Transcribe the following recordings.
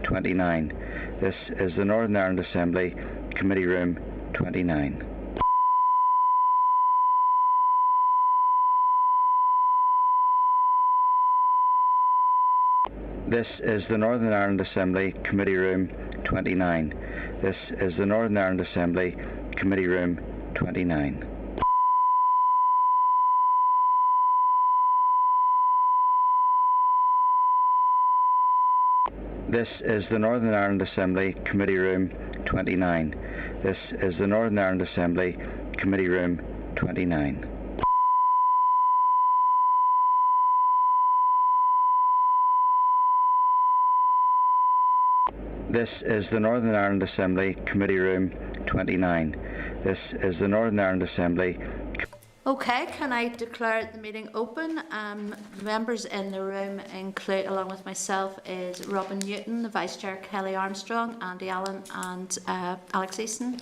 29. This is the Northern Ireland Assembly, Committee Room 29. This is the Northern Ireland Assembly, Committee Room 29. This is the Northern Ireland Assembly, Committee Room 29. This is the Northern Ireland Assembly, Committee Room 29. This is the Northern Ireland Assembly, Committee Room 29. This is the Northern Ireland Assembly, Committee Room 29. This is the Northern Ireland Assembly. Okay, can I declare the meeting open? Members in the room include, along with myself, is Robin Newton, the Vice Chair, Kelly Armstrong, Andy Allen and Alex Easton.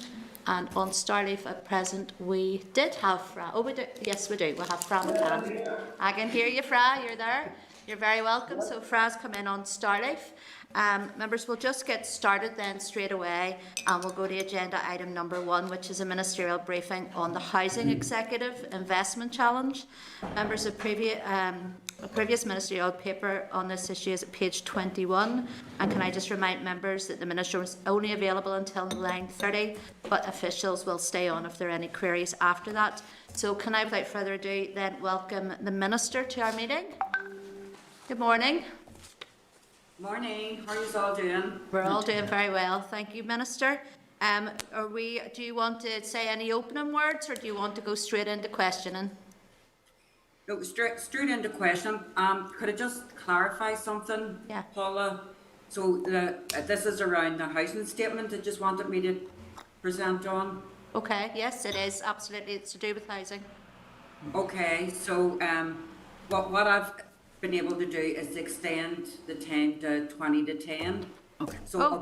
And on Starleaf at present, we did have Fra. Oh, we do. Yes, we do. We have Fra McCann. I can hear you, Fra. You're there. You're very welcome. So Fra's come in on Starleaf. Members, we'll just get started then straight away, and we'll go to agenda item number 1, which is a ministerial briefing on the Housing Executive Investment Challenge. Members, a previous ministerial paper on this issue is at page 21, and can I just remind members that the Minister was only available until 9:30, but officials will stay on if there are any queries after that. So can I, without further ado, then welcome the Minister to our meeting. Good morning. Morning, how are you all doing? We're all doing very well, thank you, Minister. Do you want to say any opening words, or do you want to go straight into questioning? No, straight into question. Could I just clarify something, Yeah. Paula? So this is around the housing statement that just wanted me to present on. Okay, yes, it is, absolutely, it's to do with housing. Okay, so what I've been able to do is extend the time to 20 to 10. Okay. So I'll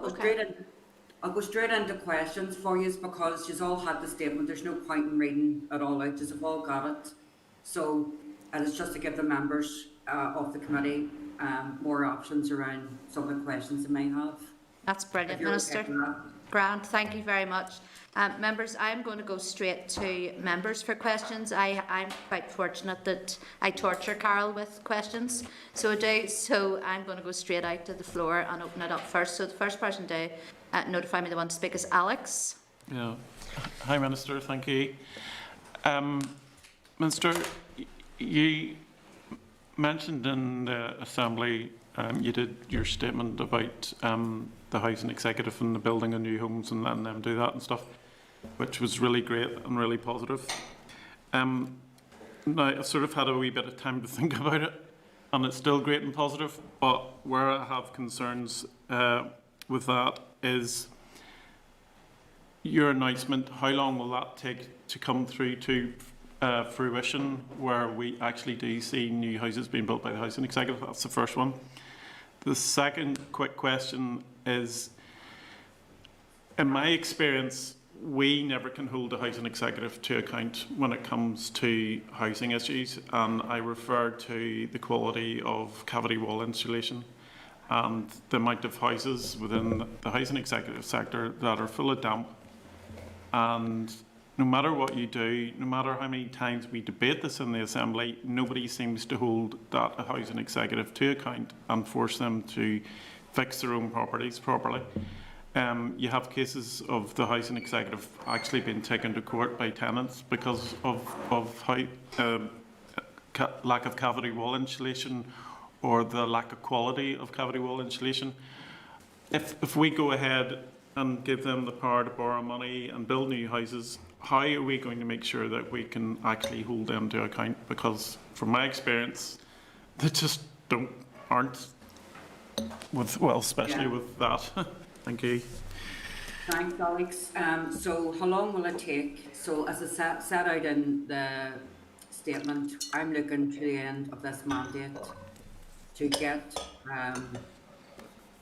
go straight into questions for you because you've all had the statement. There's no point in reading it all out. You've all got it. So it's just to give the members of the committee more options around some of the questions they may have. That's brilliant, Minister. Grant, thank you very much. Members, I'm going to go straight to members for questions. I'm quite fortunate that I torture Carol with questions, so I do. So I'm going to go straight out to the floor and open it up first. So the first person to notify me the one to speak is Alex. Yeah. Hi, Minister. Thank you. Minister, you mentioned in the Assembly, you did your statement about the housing executive and the building of new homes and letting them do that and stuff, which was really great and really positive. Now, I've sort of had a wee bit of time to think about it, and it's still great and positive, but where I have concerns with that is your announcement. How long will that take to come through to fruition, where we actually do see new houses being built by the housing executive? That's the first one. The second quick question is, in my experience, we never can hold the housing executive to account when it comes to housing issues, and I refer to the quality of cavity wall insulation and the amount of houses within the housing executive sector that are full of damp. And no matter what you do, no matter how many times we debate this in the Assembly, nobody seems to hold that housing executive to account and force them to fix their own properties properly. You have cases of the housing executive actually being taken to court by tenants because of lack of cavity wall insulation or the lack of quality of cavity wall insulation. If we go ahead and give them the power to borrow money and build new houses, how are we going to make sure that we can actually hold them to account? Because from my experience, they just aren't, especially with that. Thank you. Thanks, Alex. So how long will it take? So as I set out in the statement, I'm looking to the end of this mandate to get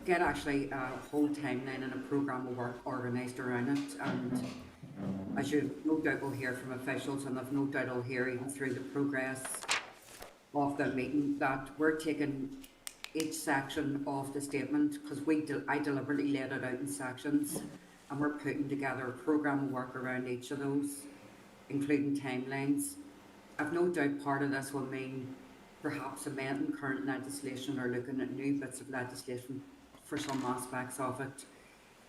actually a whole timeline and a programme of work organised around it. And as you no doubt will hear from officials, and I've no doubt will hear even through the progress of the meeting, that we're taking each section of the statement, because I deliberately laid it out in sections, and we're putting together a programme of work around each of those, including timelines. I've no doubt part of this will mean perhaps amending current legislation or looking at new bits of legislation for some aspects of it.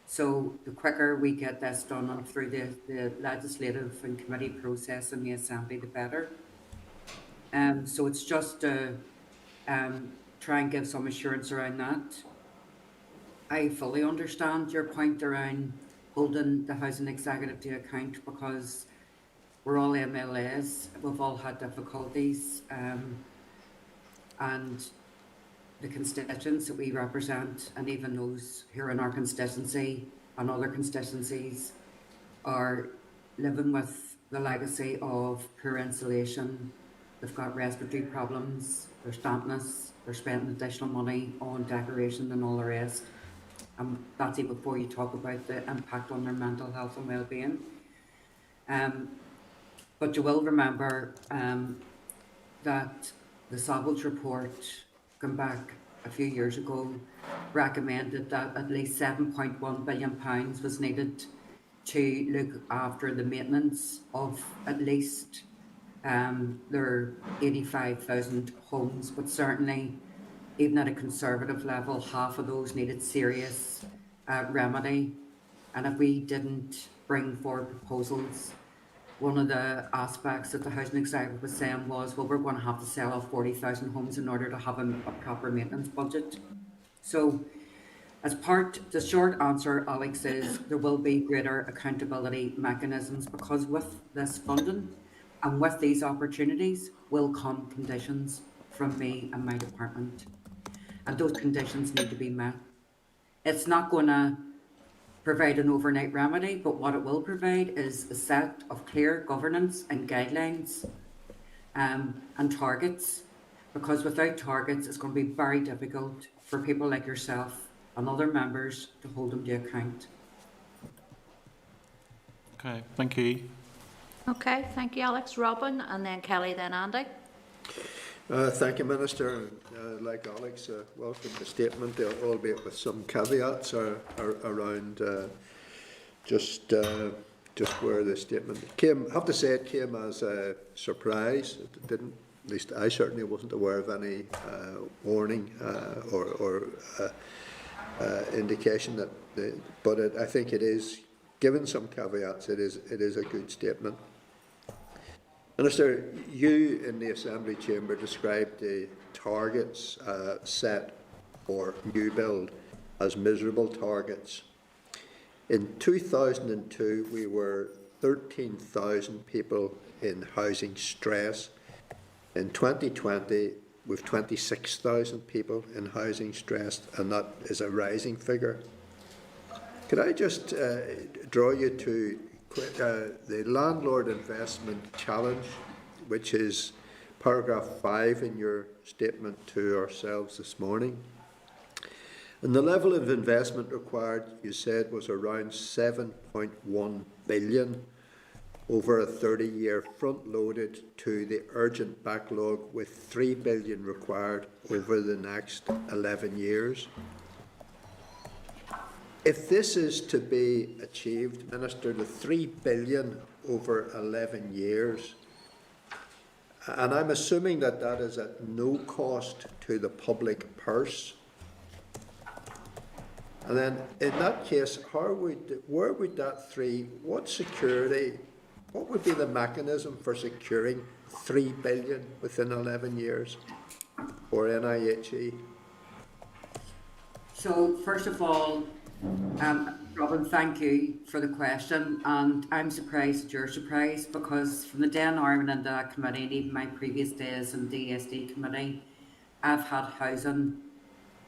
So the quicker we get this done and through the legislative and committee process in the Assembly, the better. So it's just to try and give some assurance around that. I fully understand your point around holding the Housing Executive to account, because we're all MLAs, we've all had difficulties, and the constituents that we represent, and even those here in our constituency and other constituencies, are living with the legacy of poor insulation. They've got respiratory problems, there's dampness, they're spending additional money on decoration and all the rest. That's even before you talk about the impact on their mental health and well-being. But you will remember that the Savills report, going back a few years ago, recommended that at least £7.1 billion was needed to look after the maintenance of at least their 85,000 homes, but certainly even at a conservative level, half of those needed serious remedy. And if we didn't bring forward proposals, one of the aspects that the Housing Executive was saying was, well, we're going to have to sell off 40,000 homes in order to have a proper maintenance budget. So the short answer, Alex, is there will be greater accountability mechanisms, because with this funding and with these opportunities will come conditions from me and my department. And those conditions need to be met. It's not going to provide an overnight remedy, but what it will provide is a set of clear governance and guidelines and targets, because without targets it's going to be very difficult for people like yourself and other members to hold them to account. Okay, thank you. Okay, thank you, Alex. Robin, and then Kelly, then Andy. Thank you, Minister. Like Alex, welcome the statement, albeit with some caveats around just where the statement came. I have to say it came as a surprise. It didn't, at least I certainly wasn't aware of any warning or indication that. But I think it is, given some caveats, it is a good statement. Minister, you in the Assembly Chamber described the targets set for new build as miserable targets. In 2002, we were 13,000 people in housing stress. In 2020, we've 26,000 people in housing stress, and that is a rising figure. Could I just draw you to the Landlord Investment Challenge, which is paragraph 5 in your statement to ourselves this morning. And the level of investment required, you said, was around 7.1 billion over a 30-year front-loaded to the urgent backlog, with 3 billion required over the next 11 years. If this is to be achieved, Minister, the 3 billion over 11 years, and I'm assuming that that is at no cost to the public purse, and then in that case, where would that what security, what would be the mechanism for securing 3 billion within 11 years for NIHE? So first of all, Robin, thank you for the question, and I'm surprised that you're surprised, because from the day I went into that committee, and even my previous days in the DSD committee, I've had housing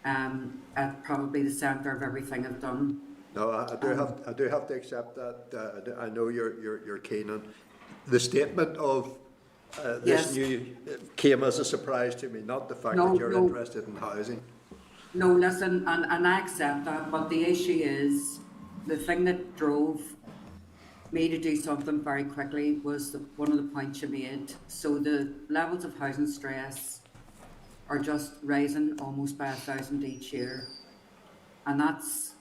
at probably the centre of everything I've done. No, I do have to accept that. I know you're keen on the statement of this new came as a surprise to me, not the fact that you're interested in housing. No, listen, and I accept that, but the issue is, the thing that drove me to do something very quickly was one of the points you made. So the levels of housing stress are just rising almost by 1,000 each year. And that's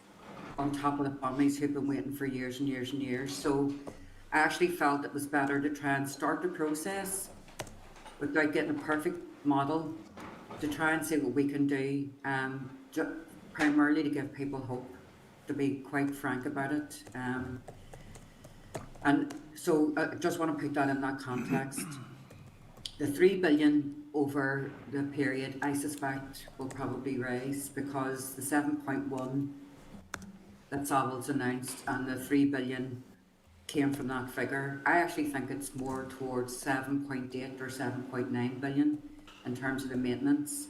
on top of the families who've been waiting for years and years and years. So I actually felt it was better to try and start the process without getting a perfect model, to try and see what we can do, primarily to give people hope, to be quite frank about it. And so I just want to put that in that context. The 3 billion over the period, I suspect, will probably rise, because the 7.1 that Savills announced and the 3 billion came from that figure. I actually think it's more towards 7.8 or 7.9 billion in terms of the maintenance.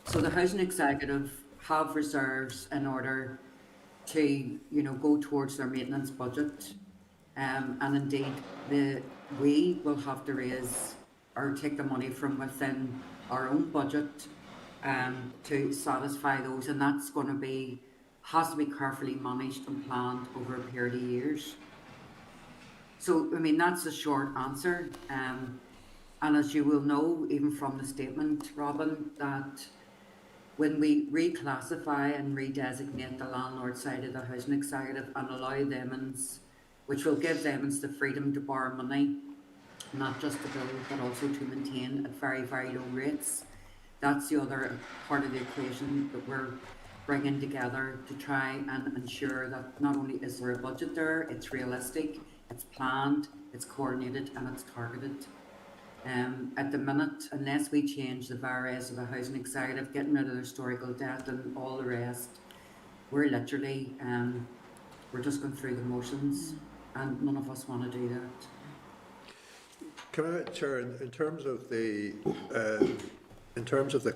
So the Housing Executive have reserves in order to, go towards their maintenance budget. And indeed, we will have to raise or take the money from within our own budget to satisfy those, and that's going to has to be carefully managed and planned over a period of years. So, I mean, that's a short answer. And as you will know, even from the statement, Robin, that when we reclassify and redesignate the landlord side of the Housing Executive and allow them, which will give them the freedom to borrow money, not just to build, but also to maintain at very, very low rates. That's the other part of the equation that we're bringing together to try and ensure that not only is there a budget there, it's realistic, it's planned, it's coordinated, and it's targeted. At the minute, unless we change the varies of the Housing Executive, getting rid of the historical debt and all the rest, we're literally, we're just going through the motions, and none of us want to do that. Can I, Chair, in terms of the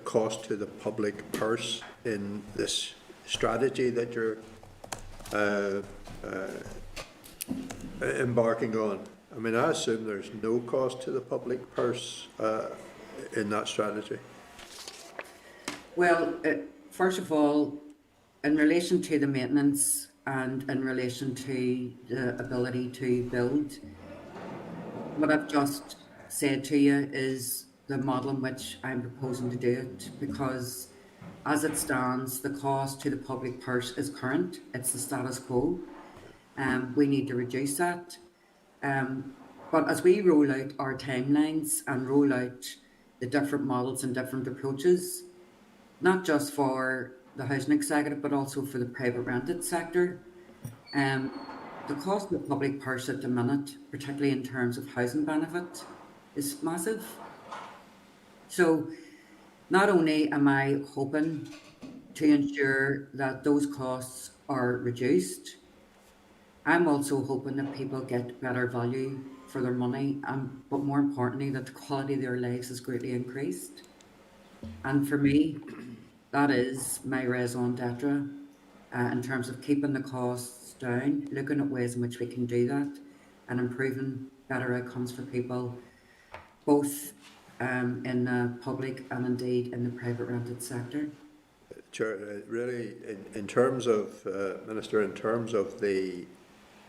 cost to the public purse in this strategy that you're embarking on, I mean, I assume there's no cost to the public purse in that strategy. Well, first of all, in relation to the maintenance and in relation to the ability to build, what I've just said to you is the model in which I'm proposing to do it, because as it stands, the cost to the public purse is current. It's the status quo. We need to reduce that. But as we roll out our timelines and roll out the different models and different approaches, not just for the Housing Executive, but also for the private rented sector, the cost of the public purse at the minute, particularly in terms of housing benefit, is massive. So not only am I hoping to ensure that those costs are reduced, I'm also hoping that people get better value for their money, but more importantly, that the quality of their lives is greatly increased. And for me, that is my raison d'etre in terms of keeping the costs down, looking at ways in which we can do that, and improving better outcomes for people, both in the public and indeed in the private rented sector. Chair, really, in terms of, Minister, in terms of the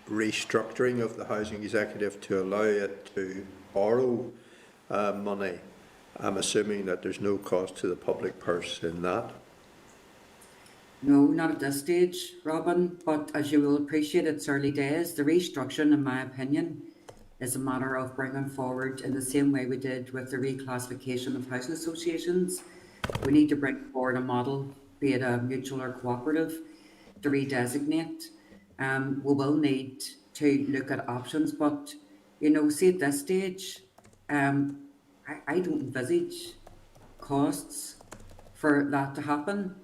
restructuring of the Housing Executive to allow it to borrow money, I'm assuming that there's no cost to the public purse in that. No, not at this stage, Robin, but as you will appreciate, it's early days. The restructuring, in my opinion, is a matter of bringing forward in the same way we did with the reclassification of housing associations. We need to bring forward a model, be it a mutual or cooperative, to redesignate. We will need to look at options, but, see at this stage, I don't envisage costs for that to happen.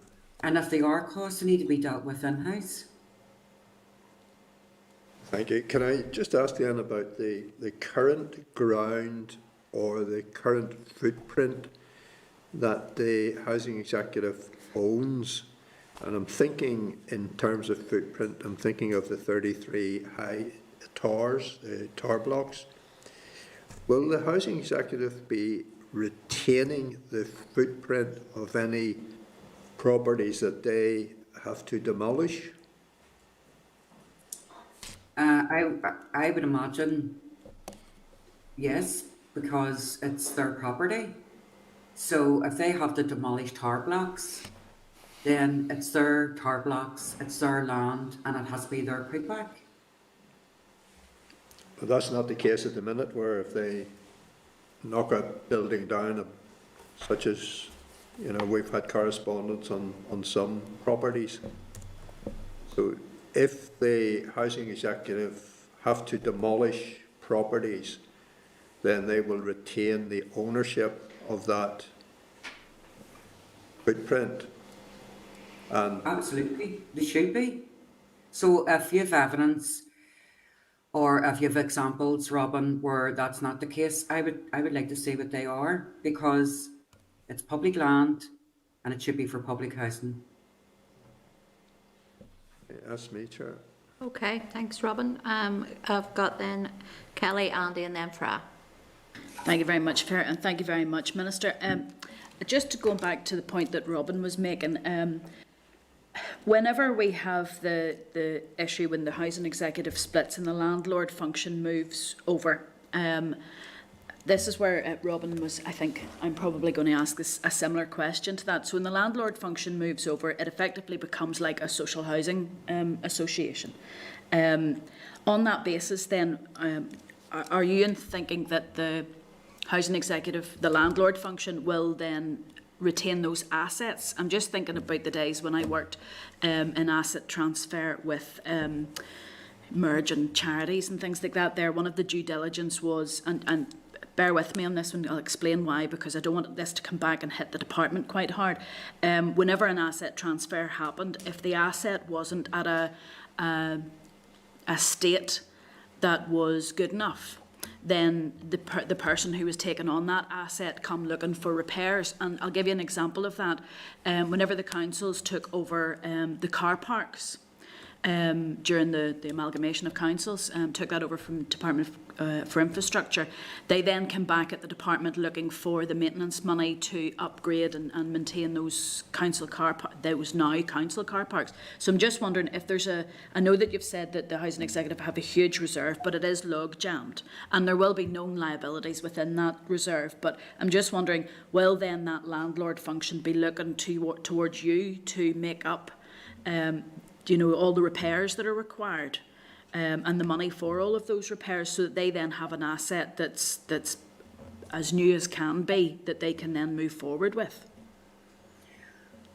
And if they are costs, they need to be dealt with in-house. Thank you. Can I just ask then about the current ground or the current footprint that the Housing Executive owns? And I'm thinking in terms of footprint, I'm thinking of the 33 high towers, tower blocks. Will the Housing Executive be retaining the footprint of any properties that they have to demolish? I would imagine yes, because it's their property. So if they have to demolish tar blocks, then it's their tar blocks, it's their land, and it has to be their putback. But that's not the case at the minute, where if they knock a building down, such as, you know, we've had correspondence on some properties. So if the housing executive have to demolish properties, then they will retain the ownership of that footprint. And Absolutely, they should be. So if you have evidence or if you have examples, Robin, where that's not the case, I would like to see what they are, because it's public land and it should be for public housing. that's me, Chair. Okay, thanks, Robin. I've got then Kelly, Andy, and then Fra. Thank you very much, Chair, and thank you very much, Minister. Just going back to the point that Robin was making, whenever we have the issue when the housing executive splits and the landlord function moves over, this is where Robin was, I think, I'm probably going to ask a similar question to that. So when the landlord function moves over, it effectively becomes like a social housing association. On that basis, then, are you in thinking that the housing executive, the landlord function, will then retain those assets? I'm just thinking about the days when I worked in asset transfer with merge and charities and things like that. There, one of the due diligence was, and bear with me on this one, I'll explain why, because I don't want this to come back and hit the department quite hard. Whenever an asset transfer happened, if the asset wasn't at a state that was good enough, then the person who was taking on that asset come looking for repairs. And I'll give you an example of that. Whenever the councils took over the car parks, during the amalgamation of councils, took that over from Department for Infrastructure, they then came back at the department looking for the maintenance money to upgrade and maintain those those now council car parks. So I'm just wondering if there's I know that you've said that the housing executive have a huge reserve, but it is log jammed, and there will be known liabilities within that reserve. But I'm just wondering, will then that landlord function be looking towards you to make up all the repairs that are required, and the money for all of those repairs, so that they then have an asset that's as new as can be, that they can then move forward with?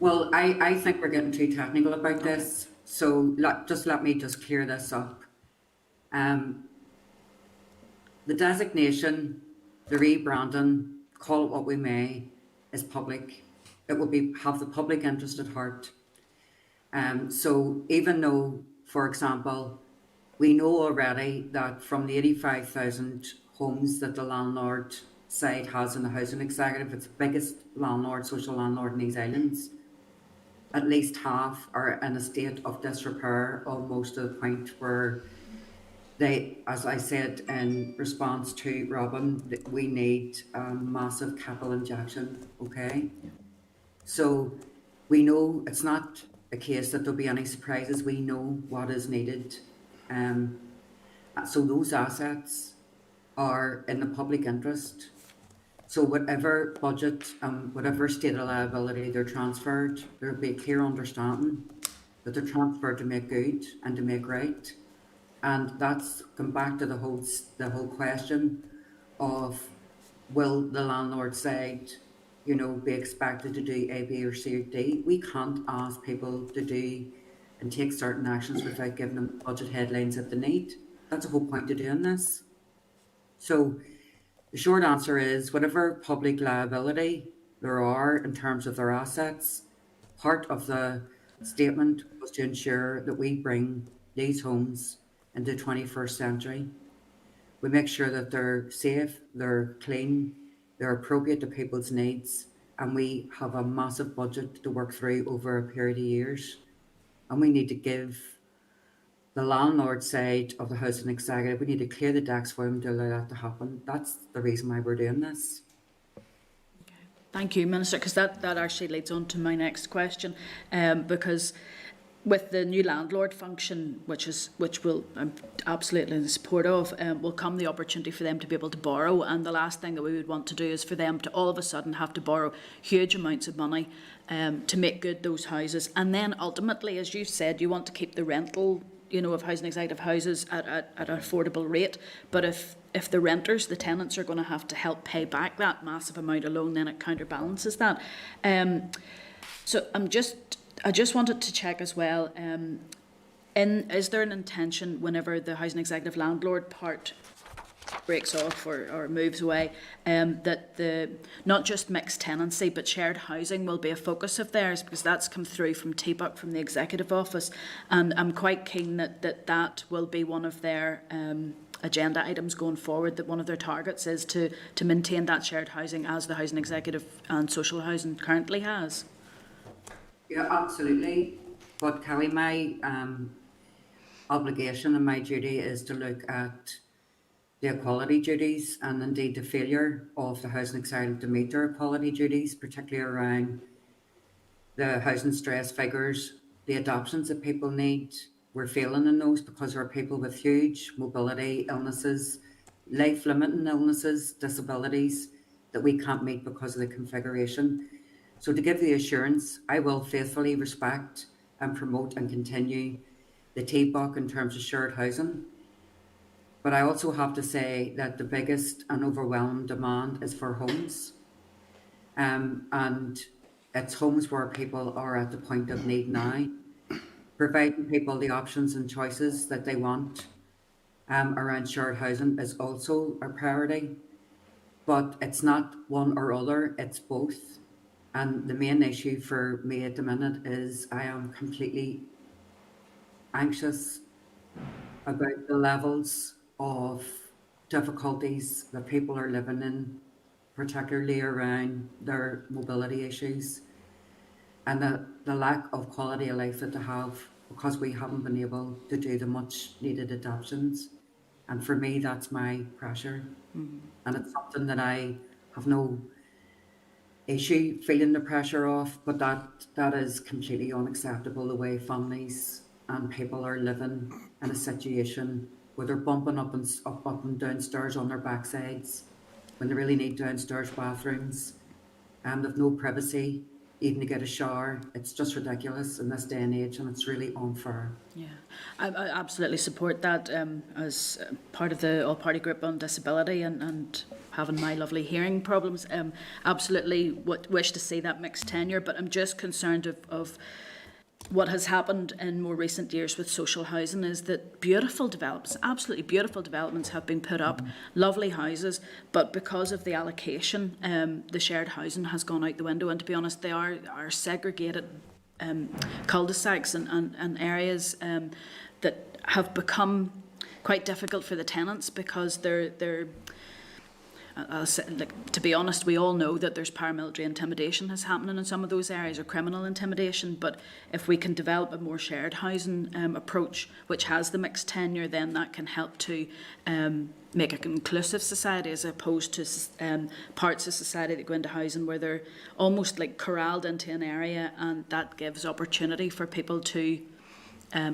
Well, I think we're getting too technical about this, so let me clear this up. The designation, the rebranding, call it what we may, is public. It will have the public interest at heart. So even though, for example, we know already that from the 85,000 homes that the landlord side has in the housing executive, it's the biggest social landlord in these islands, at least half are in a state of disrepair, almost to the point where they, as I said in response to Robin, that we need a massive capital injection, okay? So we know it's not a case that there'll be any surprises. We know what is needed. So those assets are in the public interest. So whatever budget, whatever state of liability they're transferred, there'll be a clear understanding that they're transferred to make good and to make right. And that's come back to the whole question of, will the landlord side be expected to do A, B, or C, or D? We can't ask people to do and take certain actions without giving them budget headlines that they need. That's the whole point of doing this. So the short answer is, whatever public liability there are in terms of their assets, part of the statement was to ensure that we bring these homes into the 21st century. We make sure that they're safe, they're clean, they're appropriate to people's needs, and we have a massive budget to work through over a period of years. And we need to give the landlord side of the housing executive, we need to clear the decks for them to allow that to happen. That's the reason why we're doing this. Thank you, Minister, because that actually leads on to my next question, because with the new landlord function, which will I'm absolutely in support of, will come the opportunity for them to be able to borrow. And the last thing that we would want to do is for them to all of a sudden have to borrow huge amounts of money to make good those houses. And then ultimately, as you said, you want to keep the rental, of housing executive houses at an affordable rate. But if the renters, the tenants, are going to have to help pay back that massive amount of loan, then it counterbalances that. So I just wanted to check as well, is there an intention whenever the housing executive landlord part breaks off or moves away, that not just mixed tenancy but shared housing will be a focus of theirs, because that's come through from TBUC, from the Executive Office, and I'm quite keen that will be one of their agenda items going forward, that one of their targets is to maintain that shared housing as the housing executive and social housing currently has. Yeah, absolutely. But Kelly, my obligation and my duty is to look at the equality duties and indeed the failure of the housing executive to meet their equality duties, particularly around the housing stress figures, the adoptions that people need. We're failing in those because there are people with huge mobility illnesses, life-limiting illnesses, disabilities that we can't meet because of the configuration. So to give the assurance, I will faithfully respect and promote and continue the TBUC in terms of shared housing. But I also have to say that the biggest and overwhelming demand is for homes. And it's homes where people are at the point of need now. Providing people the options and choices that they want around shared housing is also a priority. But it's not one or other, it's both. And the main issue for me at the minute is I am completely anxious about the levels of difficulties that people are living in, particularly around their mobility issues, and the lack of quality of life that they have because we haven't been able to do the much needed adoptions. And for me, that's my pressure. Mm-hmm. And it's something that I have no issue feeling the pressure of, but that is completely unacceptable, the way families and people are living in a situation where they're bumping up and downstairs on their backsides when they really need downstairs bathrooms, and they've no privacy even to get a shower. It's just ridiculous in this day and age, and it's really unfair. Yeah, I absolutely support that as part of the all-party group on disability and having my lovely hearing problems. Absolutely wish to see that mixed tenure, but I'm just concerned of what has happened in more recent years with social housing is that beautiful developments, absolutely beautiful developments have been put up, lovely houses, but because of the allocation, the shared housing has gone out the window. And to be honest, they are segregated cul-de-sacs and areas that have become quite difficult for the tenants because they're to be honest, we all know that there's paramilitary intimidation is happening in some of those areas, or criminal intimidation. But if we can develop a more shared housing approach, which has the mixed tenure, then that can help to make an inclusive society, as opposed to parts of society that go into housing where they're almost like corralled into an area, and that gives opportunity for people to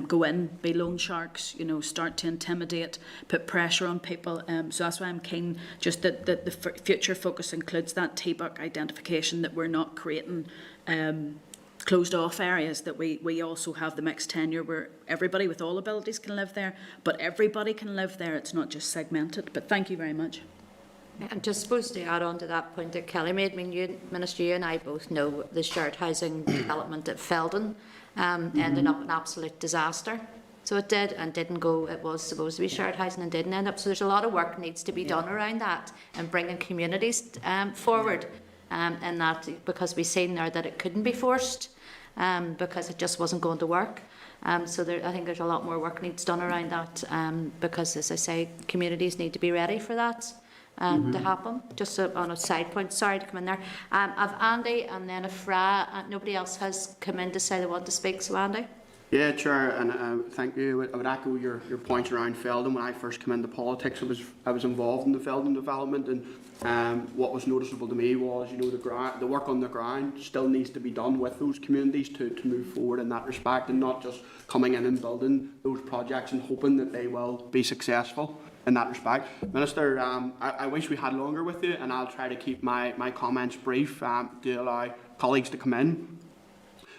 go in, be loan sharks, start to intimidate, put pressure on people. So that's why I'm keen just that the future focus includes that TBUC identification, that we're not creating closed off areas, that we also have the mixed tenure where everybody with all abilities can live there, but everybody can live there. It's not just segmented. But thank you very much. I'm just supposed to add on to that point that Kelly made. I mean, Minister, you and I both know the shared housing development at Feldon ended up an absolute disaster. So it did, and didn't go. It was supposed to be shared housing and didn't end up. So there's a lot of work needs to be done around that and bringing communities forward. And that, because we've seen there that it couldn't be forced because it just wasn't going to work. So I think there's a lot more work needs done around that because, as I say, communities need to be ready for that. To happen. Just on a side point, sorry to come in there. I've Andy and then a Fra. Nobody else has come in to say they want to speak, so Andy. Yeah, Chair, and thank you. I would echo your points around Feldon. When I first came into politics, I was involved in the Feldon development, and what was noticeable to me was, you know, the work on the ground still needs to be done with those communities to move forward in that respect, and not just coming in and building those projects and hoping that they will be successful in that respect. Minister, I wish we had longer with you, and I'll try to keep my comments brief to allow colleagues to come in.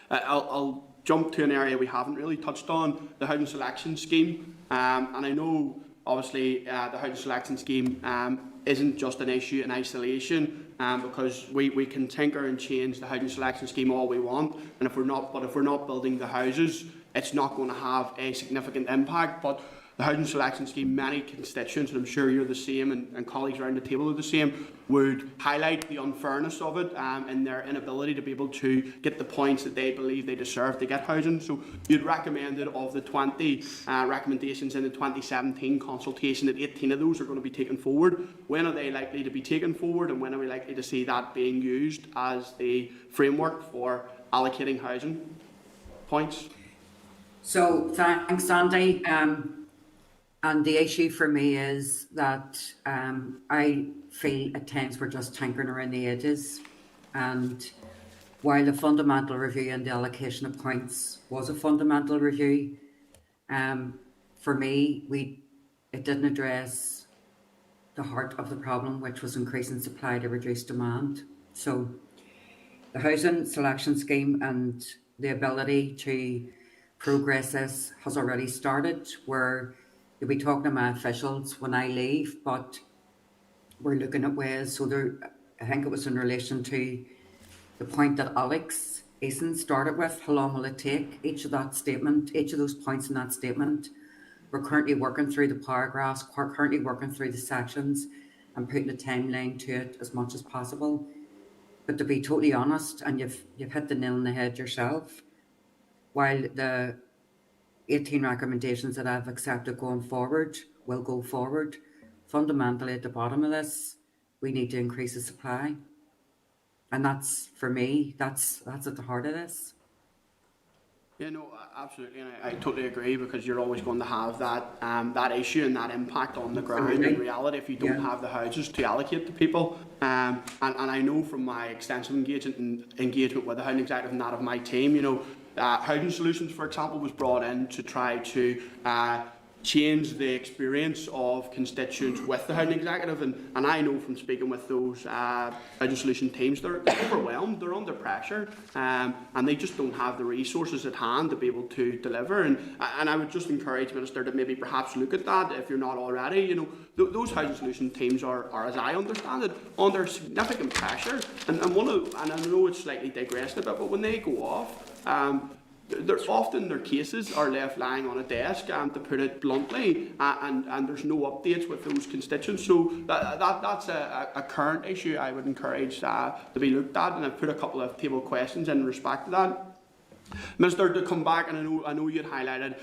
I'll jump to an area we haven't really touched on, the housing selection scheme. And I know, obviously, the housing selection scheme isn't just an issue in isolation, because we can tinker and change the housing selection scheme all we want, and if we're not building the houses, it's not going to have a significant impact. But the housing selection scheme, many constituents, and I'm sure you're the same, and colleagues around the table are the same, would highlight the unfairness of it and their inability to be able to get the points that they believe they deserve to get housing. So you'd recommended of the 20 recommendations in the 2017 consultation that 18 of those are going to be taken forward. When are they likely to be taken forward, and when are we likely to see that being used as the framework for allocating housing points? So thanks, Andy. And the issue for me is that I feel at times we're just tinkering around the edges. And while the fundamental review and the allocation of points was a fundamental review, for me, it didn't address the heart of the problem, which was increasing supply to reduce demand. So the housing selection scheme and the ability to progress this has already started, where you'll be talking to my officials when I leave, but we're looking at ways. So I think it was in relation to the point that Alex Eason started with, how long will it take? Each of those points in that statement, we're currently working through the paragraphs, we're currently working through the sections and putting a timeline to it as much as possible. But to be totally honest, and you've hit the nail on the head yourself, while the 18 recommendations that I've accepted going forward will go forward, fundamentally at the bottom of this, we need to increase the supply. And that's, for me, that's at the heart of this. Yeah, no, absolutely, and I totally agree, because you're always going to have that issue and that impact on the ground in reality if you don't have the houses to allocate to people. And I know from my extensive engagement with the housing executive and that of my team, you know, Housing Solutions, for example, was brought in to try to change the experience of constituents with the housing executive, and I know from speaking with those housing solution teams, they're overwhelmed, they're under pressure, and they just don't have the resources at hand to be able to deliver. And I would just encourage Minister to maybe perhaps look at that if you're not already. You know, those housing solution teams are, as I understand it, under significant pressure, and I know it's slightly digressed a bit, but when they go off, often their cases are left lying on a desk, to put it bluntly, and there's no updates with those constituents. So that's a current issue I would encourage to be looked at, and I've put a couple of table questions in respect to that. Minister, to come back, and I know you had highlighted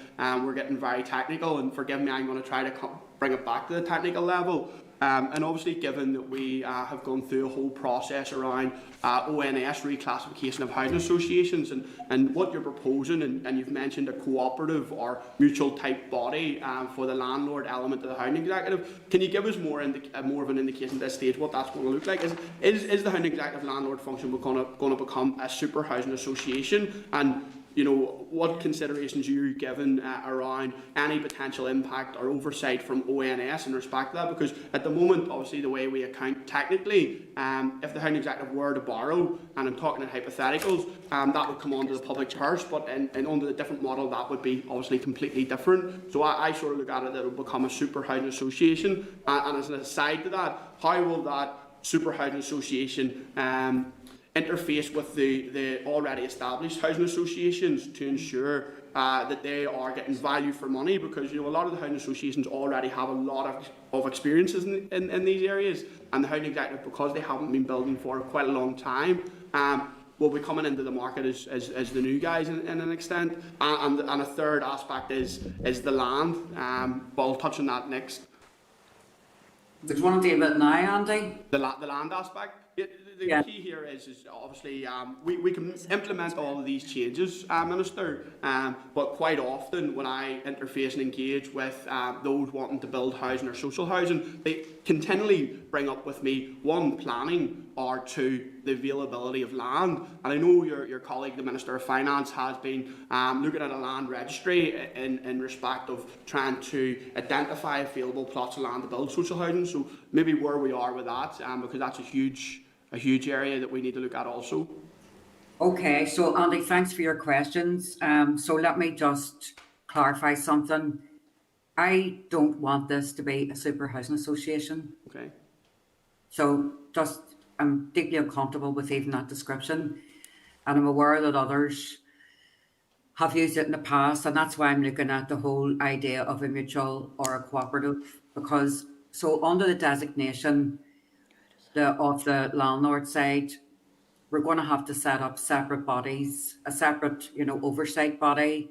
we're getting very technical, and forgive me, I'm going to try to bring it back to the technical level. And obviously, given that we have gone through a whole process around ONS reclassification of housing associations, and what you're proposing, and you've mentioned a cooperative or mutual type body for the landlord element of the housing executive, can you give us more of an indication at this stage what that's going to look like? Is the housing executive landlord function going to become a super housing association? And you know, what considerations you're given around any potential impact or oversight from ONS in respect to that? Because at the moment, obviously, the way we account technically, if the housing executive were to borrow, and I'm talking in hypotheticals, that would come onto the public purse, but under the different model, that would be obviously completely different. So I sort of look at it that it will become a super housing association. And as an aside to that, how will that super housing association interface with the already established housing associations to ensure that they are getting value for money? Because you know, a lot of the housing associations already have a lot of experiences in these areas, and the housing executive, because they haven't been building for quite a long time, will be coming into the market as the new guys in an extent. And a third aspect is the land, but I'll touch on that next. Do you want to deal with it now, Andy? The land aspect. The Yeah. key here is obviously we can implement all of these changes, Minister, but quite often when I interface and engage with those wanting to build housing or social housing, they continually bring up with me, one, planning, or two, the availability of land. And I know your colleague, the Minister of Finance, has been looking at a land registry in respect of trying to identify available plots of land to build social housing. So maybe where we are with that, because that's a huge area that we need to look at also. Okay, so Andy, thanks for your questions. So let me just clarify something. I don't want this to be a super housing association. Okay. So just, I'm deeply uncomfortable with even that description. And I'm aware that others have used it in the past, and that's why I'm looking at the whole idea of a mutual or a cooperative, because so under the designation of the landlord side, we're going to have to set up separate bodies, a separate, oversight body,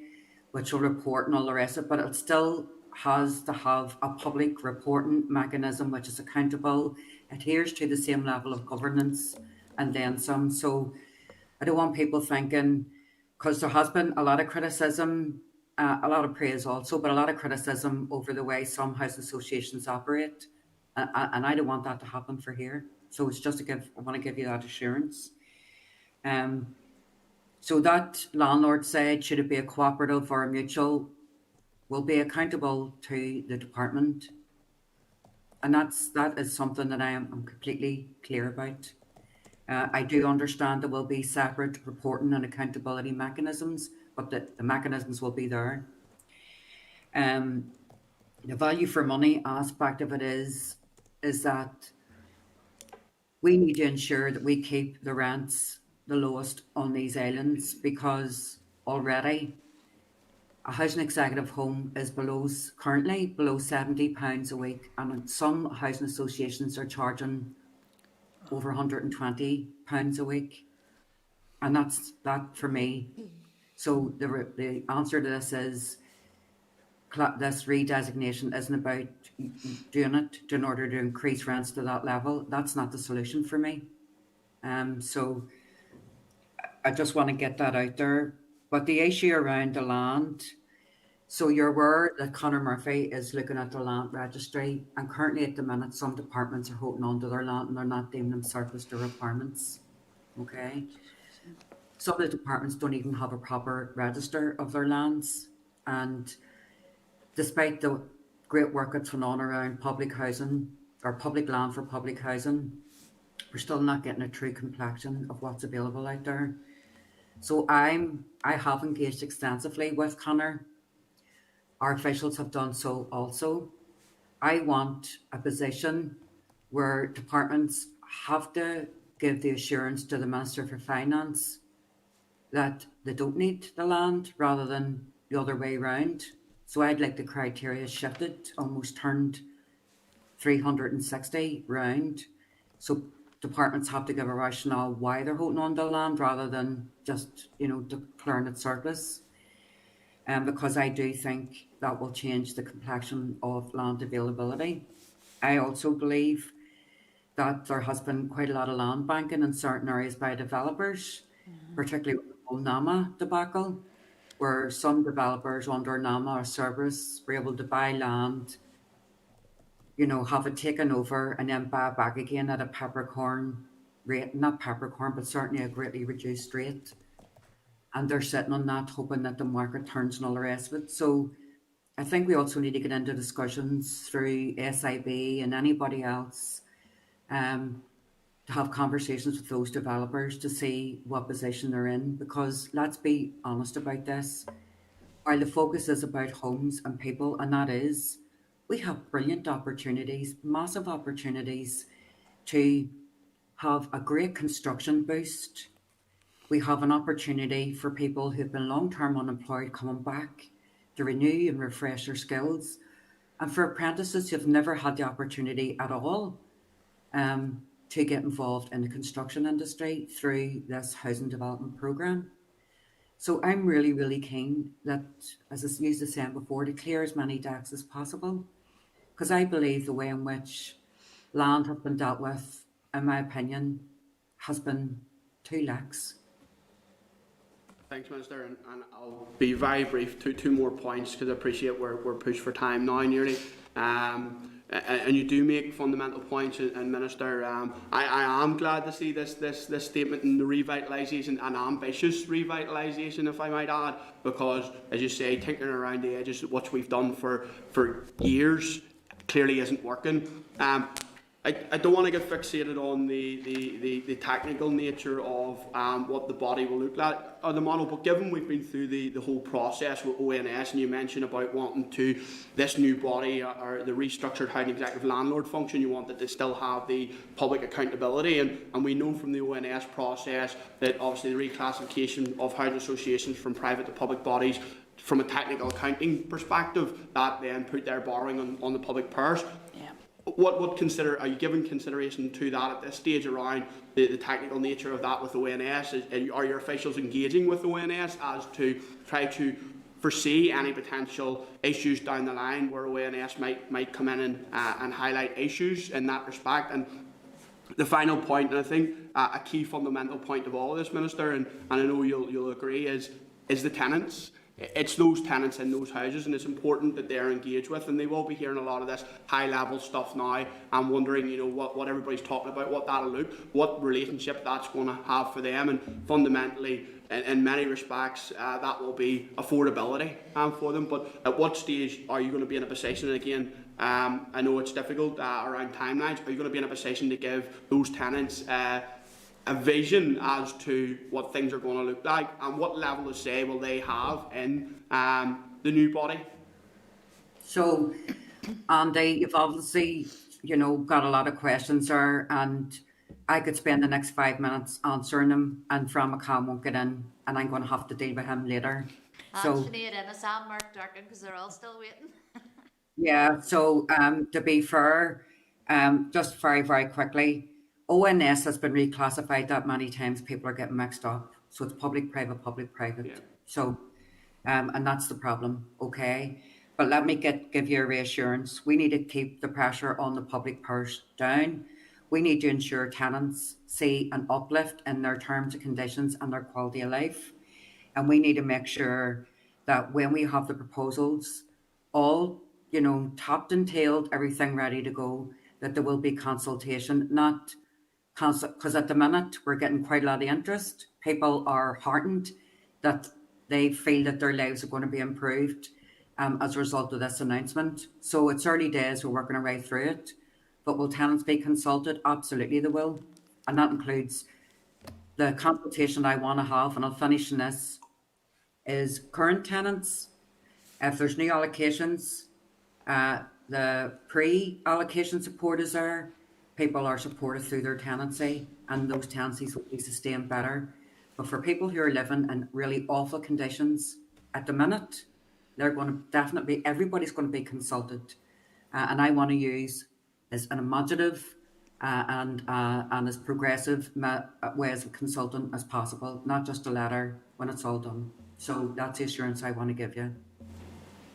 which will report and all the rest of it, but it still has to have a public reporting mechanism which is accountable, adheres to the same level of governance, and then some. So I don't want people thinking, because there has been a lot of criticism, a lot of praise also, but a lot of criticism over the way some housing associations operate, and I don't want that to happen for here. So it's just I want to give you that assurance. So that landlord said, should it be a cooperative or a mutual, will be accountable to the department. And that is something that I'm completely clear about. I do understand there will be separate reporting and accountability mechanisms, but the mechanisms will be there. The value for money aspect of it is that we need to ensure that we keep the rents the lowest on these islands, because already a housing executive home is currently below £70 a week, and some housing associations are charging over £120 a week, and that's that for me. So the answer to this is this redesignation isn't about doing it in order to increase rents to that level. That's not the solution for me. So I just want to get that out there. But the issue around the land, so you're aware that Conor Murphy is looking at the land registry, and currently at the minute some departments are holding on to their land and they're not deeming them surplus to requirements. Okay. Some of the departments don't even have a proper register of their lands, and despite the great work that's gone on around public housing or public land for public housing, we're still not getting a true complexion of what's available out there. So I have engaged extensively with Conor. Our officials have done so also. I want a position where departments have to give the assurance to the Minister for Finance that they don't need the land, rather than the other way around. So I'd like the criteria shifted, almost turned 360 round. So departments have to give a rationale why they're holding on to the land, rather than just, declaring it surplus. Because I do think that will change the complexion of land availability. I also believe that there has been quite a lot of land banking in certain areas by developers, particularly with the whole NAMA debacle, where some developers under NAMA or Cerberus were able to buy land, have it taken over and then buy it back again at a peppercorn rate, not peppercorn, but certainly a greatly reduced rate. And they're sitting on that, hoping that the market turns and all the rest of it. So I think we also need to get into discussions through SIB and anybody else, to have conversations with those developers to see what position they're in. Because let's be honest about this, while the focus is about homes and people, and that is, we have brilliant opportunities, massive opportunities to have a great construction boost. We have an opportunity for people who've been long-term unemployed coming back to renew and refresh their skills, and for apprentices who've never had the opportunity at all to get involved in the construction industry through this housing development programme. So I'm really, really keen that, as I used to say before, to clear as many decks as possible, because I believe the way in which land has been dealt with, in my opinion, has been too lax. Thanks, Minister, and I'll be very brief. Two more points, because I appreciate we're pushed for time now nearly. And you do make fundamental points, and Minister, I am glad to see this statement in the revitalisation, an ambitious revitalisation, if I might add, because, as you say, tinkering around the edges, what we've done for years clearly isn't working. I don't want to get fixated on the technical nature of what the body will look like or the model, but given we've been through the whole process with ONS, and you mentioned about wanting to, this new body or the restructured housing executive landlord function, you wanted to still have the public accountability, and we know from the ONS process that obviously the reclassification of housing associations from private to public bodies, from a technical accounting perspective, that then put their borrowing on the public purse. What are you giving consideration to that at this stage around the technical nature of that with ONS? Are your officials engaging with ONS as to try to foresee any potential issues down the line where ONS might come in and highlight issues in that respect? And the final point, and I think a key fundamental point of all of this, Minister, and I know you'll agree, is the tenants. It's those tenants in those houses, and it's important that they're engaged with, and they will be hearing a lot of this high-level stuff now. I'm wondering, what everybody's talking about, what that'll look, what relationship that's going to have for them, and fundamentally, in many respects, that will be affordability for them. But at what stage are you going to be in a position, and again, I know it's difficult around timelines, are you going to be in a position to give those tenants a vision as to what things are going to look like, and what level of say will they have in the new body? So, Andy, you've obviously, got a lot of questions there, and I could spend the next 5 minutes answering them, and Fran McCann won't get in, and I'm going to have to deal with him later. Sinead and Sam Mark Durkin, because they're all still waiting. Yeah, so to be fair, just very, very quickly, ONS has been reclassified that many times, people are getting mixed up. So it's public-private, public-private. Yeah. So, and that's the problem, okay? But let me give you a reassurance. We need to keep the pressure on the public purse down. We need to ensure tenants see an uplift in their terms and conditions and their quality of life. And we need to make sure that when we have the proposals, all, topped and tailed, everything ready to go, that there will be consultation, because at the minute we're getting quite a lot of interest. People are heartened that they feel that their lives are going to be improved as a result of this announcement. So it's early days, we're working our way through it. But will tenants be consulted? Absolutely they will. And that includes the consultation I want to have, and I'll finish in this, is current tenants. If there's new allocations, the pre-allocation support is there. People are supported through their tenancy, and those tenancies will be sustained better. But for people who are living in really awful conditions at the minute, they're going to definitely, everybody's going to be consulted. And I want to use as an imaginative and as progressive ways of consulting as possible, not just a letter when it's all done. So that's the assurance I want to give you.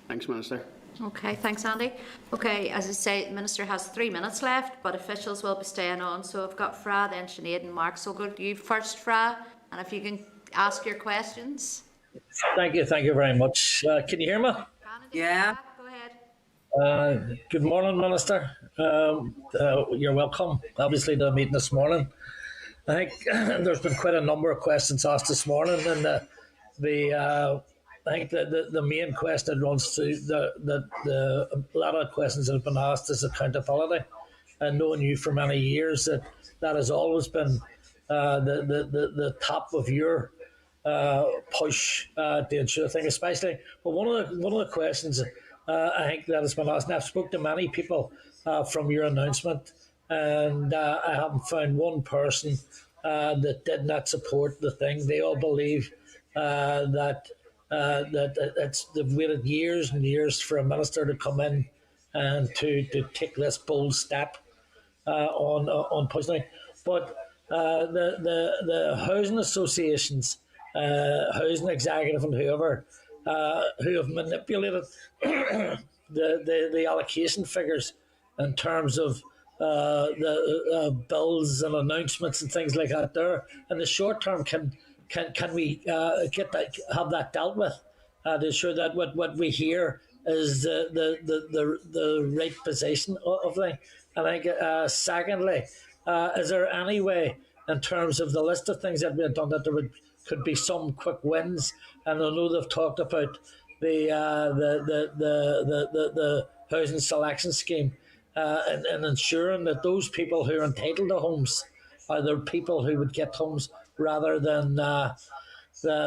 Thanks, Minister. Okay, thanks, Andy. Okay, as I say, the Minister has 3 minutes left, but officials will be staying on. So I've got Fra, then Sinead and Mark. So go to you first, Fra, and if you can ask your questions. Thank you very much. Can you hear me? Yeah. Go ahead. Good morning, Minister. You're welcome, obviously, to the meeting this morning. I think there's been quite a number of questions asked this morning, and I think the main question that runs through a lot of questions that have been asked is accountability. And knowing you for many years, that has always been the top of your push to ensure things, especially. But one of the questions I think that has been asked, and I've spoken to many people from your announcement, and I haven't found one person that did not support the thing. They all believe that they've waited years and years for a minister to come in and to take this bold step on pushing. But the housing associations, housing executive, and whoever who have manipulated the allocation figures in terms of bills and announcements and things like that there in the short term. Can we get that, have that dealt with to ensure that what we hear is the right position of things? And I think secondly, is there any way in terms of the list of things that have been done that could be some quick wins? And I know they've talked about the housing selection scheme, and ensuring that those people who are entitled to homes are the people who would get homes, rather than the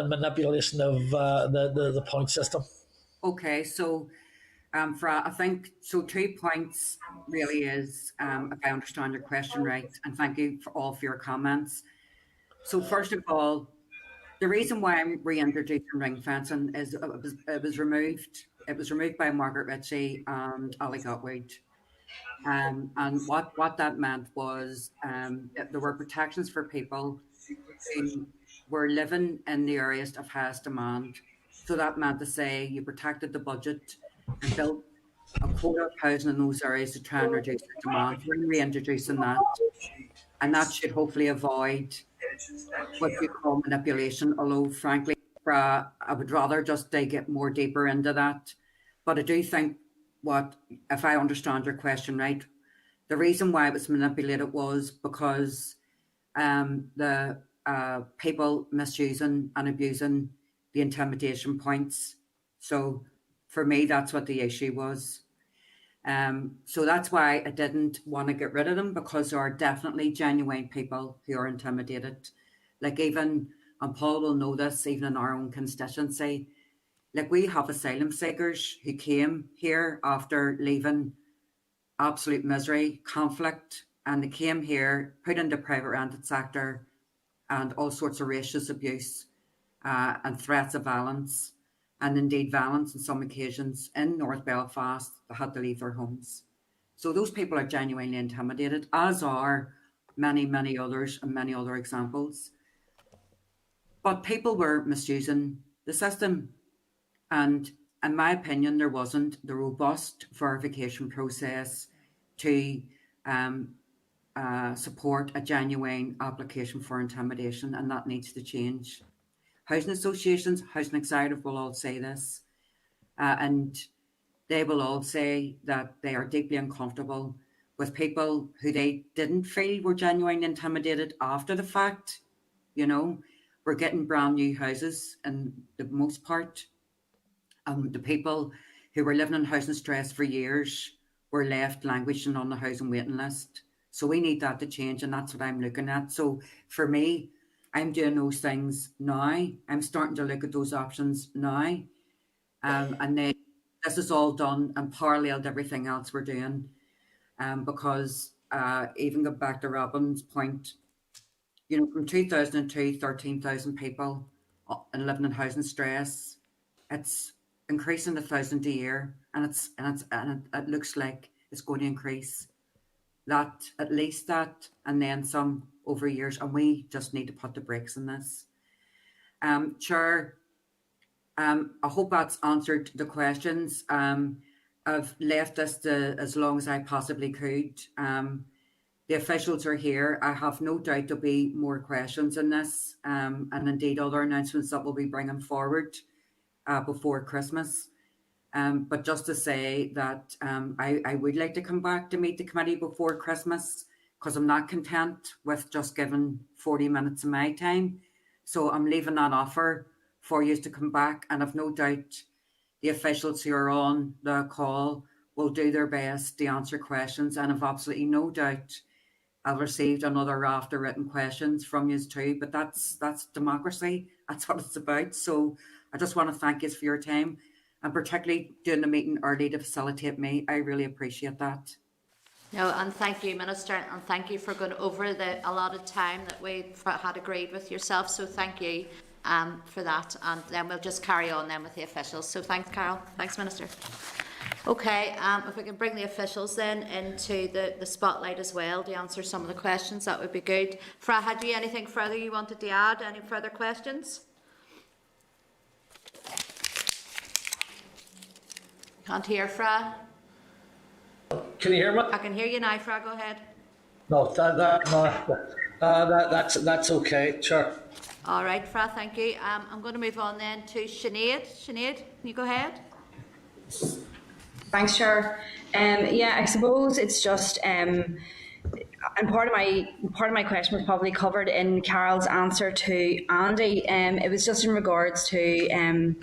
manipulation of the point system. Okay, so I think so. 2 points really is, if I understand your question right, and thank you for all for your comments. So first of all, the reason why I'm reintroducing ring fencing is it was removed. It was removed by Margaret Ritchie and Ali Gotwood. And what that meant was that there were protections for people who were living in the areas of highest demand. So that meant to say you protected the budget and built a quota of housing in those areas to try and reduce the demand. We're reintroducing that, and that should hopefully avoid what you call manipulation, although frankly, I would rather just dig it more deeper into that. But I do think if I understand your question right, the reason why it was manipulated was because the people misusing and abusing the intimidation points. So for me, that's what the issue was. So that's why I didn't want to get rid of them, because there are definitely genuine people who are intimidated. Like even, and Paul will know this, even in our own constituency, like we have asylum seekers who came here after leaving absolute misery, conflict, and they came here, put into private rented sector, and all sorts of racist abuse and threats of violence, and indeed violence on some occasions in North Belfast. They had to leave their homes. So those people are genuinely intimidated, as are many, many others, and many other examples. But people were misusing the system. And in my opinion, there wasn't the robust verification process to support a genuine application for intimidation, and that needs to change. Housing associations, Housing Executive will all say this, and they will all say that they are deeply uncomfortable with people who they didn't feel were genuinely intimidated after the fact. You know, we're getting brand new houses in the most part. The people who were living in housing stress for years were left languishing on the housing waiting list. So we need that to change, and that's what I'm looking at. So for me, I'm doing those things now. I'm starting to look at those options now. And then this is all done and paralleled everything else we're doing. Because even go back to Robin's point, you know, from 2002, 13,000 people and living in housing stress. It's increasing 1,000 a year, and it looks like it's going to increase that, at least that, and then some over years. And we just need to put the brakes on this. Chair, I hope that's answered the questions. I've left this to as long as I possibly could. The officials are here. I have no doubt there'll be more questions in this, and indeed other announcements that we'll be bringing forward before Christmas. But just to say that I would like to come back to meet the committee before Christmas, because I'm not content with just giving 40 minutes of my time. So I'm leaving that offer for you to come back, and I've no doubt the officials who are on the call will do their best to answer questions, and I've absolutely no doubt I've received another raft of written questions from you too, but that's democracy. That's what it's about. So I just want to thank you for your time, and particularly doing the meeting early to facilitate me. I really appreciate that. No, and thank you, Minister, and thank you for going over the allotted time that we had agreed with yourself. So thank you for that, and then we'll just carry on then with the officials. So thanks, Carol. Thanks, Minister. Okay, if we can bring the officials then into the spotlight as well to answer some of the questions, that would be good. Fra, had you anything further you wanted to add? Any further questions? Can't hear, Fra. Can you hear me? I can hear you now, Fra, go ahead. No, that's okay, sure. All right, Fra, thank you. I'm going to move on then to Sinead. Sinead, can you go ahead? Thanks, Chair. Yeah, I suppose it's just, and part of my question was probably covered in Carol's answer to Andy. It was just in regards to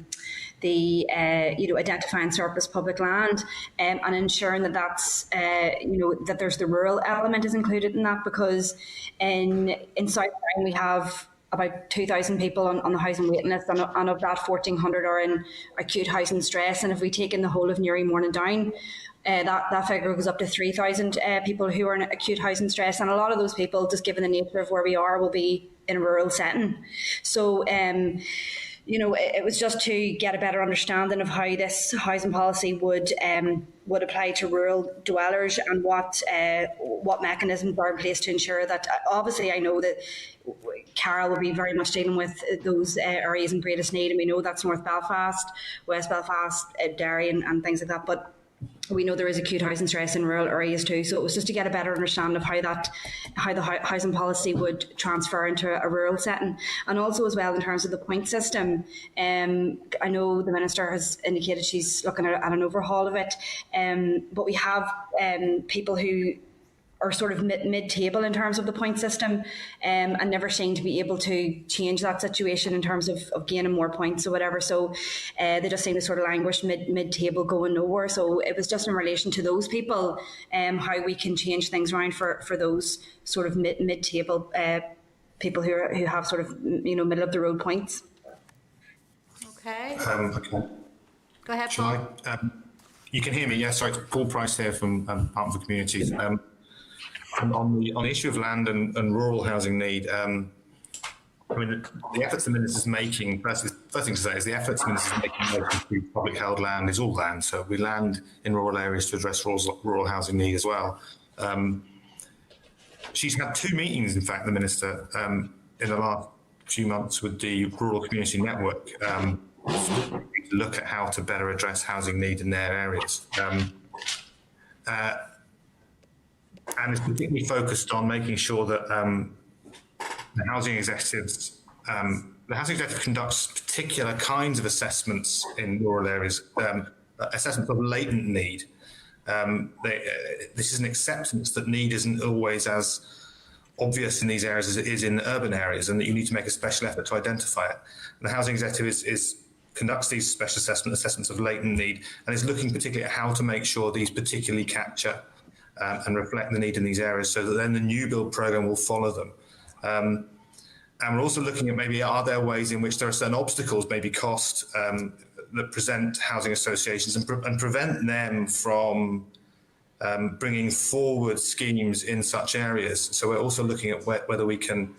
the identifying surplus public land and ensuring that that's that there's the rural element is included in that, because in South Down we have about 2,000 people on the housing waiting list, and of that 1,400 are in acute housing stress. And if we take in the whole of Newry, Morning Down, that figure goes up to 3,000 people who are in acute housing stress, and a lot of those people, just given the nature of where we are, will be in a rural setting. So it was just to get a better understanding of how this housing policy would apply to rural dwellers, and what mechanisms are in place to ensure that. Obviously, I know that Carol will be very much dealing with those areas in greatest need, and we know that's North Belfast, West Belfast, Derry, and things like that. But we know there is acute housing stress in rural areas too. So it was just to get a better understanding of how the housing policy would transfer into a rural setting, and also as well in terms of the point system. I know the Minister has indicated she's looking at an overhaul of it, but we have people who are sort of mid-table in terms of the point system, and never seem to be able to change that situation in terms of gaining more points or whatever. So they just seem to sort of languish mid-table, going nowhere. So it was just in relation to those people, how we can change things around for those sort of mid-table people who have sort of middle of the road points. Okay. Okay. Go ahead, Shall Paul. I? You can hear me, yes. Sorry, Paul Price here from Department for Communities. On the issue of land and rural housing need, the efforts the Minister's making, first thing to say is the efforts the Minister's making to public held land is all land. So we land in rural areas to address rural housing need as well. She's had 2 meetings, in fact, the Minister, in the last few months with the Rural Community Network to look at how to better address housing need in their areas. And it's particularly focused on making sure that the housing executive conducts particular kinds of assessments in rural areas, assessments of latent need. This is an acceptance that need isn't always as obvious in these areas as it is in urban areas, and that you need to make a special effort to identify it. And the housing executive conducts these special assessments of latent need, and is looking particularly at how to make sure these particularly capture and reflect the need in these areas, so that then the new build programme will follow them. And we're also looking at maybe are there ways in which there are certain obstacles, maybe cost, that present housing associations and prevent them from bringing forward schemes in such areas. So we're also looking at whether we can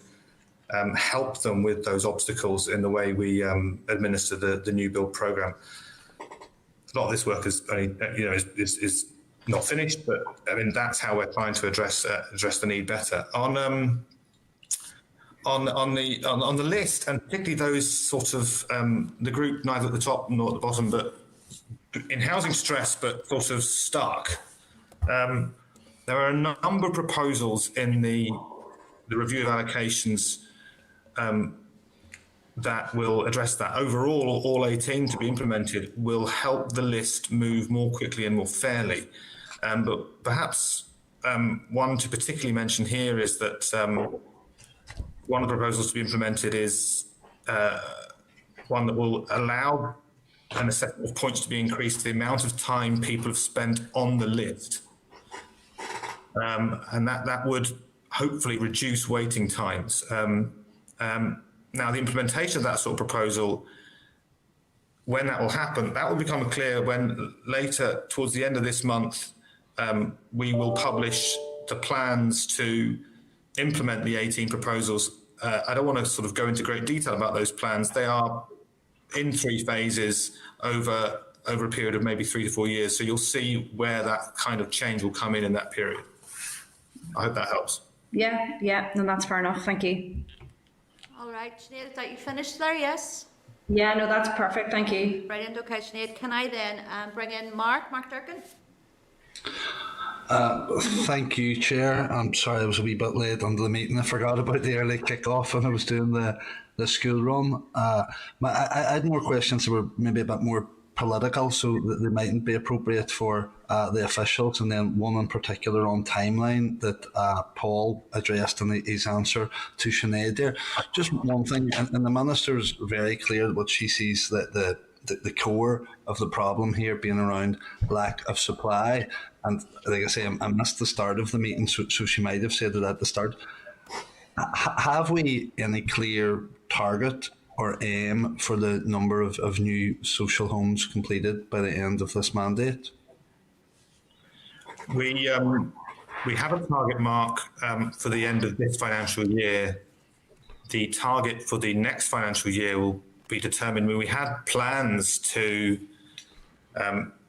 help them with those obstacles in the way we administer the new build programme. A lot of this work is not finished, but I mean that's how we're trying to address the need better. On the list, and particularly those sort of the group neither at the top nor at the bottom, but in housing stress, but sort of stuck. There are a number of proposals in the review of allocations that will address that. Overall, all 18 to be implemented will help the list move more quickly and more fairly. But perhaps one to particularly mention here is that one of the proposals to be implemented is one that will allow an assessment of points to be increased, the amount of time people have spent on the list. And that would hopefully reduce waiting times. Now, the implementation of that sort of proposal, when that will happen, that will become clear when later, towards the end of this month, we will publish the plans to implement the 18 proposals. I don't want to sort of go into great detail about those plans. They are in 3 phases over a period of maybe 3 to 4 years. So you'll see where that kind of change will come in that period. I hope that helps. Yeah, no, that's fair enough. Thank you. All right, Sinead, is that you finished there? Yes? Yeah, no, that's perfect. Thank you. Brilliant. Okay, Sinead, can I then bring in Mark Durkin? Thank you, Chair. I'm sorry I was a wee bit late on the meeting. I forgot about the early kick-off when I was doing the school run. I had more questions that were maybe a bit more political, so that they mightn't be appropriate for the officials, and then one in particular on timeline that Paul addressed in his answer to Sinead there. Just one thing, and the Minister is very clear what she sees that the core of the problem here being around lack of supply. And like I say, I missed the start of the meeting, so she might have said it at the start. Have we any clear target or aim for the number of new social homes completed by the end of this mandate? We have a target mark for the end of this financial year. The target for the next financial year will be determined when we had plans to,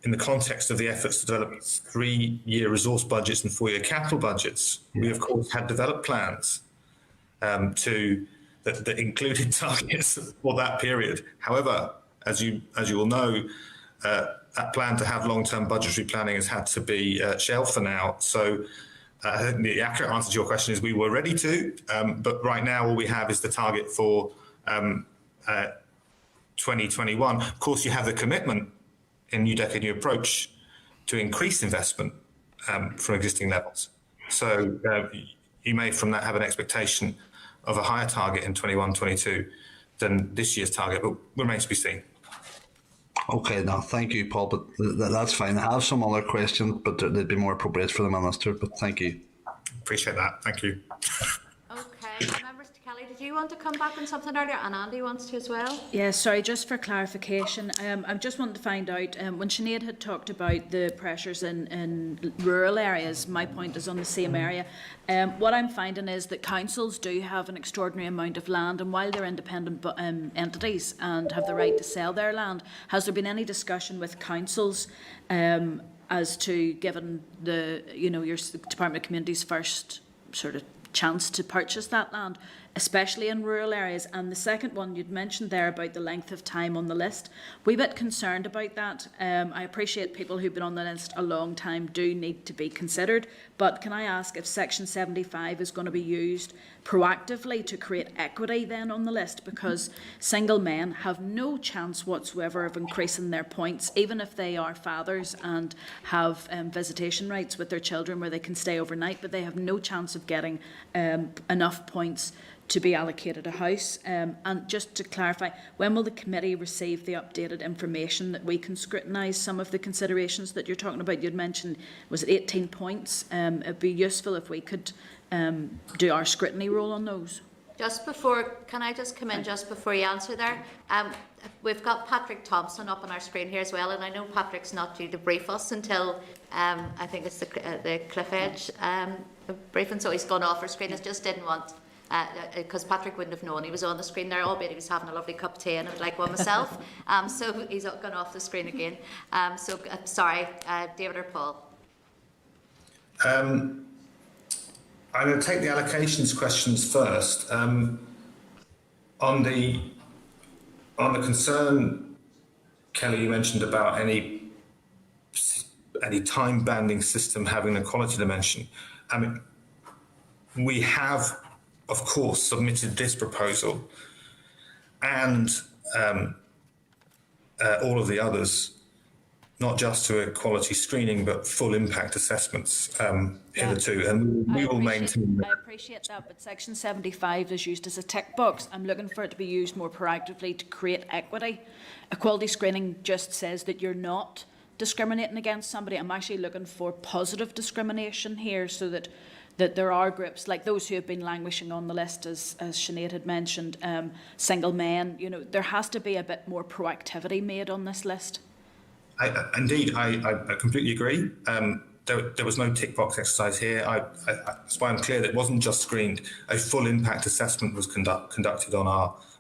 in the context of the efforts to develop 3-year resource budgets and 4-year capital budgets. We of course had developed plans that included targets for that period. However, as you will know, that plan to have long-term budgetary planning has had to be shelved for now. So I think the accurate answer to your question is we were ready to, but right now all we have is the target for 2021. Of course, you have the commitment in New Decade New Approach to increase investment from existing levels. So you may from that have an expectation of a higher target in 21-22 than this year's target, but remains to be seen. Okay, now thank you, Paul, but that's fine. I have some other questions, but they'd be more appropriate for the Minister, but thank you. Appreciate that. Thank you. Okay, members, Kelly, did you want to come back on something earlier? And Andy wants to as well. Yeah, sorry, just for clarification, I just wanted to find out, when Sinead had talked about the pressures in rural areas, my point is on the same area. What I'm finding is that councils do have an extraordinary amount of land, and while they're independent entities and have the right to sell their land, has there been any discussion with councils as to, given the, your Department of Communities' first sort of chance to purchase that land, especially in rural areas? And the second one you'd mentioned there about the length of time on the list, we're a bit concerned about that. I appreciate people who've been on the list a long time do need to be considered, but can I ask if Section 75 is going to be used proactively to create equity then on the list, because single men have no chance whatsoever of increasing their points, even if they are fathers and have visitation rights with their children where they can stay overnight, but they have no chance of getting enough points to be allocated a house. And just to clarify, when will the committee receive the updated information that we can scrutinise some of the considerations that you're talking about? You'd mentioned, was it 18 points? It'd be useful if we could do our scrutiny role on those. Just before, can I just come in just before you answer there? We've got Patrick Thompson up on our screen here as well, and I know Patrick's not due to brief us until I think it's the Cliff Edge briefing, so he's gone off our screen. I just didn't want, because Patrick wouldn't have known he was on the screen there, albeit he was having a lovely cup of tea and I would like one myself. So he's gone off the screen again. Sorry, David or Paul? I'm going to take the allocations questions first. On the concern, Kelly, you mentioned about any time banding system having a quality dimension. I mean, we have, of course, submitted this proposal and all of the others, not just to a quality screening, but full impact assessments hitherto, and we will maintain that. I appreciate that, but Section 75 is used as a tick box. I'm looking for it to be used more proactively to create equity. A quality screening just says that you're not discriminating against somebody. I'm actually looking for positive discrimination here, so that there are groups like those who have been languishing on the list, as Sinead had mentioned, single men. There has to be a bit more proactivity made on this list. Indeed, I completely agree. There was no tick box exercise here. That's why I'm clear that it wasn't just screened. A full impact assessment was conducted on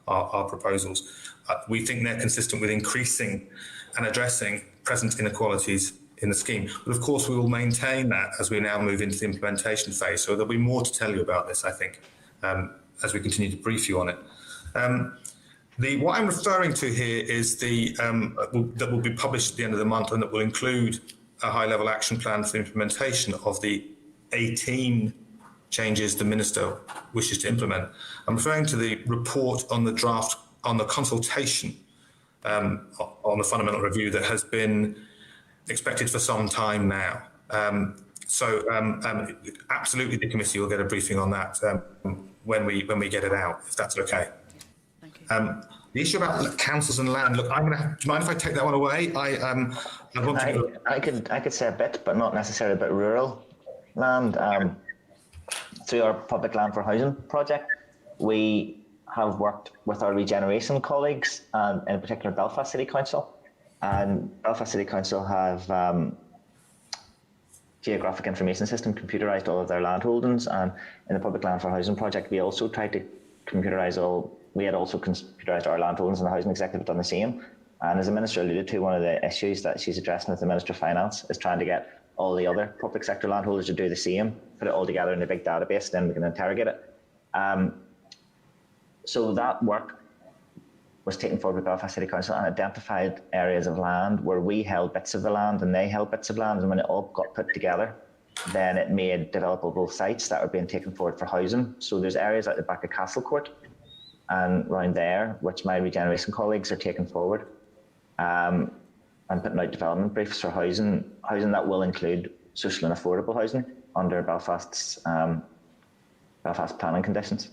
our proposals. We think they're consistent with increasing and addressing present inequalities in the scheme. But of course, we will maintain that as we now move into the implementation phase. So there'll be more to tell you about this, I think, as we continue to brief you on it. What I'm referring to here is that will be published at the end of the month, and that will include a high-level action plan for the implementation of the 18 changes the Minister wishes to implement. I'm referring to the report on the draft on the consultation on the fundamental review that has been expected for some time now. Absolutely, the committee will get a briefing on that when we get it out, if that's okay. Thank you. The issue about councils and land. Look, do you mind if I take that one away? I could say a bit, but not necessarily about rural land. Through our Public Land for Housing project, we have worked with our regeneration colleagues, and in particular Belfast City Council. And Belfast City Council have geographic information system computerised all of their land holdings, and in the Public Land for Housing project, we also tried to computerise all. We had also computerised our land holdings, and the Housing Executive done the same. And as the Minister alluded to, one of the issues that she's addressing with the Minister of Finance is trying to get all the other public sector landholders to do the same, put it all together in a big database, then we can interrogate it. So that work was taken forward with Belfast City Council and identified areas of land where we held bits of the land and they held bits of land, and when it all got put together, then it made developable sites that are being taken forward for housing. So there's areas at the back of Castle Court and around there, which my regeneration colleagues are taking forward and putting out development briefs for housing that will include social and affordable housing under Belfast's Belfast planning conditions.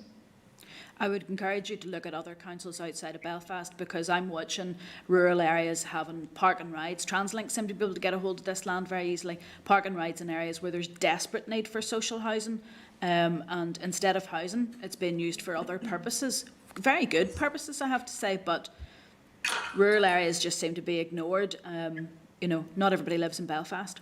I would encourage you to look at other councils outside of Belfast, because I'm watching rural areas having park and rides. TransLink seem to be able to get a hold of this land very easily. Park and rides in areas where there's desperate need for social housing, and instead of housing, it's being used for other purposes. Very good purposes, I have to say, but rural areas just seem to be ignored. Not everybody lives in Belfast.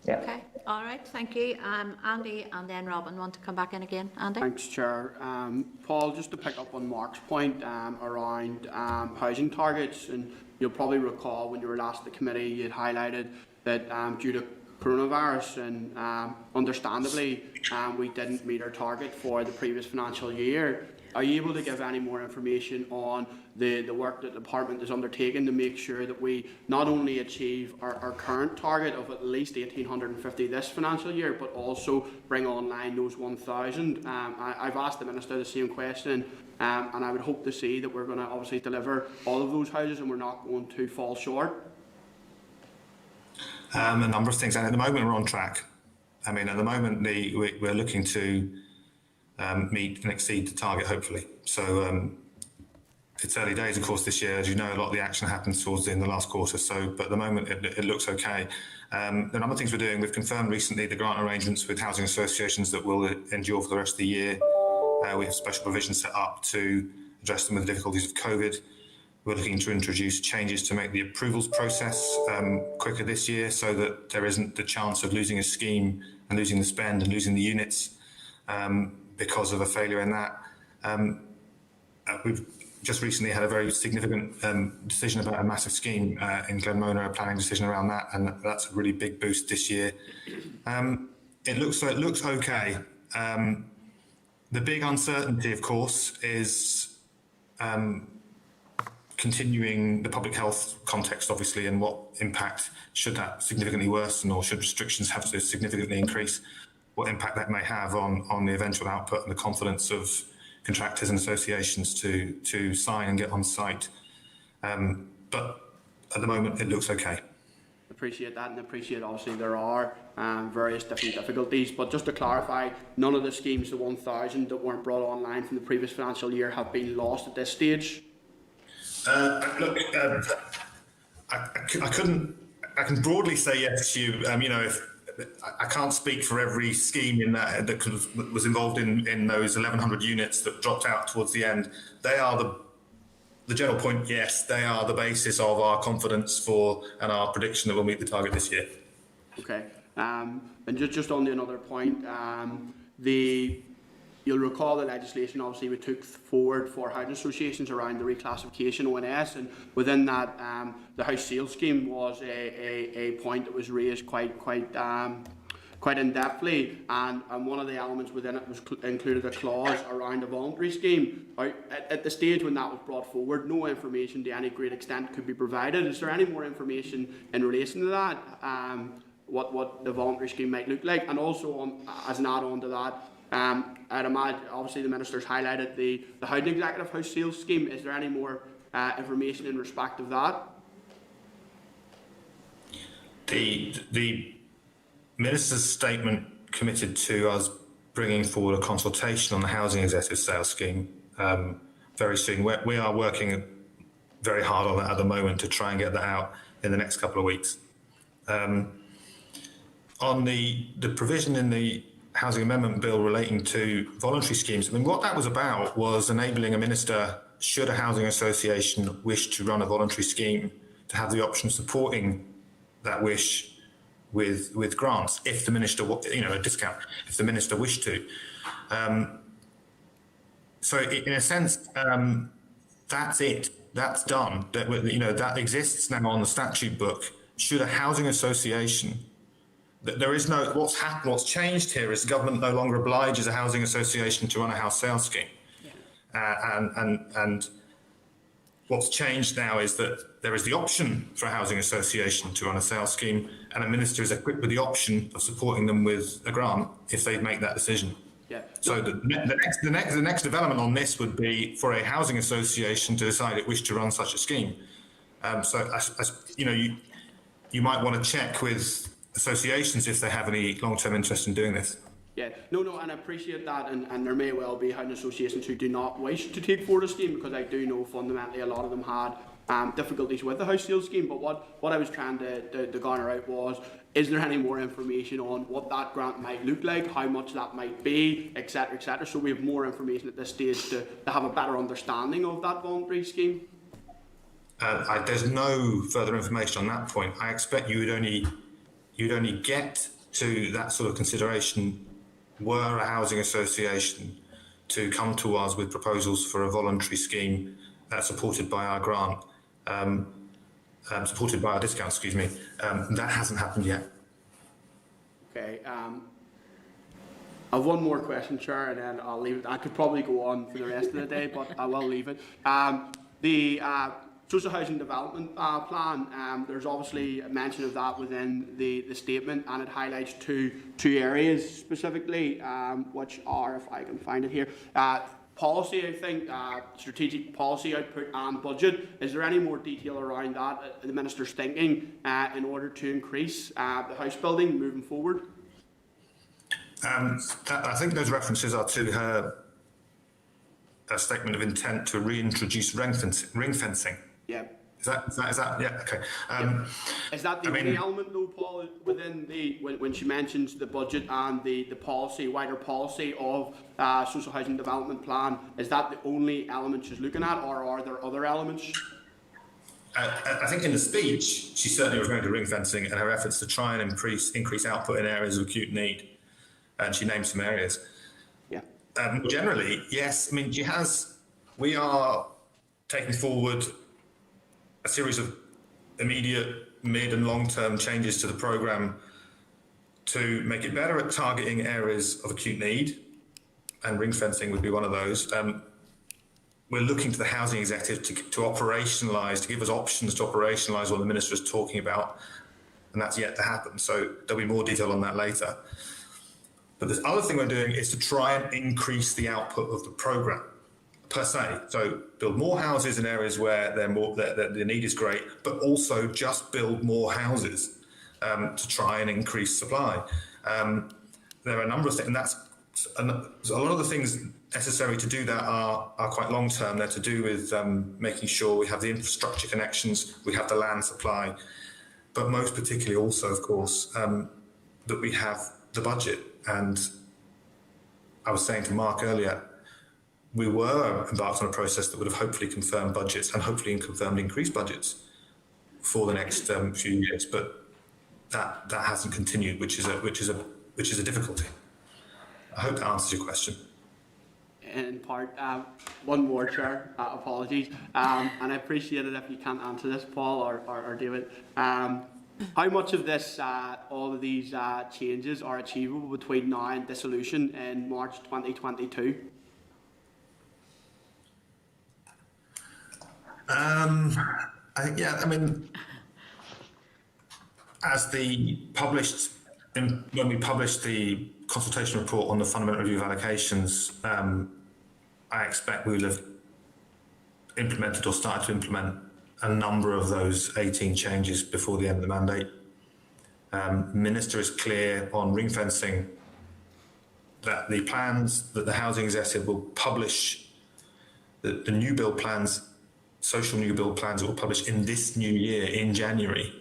Yeah. Okay, all right, thank you. Andy and then Robin want to come back in again. Andy? Thanks, Chair. Paul, just to pick up on Mark's point around housing targets, and you'll probably recall when you were last at the committee, you had highlighted that due to coronavirus and understandably we didn't meet our target for the previous financial year. Are you able to give any more information on the work that the department is undertaking to make sure that we not only achieve our current target of at least 1,850 this financial year, but also bring online those 1,000? I've asked the Minister the same question, and I would hope to see that we're going to obviously deliver all of those houses and we're not going to fall short. A number of things, and at the moment we're on track. I mean, at the moment we're looking to meet and exceed the target, hopefully. So it's early days, of course, this year. As you know, a lot of the action happens towards the end of the last quarter. So, but at the moment, it looks okay. The number of things we're doing, we've confirmed recently the grant arrangements with housing associations that will endure for the rest of the year. We have special provisions set up to address some of the difficulties of COVID. We're looking to introduce changes to make the approvals process quicker this year, so that there isn't the chance of losing a scheme and losing the spend and losing the units because of a failure in that. We've just recently had a very significant decision about a massive scheme in Glenmona, a planning decision around that, and that's a really big boost this year. It looks okay. The big uncertainty, of course, is continuing the public health context, obviously, and what impact, should that significantly worsen or should restrictions have to significantly increase, what impact that may have on the eventual output and the confidence of contractors and associations to sign and get on site. But at the moment, it looks okay. Appreciate that, and appreciate obviously there are various different difficulties, but just to clarify, none of the schemes, the 1,000 that weren't brought online from the previous financial year, have been lost at this stage? Look, I can broadly say yes to you. If I can't speak for every scheme in that was involved in those 1,100 units that dropped out towards the end. They are the general point. Yes, they are the basis of our confidence for and our prediction that we'll meet the target this year. Okay, and just on the another point, you'll recall the legislation obviously we took forward for housing associations around the reclassification ONS, and within that the house sales scheme was a point that was raised quite quite in-depthly, and one of the elements within it was included a clause around a voluntary scheme. At the stage when that was brought forward, no information to any great extent could be provided. Is there any more information in relation to that? What the voluntary scheme might look like, and also as an add-on to that, I'd imagine obviously the minister's highlighted the Housing Executive House Sales Scheme. Is there any more information in respect of that? The minister's statement committed to us bringing forward a consultation on the Housing Executive Sales Scheme very soon. We are working very hard on that at the moment to try and get that out in the next couple of weeks. On the provision in the Housing Amendment Bill relating to voluntary schemes, I mean, what that was about was enabling a minister, should a housing association wish to run a voluntary scheme, to have the option of supporting that wish with grants, if the minister, a discount, if the minister wished to. So in a sense, that's it. That's done. That exists now on the statute book. Should a housing association, there is no, what's changed here is the government no longer obliges a housing association to run a house sales scheme. And what's changed now is that there is the option for a housing association to run a sales scheme, and a minister is equipped with the option of supporting them with a grant if they make that decision. Yeah. So the next development on this would be for a housing association to decide it wished to run such a scheme. You might want to check with associations if they have any long-term interest in doing this. Yeah, no, and I appreciate that, and there may well be housing associations who do not wish to take forward a scheme, because I do know fundamentally a lot of them had difficulties with the house sales scheme. But what I was trying to garner out was, is there any more information on what that grant might look like, how much that might be, etc., etc. So we have more information at this stage to have a better understanding of that voluntary scheme. There's no further information on that point. I expect you'd only get to that sort of consideration were a housing association to come to us with proposals for a voluntary scheme supported by our grant, supported by our discount, excuse me. That hasn't happened yet. Okay. I have one more question, Chair, and then I'll leave it. I could probably go on for the rest of the day, but I will leave it. The Social Housing Development Plan, there's obviously a mention of that within the statement, and it highlights two areas specifically, which are, if I can find it here, policy, I think, strategic policy output and budget. Is there any more detail around that, the Minister's thinking, in order to increase the house building moving forward? I think those references are to her statement of intent to reintroduce ring fencing. Yeah. Is that yeah, okay. Is that the only element though, Paul, within when she mentions the budget and the policy, wider policy of social housing development plan, is that the only element she's looking at, or are there other elements? I think in the speech, she certainly referring to ring fencing and her efforts to try and increase output in areas of acute need, and she named some areas. Yeah. Generally, yes. I mean, we are taking forward a series of immediate, mid and long-term changes to the programme to make it better at targeting areas of acute need, and ring fencing would be one of those. We're looking to the housing executive to operationalise, to give us options to operationalise what the minister is talking about, and that's yet to happen. So there'll be more detail on that later. But the other thing we're doing is to try and increase the output of the programme per se. So build more houses in areas where the need is great, but also just build more houses to try and increase supply. There are a number of things, and a lot of the things necessary to do that are quite long term. They're to do with making sure we have the infrastructure connections, we have the land supply, but most particularly also, of course, that we have the budget. And I was saying to Mark earlier, we were embarked on a process that would have hopefully confirmed budgets and hopefully confirmed increased budgets for the next few years, but that hasn't continued, which is a difficulty. I hope that answers your question. In part, one more, Chair. Apologies, and I appreciate it if you can't answer this, Paul or David. How much of this, all of these changes are achievable between now and dissolution in March 2022? I mean, as when we published the consultation report on the fundamental review of allocations, I expect we will have implemented or started to implement a number of those 18 changes before the end of the mandate. Minister is clear on ring fencing that the plans that the Housing Executive will publish, the new build plans, social new build plans that will publish in this new year in January,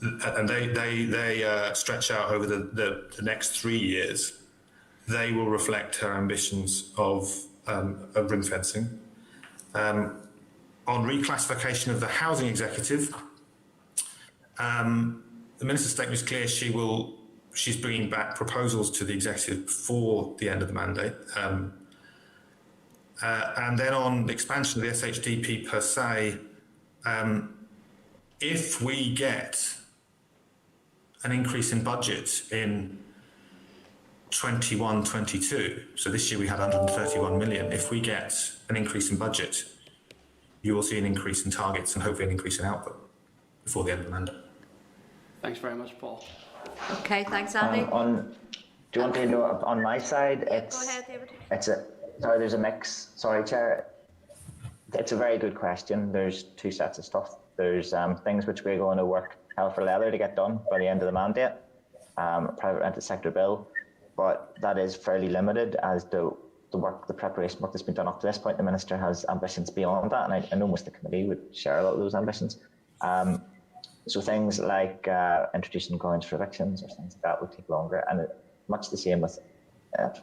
and they stretch out over the next 3 years. They will reflect her ambitions of ring fencing. On reclassification of the Housing Executive, the Minister's statement is clear. She's bringing back proposals to the Executive before the end of the mandate. And then on the expansion of the SHDP per se, if we get an increase in budget in 21-22, so this year we had 131 million, if we get an increase in budget, you will see an increase in targets and hopefully an increase in output before the end of the mandate. Thanks very much, Paul. Okay, thanks, Andy. Do you want to know, on my side, Go ahead, David. there's a mix. Sorry, Chair. It's a very good question. There's two sets of stuff. There's things which we're going to work hell for leather to get done by the end of the mandate, private rented sector bill, but that is fairly limited as the preparation work that's been done up to this point. The Minister has ambitions beyond that, and I know most of the committee would share a lot of those ambitions. So things like introducing grounds for evictions or things like that would take longer, and much the same with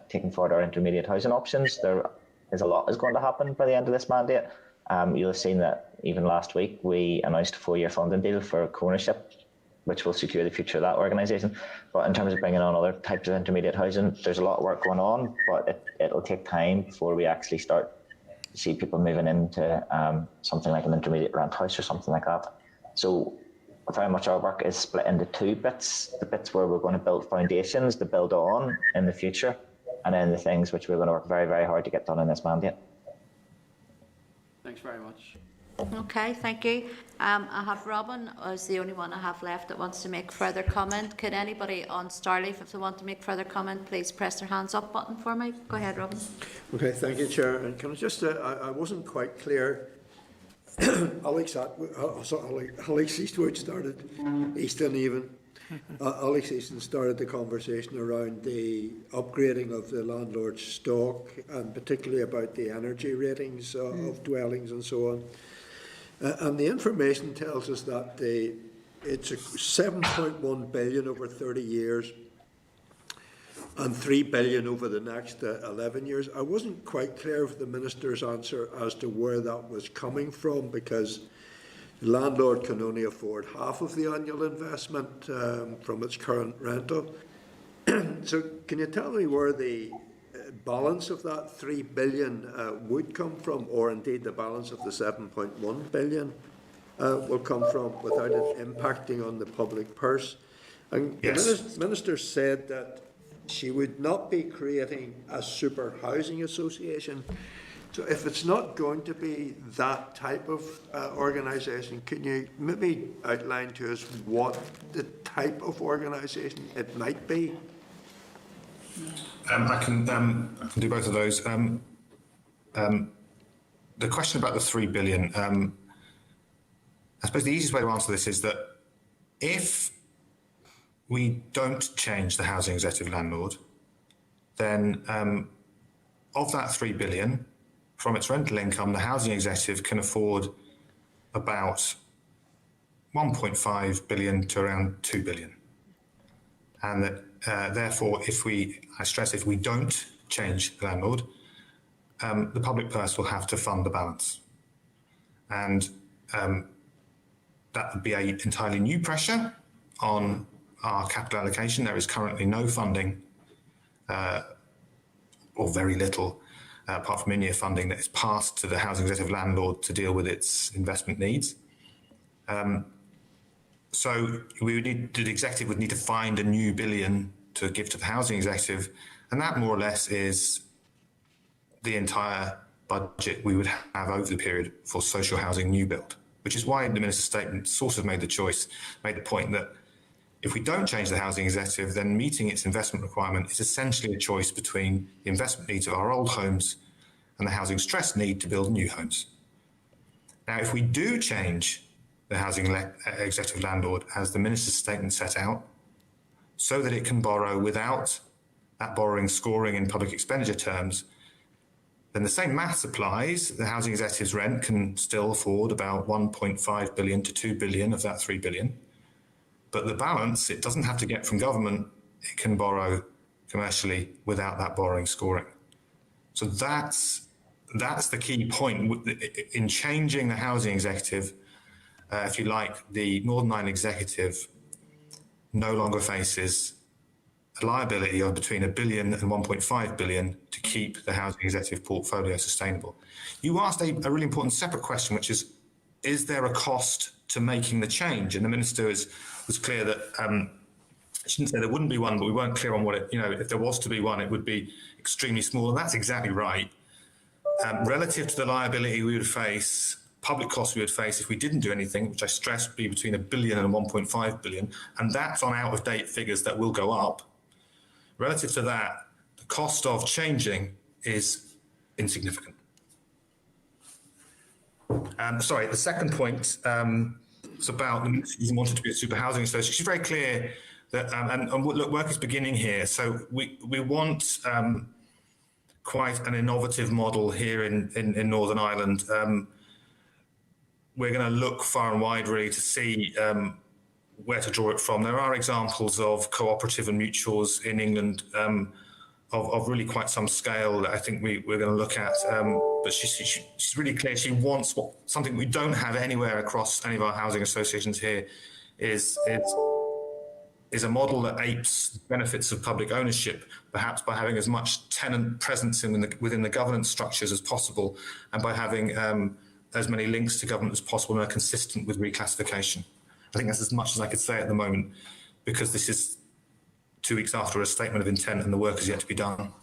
taking forward our intermediate housing options. There is a lot is going to happen by the end of this mandate. You'll have seen that even last week we announced a 4-year funding deal for co-ownership, which will secure the future of that organisation. But in terms of bringing on other types of intermediate housing, there's a lot of work going on, but it'll take time before we actually start to see people moving into something like an intermediate rent house or something like that. So very much our work is split into two bits: the bits where we're going to build foundations to build on in the future, and then the things which we're going to work very, very hard to get done in this mandate. Thanks very much. Okay, thank you. I have Robin as the only one I have left that wants to make further comment. Could anybody on Starleaf, if they want to make further comment, please press their hands up button for me. Go ahead, Robin. Okay, thank you, Chair. And can I just, I wasn't quite clear. Alex Eastwood started, Easton even. Alex Easton started the conversation around the upgrading of the landlord's stock, and particularly about the energy ratings of dwellings and so on. And the information tells us that it's a 7.1 billion over 30 years and 3 billion over the next 11 years. I wasn't quite clear of the Minister's answer as to where that was coming from, because the landlord can only afford half of the annual investment from its current rental. So can you tell me where the balance of that 3 billion would come from, or indeed the balance of the 7.1 billion will come from, without it impacting on the public purse? And yes. The Minister said that she would not be creating a super housing association. So if it's not going to be that type of organisation, can you maybe outline to us what the type of organisation it might be? I can do both of those. The question about the 3 billion, I suppose the easiest way to answer this is that if we don't change the housing executive landlord, then of that 3 billion, from its rental income, the housing executive can afford about 1.5 billion to around 2 billion. And that therefore, if we don't change the landlord, the public purse will have to fund the balance. And that would be an entirely new pressure on our capital allocation. There is currently no funding, or very little, apart from in-year funding, that is passed to the housing executive landlord to deal with its investment needs. So the executive would need to find a new billion to give to the housing executive, and that more or less is the entire budget we would have over the period for social housing new build, which is why the minister's statement sort of made the point that if we don't change the housing executive, then meeting its investment requirement is essentially a choice between the investment needs of our old homes and the housing stress need to build new homes. Now, if we do change the housing executive landlord, as the minister's statement set out, so that it can borrow without that borrowing scoring in public expenditure terms, then the same maths applies. The housing executive's rent can still afford about 1.5 billion to 2 billion of that 3 billion. But the balance, it doesn't have to get from government. It can borrow commercially without that borrowing scoring. So that's the key point. In changing the housing executive, if you like, the Northern Ireland executive no longer faces a liability of between $1 billion and 1.5 billion to keep the housing executive portfolio sustainable. You asked a really important separate question, which is there a cost to making the change? And the minister was clear that she didn't say there wouldn't be one, but we weren't clear on what it, if there was to be one, it would be extremely small. And that's exactly right. Relative to the liability we would face, public costs we would face if we didn't do anything, which I stress would be between $1 billion and 1.5 billion, and that's on out-of-date figures that will go up. Relative to that, the cost of changing is insignificant. Sorry, the second point is about the minister wanted to be a super housing association. She's very clear that, and look, work is beginning here. So we want quite an innovative model here in Northern Ireland. We're going to look far and wide really to see where to draw it from. There are examples of cooperative and mutuals in England of really quite some scale that I think we're going to look at. But she's really clear. She wants something we don't have anywhere across any of our housing associations here is a model that apes the benefits of public ownership, perhaps by having as much tenant presence within the governance structures as possible, and by having as many links to government as possible and are consistent with reclassification. I think that's as much as I could say at the moment, because this is 2 weeks after a statement of intent and the work is yet to be done.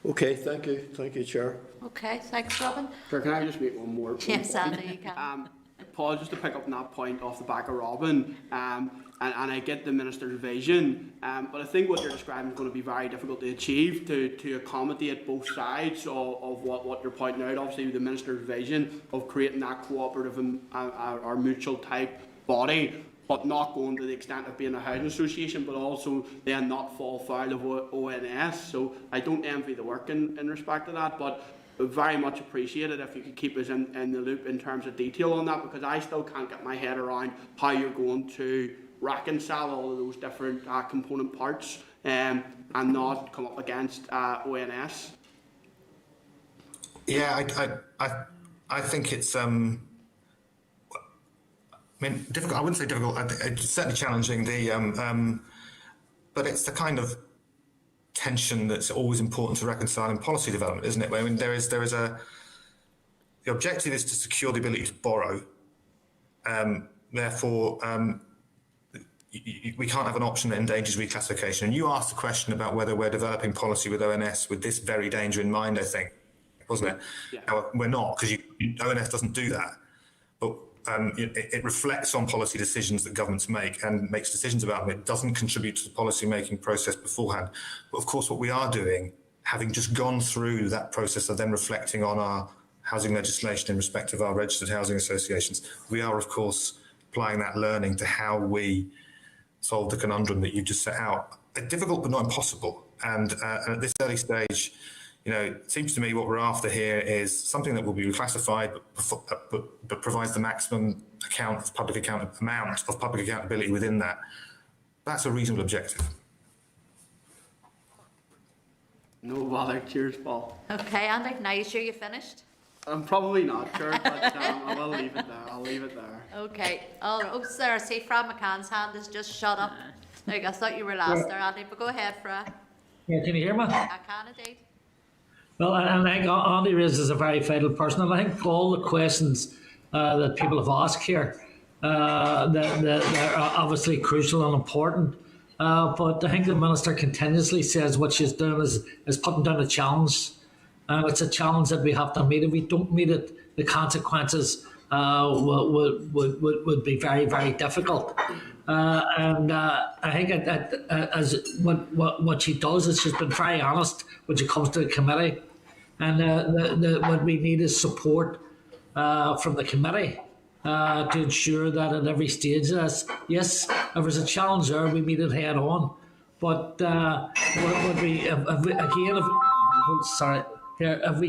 Okay, thank you, Chair. Okay, thanks, Robin. Sure, can I just make one more point? Yes, Andy, you can. Paul, just to pick up on that point off the back of Robin, and I get the minister's vision, but I think what you're describing is going to be very difficult to achieve to accommodate both sides of what you're pointing out. Obviously, the minister's vision of creating that cooperative or mutual type body, but not going to the extent of being a housing association, but also then not fall foul of ONS. So I don't envy the work in respect to that, but very much appreciate it if you could keep us in the loop in terms of detail on that, because I still can't get my head around how you're going to reconcile all of those different component parts and not come up against ONS. Yeah, I think it's difficult. I wouldn't say difficult. It's certainly challenging. But it's the kind of tension that's always important to reconcile in policy development, isn't it? I mean, the objective is to secure the ability to borrow. Therefore, we can't have an option that endangers reclassification. And you asked the question about whether we're developing policy with ONS with this very danger in mind, I think, wasn't it? Yeah. Now, we're not, because ONS doesn't do that. But it reflects on policy decisions that governments make and makes decisions about them. It doesn't contribute to the policy-making process beforehand. But of course, what we are doing, having just gone through that process of then reflecting on our housing legislation in respect of our registered housing associations, we are, of course, applying that learning to how we solve the conundrum that you just set out. Difficult, but not impossible. And at this early stage, it seems to me what we're after here is something that will be reclassified, but provides the maximum amount of public accountability within that. That's a reasonable objective. No bother. Cheers, Paul. Okay, Andy, now you sure you finished? I'm probably not sure, but I will leave it there. I'll leave it there. Okay. Oh, Sarah, see, Fran McCann's hand is just shut up. I thought you were last there, Andy, but go ahead, Fran. Yeah, can you hear me? I can indeed. Well, and I think Andy raises a very vital person, and I think all the questions that people have asked here they're obviously crucial and important. But I think the Minister continuously says what she's doing is putting down a challenge. And it's a challenge that we have to meet. If we don't meet it, the consequences would be very, very difficult. I think as what she does is she's been very honest when she comes to the committee. And what we need is support from the committee to ensure that at every stage of this, yes, if there's a challenge there, we meet it head on. But if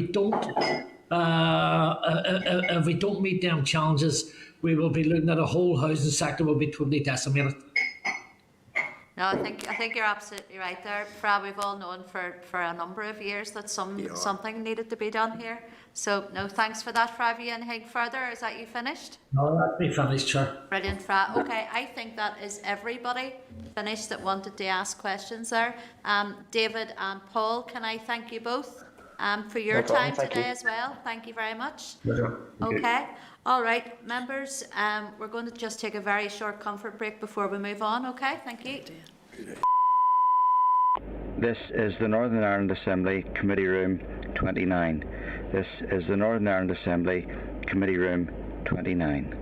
we don't meet them challenges, we will be looking at a whole housing sector will be totally decimated. No, I think you're absolutely right there, Fra. We've all known for a number of years that something needed to be done here. So, no, thanks for that, Fra. Have you anything further? Is that you finished? No, that'd be finished, Chair. Brilliant, Fra. Okay, I think that is everybody finished that wanted to ask questions there. David and Paul, can I thank you both for your time today as well? Thank you very much. Okay. All right, members, we're going to just take a very short comfort break before we move on, okay? Thank you. This is the Northern Ireland Assembly Committee Room 29. This is the Northern Ireland Assembly Committee Room 29.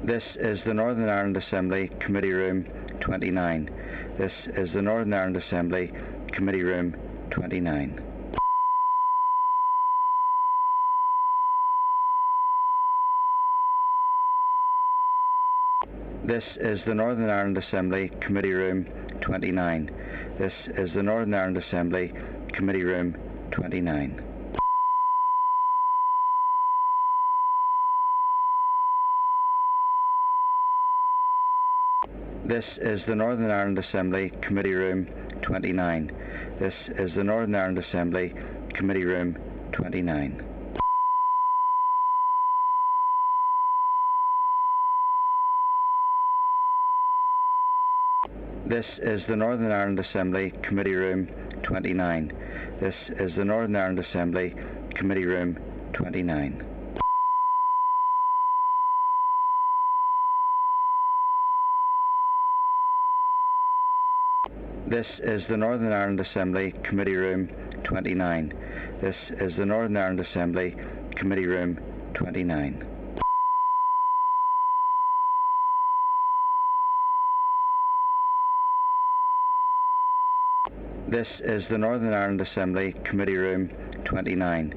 This is the Northern Ireland Assembly Committee Room 29. This is the Northern Ireland Assembly Committee Room 29. This is the Northern Ireland Assembly Committee Room 29. This is the Northern Ireland Assembly Committee Room 29. This is the Northern Ireland Assembly Committee Room 29. This is the Northern Ireland Assembly Committee Room 29. This is the Northern Ireland Assembly Committee Room 29. This is the Northern Ireland Assembly Committee Room 29. This is the Northern Ireland Assembly Committee Room 29. This is the Northern Ireland Assembly Committee Room 29. This is the Northern Ireland Assembly Committee Room 29.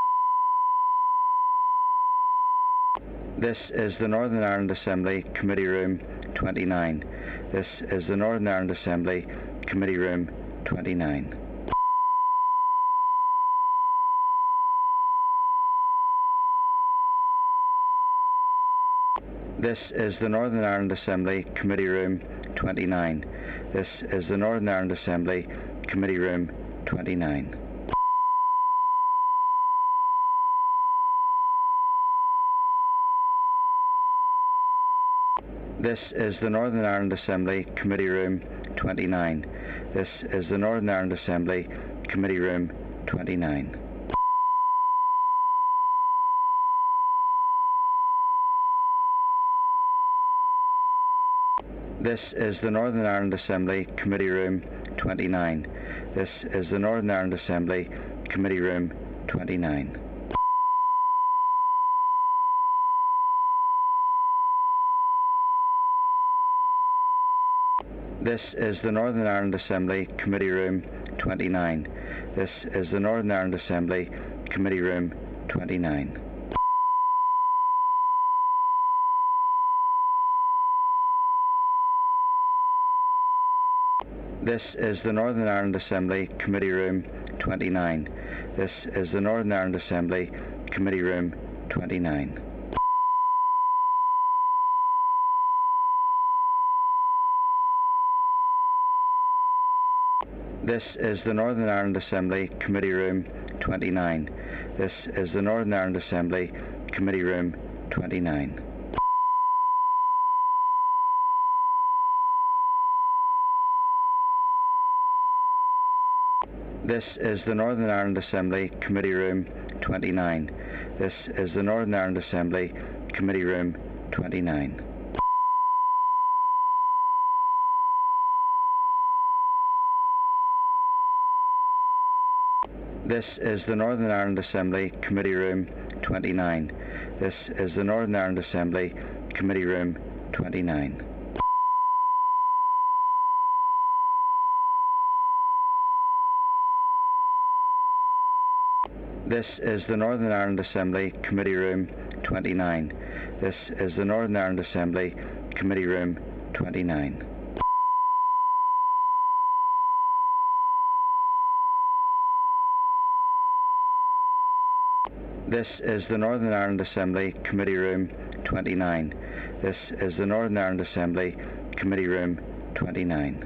This is the Northern Ireland Assembly Committee Room 29. This is the Northern Ireland Assembly Committee Room 29. This is the Northern Ireland Assembly Committee Room 29. This is the Northern Ireland Assembly Committee Room 29. This is the Northern Ireland Assembly Committee Room 29. This is the Northern Ireland Assembly Committee Room 29. This is the Northern Ireland Assembly Committee Room 29. This is the Northern Ireland Assembly Committee Room 29. This is the Northern Ireland Assembly Committee Room 29. This is the Northern Ireland Assembly Committee Room 29. This is the Northern Ireland Assembly Committee Room 29. This is the Northern Ireland Assembly Committee Room 29. This is the Northern Ireland Assembly Committee Room 29. This is the Northern Ireland Assembly Committee Room 29. This is the Northern Ireland Assembly Committee Room 29. This is the Northern Ireland Assembly Committee Room 29. This is the Northern Ireland Assembly Committee Room 29. This is the Northern Ireland Assembly Committee Room 29. This is the Northern Ireland Assembly Committee Room 29. This is the Northern Ireland Assembly Committee Room 29. This is the Northern Ireland Assembly Committee Room 29. This is the Northern Ireland Assembly Committee Room 29. This is the Northern Ireland Assembly Committee Room 29.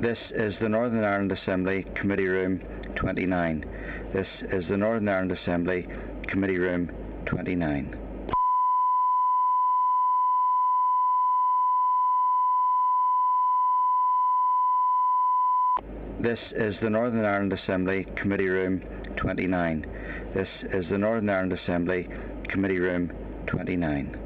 This is the Northern Ireland Assembly Committee Room 29. This is the Northern Ireland Assembly Committee Room 29. This is the Northern Ireland Assembly Committee Room 29. This is the Northern Ireland Assembly Committee Room 29.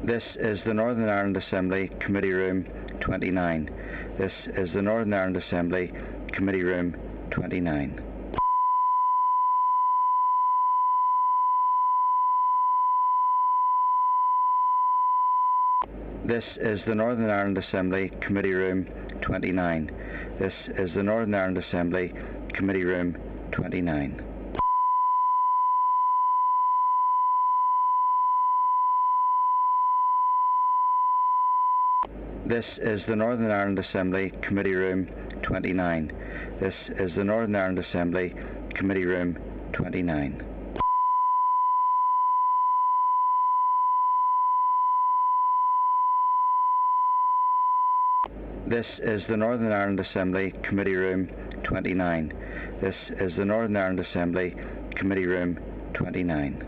This is the Northern Ireland Assembly Committee Room 29. This is the Northern Ireland Assembly Committee Room 29. This is the Northern Ireland Assembly Committee Room 29. This is the Northern Ireland Assembly Committee Room 29. This is the Northern Ireland Assembly Committee Room 29. This is the Northern Ireland Assembly Committee Room 29. This is the Northern Ireland Assembly Committee Room 29. This is the Northern Ireland Assembly Committee Room 29.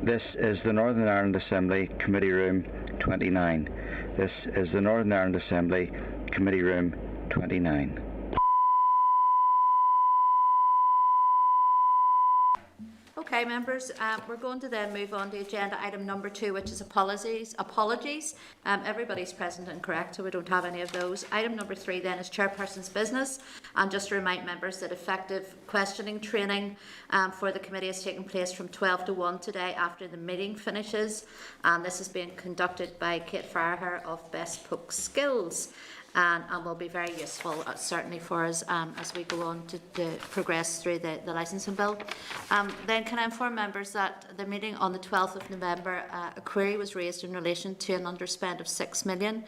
This is the Northern Ireland Assembly Committee Room 29. This is the Northern Ireland Assembly Committee Room 29. Okay, members, we're going to then move on to agenda item number 2, which is apologies. Everybody's present and correct, so we don't have any of those. Item number 3 then is chairperson's business, and just to remind members that effective questioning training for the committee is taking place from 12 to 1 today after the meeting finishes, and this is being conducted by Kate Farher of Bespoke Skills. And will be very useful, certainly for us as we go on to progress through the licensing bill. Then can I inform members that the meeting on the 12th of November, a query was raised in relation to an underspend of $6 million,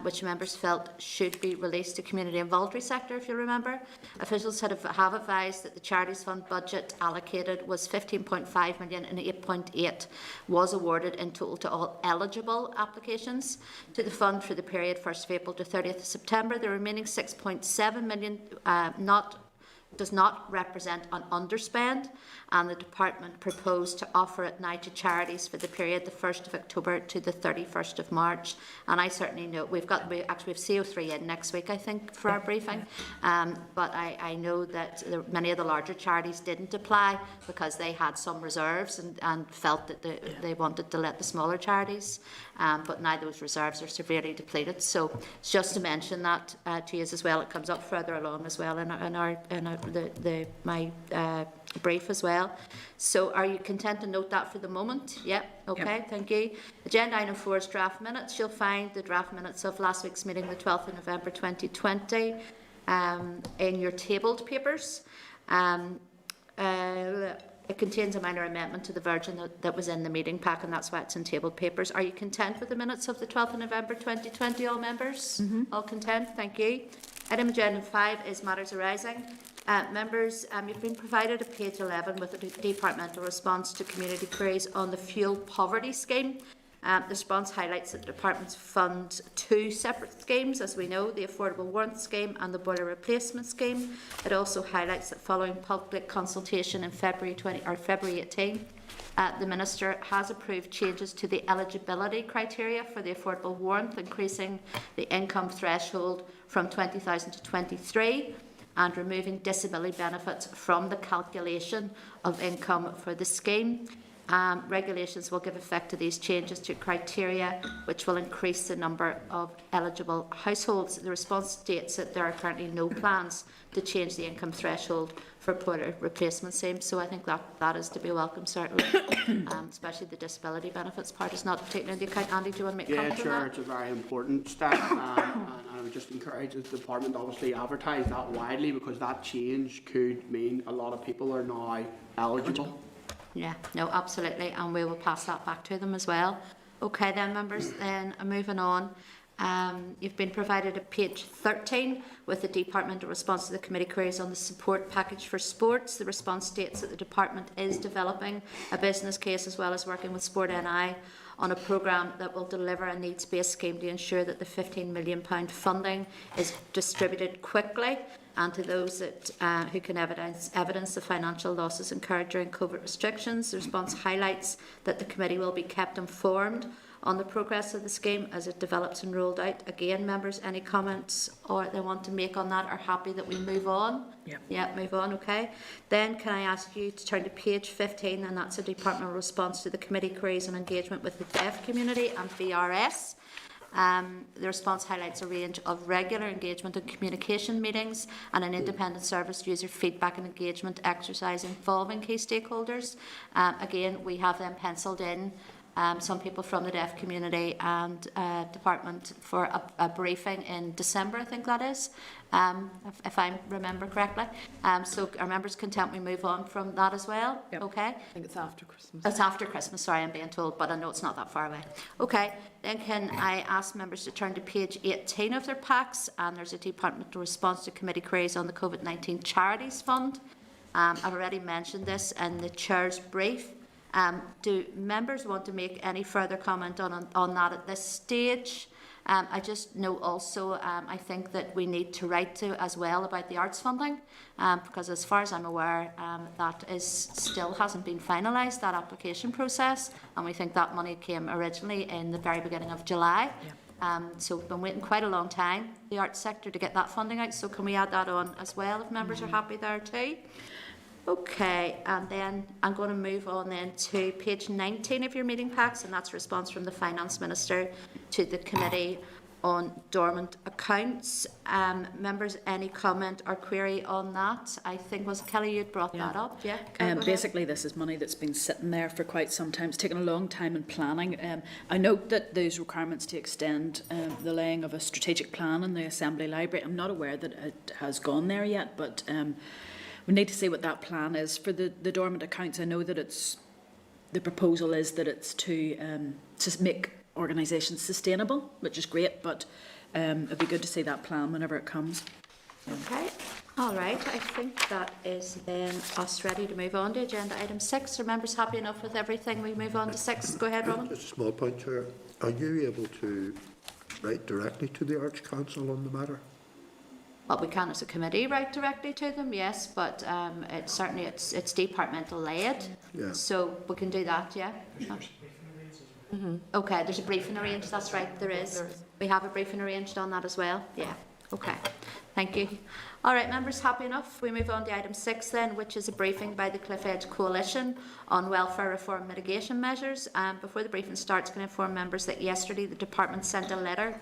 which members felt should be released to community and voluntary sector, if you remember. Officials have advised that the Charities Fund budget allocated was $15.5 million and 8.8 was awarded in total to all eligible applications to the fund for the period 1st of April to 30th of September. The remaining 6.7 million does not represent an underspend, and the department proposed to offer it now to charities for the period the 1st of October to the 31st of March. And I certainly know we have CO3 in next week, I think, for our briefing. But I know that many of the larger charities didn't apply because they had some reserves and felt that they wanted to let the smaller charities. But now those reserves are severely depleted. So it's just to mention that to you as well. It comes up further along as well in my brief as well. So are you content to note that for the moment? Yep. Okay, yep. Thank you. Agenda item 4 is draft minutes. You'll find the draft minutes of last week's meeting, the 12th of November 2020, in your tabled papers. It contains a minor amendment to the version that was in the meeting pack, and that's why it's in tabled papers. Are you content with the minutes of the 12th of November 2020, all members? All content? Thank you. Item agenda 5 is matters arising. Members, you've been provided at page 11 with a departmental response to community queries on the fuel poverty scheme. The response highlights that the departments fund two separate schemes, as we know, the Affordable Warmth Scheme and the Boiler Replacement Scheme. It also highlights that following public consultation in February 18, the Minister has approved changes to the eligibility criteria for the affordable warmth, increasing the income threshold from 20,000 to 23 and removing disability benefits from the calculation of income for the scheme. Regulations will give effect to these changes to criteria, which will increase the number of eligible households. The response states that there are currently no plans to change the income threshold for boiler replacement schemes, so I think that is to be welcome, certainly, especially the disability benefits part is not taken into account. Andy, do you want to make comment on that? Yeah, sure, it's a very important step, and I would just encourage the department to obviously advertise that widely, because that change could mean a lot of people are now eligible. Yeah, no, absolutely, and we will pass that back to them as well. Okay then, members, then moving on. You've been provided at page 13 with the departmental response to the committee queries on the support package for sports. The response states that the department is developing a business case as well as working with Sport NI on a programme that will deliver a needs-based scheme to ensure that the £15 million funding is distributed quickly and to those that, who can evidence the financial losses incurred during COVID restrictions. The response highlights that the committee will be kept informed on the progress of the scheme as it develops and rolled out. Again, members, any comments or they want to make on that are happy that we move on? Yeah, move on, okay. Then can I ask you to turn to page 15, and that's a departmental response to the committee queries and engagement with the deaf community and BRS. The response highlights a range of regular engagement and communication meetings and an independent service user feedback and engagement exercise involving key stakeholders. Again, we have them penciled in, some people from the deaf community and department for a briefing in December, I think that is, if I remember correctly. So are members content we move on from that as well? Yep. Okay. I think it's after Christmas. It's after Christmas, sorry, I'm being told, but I know it's not that far away. Okay, then can I ask members to turn to page 18 of their packs, and there's a departmental response to committee queries on the COVID-19 Charities Fund. I've already mentioned this in the Chair's brief. Do members want to make any further comment on that at this stage? I just know also, I think that we need to write to as well about the arts funding, because as far as I'm aware, that still hasn't been finalised, that application process, and we think that money came originally in the very beginning of July. Yeah. So we've been waiting quite a long time, the arts sector, to get that funding out, so can we add that on as well if members are happy there too? Okay, and then I'm going to move on then to page 19 of your meeting packs, and that's a response from the Finance Minister to the Committee on Dormant Accounts. Members, any comment or query on that? I think, was Kelly, you'd brought that up, yeah? Basically, this is money that's been sitting there for quite some time. It's taken a long time in planning. I note that there's requirements to extend the laying of a strategic plan in the Assembly Library. I'm not aware that it has gone there yet, but we need to see what that plan is for the dormant accounts. I know that the proposal is that it's to make organisations sustainable, which is great, but it'd be good to see that plan whenever it comes. Okay, all right. I think that is then us ready to move on to agenda item 6. Are members happy enough with everything? We move on to 6. Go ahead, Robin. Just a small point, Chair. Are you able to write directly to the Arts Council on the matter? Well, we can as a committee write directly to them, yes, but it's certainly it's departmental led, yeah. So we can do that, yeah. Okay, there's a briefing arranged. That's right, there is. We have a briefing arranged on that as well. Yeah. Okay. Thank you. All right, members, happy enough? We move on to item 6 then, which is a briefing by the Cliff Edge Coalition on welfare reform mitigation measures. Before the briefing starts, can I inform members that yesterday the department sent a letter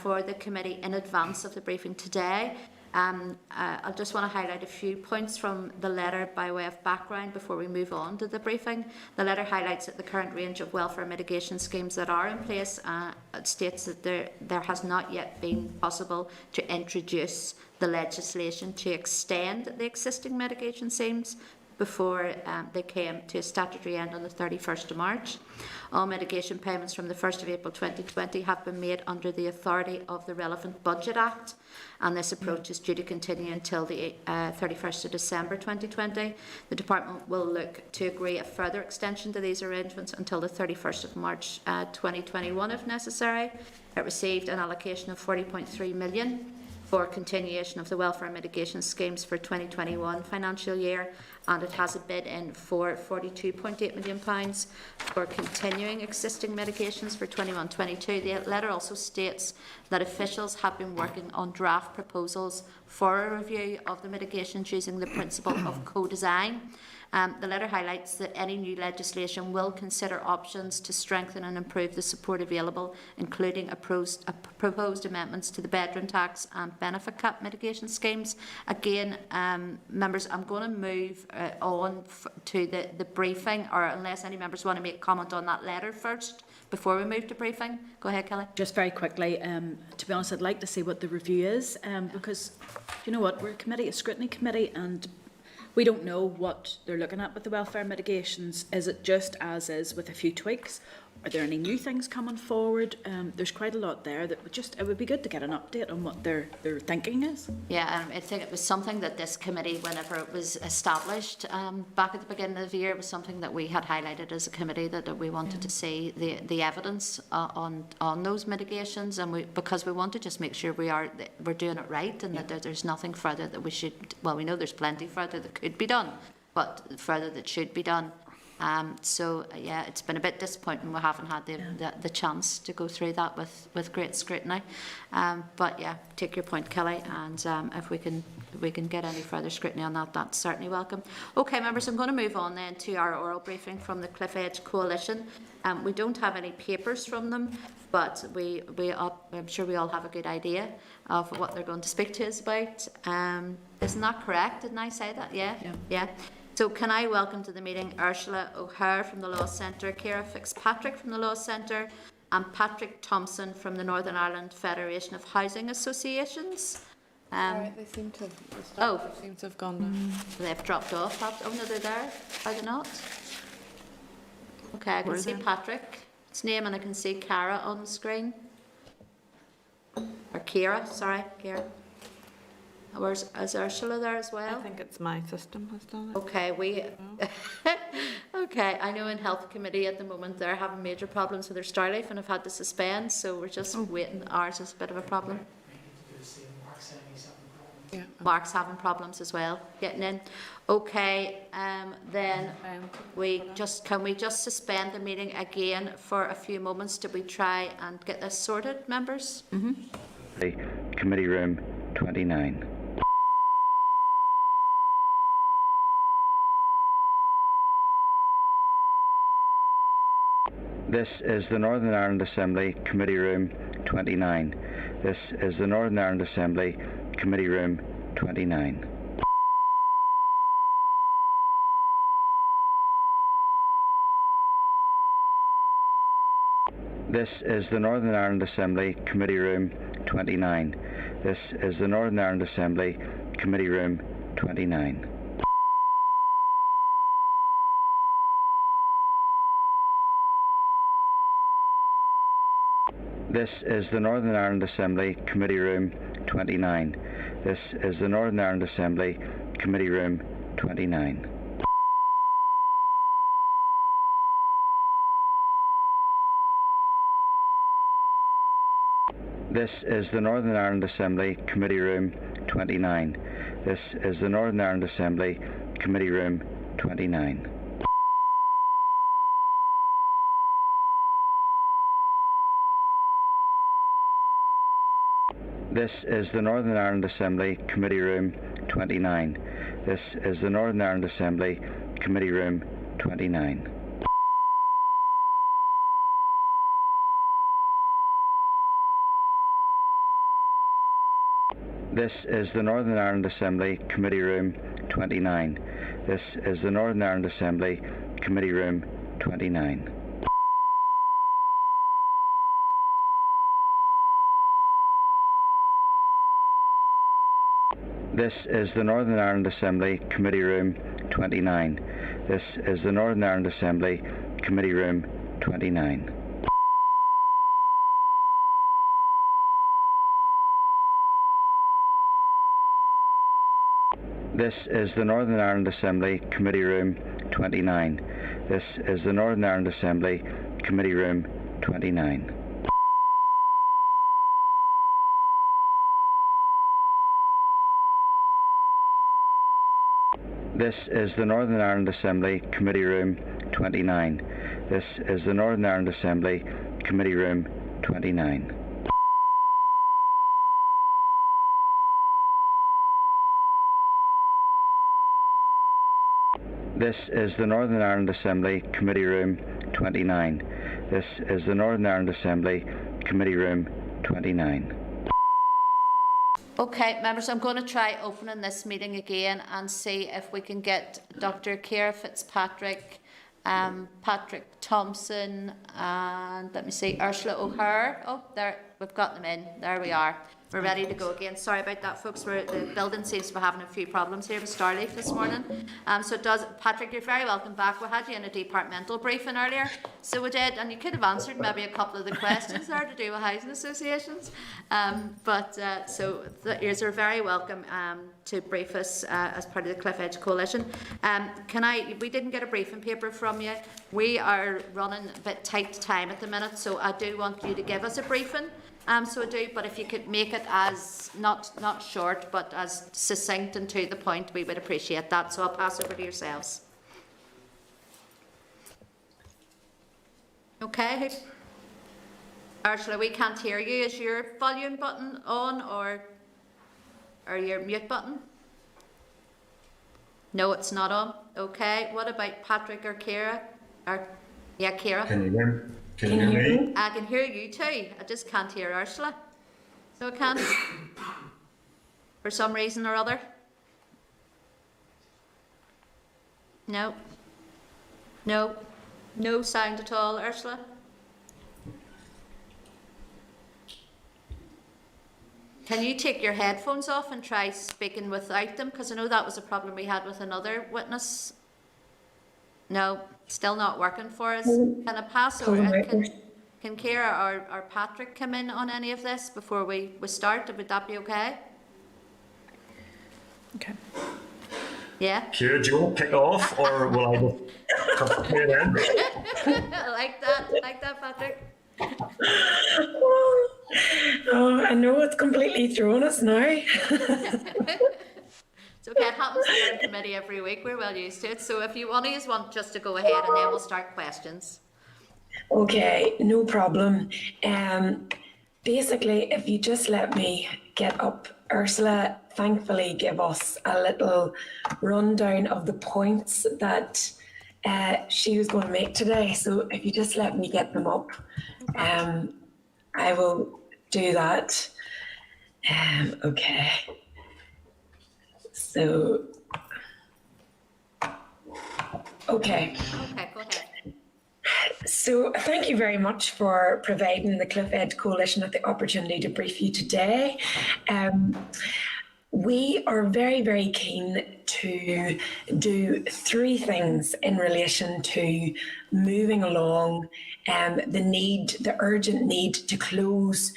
for the committee in advance of the briefing today. I just want to highlight a few points from the letter by way of background before we move on to the briefing. The letter highlights that the current range of welfare mitigation schemes that are in place. It states that there has not yet been possible to introduce the legislation to extend the existing mitigation schemes before they came to a statutory end on the 31st of March. All mitigation payments from the 1st of April 2020 have been made under the authority of the relevant Budget Act, and this approach is due to continue until the 31st of December 2020. The Department will look to agree a further extension to these arrangements until the 31st of March 2021 if necessary. It received an allocation of 40.3 million for continuation of the welfare mitigation schemes for 2021 financial year, and it has a bid in for £42.8 million for continuing existing mitigations for 21-22. The letter also states that officials have been working on draft proposals for a review of the mitigations using the principle of co-design. The letter highlights that any new legislation will consider options to strengthen and improve the support available, including proposed amendments to the bedroom tax and benefit cap mitigation schemes. Again, members, I'm going to move on to the briefing, or unless any members want to make comment on that letter first before we move to briefing. Go ahead, Kelly. Just very quickly, to be honest, I'd like to see what the review is, because, you know what, we're a scrutiny committee, and we don't know what they're looking at with the welfare mitigations. Is it just as is with a few tweaks? Are there any new things coming forward? There's quite a lot there that it would be good to get an update on what their thinking is. Yeah, I think it was something that this committee, whenever it was established back at the beginning of the year, it was something that we had highlighted as a committee that we wanted to see the evidence on those mitigations, and because we want to just make sure we're doing it right, and that there's nothing further that we should. Well, we know there's plenty further that could be done, but further that should be done. Yeah, it's been a bit disappointing we haven't had the chance to go through that with great scrutiny. But yeah, take your point, Kelly, and if we can get any further scrutiny on that, that's certainly welcome. Okay, members, I'm going to move on then to our oral briefing from the Cliff Edge Coalition. We don't have any papers from them, but I'm sure we all have a good idea of what they're going to speak to us about. Isn't that correct? Didn't I say that? Yeah. So can I welcome to the meeting Ursula O'Hare from the Law Centre, Ciara Fitzpatrick from the Law Centre, and Patrick Thompson from the Northern Ireland Federation of Housing Associations. Right, they seem to have gone now. They've dropped off. Oh no, they're there. Are they not? Okay, I can see Patrick's name and I can see Ciara on the screen. Or Ciara, sorry, Ciara. Is Ursula there as well? I think it's my system has done it. Okay, okay, I know in Health Committee at the moment they're having major problems with their Starlife and have had to suspend, so we're just waiting. Ours is a bit of a problem. Yeah. Mark's having problems as well getting in. Okay, then can we just suspend the meeting again for a few moments? Did we try and get this sorted, members? The Committee Room 29. This is the Northern Ireland Assembly Committee Room 29. This is the Northern Ireland Assembly Committee Room 29. This is the Northern Ireland Assembly Committee Room 29. This is the Northern Ireland Assembly Committee Room 29. This is the Northern Ireland Assembly Committee Room 29. This is the Northern Ireland Assembly Committee Room 29. This is the Northern Ireland Assembly Committee Room 29. This is the Northern Ireland Assembly Committee Room 29. This is the Northern Ireland Assembly Committee Room 29. This is the Northern Ireland Assembly Committee Room 29. This is the Northern Ireland Assembly Committee Room 29. This is the Northern Ireland Assembly Committee Room 29. This is the Northern Ireland Assembly Committee Room 29. This is the Northern Ireland Assembly Committee Room 29. This is the Northern Ireland Assembly Committee Room 29. This is the Northern Ireland Assembly Committee Room 29. This is the Northern Ireland Assembly Committee Room 29. This is the Northern Ireland Assembly Committee Room 29. This is the Northern Ireland Assembly Committee Room 29. This is the Northern Ireland Assembly Committee Room 29. Okay, members, I'm going to try opening this meeting again and see if we can get Dr. Ciara Fitzpatrick, Patrick Thompson, and let me see, Ursula O'Hare. Oh, there, we've got them in. There we are. We're ready to go again. Sorry about that, folks. The building seems to be having a few problems here with Starleaf this morning. So it does, Patrick, you're very welcome back. We had you in a departmental briefing earlier, so we did, and you could have answered maybe a couple of the questions there to do with housing associations. So you're very welcome to brief us as part of the Cliff Edge Coalition. We didn't get a briefing paper from you. We are running a bit tight time at the minute, so I do want you to give us a briefing. So I do, but if you could make it as, not short, but as succinct and to the point, we would appreciate that. So I'll pass over to yourselves. Okay. Ursula, we can't hear you. Is your volume button on or your mute button? No, it's not on. Okay. What about Patrick or Ciara? Yeah, Ciara. Can you hear me? Can you hear me? I can hear you too. I just can't hear Ursula. So I can't. For some reason or other. No. No. No sound at all, Ursula. Can you take your headphones off and try speaking without them? Because I know that was a problem we had with another witness. No, still not working for us. Can I pass over? Can Ciara or Patrick come in on any of this before we start? Would that be okay? Okay. Yeah? Ciara, do you want to kick off or will I just come here then? I like that, Patrick. Oh, I know it's completely thrown us now. It's okay, it happens here in committee every week, we're well used to it. So if you want just to go ahead and then we'll start questions. Okay, no problem. Basically, if you just let me get up, Ursula thankfully gave us a little rundown of the points that she was going to make today. So if you just let me get them up, I will do that. Okay. So, okay. Okay, go ahead. So thank you very much for providing the Cliff Edge Coalition with the opportunity to brief you today. We are very, very keen to do three things in relation to moving along the urgent need to close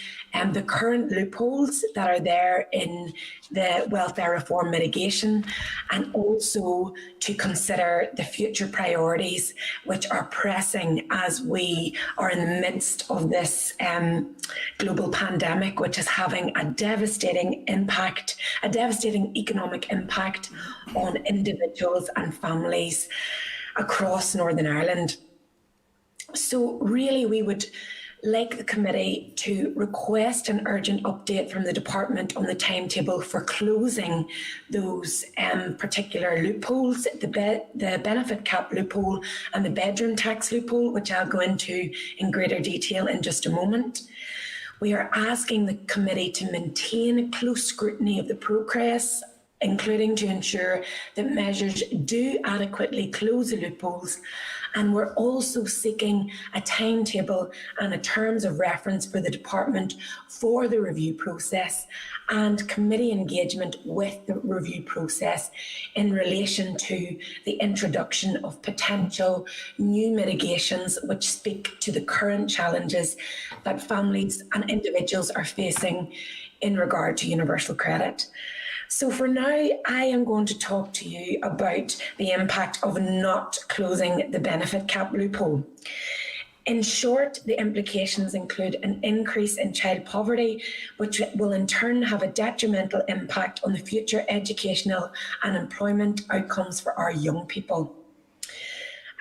the current loopholes that are there in the welfare reform mitigation, and also to consider the future priorities which are pressing as we are in the midst of this global pandemic, which is having a devastating economic impact on individuals and families across Northern Ireland. So really we would like the committee to request an urgent update from the department on the timetable for closing those particular loopholes, the benefit cap loophole and the bedroom tax loophole, which I'll go into in greater detail in just a moment. We are asking the committee to maintain close scrutiny of the progress including to ensure that measures do adequately close the loopholes. And we're also seeking a timetable and a terms of reference for the department for the review process and committee engagement with the review process in relation to the introduction of potential new mitigations which speak to the current challenges that families and individuals are facing in regard to universal credit. So for now, I am going to talk to you about the impact of not closing the benefit cap loophole. In short, the implications include an increase in child poverty, which will in turn have a detrimental impact on the future educational and employment outcomes for our young people.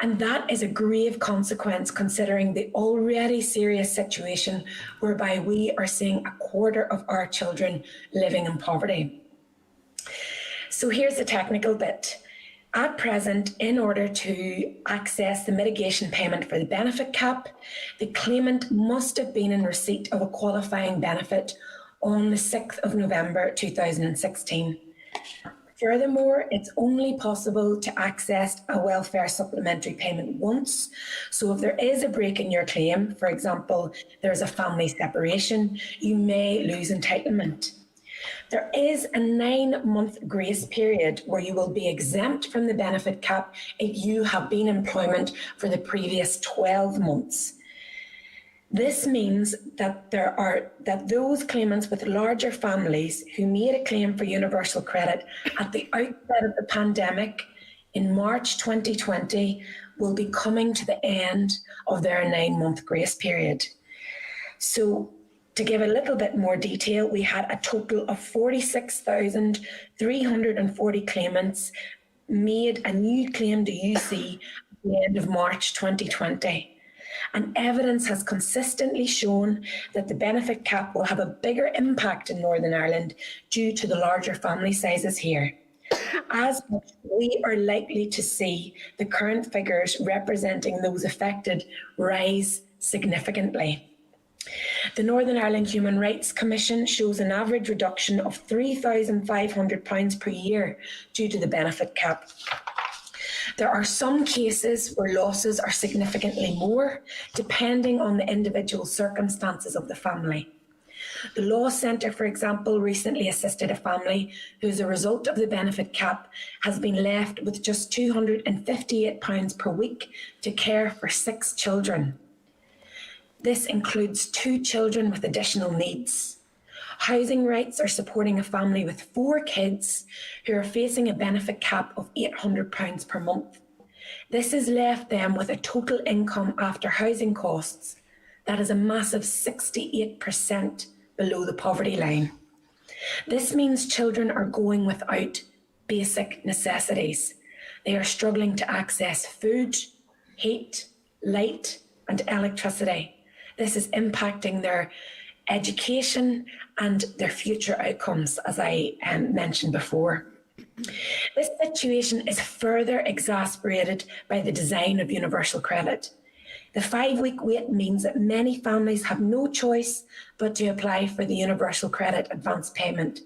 And that is a grave consequence considering the already serious situation whereby we are seeing a quarter of our children living in poverty. So here's the technical bit. At present, in order to access the mitigation payment for the benefit cap, the claimant must have been in receipt of a qualifying benefit on the 6th of November 2016. Furthermore, it's only possible to access a welfare supplementary payment once. So if there is a break in your claim, for example, there's a family separation, you may lose entitlement. There is a 9-month grace period where you will be exempt from the benefit cap if you have been in employment for the previous 12 months. This means that those claimants with larger families who made a claim for universal credit at the outset of the pandemic in March 2020 will be coming to the end of their 9-month grace period. So to give a little bit more detail, we had a total of 46,340 claimants made a new claim to UC at the end of March 2020. And evidence has consistently shown that the benefit cap will have a bigger impact in Northern Ireland due to the larger family sizes here. As such, we are likely to see the current figures representing those affected rise significantly. The Northern Ireland Human Rights Commission shows an average reduction of £3,500 per year due to the benefit cap. There are some cases where losses are significantly more, depending on the individual circumstances of the family. The Law Centre, for example, recently assisted a family who, as a result of the benefit cap, has been left with just £258 per week to care for 6 children. This includes 2 children with additional needs. Housing Rights are supporting a family with 4 kids who are facing a benefit cap of £800 per month. This has left them with a total income after housing costs that is a massive 68% below the poverty line. This means children are going without basic necessities. They are struggling to access food, heat, light, and electricity. This is impacting their education and their future outcomes, as I mentioned before. This situation is further exacerbated by the design of universal credit. The 5-week wait means that many families have no choice but to apply for the universal credit advance payment.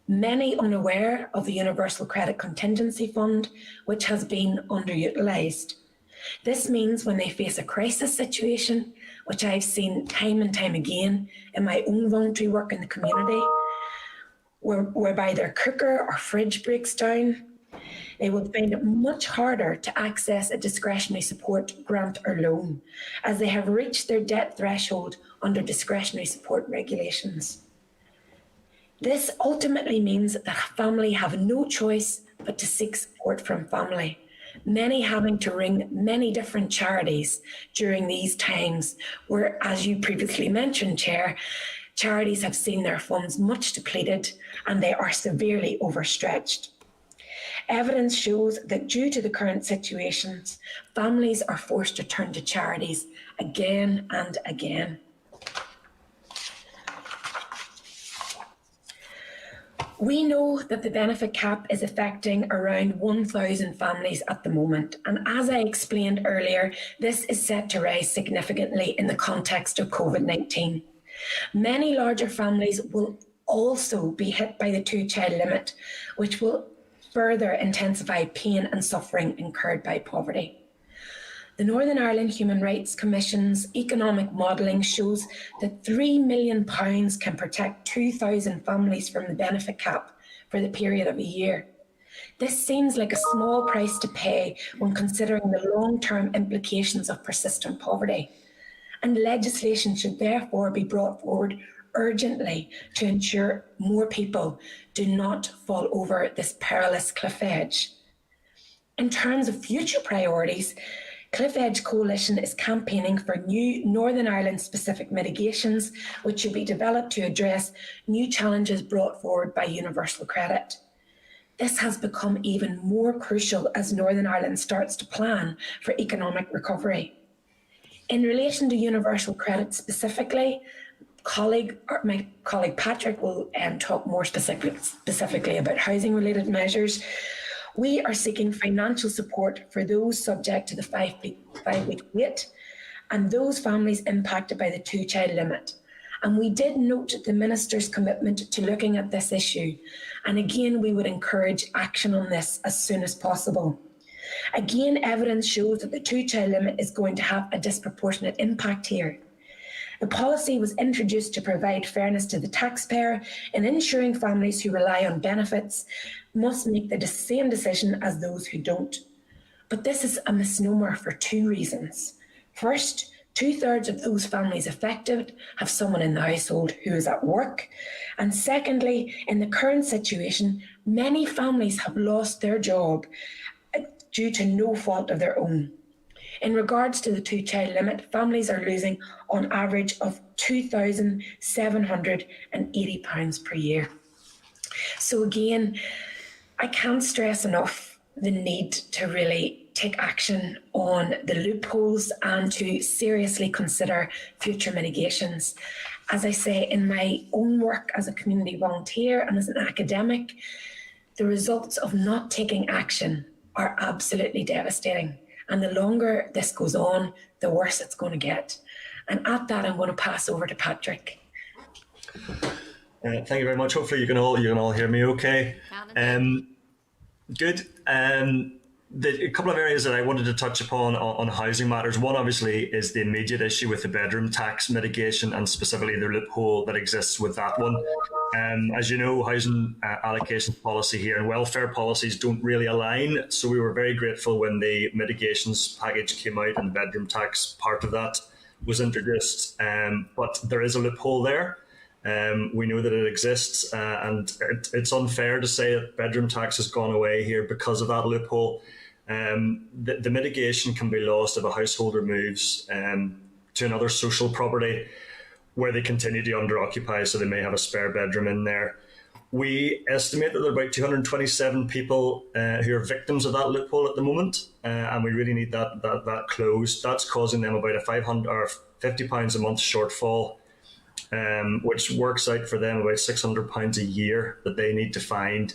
Many unaware of the Universal Credit Contingency Fund, which has been underutilised. This means when they face a crisis situation, which I've seen time and time again in my own voluntary work in the community, whereby their cooker or fridge breaks down, they will find it much harder to access a discretionary support grant or loan, as they have reached their debt threshold under discretionary support regulations. This ultimately means that the family have no choice but to seek support from family, many having to ring many different charities during these times where, as you previously mentioned, Chair, charities have seen their funds much depleted and they are severely overstretched. Evidence shows that due to the current situations, families are forced to turn to charities again and again. We know that the benefit cap is affecting around 1,000 families at the moment, and as I explained earlier, this is set to rise significantly in the context of COVID-19. Many larger families will also be hit by the 2-child limit, which will further intensify pain and suffering incurred by poverty. The Northern Ireland Human Rights Commission's economic modelling shows that £3 million can protect 2,000 families from the benefit cap for the period of a year. This seems like a small price to pay when considering the long-term implications of persistent poverty, and legislation should therefore be brought forward urgently to ensure more people do not fall over this perilous cliff edge. In terms of future priorities, Cliff Edge Coalition is campaigning for new Northern Ireland specific mitigations which should be developed to address new challenges brought forward by universal credit. This has become even more crucial as Northern Ireland starts to plan for economic recovery. In relation to universal credit specifically, my colleague Patrick will talk more specifically about housing related measures. We are seeking financial support for those subject to the five-week wait and those families impacted by the 2-child limit. And we did note the Minister's commitment to looking at this issue. And again, we would encourage action on this as soon as possible. Again, evidence shows that the 2-child limit is going to have a disproportionate impact here. The policy was introduced to provide fairness to the taxpayer in ensuring families who rely on benefits must make the same decision as those who don't. But this is a misnomer for 2 reasons. First, 2/3 of those families affected have someone in the household who is at work. And secondly, in the current situation, many families have lost their job due to no fault of their own. In regards to the 2-child limit, families are losing on average of £2,780 per year. So again, I can't stress enough the need to really take action on the loopholes and to seriously consider future mitigations. As I say, in my own work as a community volunteer and as an academic, the results of not taking action are absolutely devastating. And the longer this goes on, the worse it's going to get. And at that, I'm going to pass over to Patrick. Thank you very much. Hopefully you can all hear me okay. Good. A couple of areas that I wanted to touch upon on housing matters. One, obviously, is the immediate issue with the bedroom tax mitigation and specifically the loophole that exists with that one. As you know, housing allocation policy here and welfare policies don't really align. So we were very grateful when the mitigations package came out and the bedroom tax part of that was introduced. But there is a loophole there. We know that it exists and it's unfair to say that bedroom tax has gone away here because of that loophole. The mitigation can be lost if a householder moves to another social property where they continue to under-occupy, so they may have a spare bedroom in there. We estimate that there are about 227 people who are victims of that loophole at the moment, and we really need that closed. That's causing them about a £500 or £50 a month shortfall, which works out for them about £600 a year that they need to find.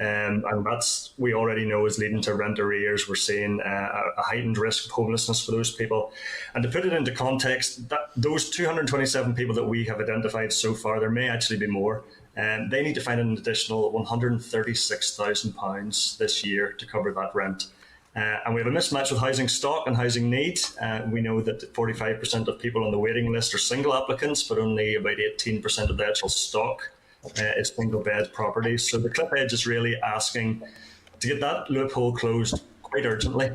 And that's, we already know, is leading to rent arrears. We're seeing a heightened risk of homelessness for those people. And to put it into context, those 227 people that we have identified so far, there may actually be more, and they need to find an additional £136,000 this year to cover that rent. And we have a mismatch with housing stock and housing need. We know that 45% of people on the waiting list are single applicants, but only about 18% of the actual stock is single bed properties. So the Cliff Edge is really asking to get that loophole closed quite urgently,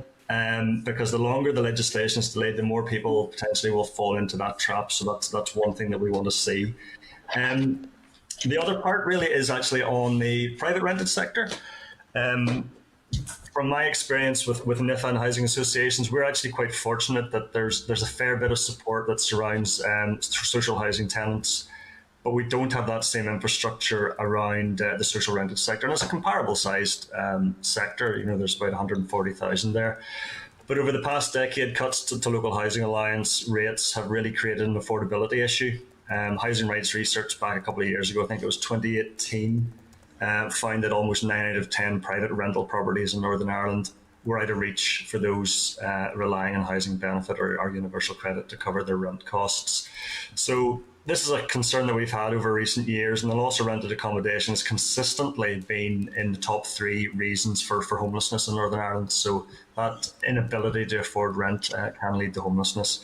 because the longer the legislation is delayed, the more people potentially will fall into that trap. So that's one thing that we want to see. The other part really is actually on the private rented sector. From my experience with NIFA and housing associations, we're actually quite fortunate that there's a fair bit of support that surrounds social housing tenants, but we don't have that same infrastructure around the social rented sector. And it's a comparable sized sector, you know, there's about 140,000 there. But over the past decade, cuts to Local Housing Alliance rates have really created an affordability issue. Housing Rights Research back a couple of years ago, I think it was 2018, found that almost 9 out of 10 private rental properties in Northern Ireland were out of reach for those relying on housing benefit or universal credit to cover their rent costs. So this is a concern that we've had over recent years, and the loss of rented accommodation has consistently been in the top 3 reasons for homelessness in Northern Ireland. So that inability to afford rent can lead to homelessness.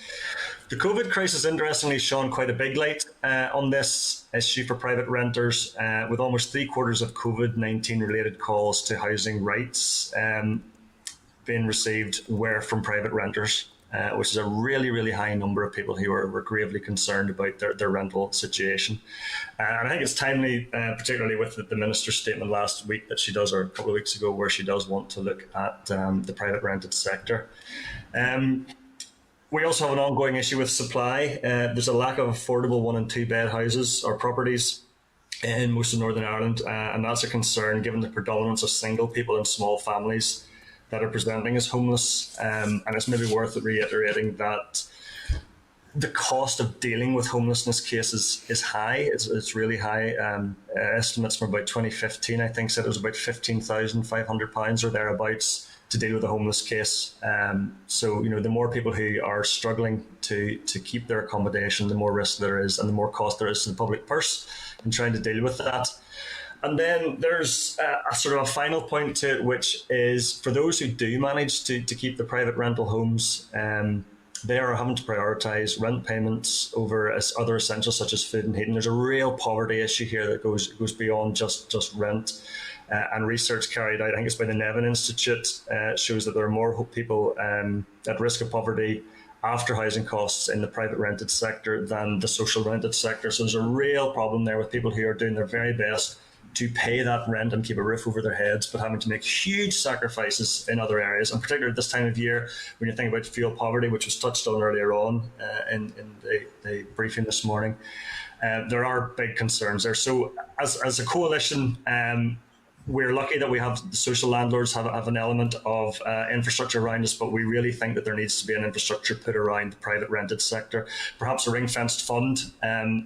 The COVID crisis, interestingly, shone quite a big light on this issue for private renters, with almost 3/4 of COVID-19 related calls to housing rights being received were from private renters. Which is a really, really high number of people who were gravely concerned about their rental situation. And I think it's timely, particularly with the Minister's statement last week that she does, or a couple of weeks ago, where she does want to look at the private rented sector. We also have an ongoing issue with supply. There's a lack of affordable 1 and 2 bed houses or properties in most of Northern Ireland, and that's a concern given the predominance of single people and small families that are presenting as homeless, and it's maybe worth reiterating that the cost of dealing with homelessness cases is high. It's really high. Estimates from about 2015, I think, said it was about £15,500 or thereabouts to deal with a homeless case. So, the more people who are struggling to keep their accommodation, the more risk there is and the more cost there is to the public purse in trying to deal with that. And then there's a sort of a final point to it, which is for those who do manage to keep the private rental homes, they are having to prioritise rent payments over other essentials such as food and heating. There's a real poverty issue here that goes beyond just rent. And research carried out, I think it's by the Nevin Institute, shows that there are more people at risk of poverty after housing costs in the private rented sector than the social rented sector. So there's a real problem there with people who are doing their very best to pay that rent and keep a roof over their heads, but having to make huge sacrifices in other areas. And particularly at this time of year, when you think about fuel poverty, which was touched on earlier on in the briefing this morning, there are big concerns there. So as a coalition, we're lucky that we have the social landlords have an element of infrastructure around us, but we really think that there needs to be an infrastructure put around the private rented sector, perhaps a ring-fenced fund,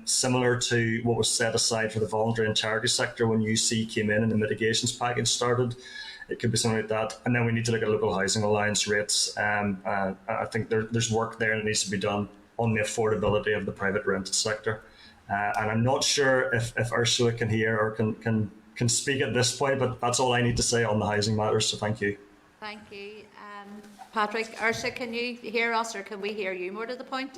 similar to what was set aside for the voluntary and charity sector when UC came in and the mitigations package started. It could be something like that. And then we need to look at local housing allowance rates. I think there's work there that needs to be done on the affordability of the private rented sector. And I'm not sure if Ursula can hear or can speak at this point, but that's all I need to say on the housing matters, so thank you. Thank you. Patrick, Ursula, can you hear us or can we hear you more to the point?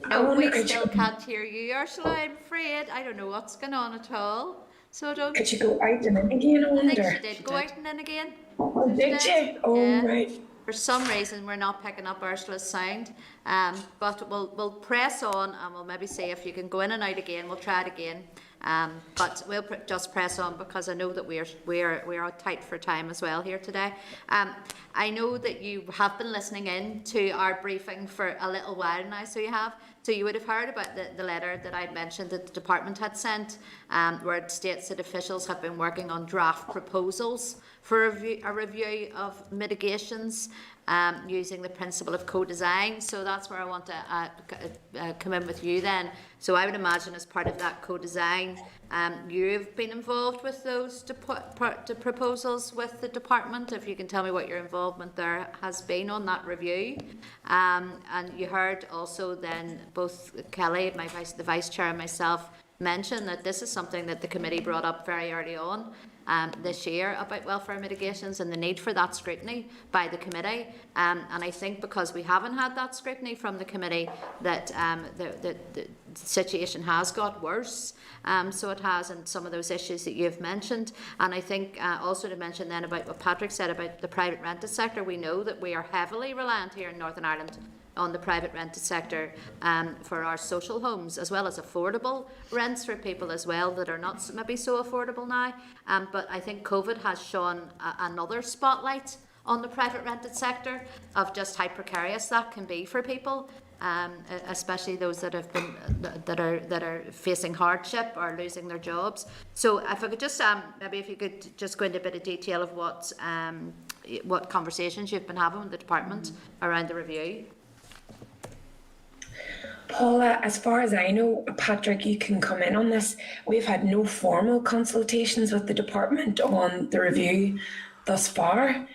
No, we still can't hear you, Ursula, I'm afraid. I don't know what's going on at all. So I don't... Could you go out and in again, I wonder? I think she did go out and in again. Oh, did you? Oh, yeah. Right. For some reason, we're not picking up Ursula's sound, but we'll press on and we'll maybe see if you can go in and out again. We'll try it again, but we'll just press on because I know that we are tight for time as well here today. I know that you have been listening in to our briefing for a little while now, so you have. So you would have heard about the letter that I'd mentioned that the department had sent, where it states that officials have been working on draft proposals for a review of mitigations using the principle of co-design. So that's where I want to come in with you then. So I would imagine as part of that co-design, you've been involved with those proposals with the department. If you can tell me what your involvement there has been on that review. And you heard also then both Kelly, the Vice Chair, and myself mention that this is something that the committee brought up very early on this year about welfare mitigations and the need for that scrutiny by the committee. And I think because we haven't had that scrutiny from the committee, that the situation has got worse. So it has in some of those issues that you've mentioned. And I think also to mention then about what Patrick said about the private rented sector, we know that we are heavily reliant here in Northern Ireland on the private rented sector for our social homes, as well as affordable rents for people as well that are not maybe so affordable now. But I think COVID has shone another spotlight on the private rented sector of just how precarious that can be for people, especially those that have been that are facing hardship or losing their jobs. So if I could just maybe if you could just go into a bit of detail of what conversations you've been having with the department around the review. Paula, as far as I know, Patrick, you can come in on this. We've had no formal consultations with the department on the review thus far.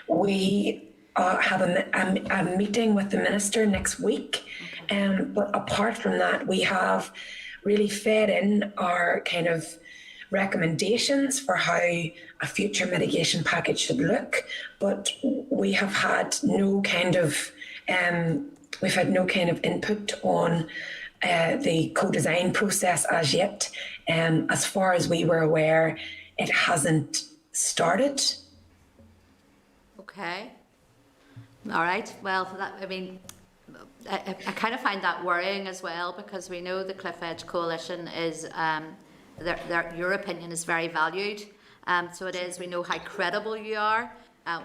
We have a meeting with the minister next week. But apart from that, we have really fed in our kind of recommendations for how a future mitigation package should look. But we have had no kind of input on the co-design process as yet. As far as we were aware, it hasn't started. Okay. All right. Well, I kind of find that worrying as well, because we know the Cliff Edge Coalition is, your opinion is very valued. So it is, we know how credible you are.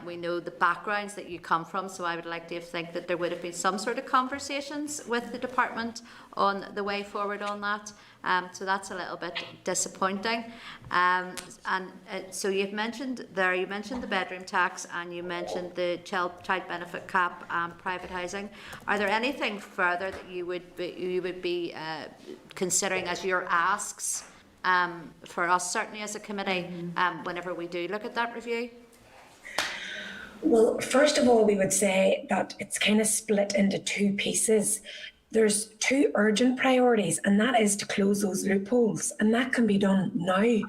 We know the backgrounds that you come from, so I would like to think that there would have been some sort of conversations with the department on the way forward on that. So that's a little bit disappointing. So you mentioned the bedroom tax, and you mentioned the child benefit cap and private housing. Are there anything further that you would be considering as your asks for us, certainly as a committee, whenever we do look at that review? Well, first of all, we would say that it's kind of split into two pieces. There's two urgent priorities, and that is to close those loopholes. And that can be done now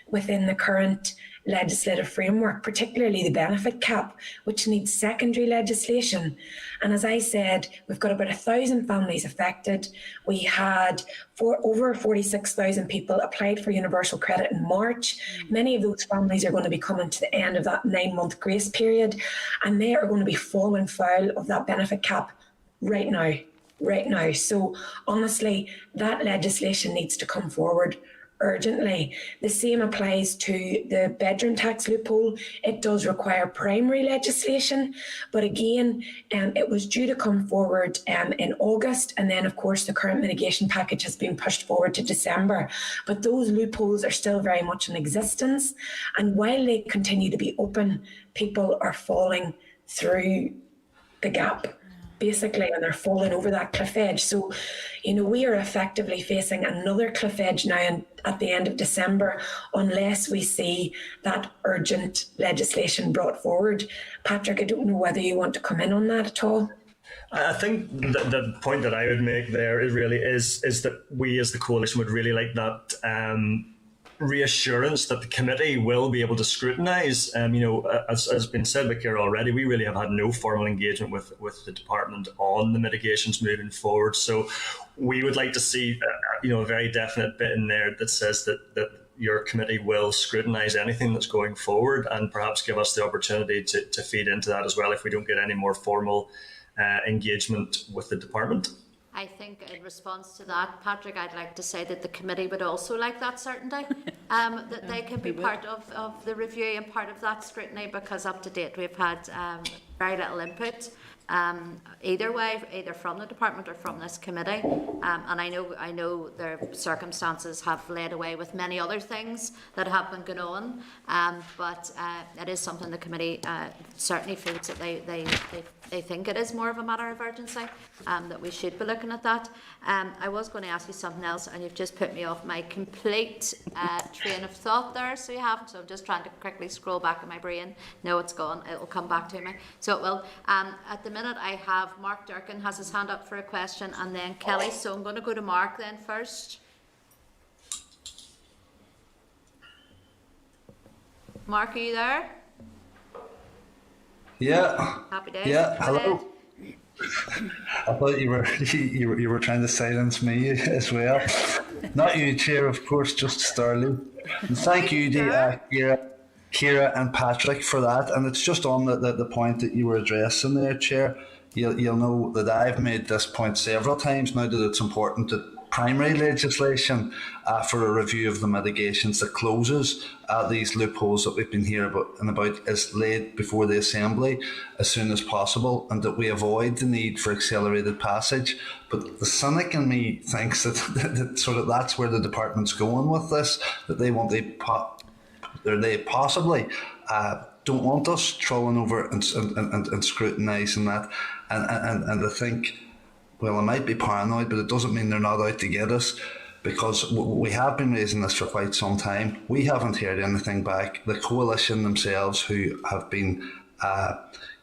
within the current legislative framework, particularly the benefit cap, which needs secondary legislation. And as I said, we've got about 1,000 families affected. We had over 46,000 people applied for universal credit in March. Many of those families are going to be coming to the end of that 9-month grace period, and they are going to be falling foul of that benefit cap right now. So honestly, that legislation needs to come forward urgently. The same applies to the bedroom tax loophole. It does require primary legislation, but again, it was due to come forward in August, and then of course the current mitigation package has been pushed forward to December. But those loopholes are still very much in existence, and while they continue to be open, people are falling through the gap, basically, and they're falling over that cliff edge. So, we are effectively facing another cliff edge now at the end of December, unless we see that urgent legislation brought forward. Patrick, I don't know whether you want to come in on that at all. I think the point that I would make there is that we as the coalition would really like that reassurance that the committee will be able to scrutinise. As has been said by Ciara already, we really have had no formal engagement with the department on the mitigations moving forward. So we would like to see a very definite bit in there that says that your committee will scrutinise anything that's going forward, and perhaps give us the opportunity to feed into that as well if we don't get any more formal engagement with the department. I think in response to that, Patrick, I'd like to say that the committee would also like that certainty, that they can be part of the review and part of that scrutiny, because up to date we've had very little input either way, either from the department or from this committee. And I know their circumstances have led away with many other things that have been going on, but it is something the committee certainly feels that they think it is more of a matter of urgency, that we should be looking at that. I was going to ask you something else, and you've just put me off my complete train of thought there, so you haven't. So I'm just trying to quickly scroll back in my brain. No, it's gone. It will come back to me. So it will. At the minute, I have Mark Durkin has his hand up for a question, and then Kelly. So I'm going to go to Mark then first. Mark, are you there? Yeah. Happy days. Yeah. Hello. I thought you were trying to silence me as well. Not you, Chair, of course, just Sterling. And thank you, Ciara and Patrick, for that. And it's just on the point that you were addressing there, Chair. You'll know that I've made this point several times now, that it's important that primary legislation for a review of the mitigations that closes these loopholes that we've been hearing about is laid before the Assembly as soon as possible, and that we avoid the need for accelerated passage. But the cynic in me thinks that that's where the department's going with this, that they possibly don't want us trolling over and scrutinising that. And I think, well, I might be paranoid, but it doesn't mean they're not out to get us, because we have been raising this for quite some time. We haven't heard anything back. The coalition themselves, who have been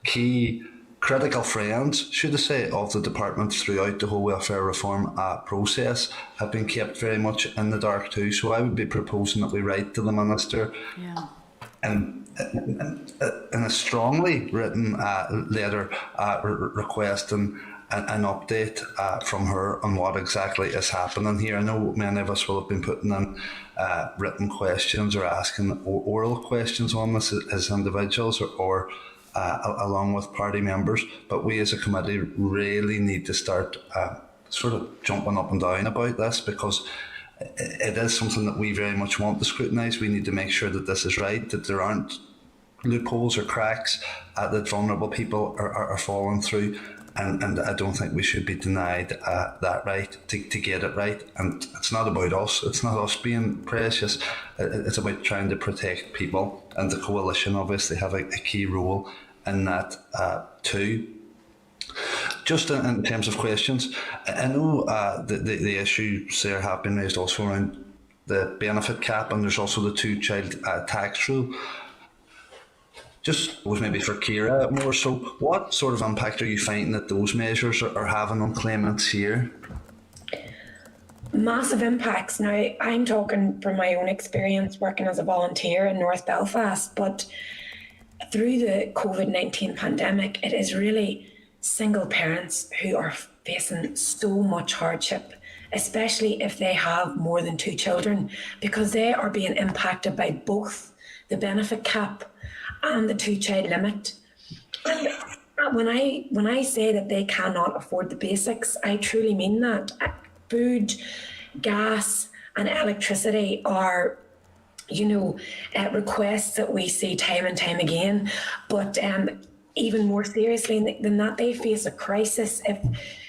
key critical friends, should I say, of the department throughout the whole welfare reform process have been kept very much in the dark too. So I would be proposing that we write to the Minister and in a strongly written letter requesting an update from her on what exactly is happening here. I know many of us will have been putting in written questions or asking oral questions on this as individuals or along with party members, but we as a committee really need to start sort of jumping up and down about this, because it is something that we very much want to scrutinise. We need to make sure that this is right, that there aren't loopholes or cracks that vulnerable people are falling through. And I don't think we should be denied that right to get it right. And it's not about us. It's not us being precious. It's about trying to protect people. And the coalition obviously have a key role in that too. Just in terms of questions, I know the issues there have been raised also around the benefit cap, and there's also the 2-child tax rule. Just was maybe for Ciara more so, what sort of impact are you finding that those measures are having on claimants here? Massive impacts. Now, I'm talking from my own experience working as a volunteer in North Belfast, but through the COVID-19 pandemic, it is really single parents who are facing so much hardship, especially if they have more than 2 children, because they are being impacted by both the benefit cap and the 2-child limit. And when I say that they cannot afford the basics, I truly mean that. Food, gas and electricity are, requests that we see time and time again. But even more seriously than that, they face a crisis if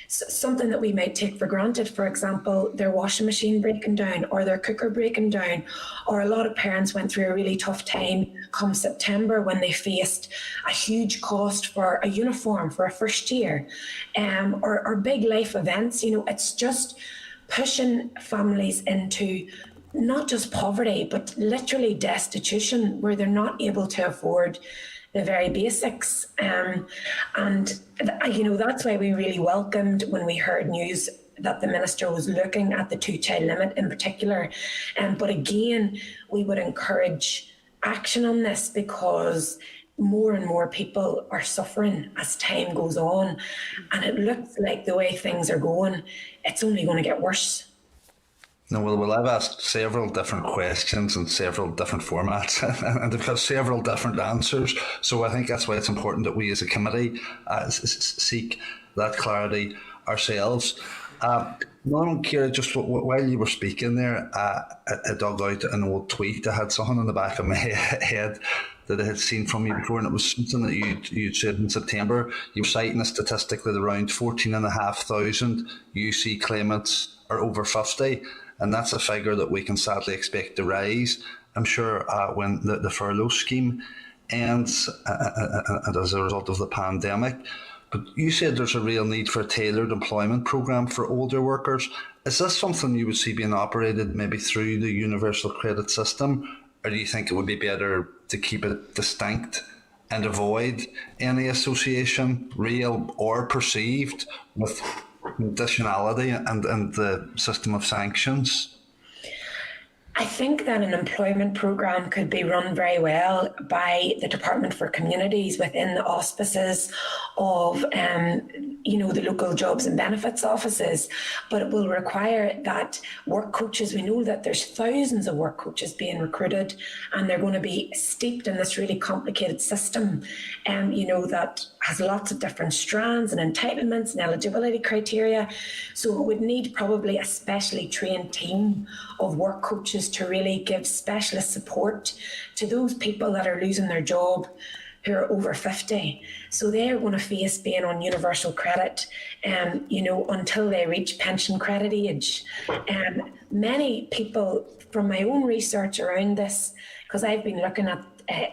something that we might take for granted, for example, their washing machine breaking down or their cooker breaking down, or a lot of parents went through a really tough time come September when they faced a huge cost for a uniform for a first year, or big life events. It's just pushing families into not just poverty, but literally destitution, where they're not able to afford the very basics. That's why we really welcomed when we heard news that the Minister was looking at the 2-child limit in particular. But again, we would encourage action on this, because more and more people are suffering as time goes on. And it looks like the way things are going, it's only going to get worse. No, well, I've asked several different questions in several different formats, and they've got several different answers. So I think that's why it's important that we as a committee seek that clarity ourselves. Ciara, just while you were speaking there, I dug out an old tweet. I had something in the back of my head that I had seen from you before, and it was something that you'd said in September. You were citing a statistic that around 14,500 UC claimants are over 50. And that's a figure that we can sadly expect to rise, I'm sure, when the furlough scheme ends and as a result of the pandemic. But you said there's a real need for a tailored employment programme for older workers. Is this something you would see being operated maybe through the universal credit system, or do you think it would be better to keep it distinct and avoid any association, real or perceived, with conditionality and the system of sanctions? I think that an employment programme could be run very well by the Department for Communities within the auspices of the local jobs and benefits offices, but it will require that work coaches, we know that there's thousands of work coaches being recruited, and they're going to be steeped in this really complicated system, that has lots of different strands and entitlements and eligibility criteria. So it would need probably a specially trained team of work coaches to really give specialist support to those people that are losing their job who are over 50. So they're going to face being on universal credit, until they reach pension credit age. Many people, from my own research around this, because I've been looking at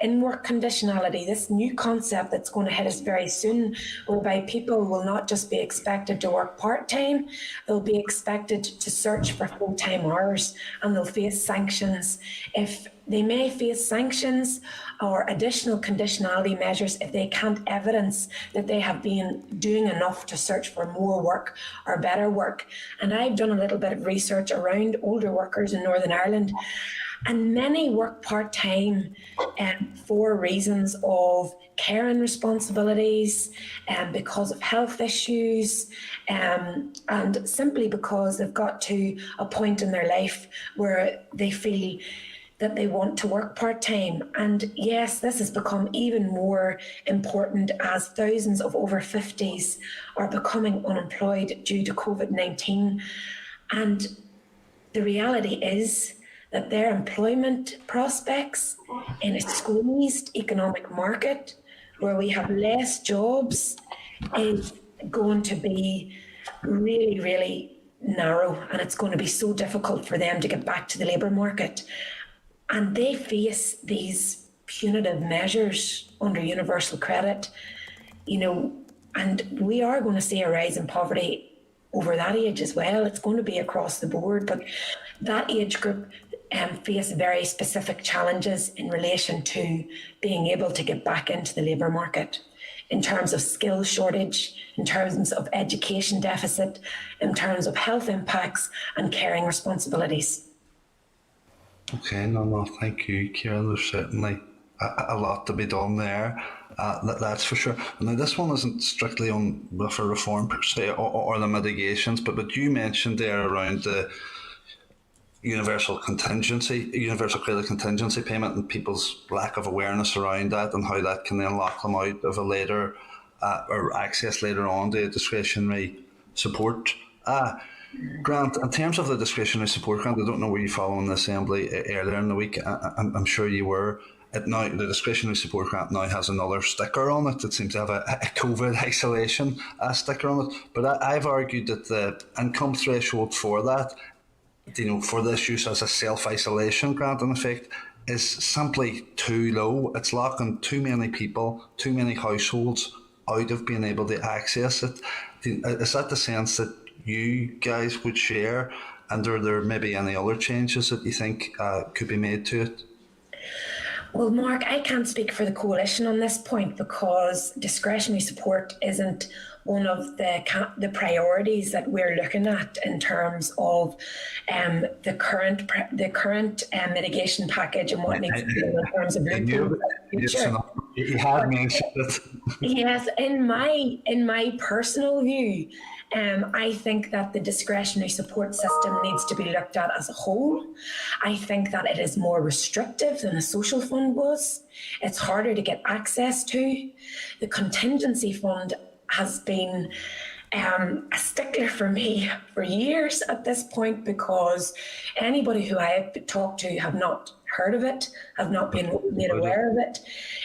in-work conditionality, this new concept that's going to hit us very soon, whereby people will not just be expected to work part-time, they'll be expected to search for full-time hours, and they'll face sanctions. If they may face sanctions or additional conditionality measures if they can't evidence that they have been doing enough to search for more work or better work. And I've done a little bit of research around older workers in Northern Ireland, and many work part-time for reasons of caring responsibilities and because of health issues, and simply because they've got to a point in their life where they feel that they want to work part-time. And yes, this has become even more important as thousands of over 50s are becoming unemployed due to COVID-19. And the reality is that their employment prospects in a squeezed economic market where we have less jobs is going to be really, really narrow, and it's going to be so difficult for them to get back to the labour market. And they face these punitive measures under universal credit, and we are going to see a rise in poverty over that age as well. It's going to be across the board, but that age group face very specific challenges in relation to being able to get back into the labour market, in terms of skill shortage, in terms of education deficit, in terms of health impacts and caring responsibilities. Okay, no, thank you, Kieran. There's certainly a lot to be done there, that's for sure. Now, this one isn't strictly on welfare reform per se or the mitigations, but you mentioned there around the universal credit contingency payment and people's lack of awareness around that and how that can then lock them out of a later or access later on to discretionary support. Grant, in terms of the discretionary support grant, I don't know were you following the Assembly earlier in the week. I'm sure you were. Now the discretionary support grant now has another sticker on it. It seems to have a COVID isolation sticker on it. But I've argued that the income threshold for that, for this use as a self-isolation grant in effect, is simply too low. It's locking too many people, too many households out of being able to access it. Is that the sense that you guys would share, and are there maybe any other changes that you think could be made to it? Well, Mark, I can't speak for the coalition on this point because discretionary support isn't one of the priorities that we're looking at in terms of the current mitigation package and what needs to be done in terms of loopholes. You had mentioned it. Yes, in my personal view, I think that the discretionary support system needs to be looked at as a whole. I think that it is more restrictive than the social fund was. It's harder to get access to. The contingency fund has been a stickler for me for years at this point because anybody who I have talked to have not heard of it, have not been made aware of it.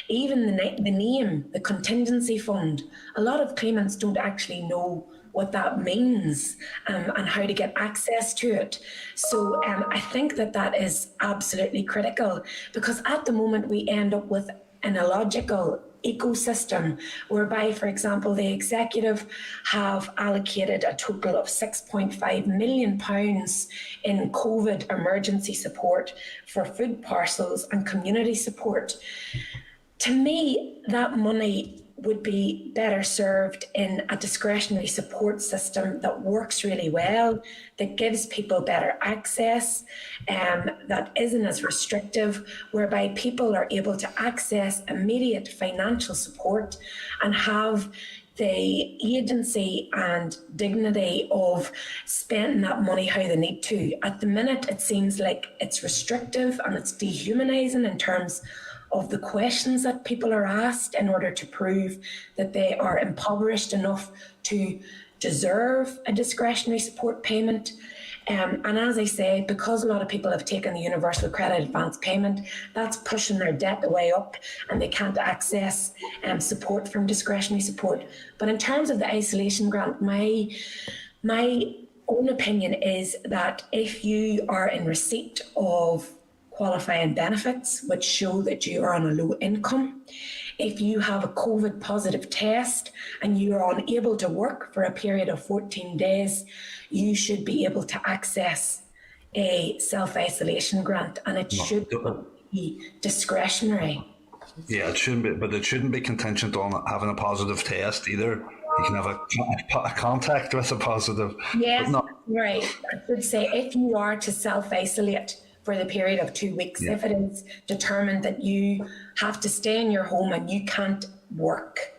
Even the name, the contingency fund, a lot of claimants don't actually know what that means and how to get access to it. So I think that is absolutely critical because at the moment we end up with an illogical ecosystem whereby, for example, the executive have allocated a total of £6.5 million in COVID emergency support for food parcels and community support. To me, that money would be better served in a discretionary support system that works really well, that gives people better access, that isn't as restrictive, whereby people are able to access immediate financial support and have the agency and dignity of spending that money how they need to. At the minute, it seems like it's restrictive and it's dehumanising in terms of the questions that people are asked in order to prove that they are impoverished enough to deserve a discretionary support payment. And as I say, because a lot of people have taken the universal credit advance payment, that's pushing their debt way up and they can't access support from discretionary support. But in terms of the isolation grant, my own opinion is that if you are in receipt of qualifying benefits which show that you are on a low income. If you have a COVID positive test and you are unable to work for a period of 14 days, you should be able to access a self-isolation grant, and it should be discretionary. Yeah, it shouldn't be, but it shouldn't be contingent on having a positive test either. You can have a contact with a positive. Yes, right. I should say if you are to self-isolate for the period of 2 weeks, if it is determined that you have to stay in your home and you can't work,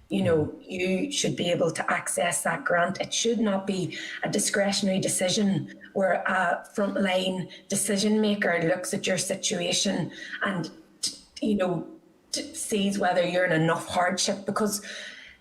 you know, you should be able to access that grant. It should not be a discretionary decision where a frontline decision maker looks at your situation and, you know, sees whether you're in enough hardship, because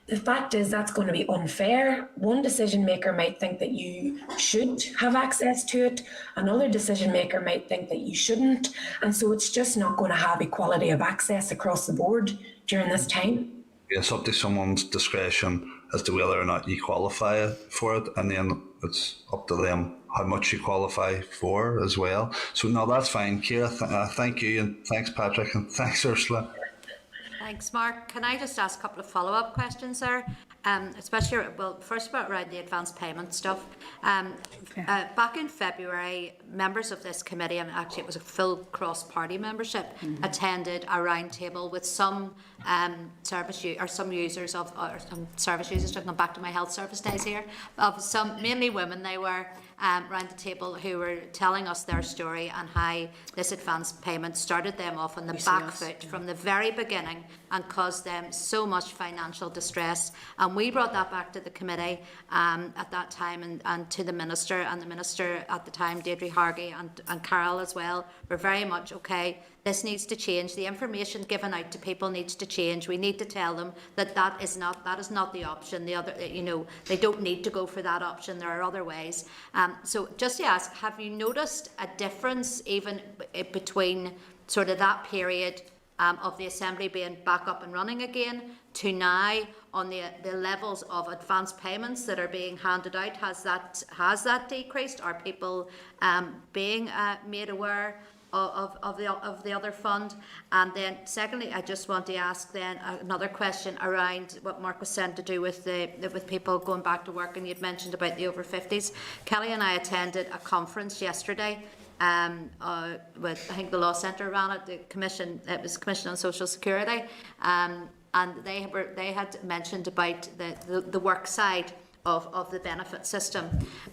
the fact is that's going to be unfair. One decision maker might think that you should have access to it. Another decision maker might think that you shouldn't. And so it's just not going to have equality of access across the board during this time. It's up to someone's discretion as to whether or not you qualify for it, and then it's up to them how much you qualify for as well. So no, that's fine. Ciara, thank you, and thanks Patrick, and thanks Ursula. Thanks, Mark. Can I just ask a couple of follow-up questions there? Especially, well, first about around the advance payment stuff. Back in February, members of this committee, and actually it was a full cross-party membership, attended a roundtable with some some users of, or some service users, to come back to my health service days here, of some, mainly women they were, round the table, who were telling us their story and how this advance payment started them off on the back foot from the very beginning and caused them so much financial distress. And we brought that back to the committee at that time, and to the Minister, and the Minister at the time, Deirdre Hargey, and Carol as well, were very much, okay, this needs to change. The information given out to people needs to change. We need to tell them that that is not the option. The other, you know, they don't need to go for that option. There are other ways. So just to ask, have you noticed a difference even between sort of that period of the Assembly being back up and running again to now on the levels of advance payments that are being handed out? Has that decreased? Are people being made aware of the other fund? And then secondly, I just want to ask then another question around what Mark was saying to do with with people going back to work, and you'd mentioned about the over 50s. Kelly and I attended a conference yesterday with, I think the Law Centre ran it, it was Commission on Social Security, and they had mentioned about the work side of the benefit system,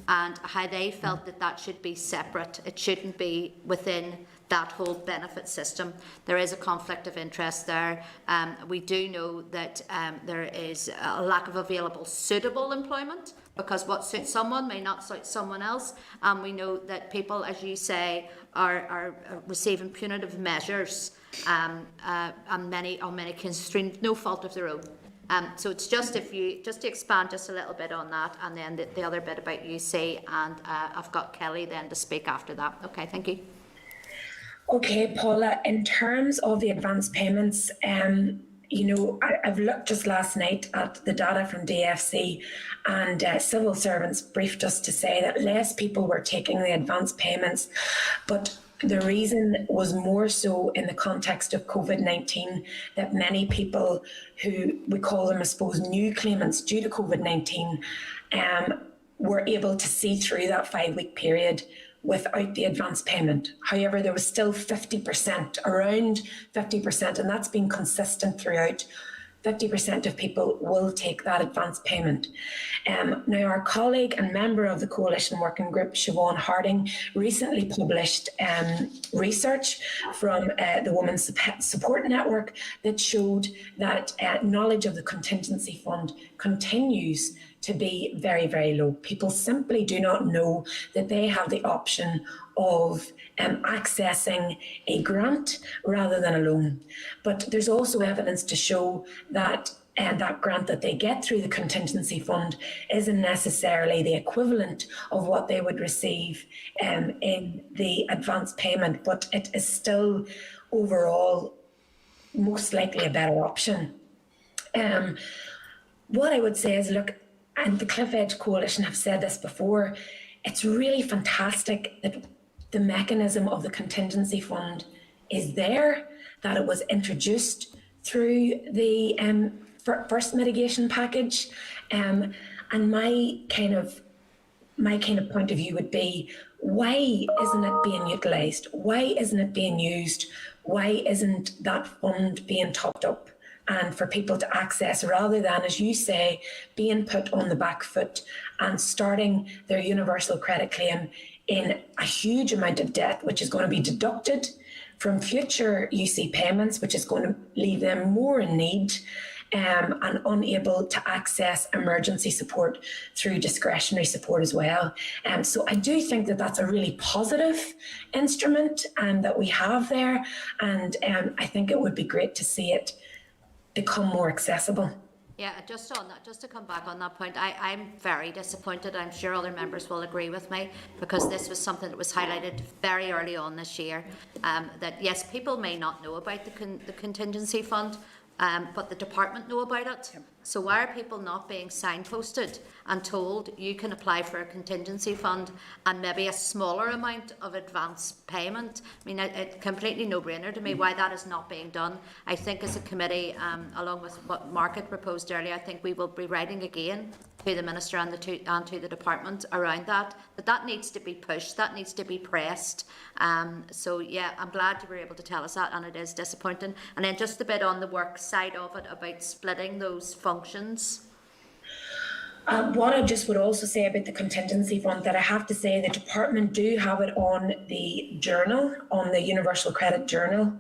and how they felt that should be separate. It shouldn't be within that whole benefit system. There is a conflict of interest there. We do know that there is a lack of available suitable employment, because what suits someone may not suit someone else. And we know that people, as you say, are receiving punitive measures, on many occasions through no fault of their own. So it's just to expand just a little bit on that, and then the other bit about UC, and I've got Kelly then to speak after that. Okay, thank you. Okay, Paula, in terms of the advance payments, you know, I've looked just last night at the data from DFC, and civil servants briefed us to say that less people were taking the advance payments, but the reason was more so in the context of COVID-19, that many people who, we call them, I suppose, new claimants due to COVID-19, were able to see through that 5-week period without the advance payment. However, there was still 50%, around 50%, and that's been consistent throughout. 50% of people will take that advance payment. Now, our colleague and member of the Coalition Working Group, Siobhan Harding, recently published research from the Women's Support Network that showed that knowledge of the contingency fund continues to be very, very low. People simply do not know that they have the option of accessing a grant rather than a loan. But there's also evidence to show that that grant that they get through the contingency fund isn't necessarily the equivalent of what they would receive in the advance payment, but it is still overall most likely a better option. What I would say is, look, and the Cliff Edge Coalition have said this before, it's really fantastic that the mechanism of the contingency fund is there, that it was introduced through the first mitigation package. And my kind of point of view would be, why isn't it being utilised? Why isn't it being used? Why isn't that fund being topped up and for people to access, rather than, as you say, being put on the back foot and starting their universal credit claim in a huge amount of debt, which is going to be deducted from future UC payments, which is going to leave them more in need and unable to access emergency support through discretionary support as well. So I do think that that's a really positive instrument that we have there, and I think it would be great to see it become more accessible. Yeah, just on that, just to come back on that point, I'm very disappointed. I'm sure other members will agree with me, because this was something that was highlighted very early on this year, that yes, people may not know about the contingency fund, but the department know about it. So why are people not being signposted and told you can apply for a contingency fund and maybe a smaller amount of advance payment? I mean, it's completely no-brainer to me why that is not being done. I think as a committee, along with what Mark had proposed earlier, I think we will be writing again to the Minister and to the department around that needs to be pushed, that needs to be pressed. So yeah, I'm glad you were able to tell us that, and it is disappointing. And then just a bit on the work side of it about splitting those functions. What I just would also say about the contingency fund, that I have to say the department do have it on the journal, on the Universal Credit Journal.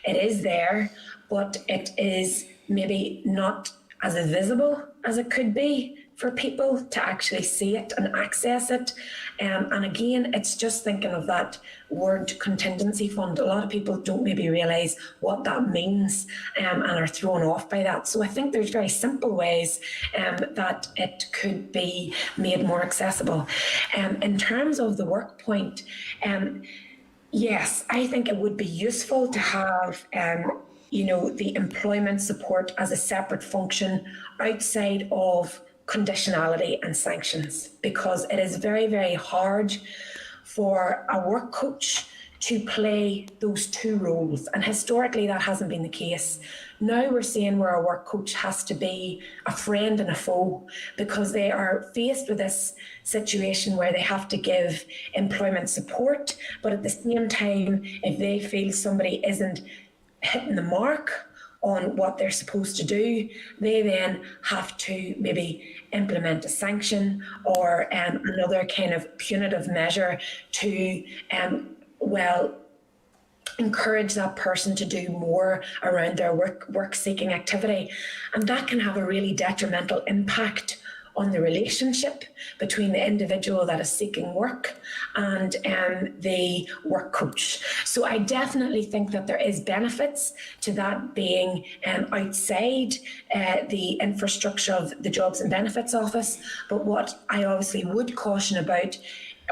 It is there, but it is maybe not as visible as it could be for people to actually see it and access it. And again, it's just thinking of that word contingency fund. A lot of people don't maybe realise what that means and are thrown off by that. So I think there's very simple ways that it could be made more accessible. In terms of the work point, yes, I think it would be useful to have the employment support as a separate function outside of conditionality and sanctions, because it is very, very hard for a work coach to play those two roles. And historically, that hasn't been the case. Now we're seeing where a work coach has to be a friend and a foe, because they are faced with this situation where they have to give employment support, but at the same time, if they feel somebody isn't hitting the mark on what they're supposed to do, they then have to maybe implement a sanction or another kind of punitive measure to, encourage that person to do more around their work-seeking activity. And that can have a really detrimental impact on the relationship between the individual that is seeking work and the work coach. So I definitely think that there is benefits to that being outside the infrastructure of the Jobs and Benefits Office. But what I obviously would caution about,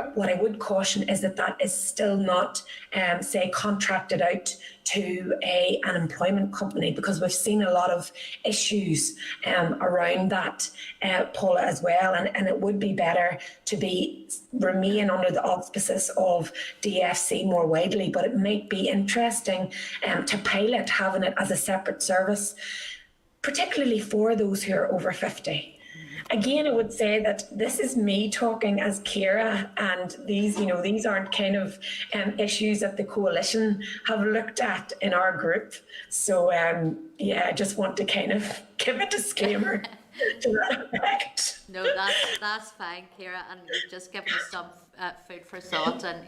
is that is still not, say, contracted out to an employment company, because we've seen a lot of issues around that, Paula, as well. And it would be better to remain under the auspices of DFC more widely, but it might be interesting to pilot having it as a separate service, particularly for those who are over 50. Again, I would say that this is me talking as Ciara, and these aren't kind of issues that the coalition have looked at in our group. So, I just want to kind of give a disclaimer to that effect. No, that's fine, Ciara, and you've just given us some food for thought, and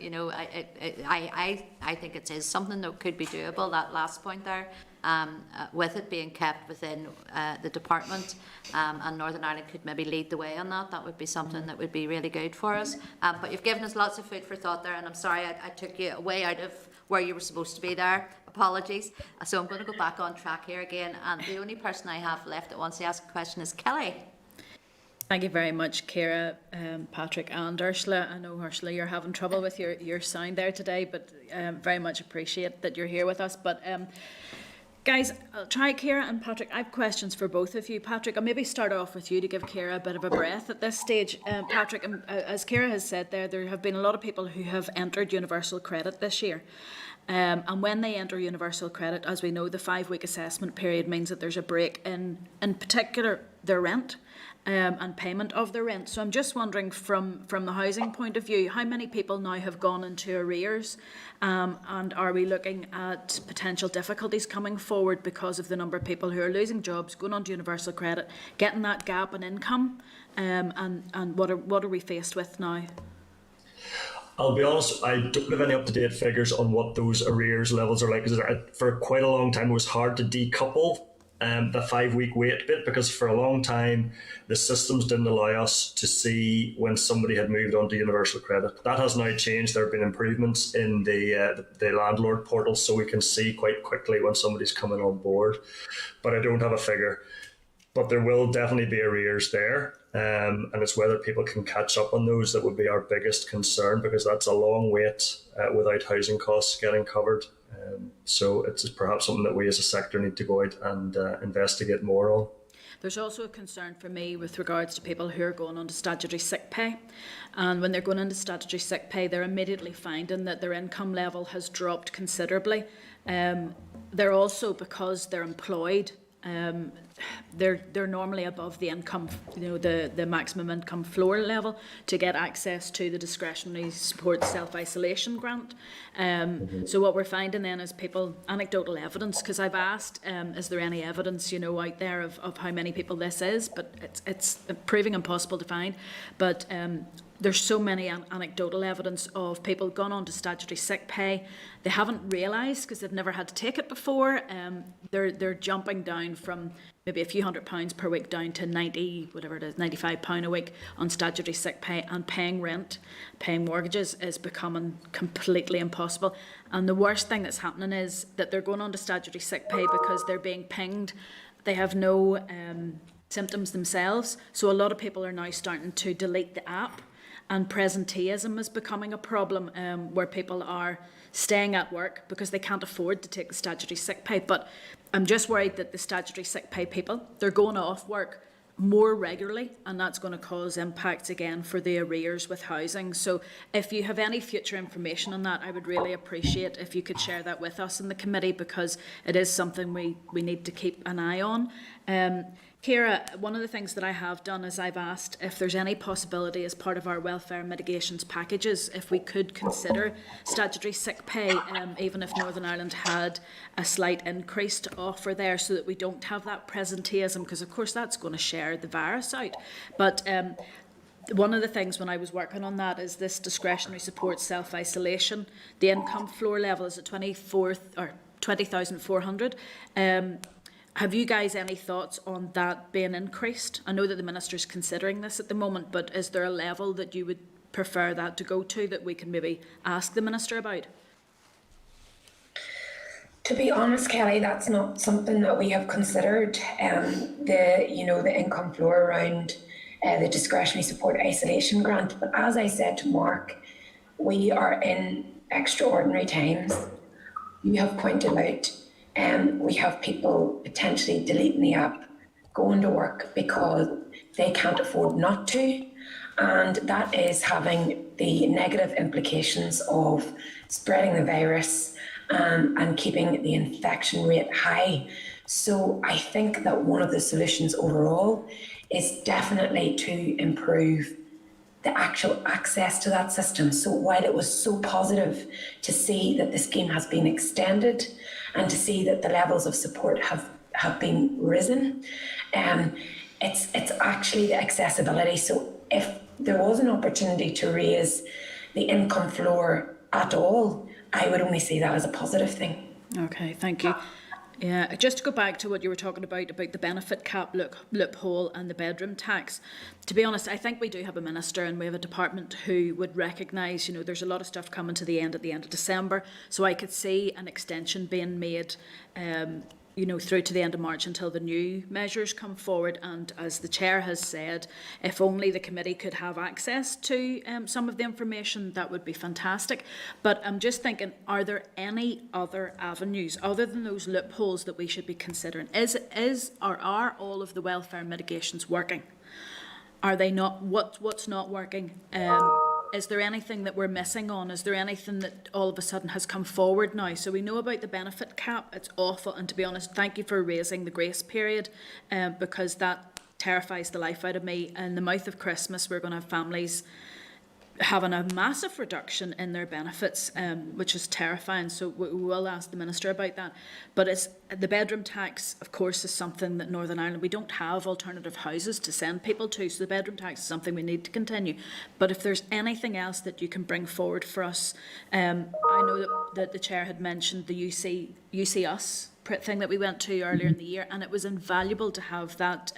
I think it is something that could be doable. That last point there, with it being kept within the department, and Northern Ireland could maybe lead the way on that. That would be something that would be really good for us. But you've given us lots of food for thought there, and I'm sorry I took you way out of where you were supposed to be there. Apologies. So I'm going to go back on track here again, and the only person I have left that wants to ask a question is Kelly. Thank you very much, Ciara, Patrick and Ursula. I know, Ursula, you're having trouble with your sound there today, but very much appreciate that you're here with us. But Guys, I'll try Ciara and Patrick. I have questions for both of you. Patrick, I'll maybe start off with you to give Ciara a bit of a breath at this stage. Patrick, as Ciara has said there have been a lot of people who have entered Universal Credit this year. And when they enter Universal Credit, as we know, the 5-week assessment period means that there's a break in particular, their rent. And payment of the rent. So I'm just wondering from the housing point of view, how many people now have gone into arrears, and are we looking at potential difficulties coming forward because of the number of people who are losing jobs, going on to Universal Credit, getting that gap in income, and what are we faced with now? I'll be honest, I don't have any up-to-date figures on what those arrears levels are like, because for quite a long time it was hard to decouple the 5-week wait bit, because for a long time the systems didn't allow us to see when somebody had moved on to Universal Credit. That has now changed. There have been improvements in the landlord portal, so we can see quite quickly when somebody's coming on board, but I don't have a figure. But there will definitely be arrears there, and it's whether people can catch up on those that would be our biggest concern, because that's a long wait without housing costs getting covered. So it's perhaps something that we as a sector need to go out and investigate more on. There's also a concern for me with regards to people who are going on to statutory sick pay. And when they're going into statutory sick pay, they're immediately finding that their income level has dropped considerably. They're also, because they're employed, they're normally above the income, the maximum income floor level to get access to the discretionary support self-isolation grant. So what we're finding then is people, anecdotal evidence, because I've asked, is there any evidence, out there of how many people this is, but it's proving impossible to find. But there's so many anecdotal evidence of people gone on to statutory sick pay. They haven't realised, because they've never had to take it before. They're jumping down from maybe a few £100s per week down to £95 a week on statutory sick pay, and paying rent, paying mortgages is becoming completely impossible. And the worst thing that's happening is that they're going on to statutory sick pay because they're being pinged. They have no symptoms themselves. So a lot of people are now starting to delete the app. And presenteeism is becoming a problem, where people are staying at work because they can't afford to take the statutory sick pay. But I'm just worried that the statutory sick pay people, they're going off work more regularly, and that's going to cause impacts again for the arrears with housing. So if you have any future information on that, I would really appreciate if you could share that with us in the committee, because it is something we need to keep an eye on. Ciara, one of the things that I have done is I've asked if there's any possibility as part of our welfare mitigations packages, if we could consider statutory sick pay, even if Northern Ireland had a slight increase to offer there, so that we don't have that presenteeism, because of course that's going to share the virus out. But one of the things when I was working on that is this discretionary support self-isolation. The income floor level is at 20,400. Have you guys any thoughts on that being increased? I know that the Minister's considering this at the moment, but is there a level that you would prefer that to go to, that we can maybe ask the Minister about? To be honest, Kelly, that's not something that we have considered. The income floor around the discretionary support isolation grant. But as I said to Mark, we are in extraordinary times. You have pointed out. We have people potentially deleting the app, going to work because they can't afford not to, and that is having the negative implications of spreading the virus and keeping the infection rate high. So I think that one of the solutions overall is definitely to improve the actual access to that system. So while it was so positive to see that the scheme has been extended and to see that the levels of support have been risen, it's actually the accessibility. So if there was an opportunity to raise the income floor at all, I would only see that as a positive thing. Okay, thank you. Yeah, just to go back to what you were talking about the benefit cap loophole and the bedroom tax. To be honest, I think we do have a minister and we have a department who would recognise, there's a lot of stuff coming to the end at the end of December. So I could see an extension being made through to the end of March until the new measures come forward. And as the chair has said, if only the committee could have access to some of the information, that would be fantastic. But I'm just thinking, are there any other avenues other than those loopholes that we should be considering? Are all of the welfare mitigations working? Are they not? What's not working? Is there anything that we're missing on? Is there anything that all of a sudden has come forward now? So we know about the benefit cap. It's awful. And to be honest, thank you for raising the grace period, because that terrifies the life out of me. In the mouth of Christmas, we're going to have families having a massive reduction in their benefits, which is terrifying. So we will ask the Minister about that. But it's the bedroom tax, of course, is something that Northern Ireland, we don't have alternative houses to send people to. So the bedroom tax is something we need to continue. But if there's anything else that you can bring forward for us, I know that the Chair had mentioned the UC Us thing that we went to earlier in the year, and it was invaluable to have that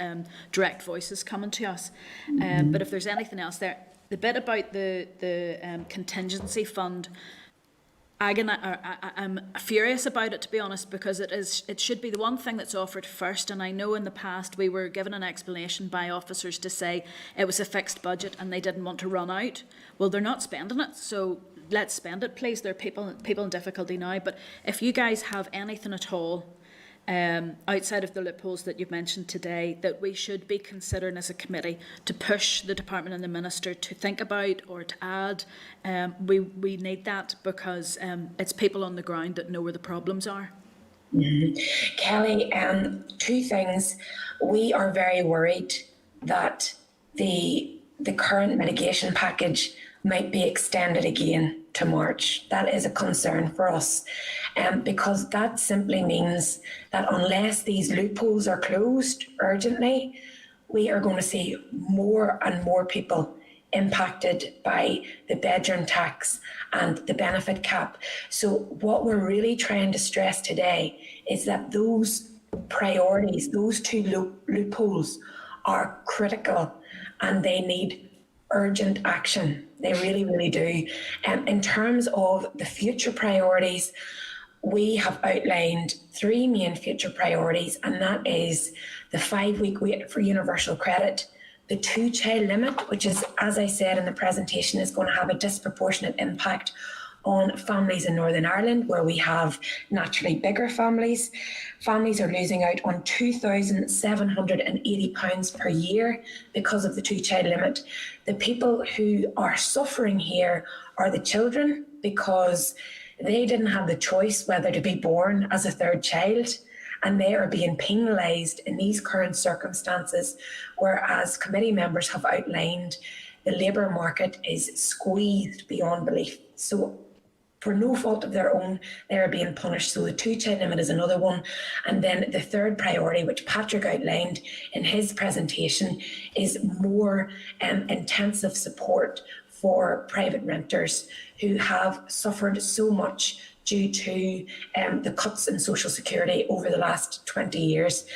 direct voices coming to us. But if there's anything else there, the bit about the contingency fund, I'm furious about it, to be honest, because it should be the one thing that's offered first. And I know in the past we were given an explanation by officers to say it was a fixed budget and they didn't want to run out. Well, they're not spending it, so let's spend it, please. There are people in difficulty now. But if you guys have anything at all outside of the loopholes that you've mentioned today that we should be considering as a committee to push the department and the minister to think about or to add, we need that, because it's people on the ground that know where the problems are. Kelly, two things. We are very worried that the current mitigation package might be extended again to March. That is a concern for us, because that simply means that unless these loopholes are closed urgently, we are going to see more and more people impacted by the bedroom tax and the benefit cap. So what we're really trying to stress today is that those priorities, those two loopholes, are critical and they need urgent action. They really, really do. In terms of the future priorities, we have outlined three main future priorities, and that is the 5-week wait for universal credit, the 2-child limit, which is, as I said in the presentation, is going to have a disproportionate impact on families in Northern Ireland, where we have naturally bigger families. Families are losing out on £2,780 per year because of the 2-child limit. The people who are suffering here are the children, because they didn't have the choice whether to be born as a third child, and they are being penalised in these current circumstances, whereas committee members have outlined the labour market is squeezed beyond belief. So for no fault of their own, they are being punished. So the 2-child limit is another one. And then the third priority, which Patrick outlined in his presentation, is more intensive support for private renters who have suffered so much due to the cuts in social security over the last 20 years,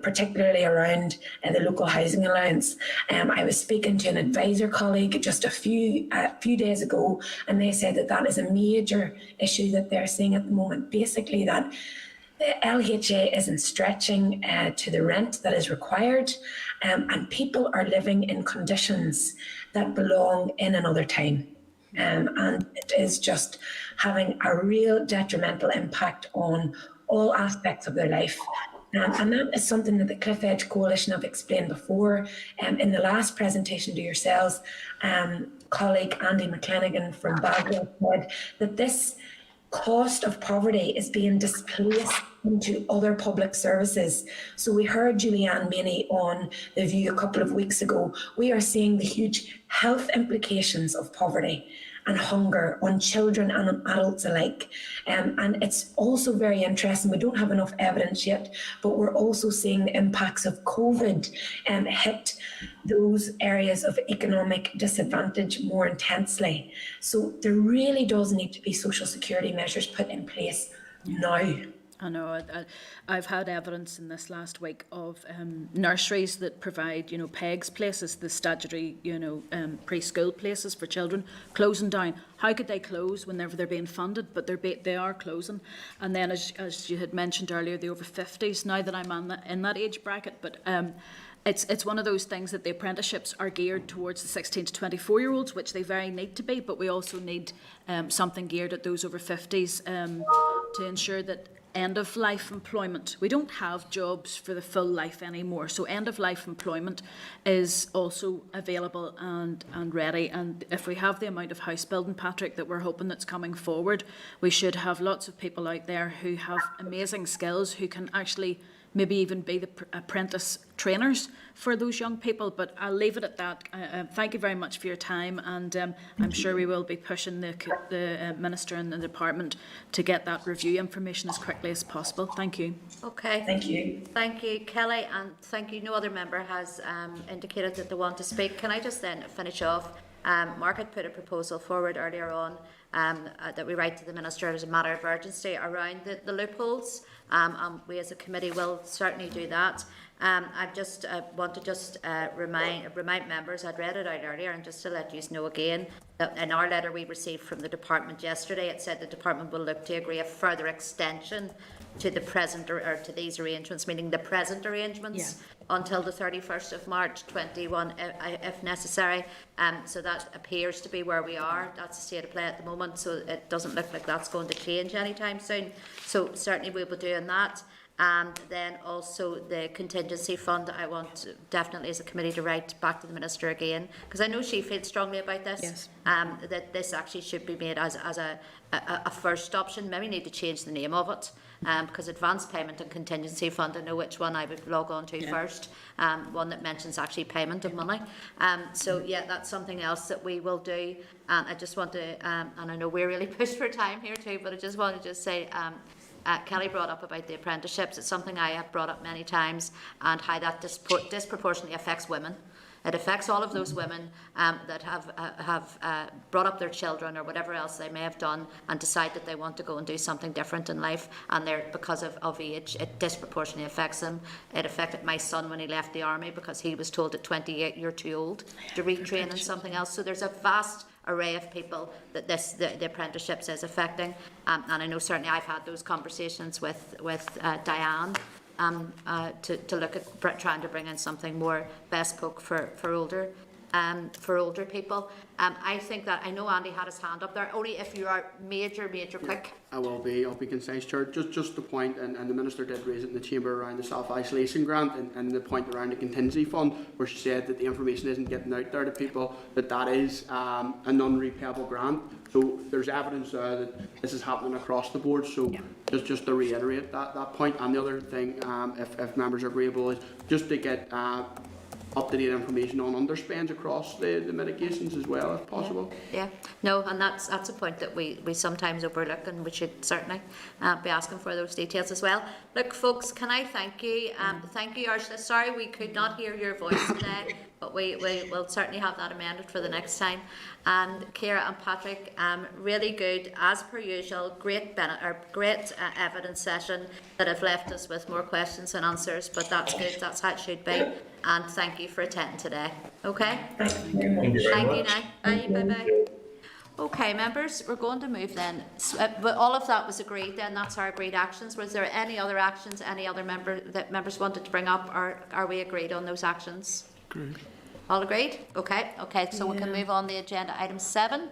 particularly around the local housing allowance. I was speaking to an advisor colleague just a few days ago, and they said that that is a major issue that they're seeing at the moment. Basically, that the LHA isn't stretching to the rent that is required, and people are living in conditions that belong in another time. And it is just having a real detrimental impact on all aspects of their life. And that is something that the Cliff Edge Coalition have explained before. In the last presentation to yourselves, colleague Andy McClenaghan from Bagwell said that this cost of poverty is being displaced into other public services. So we heard Julianne Maney on The View a couple of weeks ago. We are seeing the huge health implications of poverty and hunger on children and on adults alike. And it's also very interesting, we don't have enough evidence yet, but we're also seeing the impacts of COVID hit those areas of economic disadvantage more intensely. So there really does need to be social security measures put in place now. I know. I've had evidence in this last week of nurseries that provide, PEGS places, the statutory, preschool places for children, closing down. How could they close whenever they're being funded? But they are closing. And then, as you had mentioned earlier, the over 50s. Now that I'm in that age bracket, but it's one of those things that the apprenticeships are geared towards the 16 to 24-year-olds, which they very need to be. But we also need something geared at those over 50s to ensure that end-of-life employment. We don't have jobs for the full life anymore, so end-of-life employment is also available and ready. And if we have the amount of house building, Patrick, that we're hoping that's coming forward, we should have lots of people out there who have amazing skills, who can actually maybe even be the apprentice trainers for those young people. But I'll leave it at that. Thank you very much for your time, and I'm sure we will be pushing the Minister and the Department to get that review information as quickly as possible. Thank you. Okay. Thank you. Thank you, Kelly, and thank you. No other member has indicated that they want to speak. Can I just then finish off? Mark had put a proposal forward earlier on that we write to the Minister as a matter of urgency around the loopholes. We as a committee will certainly do that. I just want to remind members, I'd read it out earlier, and just to let you know again, that in our letter we received from the department yesterday, it said the department will look to agree a further extension to the present or to these arrangements, meaning the present arrangements, until the 31st of March 21, if necessary. So that appears to be where we are. That's the state of play at the moment, so it doesn't look like that's going to change anytime soon. So certainly we'll be doing that. And then also the contingency fund, I want definitely as a committee to write back to the Minister again, because I know she feels strongly about this, that this actually should be made as a first option. Maybe need to change the name of it, because advance payment and contingency fund, I know which one I would log on to first, one that mentions actually payment of money. So yeah, that's something else that we will do. I just want to, and I know we're really pushed for time here too, but I just want to say, Kelly brought up about the apprenticeships. It's something I have brought up many times, and how that disproportionately affects women. It affects all of those women that have brought up their children or whatever else they may have done and decide that they want to go and do something different in life, and they're because of age, it disproportionately affects them. It affected my son when he left the army, because he was told at 28 you're too old to retrain in something else. So there's a vast array of people that the apprenticeships is affecting, and I know certainly I've had those conversations with Diane to look at trying to bring in something more bespoke for older people. I think that, I know Andy had his hand up there, only if you are major quick. I'll be concise, Chair. Just the point, and the Minister did raise it in the Chamber around the self-isolation grant, and the point around the contingency fund, where she said that the information isn't getting out there to people, that is a non-repayable grant. So there's evidence that this is happening across the board. So just to reiterate that point. And the other thing, if members are agreeable, is just to get up-to-date information on underspends across the medications as well, if possible. Yeah. No, and that's a point that we sometimes overlook, and we should certainly be asking for those details as well. Look, folks, can I thank you? Thank you, Ursula. Sorry we could not hear your voice today, but we will certainly have that amended for the next time. And Ciara and Patrick, really good as per usual. Great evidence session that have left us with more questions than answers, but that's good. That's how it should be. And thank you for attending today. Okay. Thank you now. Bye. Bye. Okay, members, we're going to move then. But all of that was agreed then. That's our agreed actions. Was there any other actions, any other members wanted to bring up, or are we agreed on those actions? Agreed. All agreed? Okay, so we can move on to agenda item 7.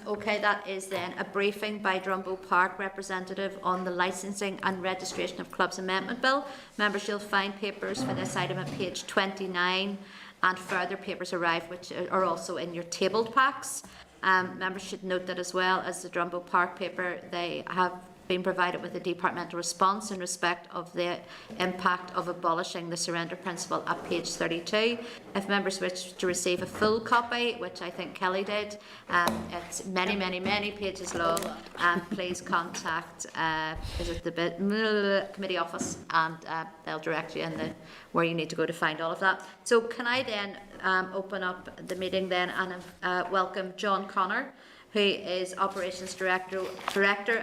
Okay, that is then a briefing by Drumbo Park representative on the Licensing and Registration of Clubs Amendment Bill. Members, you'll find papers for this item at page 29, and further papers arrive which are also in your tabled packs. Members should note that as well as the Drumbo Park paper, they have been provided with a departmental response in respect of the impact of abolishing the surrender principle at page 32. If members wish to receive a full copy, which I think Kelly did, it's many pages long, please contact the committee office, and they'll direct you in where you need to go to find all of that. So can I then open up the meeting then and welcome John Connor, who is Operations Director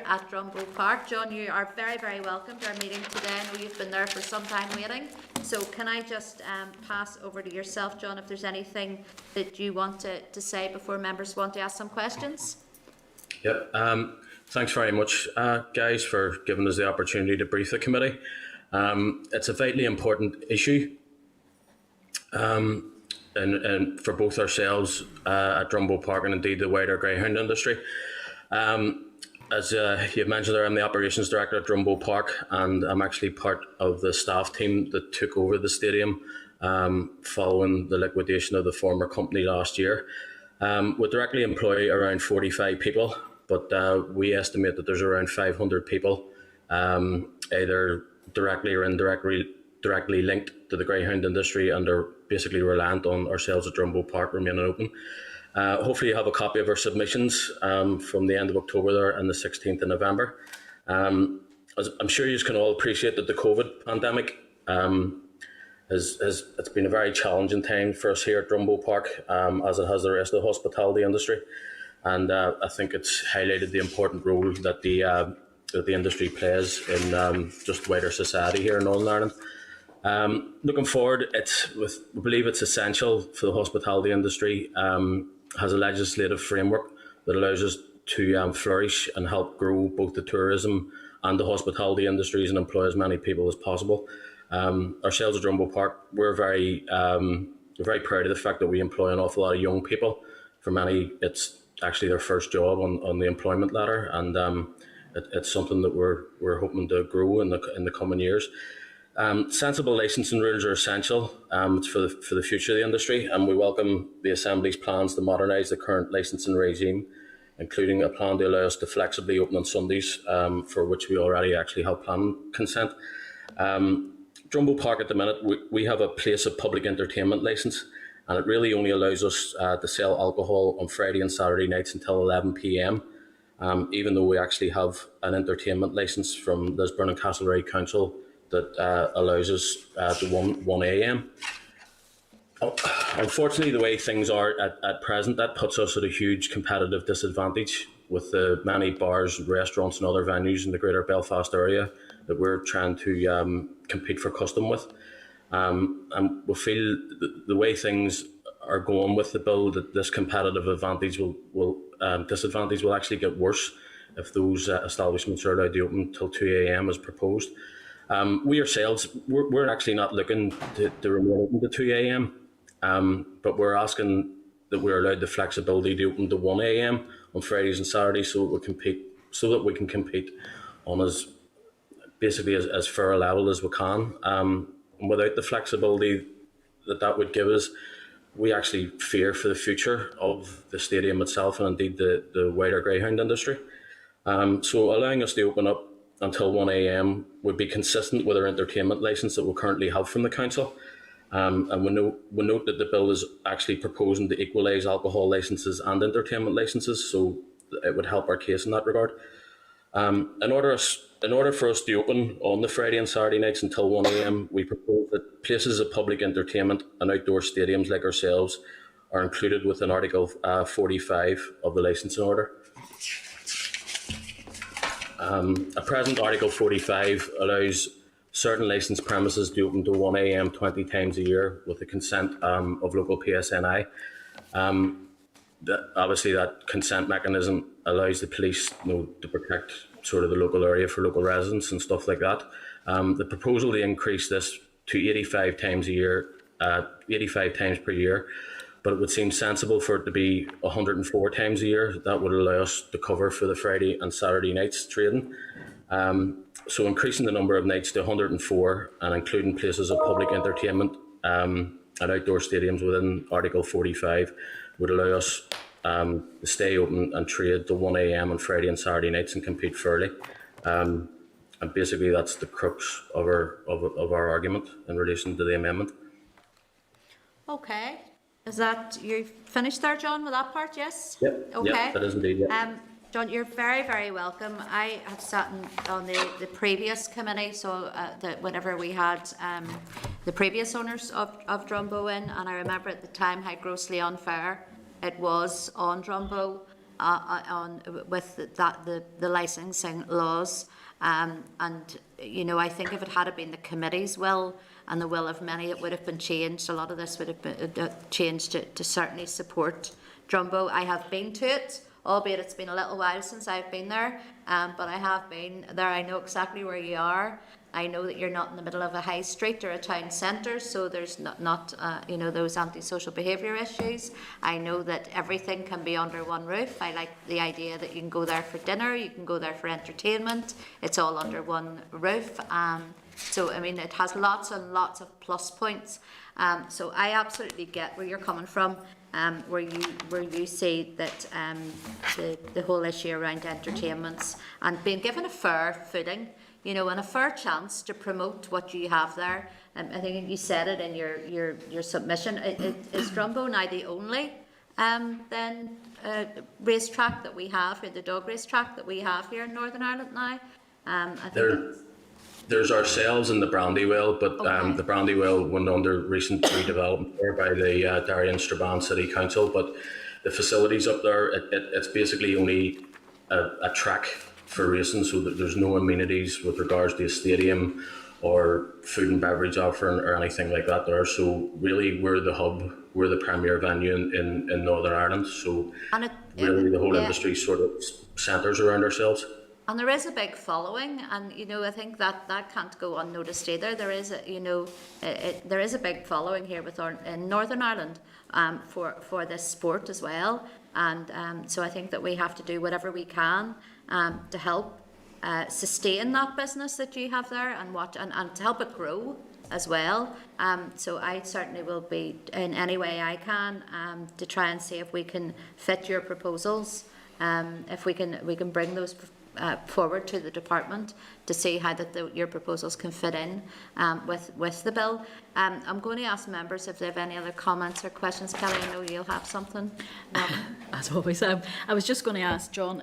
at Drumbo Park. John, you are very, very welcome to our meeting today. I know you've been there for some time waiting. So can I just pass over to yourself, John, if there's anything that you want to say before members want to ask some questions? Yep. Thanks very much, guys, for giving us the opportunity to brief the committee. It's a vitally important issue. And for both ourselves at Drumbo Park and indeed the wider greyhound industry. As you've mentioned there, I'm the Operations Director at Drumbo Park, and I'm actually part of the staff team that took over the stadium following the liquidation of the former company last year. We directly employ around 45 people, but we estimate that there's around 500 people, either directly or indirectly linked to the greyhound industry and are basically reliant on ourselves at Drumbo Park remaining open. Hopefully you have a copy of our submissions from the end of October there and the 16th of November. As I'm sure you can all appreciate that the COVID pandemic it's been a very challenging time for us here at Drumbo Park, as it has the rest of the hospitality industry. And I think it's highlighted the important role that the industry plays in just wider society here in Northern Ireland. Looking forward, we believe it's essential for the hospitality industry, has a legislative framework that allows us to flourish and help grow both the tourism and the hospitality industries and employ as many people as possible. Ourselves at Drumbo Park, we're very proud of the fact that we employ an awful lot of young people. For many, it's actually their first job on the employment ladder, and it's something that we're hoping to grow in the coming years. Sensible licensing rules are essential. It's for the future of the industry, and we welcome the Assembly's plans to modernise the current licensing regime, including a plan to allow us to flexibly open on Sundays, for which we already actually have planning consent. Drumbo Park at the minute, we have a place of public entertainment licence, and it really only allows us to sell alcohol on Friday and Saturday nights until 11 p.m, even though we actually have an entertainment licence from Lisburn and Castlereagh Council that allows us to 1 a.m. Unfortunately, the way things are at present, that puts us at a huge competitive disadvantage with the many bars, restaurants and other venues in the greater Belfast area that we're trying to compete for custom with. And we feel the way things are going with the bill, that this competitive advantage disadvantage will actually get worse if those establishments are allowed to open until 2 a.m. as proposed. We ourselves, we're actually not looking to remain open to 2 a.m, but we're asking that we're allowed the flexibility to open to 1 a.m. on Fridays and Saturdays so that we can compete on as fair a level as we can. And without the flexibility that would give us, we actually fear for the future of the stadium itself and indeed the wider greyhound industry. So allowing us to open up until 1 a.m. would be consistent with our entertainment licence that we currently have from the council. And we note that the bill is actually proposing to equalise alcohol licences and entertainment licences, so it would help our case in that regard. In order for us to open on the Friday and Saturday nights until 1 a.m, we propose that places of public entertainment and outdoor stadiums like ourselves are included within Article 45 of the licensing order. At present, Article 45 allows certain licensed premises to open to 1 a.m. 20 times a year with the consent of local PSNI. Obviously, that consent mechanism allows the police to protect sort of the local area for local residents and stuff like that. The proposal to increase this to 85 times a year, 85 times per year, but it would seem sensible for it to be 104 times a year. That would allow us to cover for the Friday and Saturday nights trading. So increasing the number of nights to 104 and including places of public entertainment and outdoor stadiums within Article 45 would allow us to stay open and trade till 1 a.m. on Friday and Saturday nights and compete fairly. And basically that's the crux of our argument in relation to the amendment. Okay. Is that, you finished there, John, with that part, yes? Yep, okay. Yep, that is indeed, yeah. John, you're very, very welcome. I have sat on the previous committee, so whenever we had the previous owners of Drumbo in, and I remember at the time how grossly unfair it was on Drumbo, with the licensing laws. And, you know, I think if it had been the committee's will and the will of many, it would have been changed. A lot of this would have been changed to certainly support Drumbo. I have been to it, albeit it's been a little while since I've been there, but I have been there. I know exactly where you are. I know that you're not in the middle of a high street or a town centre, so there's not you know, those antisocial behaviour issues. I know that everything can be under one roof. I like the idea that you can go there for dinner, you can go there for entertainment. It's all under one roof. So, I mean, it has lots and lots of plus points. So I absolutely get where you're coming from, where you see that the whole issue around entertainments and being given a fair footing, you know, and a fair chance to promote what you have there. I think you said it in your submission. Is Drumbo now the only racetrack that we have here, the dog racetrack that we have here in Northern Ireland now? I think there's ourselves in the Brandywell, but the Brandywell went under recent redevelopment there by the Darien Strabane City Council. But the facilities up there, it's basically only a track for racing, so that there's no amenities with regards to a stadium or food and beverage offering or anything like that there. So really, we're the hub, we're the premier venue in Northern Ireland. So really, the whole industry sort of centres around ourselves. And there is a big following, and you know, I think that can't go unnoticed either. There is there is a big following here in Northern Ireland for this sport as well, and so I think that we have to do whatever we can to help sustain that business that you have there and to help it grow as well. So I certainly will be in any way I can to try and see if we can fit your proposals, if we can bring those forward to the department to see how your proposals can fit in with the bill. I'm going to ask members if they have any other comments or questions. Kelly, I know you'll have something. As always, I was just going to ask John,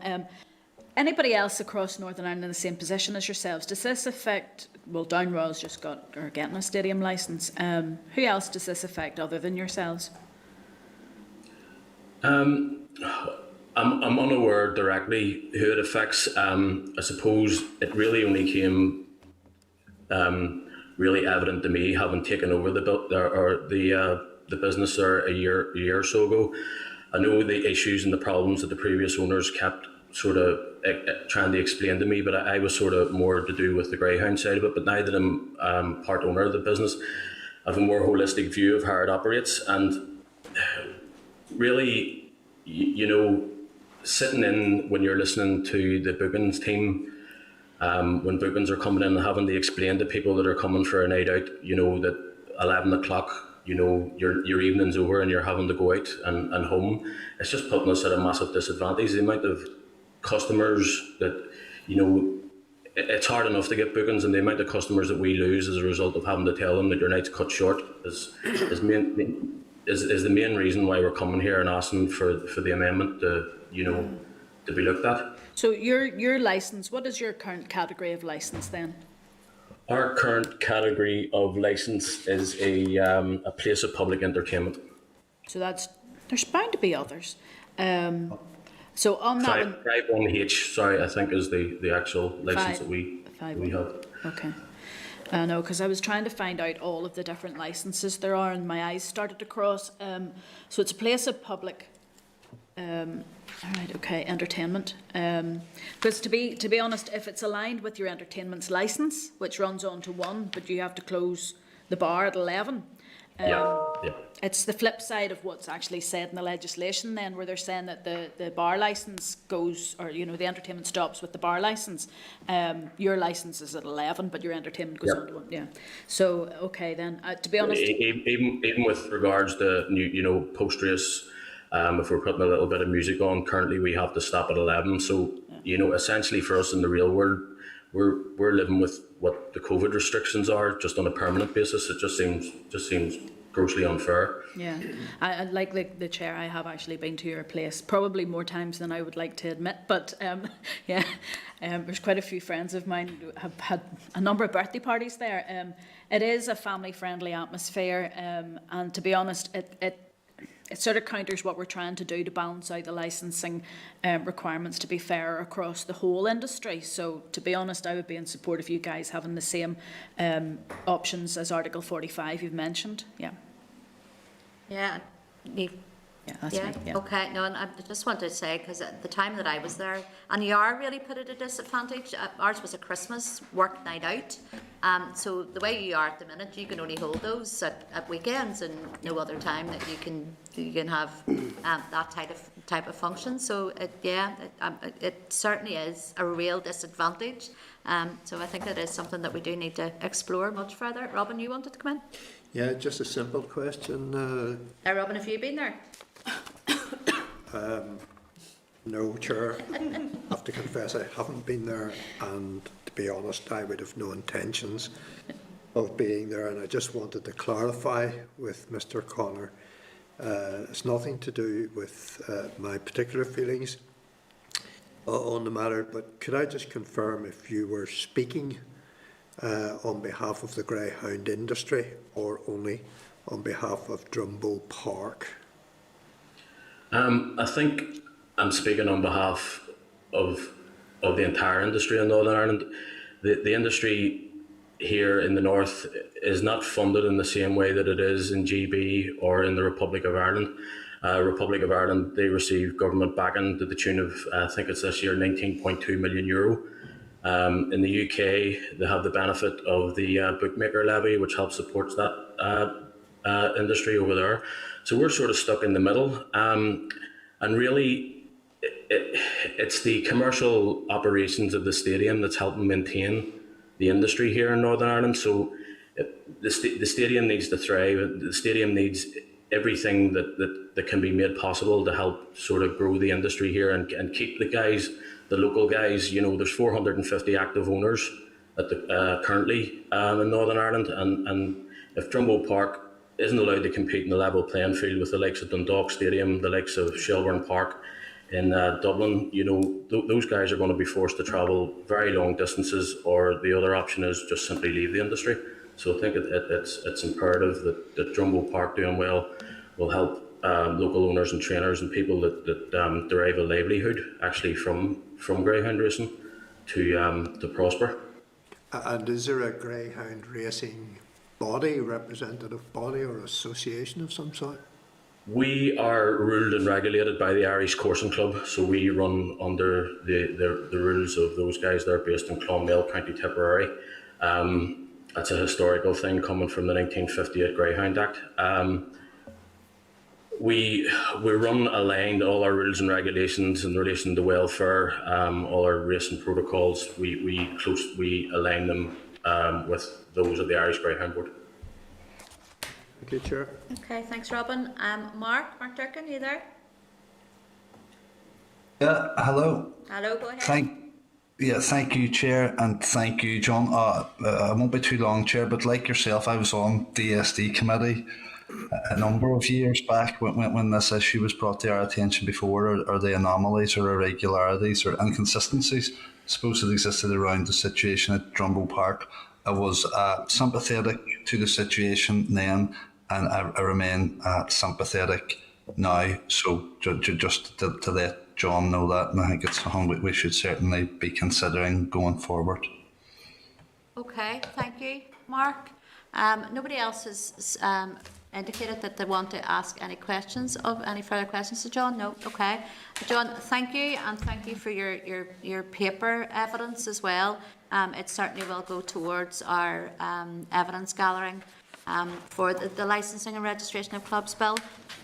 anybody else across Northern Ireland in the same position as yourselves? Does this affect, well, Down Royals just are getting a stadium licence. Who else does this affect other than yourselves? I'm unaware directly who it affects. I suppose it really only came really evident to me, having taken over the business there a year or so ago. I know the issues and the problems that the previous owners kept sort of trying to explain to me, but I was sort of more to do with the greyhound side of it. But now that I'm part owner of the business, I have a more holistic view of how it operates, and really, you know, sitting in when you're listening to the bookings team, when bookings are coming in and having to explain to people that are coming for a night out, you know, that 11 o'clock, you know, your evening's over and you're having to go out and home, it's just putting us at a massive disadvantage. The amount of customers that, you know, it's hard enough to get bookings, and the amount of customers that we lose as a result of having to tell them that your night's cut short is the main reason why we're coming here and asking for the amendment to, you know, to be looked at. So your licence, what is your current category of licence then? Our current category of licence is a place of public entertainment. So there's bound to be others. So on that one, 51H, sorry, I think is the actual licence that we have. Okay. No, because I was trying to find out all of the different licences there are, and my eyes started to cross. So it's a place of public, all right, okay, entertainment. Because to be honest, if it's aligned with your entertainment's licence, which runs on to 1, but you have to close the bar at 11. It's the flip side of what's actually said in the legislation then, where they're saying that the bar licence goes, or, you know, the entertainment stops with the bar licence. Your licence is at 11, but your entertainment goes on to 1. Yeah. So, okay then, to be honest. Even with regards to, you know, post-race, if we're putting a little bit of music on, currently we have to stop at 11. So, you know, essentially for us in the real world, we're living with what the COVID restrictions are, just on a permanent basis. It just seems grossly unfair. Yeah, I like the chair. I have actually been to your place probably more times than I would like to admit, but yeah, there's quite a few friends of mine who have had a number of birthday parties there. It is a family-friendly atmosphere, and to be honest, it sort of counters what we're trying to do to balance out the licensing requirements to be fair across the whole industry. So to be honest, I would be in support of you guys having the same options as Article 45 you've mentioned. Yeah. Yeah. Yeah, that's me. Yeah. Okay, no, and I just wanted to say, because at the time that I was there, and you are really put at a disadvantage. Ours was a Christmas work night out. So the way you are at the minute, you can only hold those at weekends and no other time that you can have that type of function. So it certainly is a real disadvantage. So I think that is something that we do need to explore much further. Robin, you wanted to come in? Yeah, just a simple question. Robin, have you been there? No, Chair. I have to confess I haven't been there, and to be honest, I would have no intentions of being there, and I just wanted to clarify with Mr. Connor. It's nothing to do with my particular feelings on the matter, but could I just confirm if you were speaking on behalf of the greyhound industry or only on behalf of Drumbo Park? I think I'm speaking on behalf of the entire industry in Northern Ireland. The industry here in the north is not funded in the same way that it is in GB or in the Republic of Ireland. Republic of Ireland, they receive government backing to the tune of, I think it's this year, €19.2 million. In the UK, they have the benefit of the bookmaker levy, which helps support that industry over there. So we're sort of stuck in the middle. And really, it's the commercial operations of the stadium that's helping maintain the industry here in Northern Ireland. So the stadium needs to thrive. The stadium needs everything that can be made possible to help sort of grow the industry here and keep the guys, the local guys. You know, there's 450 active owners at currently in Northern Ireland, and if Drumbo Park isn't allowed to compete in the level playing field with the likes of Dundalk Stadium, the likes of Shelbourne Park in Dublin, you know, those guys are going to be forced to travel very long distances, or the other option is just simply leave the industry. So I think it's imperative that Drumbo Park doing well will help local owners and trainers and people that derive a livelihood actually from greyhound racing to prosper. And is there a greyhound racing body, representative body or association of some sort? We are ruled and regulated by the Irish Coursing Club, so we run under the rules of those guys. They're based in Clonmel, County Tipperary. That's a historical thing coming from the 1958 Greyhound Act. We run aligned all our rules and regulations in relation to welfare, all our racing protocols. We align them with those of the Irish Greyhound Board. Thank you, Chair. Okay, thanks, Robin. Mark Durkin, are you there? Yeah, hello. Hello, go ahead. Thank you, Chair, and thank you, John. I won't be too long, Chair, but like yourself, I was on the DSD committee a number of years back when this issue was brought to our attention before, or the anomalies or irregularities or inconsistencies supposed to existed around the situation at Drumbo Park. I was sympathetic to the situation then, and I remain sympathetic now. So just to let John know that, and I think it's something we should certainly be considering going forward. Okay, thank you, Mark. Nobody else has indicated that they want to ask any further questions to John? No? Okay. John, thank you, and thank you for your paper evidence as well. It certainly will go towards our evidence gathering for the licensing and registration of clubs bill.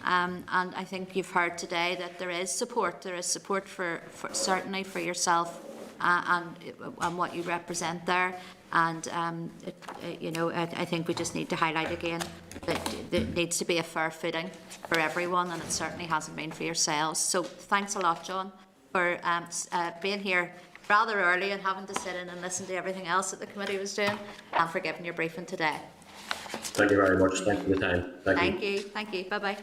And I think you've heard today that there is support. There is support for certainly for yourself and what you represent there. And I think we just need to highlight again that there needs to be a fair footing for everyone, and it certainly hasn't been for yourselves. So thanks a lot, John, for being here rather early and having to sit in and listen to everything else that the committee was doing, and for giving your briefing today. Thank you very much. Thank you for the time. Thank you. Thank you. Bye-bye.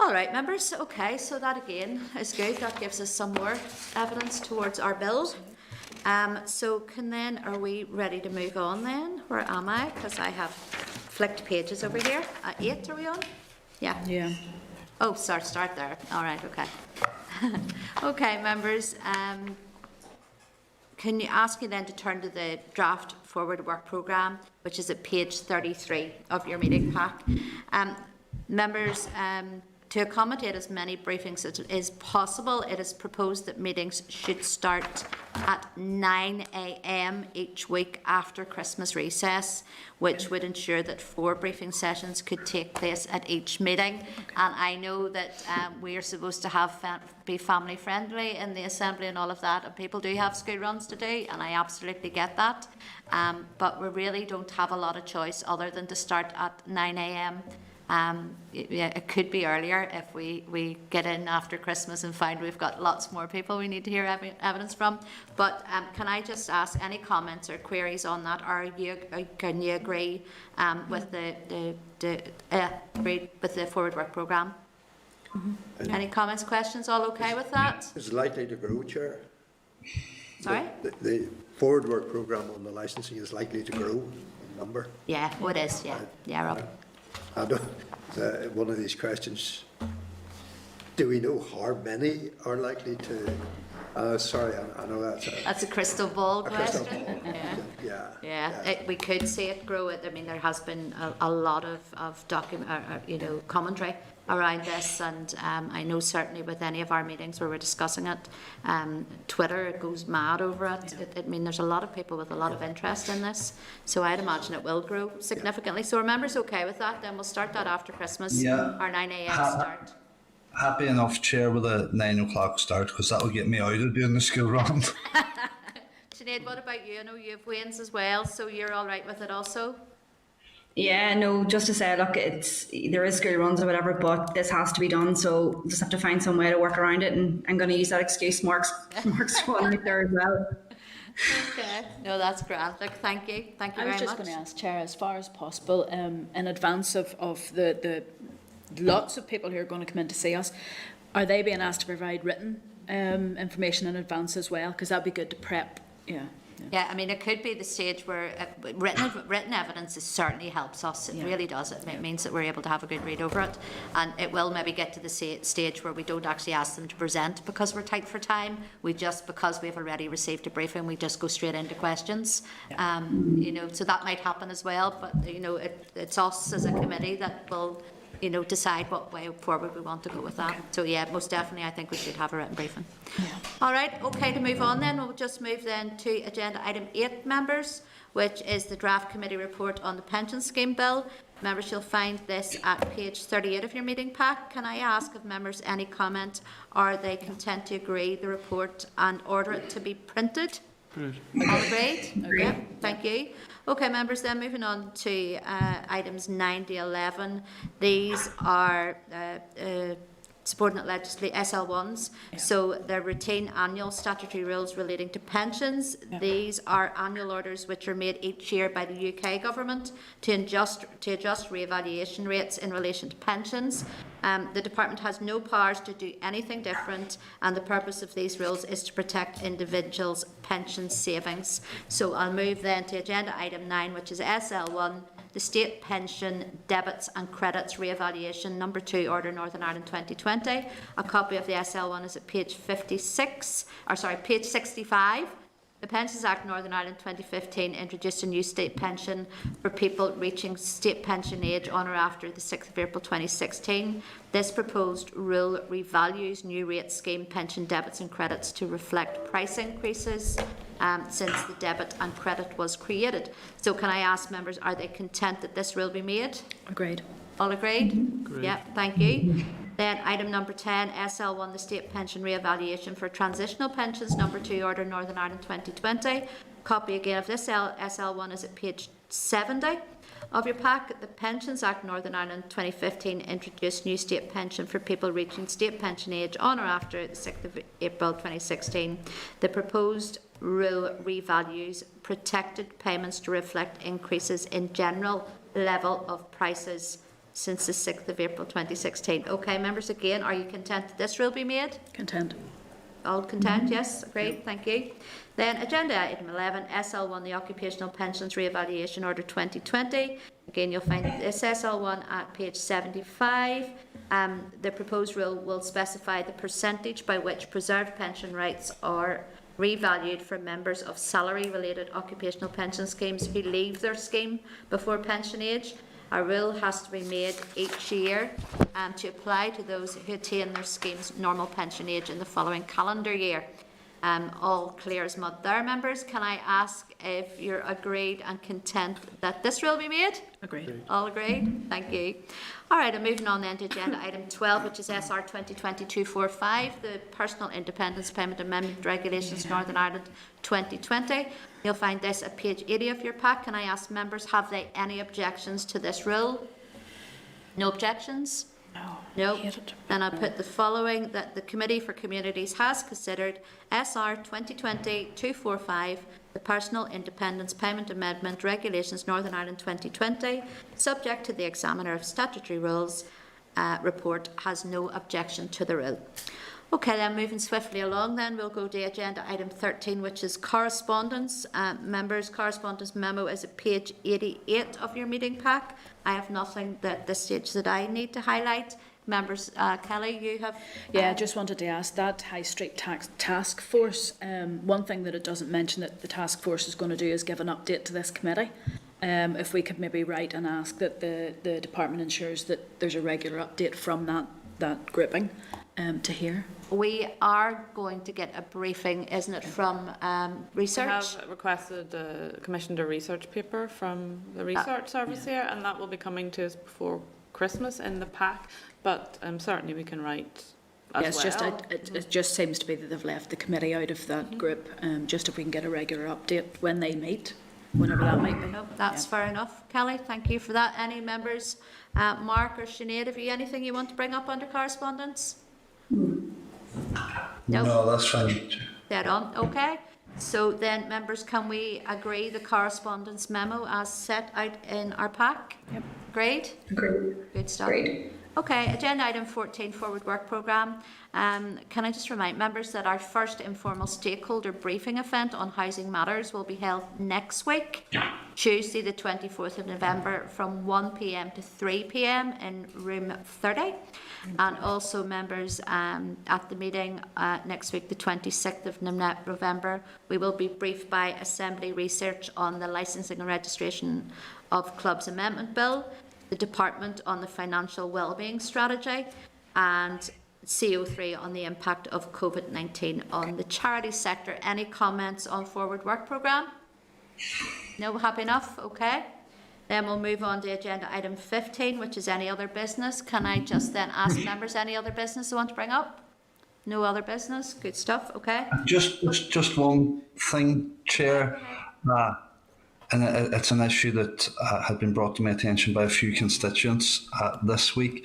All right, members. Okay, so that again is good. That gives us some more evidence towards our bill. So are we ready to move on then? Where am I? Because I have flicked pages over here. At 8 are we on? Yeah. Yeah. Oh, start there. All right, okay. Okay, members, can you ask you then to turn to the draft forward work programme, which is at page 33 of your meeting pack. Members, to accommodate as many briefings as is possible, it is proposed that meetings should start at 9 a.m. each week after Christmas recess, which would ensure that 4 briefing sessions could take place at each meeting. And I know that we are supposed to be family friendly in the Assembly and all of that, and people do have school runs to do, and I absolutely get that. But we really don't have a lot of choice other than to start at 9 a.m. It could be earlier if we get in after Christmas and find we've got lots more people we need to hear evidence from. But can I just ask any comments or queries on that? Can you agree with the forward work programme? Mm-hmm. Any comments, questions? All okay with that? It's likely to grow, Chair. Sorry? The forward work programme on the licensing is likely to grow in number. Yeah, it is. Yeah, Rob. I don't, one of these questions, do we know how many are likely to, sorry, I know that's a crystal ball question. Yeah. We could see it grow. I mean, there has been a lot of commentary around this, and I know certainly with any of our meetings where we're discussing it, Twitter goes mad over it. I mean, there's a lot of people with a lot of interest in this, so I'd imagine it will grow significantly. So are members okay with that? Then we'll start that after Christmas, our 9 a.m. start. Happy enough, Chair, with a 9 o'clock start, because that will get me out of doing the school run. Sinead, what about you? I know you have Wayne's as well, so you're all right with it also? Yeah, no, just to say, look, there is school runs or whatever, but this has to be done, so we'll just have to find some way to work around it, and I'm going to use that excuse Mark's one right there as well. Okay, no, that's grand. Look, thank you very much. I was just going to ask, Chair, as far as possible, in advance of the lots of people who are going to come in to see us, are they being asked to provide written information in advance as well? Because that'd be good to prep. Yeah, I mean, it could be the stage where written evidence certainly helps us. It really does. It means that we're able to have a good read over it, and it will maybe get to the stage where we don't actually ask them to present because we're tight for time. Because we've already received a briefing, we just go straight into questions. So that might happen as well. But it's us as a committee that will decide what way forward we want to go with that. So yeah, most definitely I think we should have a written briefing. All right, okay, to move on then, we'll just move then to agenda item 8, members, which is the draft committee report on the pension scheme bill. Members, you'll find this at page 38 of your meeting pack. Can I ask if members any comment? Are they content to agree the report and order it to be printed? Good. All agreed? Okay, thank you. Okay, members, then moving on to items 9 to 11. These are subordinate legislation SL1s. So they're routine annual statutory rules relating to pensions. These are annual orders which are made each year by the UK government to adjust re-evaluation rates in relation to pensions. The department has no powers to do anything different, and the purpose of these rules is to protect individuals' pension savings. So I'll move then to agenda item 9, which is SL1, the State Pension Debits and Credits Re-evaluation, number 2, Order Northern Ireland 2020. A copy of the SL1 is at page 65. The Pensions Act Northern Ireland 2015 introduced a new state pension for people reaching state pension age on or after the 6th of April 2016. This proposed rule revalues new rate scheme pension debits and credits to reflect price increases since the debit and credit was created. So can I ask members, are they content that this rule be made? Agreed. All agreed? Agreed. Yeah, thank you. Then item number 10, SL1, the State Pension Re-evaluation for Transitional Pensions, number 2, Order Northern Ireland 2020. Copy again of this SL1 is at page 70 of your pack. The Pensions Act Northern Ireland 2015 introduced new state pension for people reaching state pension age on or after the 6th of April 2016. The proposed rule revalues protected payments to reflect increases in general level of prices since the 6th of April 2016. Okay, members, again, are you content that this rule be made? Content. All content, yes, great, thank you. Then agenda item 11, SL1, the Occupational Pensions Re-evaluation Order 2020. Again, you'll find this SL1 at page 75. The proposed rule will specify the percentage by which preserved pension rights are revalued for members of salary-related occupational pension schemes who leave their scheme before pension age. A rule has to be made each year to apply to those who attain their scheme's normal pension age in the following calendar year. All clear as mud there, members. Can I ask if you're agreed and content that this rule be made? Agreed. All agreed? Thank you. All right, I'm moving on then to agenda item 12, which is SR 2020-245, the Personal Independence Payment Amendment Regulations Northern Ireland 2020. You'll find this at page 80 of your pack. Can I ask members, have they any objections to this rule? No objections? No. Then I put the following, that the Committee for Communities has considered SR 2020-245, the Personal Independence Payment Amendment Regulations Northern Ireland 2020, subject to the Examiner of Statutory Rules report, has no objection to the rule. Okay, then moving swiftly along then, we'll go to agenda item 13, which is correspondence. Members, correspondence memo is at page 88 of your meeting pack. I have nothing at this stage that I need to highlight. Members, Kelly, you have... Yeah, I just wanted to ask that High Street Task Force, one thing that it doesn't mention that the task force is going to do is give an update to this committee. If we could maybe write and ask that the department ensures that there's a regular update from that grouping to hear. We are going to get a briefing, isn't it, from research? We have requested, commissioned a research paper from the research service here, and that will be coming to us before Christmas in the pack, but certainly we can write as well. It just seems to be that they've left the committee out of that group, just if we can get a regular update when they meet, whenever that might be. No, that's fair enough, Kelly. Thank you for that. Any members, Mark or Sinead, have you anything you want to bring up under correspondence? No, that's fine. Dead on. Okay. So then, members, can we agree the correspondence memo as set out in our pack? Yep. Agreed? Agreed. Good stuff. Agreed. Okay, agenda item 14, Forward Work Programme. Can I just remind members that our first informal stakeholder briefing event on housing matters will be held next week, Tuesday the 24th of November from 1 p.m. to 3 p.m. in room 30. And also members, at the meeting next week, the 26th of November, we will be briefed by Assembly Research on the Licensing and Registration of Clubs Amendment Bill, the Department on the Financial Wellbeing Strategy, and CO3 on the impact of COVID-19 on the charity sector. Any comments on Forward Work Programme? No, happy enough? Okay. Then we'll move on to agenda item 15, which is any other business. Can I just then ask members any other business they want to bring up? No other business? Good stuff, okay. Just one thing, Chair. And it's an issue that had been brought to my attention by a few constituents this week.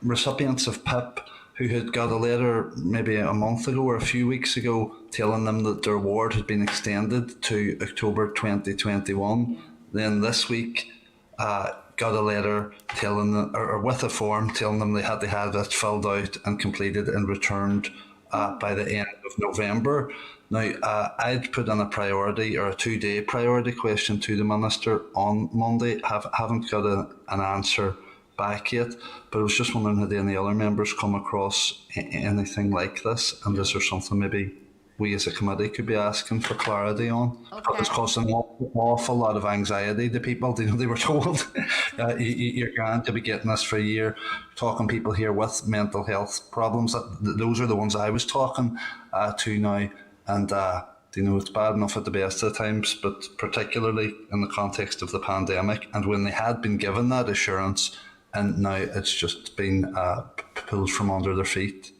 Recipients of PIP who had got a letter maybe a month ago or a few weeks ago telling them that their award had been extended to October 2021. Then this week got a letter telling them, or with a form telling them they had to have it filled out and completed and returned by the end of November. Now, I'd put in a priority or a 2-day priority question to the Minister on Monday. Haven't got an answer back yet, but I was just wondering, had any other members come across anything like this? And is there something maybe we as a committee could be asking for clarity on? Okay. It's causing an awful lot of anxiety to people. They were told you're going to be getting this for a year. Talking people here with mental health problems, those are the ones I was talking to now. And, it's bad enough at the best of times, but particularly in the context of the pandemic. And when they had been given that assurance, and now it's just been pulled from under their feet.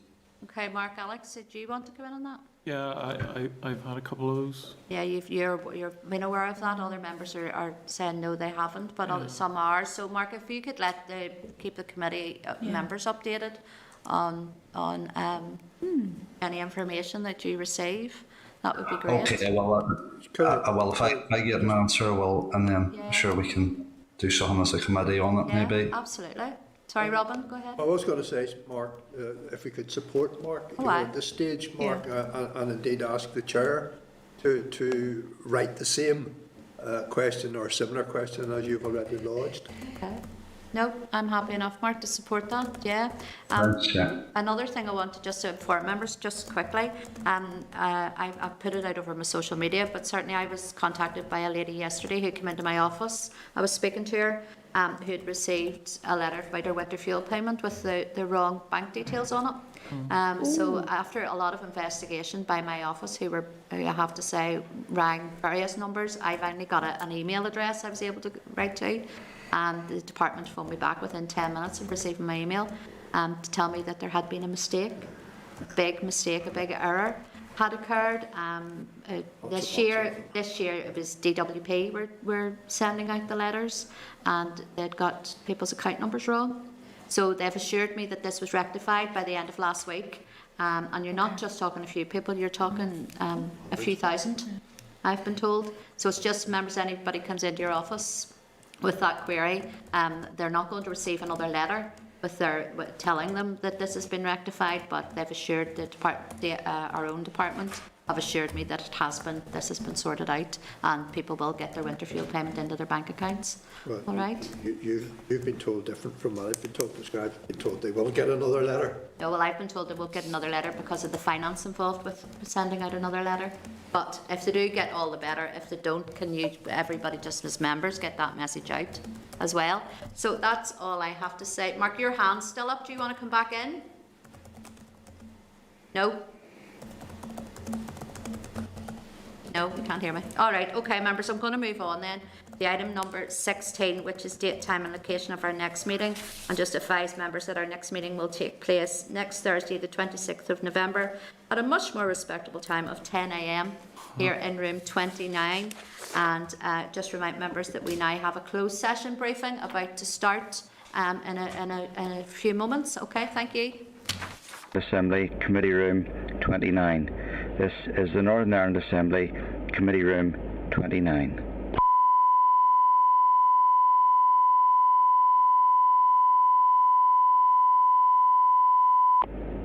Okay, Mark, Alex, did you want to come in on that? Yeah, I've had a couple of those. Yeah, you're been aware of that. Other members are saying no, they haven't, but some are. So, Mark, if you could keep the committee members updated on any information that you receive, that would be great. Okay, well, I will. If I get an answer, I will, and then sure we can do something as a committee on it, maybe. Absolutely. Sorry, Robin, go ahead. I was going to say, Mark, if we could support Mark at this stage, Mark, and indeed ask the chair to write the same question or a similar question as you've already lodged. Okay. No, I'm happy enough, Mark, to support that, yeah. Another thing I want to just inform members, just quickly, I've put it out over my social media, but certainly I was contacted by a lady yesterday who came into my office. I was speaking to her, who had received a letter about her winter fuel payment with the wrong bank details on it. So after a lot of investigation by my office, who I have to say rang various numbers, I finally got an email address I was able to write to, and the department phoned me back within 10 minutes of receiving my email to tell me that there had been a mistake, a big error had occurred. This year it was DWP were sending out the letters, and they'd got people's account numbers wrong. So they've assured me that this was rectified by the end of last week. And you're not just talking a few people, you're talking a few thousand, I've been told. So it's just, members, anybody comes into your office with that query, they're not going to receive another letter with telling them that this has been rectified, but they've assured our own department have assured me that this has been sorted out, and people will get their winter fuel payment into their bank accounts. Well, all right? You've been told different from what I've been told. I've been told they will get another letter. No, well, I've been told they will get another letter because of the finance involved with sending out another letter. But if they do get, all the better. If they don't, can you, everybody just as members, get that message out as well? So that's all I have to say. Mark, your hand's still up. Do you want to come back in? No? No, you can't hear me. All right, okay, members, I'm going to move on then. The item number 16, which is date, time and location of our next meeting, and just advise members that our next meeting will take place next Thursday, the 26th of November, at a much more respectable time of 10 a.m. here in room 29. And just remind members that we now have a closed session briefing about to start in a few moments. Okay, thank you. Assembly, Committee Room 29. This is the Northern Ireland Assembly, Committee Room 29.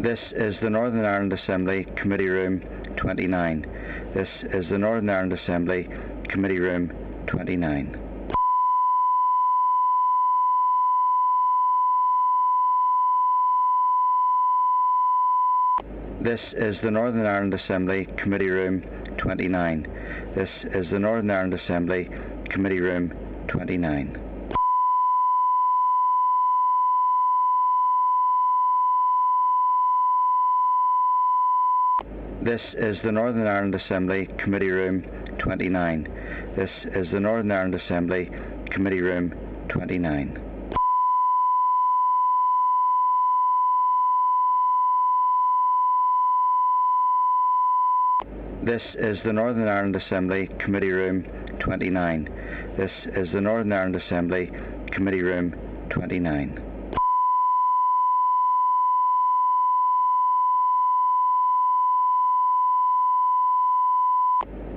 This is the Northern Ireland Assembly, Committee Room 29. This is the Northern Ireland Assembly, Committee Room 29. This is the Northern Ireland Assembly, Committee Room 29. This is the Northern Ireland Assembly, Committee Room 29. This is the Northern Ireland Assembly, Committee Room 29. This is the Northern Ireland Assembly, Committee Room 29. This is the Northern Ireland Assembly, Committee Room 29.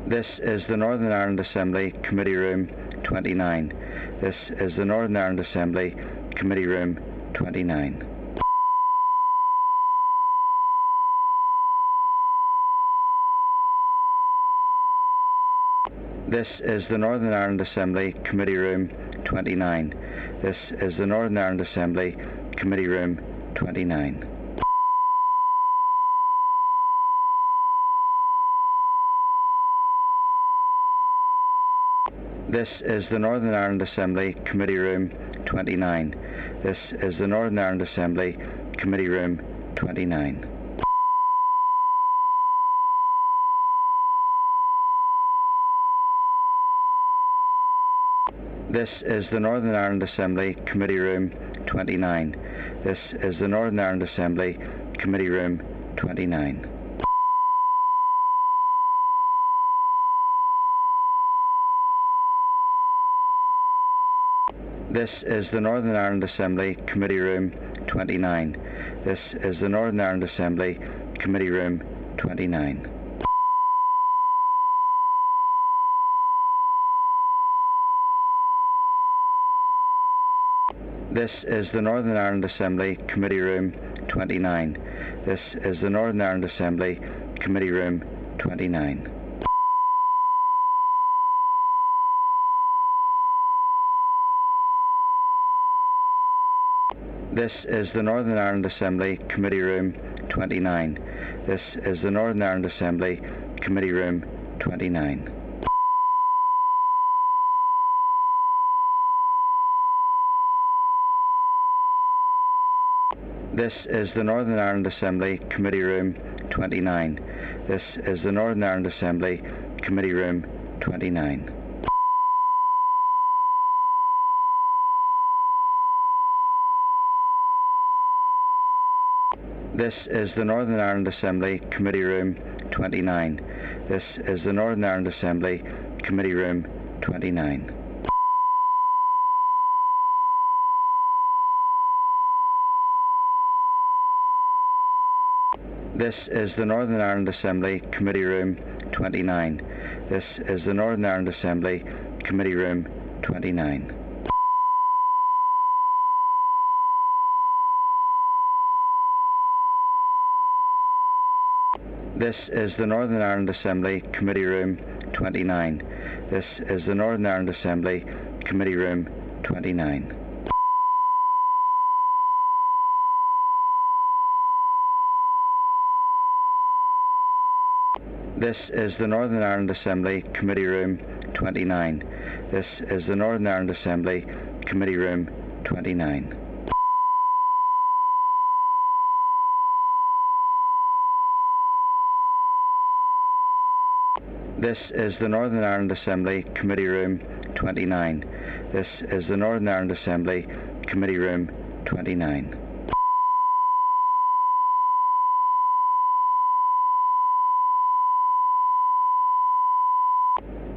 This is the Northern Ireland Assembly, Committee Room 29. This is the Northern Ireland Assembly, Committee Room 29. This is the Northern Ireland Assembly, Committee Room 29. This is the Northern Ireland Assembly, Committee Room 29. This is the Northern Ireland Assembly, Committee Room 29. This is the Northern Ireland Assembly, Committee Room 29. This is the Northern Ireland Assembly, Committee Room 29. This is the Northern Ireland Assembly, Committee Room 29. This is the Northern Ireland Assembly, Committee Room 29. This is the Northern Ireland Assembly, Committee Room 29. This is the Northern Ireland Assembly, Committee Room 29. This is the Northern Ireland Assembly, Committee Room 29. This is the Northern Ireland Assembly, Committee Room 29. This is the Northern Ireland Assembly Committee Room 29. This is the Northern Ireland Assembly Committee Room 29. This is the Northern Ireland Assembly Committee Room 29. This is the Northern Ireland Assembly Committee Room 29. This is the Northern Ireland Assembly Committee Room 29. This is the Northern Ireland Assembly Committee Room 29. This is the Northern Ireland Assembly Committee Room 29. This is the Northern Ireland Assembly Committee Room 29. This is the Northern Ireland Assembly Committee Room 29. This is the Northern Ireland Assembly Committee Room 29. This is the Northern Ireland Assembly Committee Room 29. This is the Northern Ireland Assembly Committee Room 29. This is the Northern Ireland Assembly Committee Room 29. This is the Northern Ireland Assembly Committee Room 29.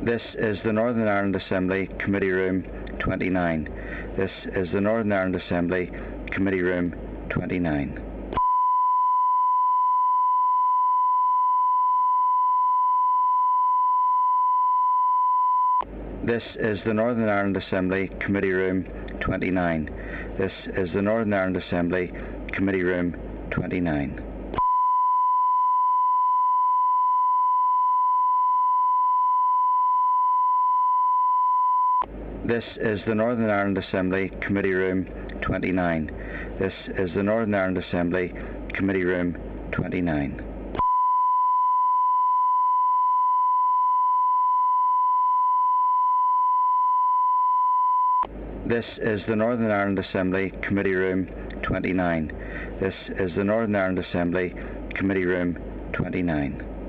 This is the Northern Ireland Assembly Committee Room 29. This is the Northern Ireland Assembly Committee Room 29. This is the Northern Ireland Assembly Committee Room 29. This is the Northern Ireland Assembly Committee Room 29. This is the Northern Ireland Assembly Committee Room 29. This is the Northern Ireland Assembly Committee Room 29. This is the Northern Ireland Assembly Committee Room 29. This is the Northern Ireland Assembly Committee Room 29.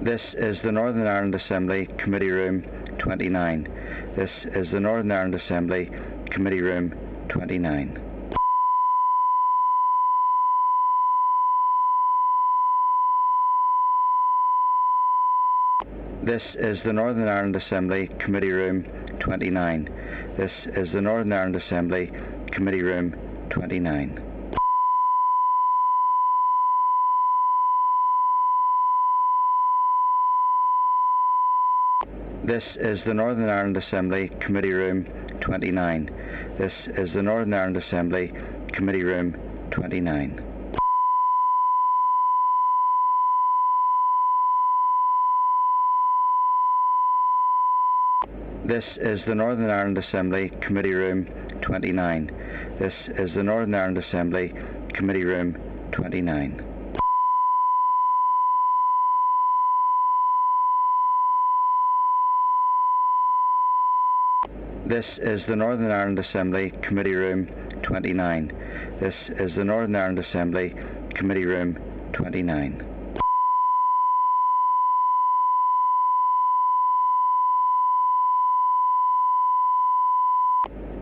This is the Northern Ireland Assembly Committee Room 29. This is the Northern Ireland Assembly Committee Room 29. This is the Northern Ireland Assembly Committee Room 29. This is the Northern Ireland Assembly Committee Room 29. This is the Northern Ireland Assembly Committee Room 29. This is the Northern Ireland Assembly Committee Room 29. This is the Northern Ireland Assembly Committee Room 29. This is the Northern Ireland Assembly Committee Room 29. This is the Northern Ireland Assembly Committee Room 29. This is the Northern Ireland Assembly Committee Room 29.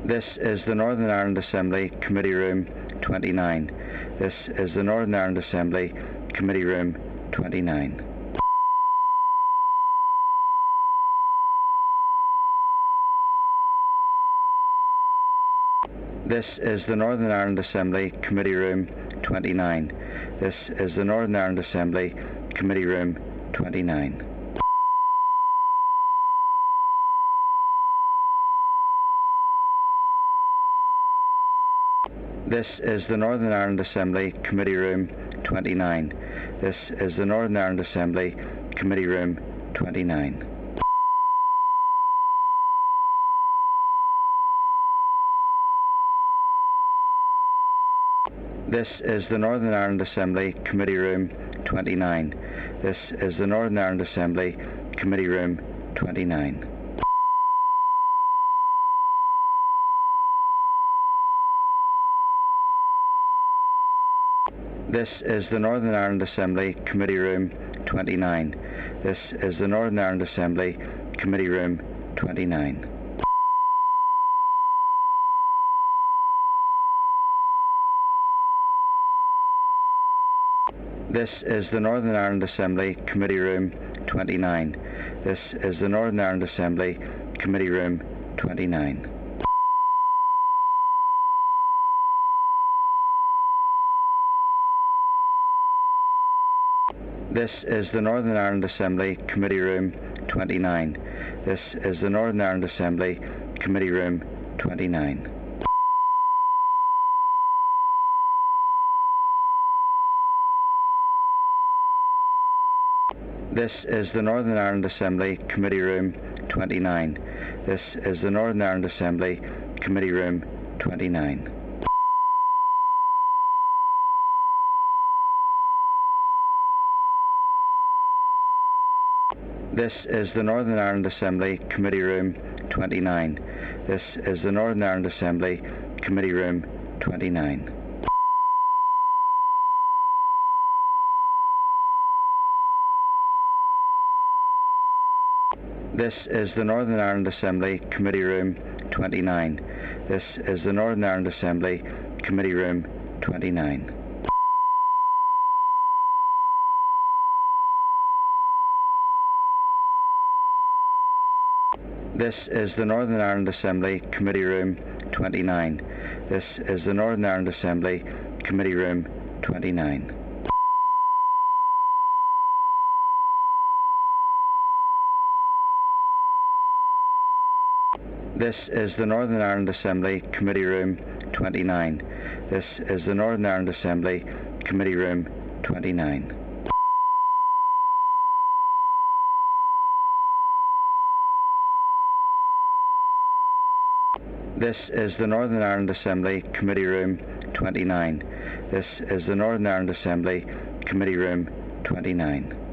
This is the Northern Ireland Assembly Committee Room 29. This is the Northern Ireland Assembly Committee Room 29. This is the Northern Ireland Assembly Committee Room 29. This is the Northern Ireland Assembly Committee Room 29. This is the Northern Ireland Assembly Committee Room 29. This is the Northern Ireland Assembly Committee Room 29. This is the Northern Ireland Assembly Committee Room 29. This is the Northern Ireland Assembly Committee Room 29. This is the Northern Ireland Assembly Committee Room 29. This is the Northern Ireland Assembly Committee Room 29. This is the Northern Ireland Assembly Committee Room 29. This is the Northern Ireland Assembly Committee Room 29. This is the Northern Ireland Assembly Committee Room 29. This is the Northern Ireland Assembly Committee Room 29. This is the Northern Ireland Assembly Committee Room 29. This is the Northern Ireland Assembly Committee Room 29. This is the Northern Ireland Assembly Committee Room 29. This is the Northern Ireland Assembly Committee Room 29. This is the Northern Ireland Assembly Committee Room 29. This is the Northern Ireland Assembly Committee Room 29. This is the Northern Ireland Assembly Committee Room 29. This is the Northern Ireland Assembly Committee Room 29. This is the Northern Ireland Assembly Committee Room 29. This is the Northern Ireland Assembly Committee Room 29. This is the Northern Ireland Assembly Committee Room 29. This is the Northern Ireland Assembly Committee Room 29.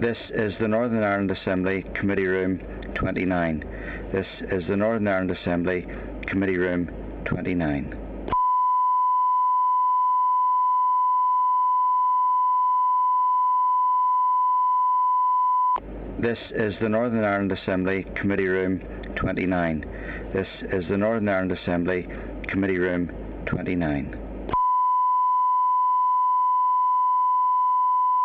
This is the Northern Ireland Assembly Committee Room 29. This is the Northern Ireland Assembly Committee Room 29. This is the Northern Ireland Assembly Committee Room 29.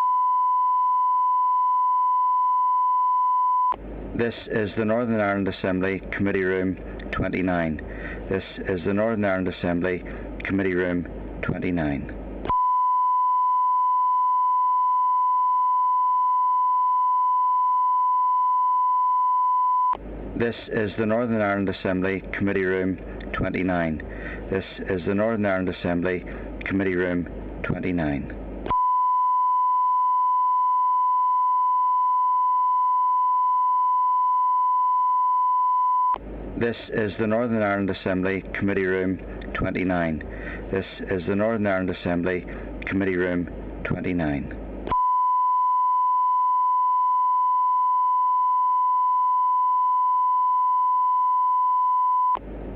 This is the Northern Ireland Assembly Committee Room 29. This is the Northern Ireland Assembly Committee Room 29. This is the Northern Ireland Assembly Committee Room 29. This is the Northern Ireland Assembly Committee Room 29. This is the Northern Ireland Assembly Committee Room 29. This is the Northern Ireland Assembly Committee Room 29. This is the Northern Ireland Assembly Committee Room 29.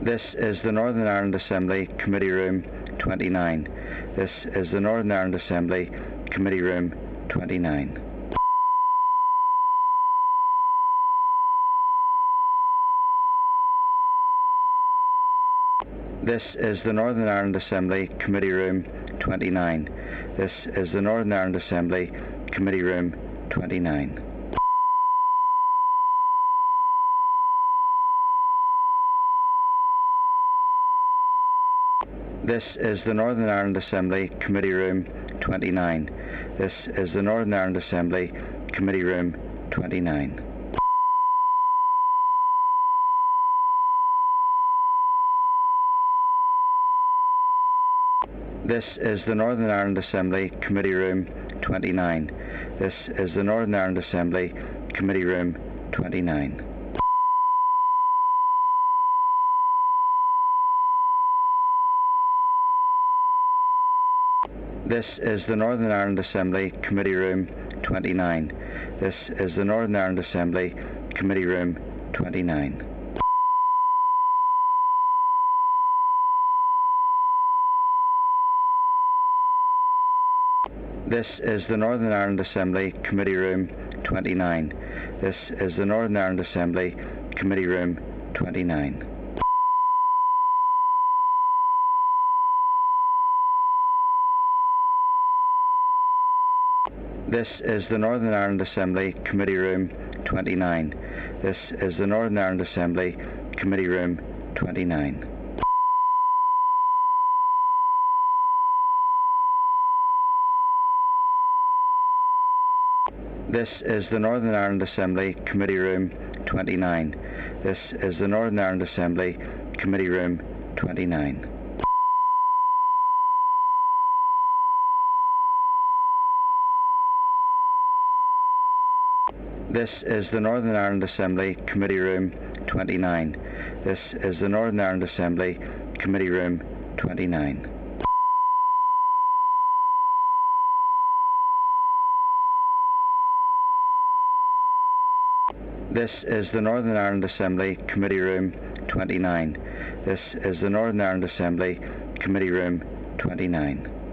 This is the Northern Ireland Assembly Committee Room 29. This is the Northern Ireland Assembly Committee Room 29. This is the Northern Ireland Assembly Committee Room 29. This is the Northern Ireland Assembly Committee Room 29. This is the Northern Ireland Assembly Committee Room 29. This is the Northern Ireland Assembly Committee Room 29. This is the Northern Ireland Assembly Committee Room 29. This is the Northern Ireland Assembly Committee Room 29. This is the Northern Ireland Assembly Committee Room 29. This is the Northern Ireland Assembly Committee Room 29. This is the Northern Ireland Assembly Committee Room 29. This is the Northern Ireland Assembly Committee Room 29. This is the Northern Ireland Assembly Committee Room 29. This is the Northern Ireland Assembly Committee Room 29. This is the Northern Ireland Assembly Committee Room 29. This is the Northern Ireland Assembly Committee Room 29. This is the Northern Ireland Assembly Committee Room 29. This is the Northern Ireland Assembly Committee Room 29. This is the Northern Ireland Assembly Committee Room 29. This is the Northern Ireland Assembly Committee Room 29.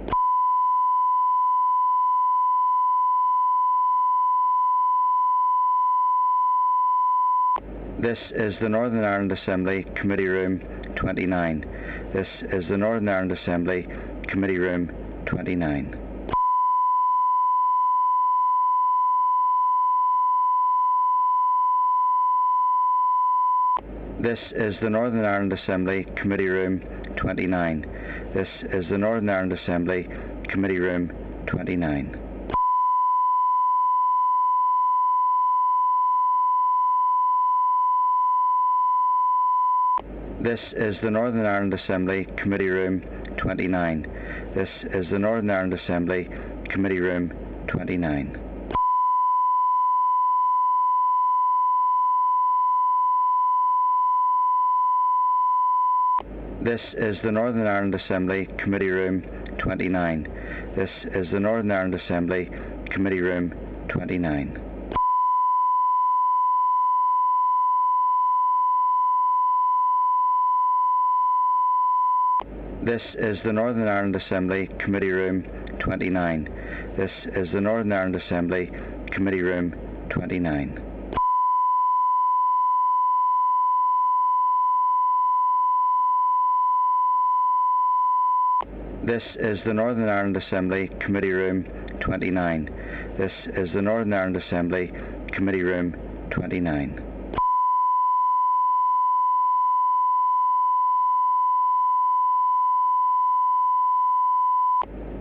This is the Northern Ireland Assembly Committee Room 29. This is the Northern Ireland Assembly Committee Room 29. This is the Northern Ireland Assembly Committee Room 29. This is the Northern Ireland Assembly Committee Room 29. This is the Northern Ireland Assembly Committee Room 29. This is the Northern Ireland Assembly Committee Room 29. This is the Northern Ireland Assembly Committee Room 29. This is the Northern Ireland Assembly Committee Room 29. This is the Northern Ireland Assembly Committee Room 29. This is the Northern Ireland Assembly Committee Room 29. This is the Northern Ireland Assembly Committee Room 29. This is the Northern Ireland Assembly Committee Room 29.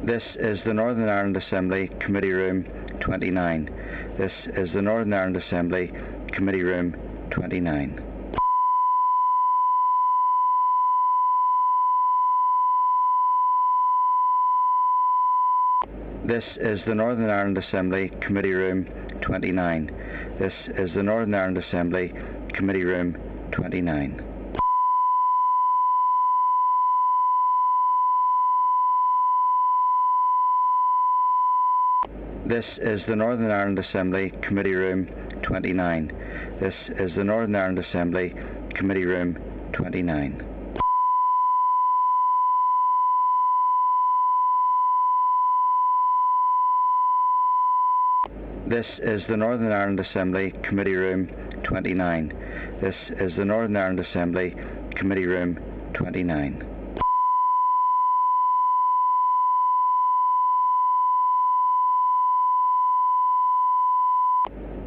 This is the Northern Ireland Assembly Committee Room 29. This is the Northern Ireland Assembly Committee Room 29. This is the Northern Ireland Assembly Committee Room 29. This is the Northern Ireland Assembly Committee Room 29. This is the Northern Ireland Assembly Committee Room 29. This is the Northern Ireland Assembly Committee Room 29. This is the Northern Ireland Assembly Committee Room 29. This is the Northern Ireland Assembly Committee Room 29.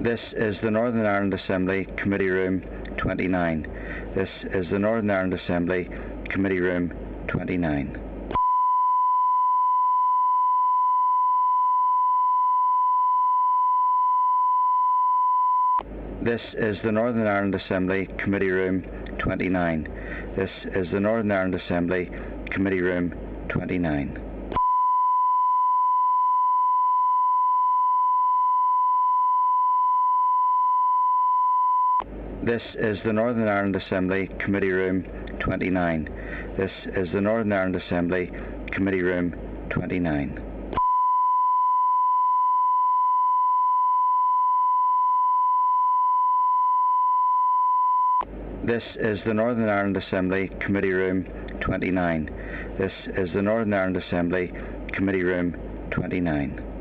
This is the Northern Ireland Assembly Committee Room 29. This is the Northern Ireland Assembly Committee Room 29. This is the Northern Ireland Assembly Committee Room 29. This is the Northern Ireland Assembly Committee Room 29. This is the Northern Ireland Assembly Committee Room 29. This is the Northern Ireland Assembly Committee Room 29. This is the Northern Ireland Assembly Committee Room 29. This is the Northern Ireland Assembly Committee Room 29.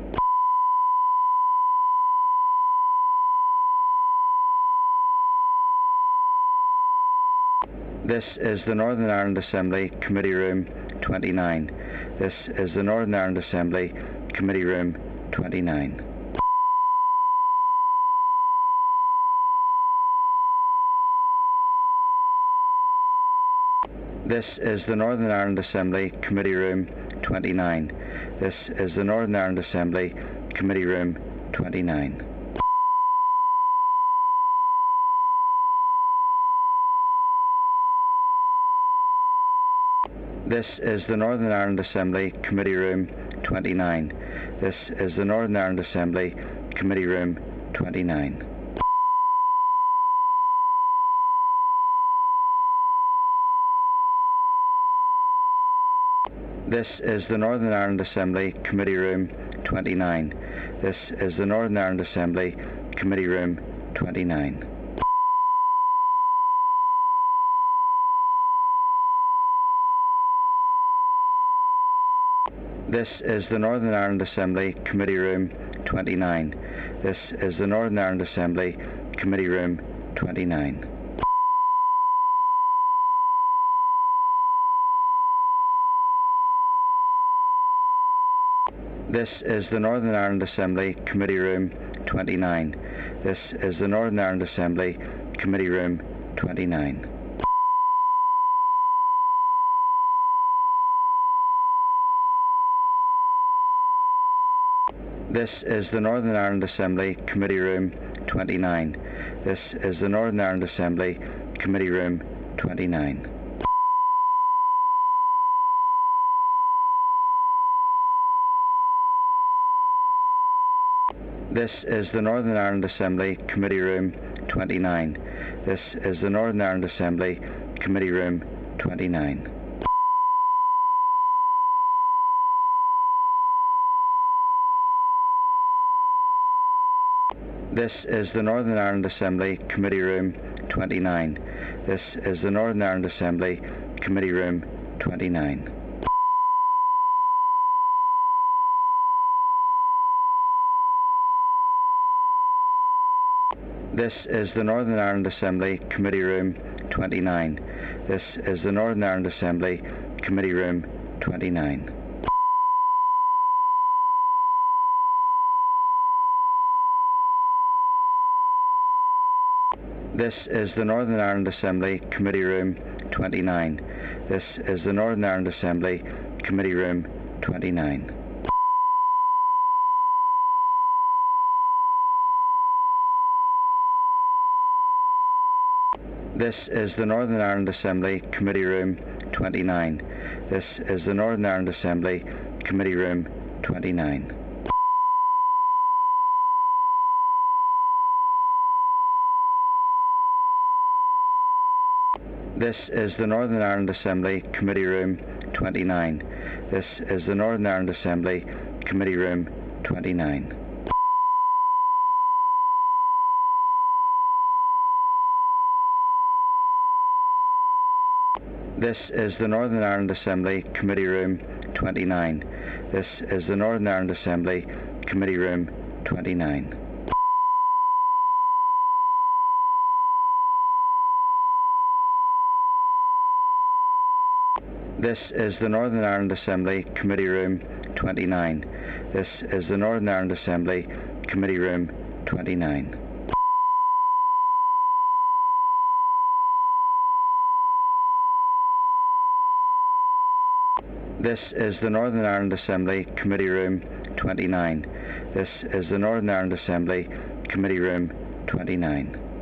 This is the Northern Ireland Assembly Committee Room 29. This is the Northern Ireland Assembly Committee Room 29. This is the Northern Ireland Assembly Committee Room 29. This is the Northern Ireland Assembly Committee Room 29. This is the Northern Ireland Assembly Committee Room 29. This is the Northern Ireland Assembly Committee Room 29. This is the Northern Ireland Assembly Committee Room 29. This is the Northern Ireland Assembly Committee Room 29. This is the Northern Ireland Assembly Committee Room 29. This is the Northern Ireland Assembly Committee Room 29. This is the Northern Ireland Assembly Committee Room 29. This is the Northern Ireland Assembly Committee Room 29. This is the Northern Ireland Assembly Committee Room 29. This is the Northern Ireland Assembly Committee Room 29. This is the Northern Ireland Assembly Committee Room 29. This is the Northern Ireland Assembly Committee Room 29. This is the Northern Ireland Assembly Committee Room 29. This is the Northern Ireland Assembly Committee Room 29. This is the Northern Ireland Assembly Committee Room 29. This is the Northern Ireland Assembly Committee Room 29. This is the Northern Ireland Assembly Committee Room 29. This is the Northern Ireland Assembly Committee Room 29. This is the Northern Ireland Assembly Committee Room 29. This is the Northern Ireland Assembly Committee Room 29. This is the Northern Ireland Assembly Committee Room 29. This is the Northern Ireland Assembly Committee Room 29. This is the Northern Ireland Assembly Committee Room 29. This is the Northern Ireland Assembly Committee Room 29. This is the Northern Ireland Assembly Committee Room 29. This is the Northern Ireland Assembly Committee Room 29. This is the Northern Ireland Assembly Committee Room 29. This is the Northern Ireland Assembly Committee Room 29.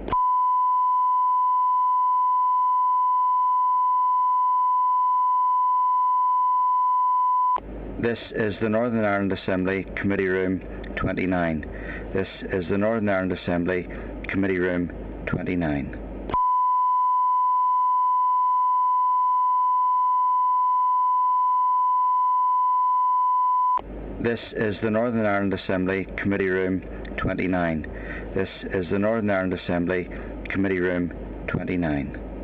This is the Northern Ireland Assembly Committee Room 29. This is the Northern Ireland Assembly Committee Room 29. This is the Northern Ireland Assembly Committee Room 29. This is the Northern Ireland Assembly Committee Room 29.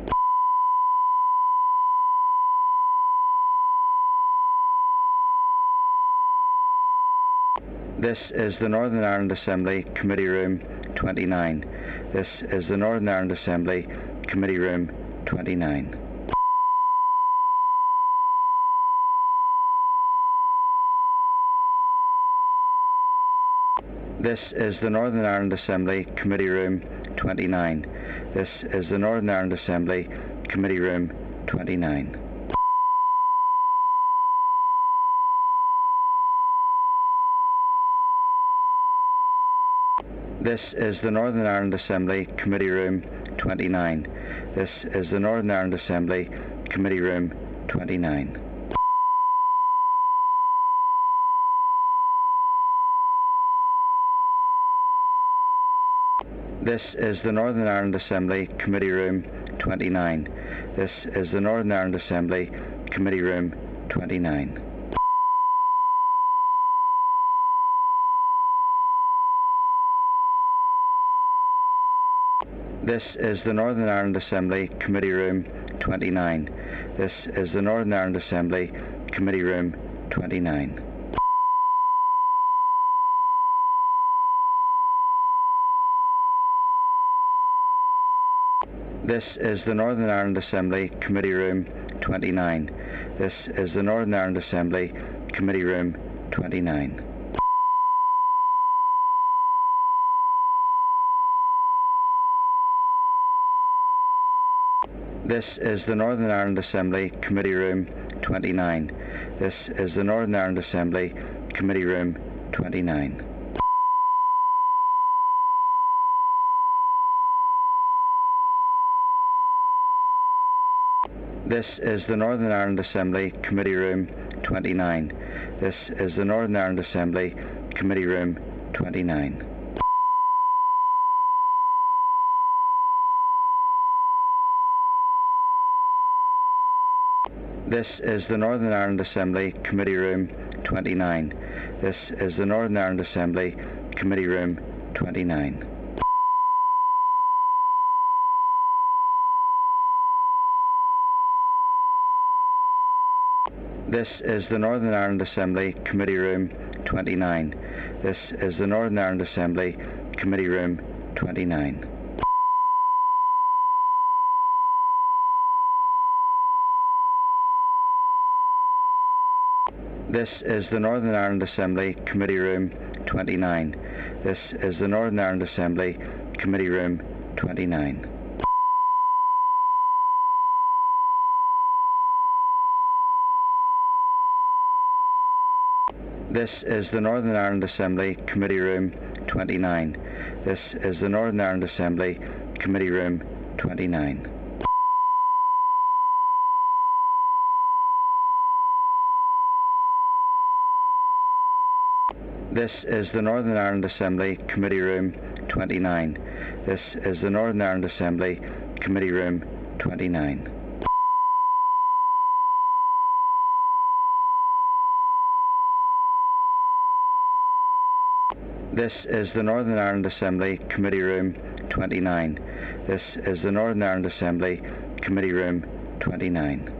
This is the Northern Ireland Assembly Committee Room 29. This is the Northern Ireland Assembly Committee Room 29. This is the Northern Ireland Assembly Committee Room 29. This is the Northern Ireland Assembly Committee Room 29. This is the Northern Ireland Assembly Committee Room 29. This is the Northern Ireland Assembly Committee Room 29. This is the Northern Ireland Assembly Committee Room 29. This is the Northern Ireland Assembly Committee Room 29. This is the Northern Ireland Assembly Committee Room 29. This is the Northern Ireland Assembly Committee Room 29. This is the Northern Ireland Assembly Committee Room 29. This is the Northern Ireland Assembly Committee Room 29. This is the Northern Ireland Assembly Committee Room 29. This is the Northern Ireland Assembly Committee Room 29. This is the Northern Ireland Assembly Committee Room 29. This is the Northern Ireland Assembly Committee Room 29. This is the Northern Ireland Assembly Committee Room 29. This is the Northern Ireland Assembly Committee Room 29. This is the Northern Ireland Assembly Committee Room 29. This is the Northern Ireland Assembly Committee Room 29. This is the Northern Ireland Assembly Committee Room 29. This is the Northern Ireland Assembly Committee Room 29. This is the Northern Ireland Assembly Committee Room 29. This is the Northern Ireland Assembly Committee Room 29. This is the Northern Ireland Assembly Committee Room 29. This is the Northern Ireland Assembly Committee Room 29. This is the Northern Ireland Assembly Committee Room 29. This is the Northern Ireland Assembly Committee Room 29.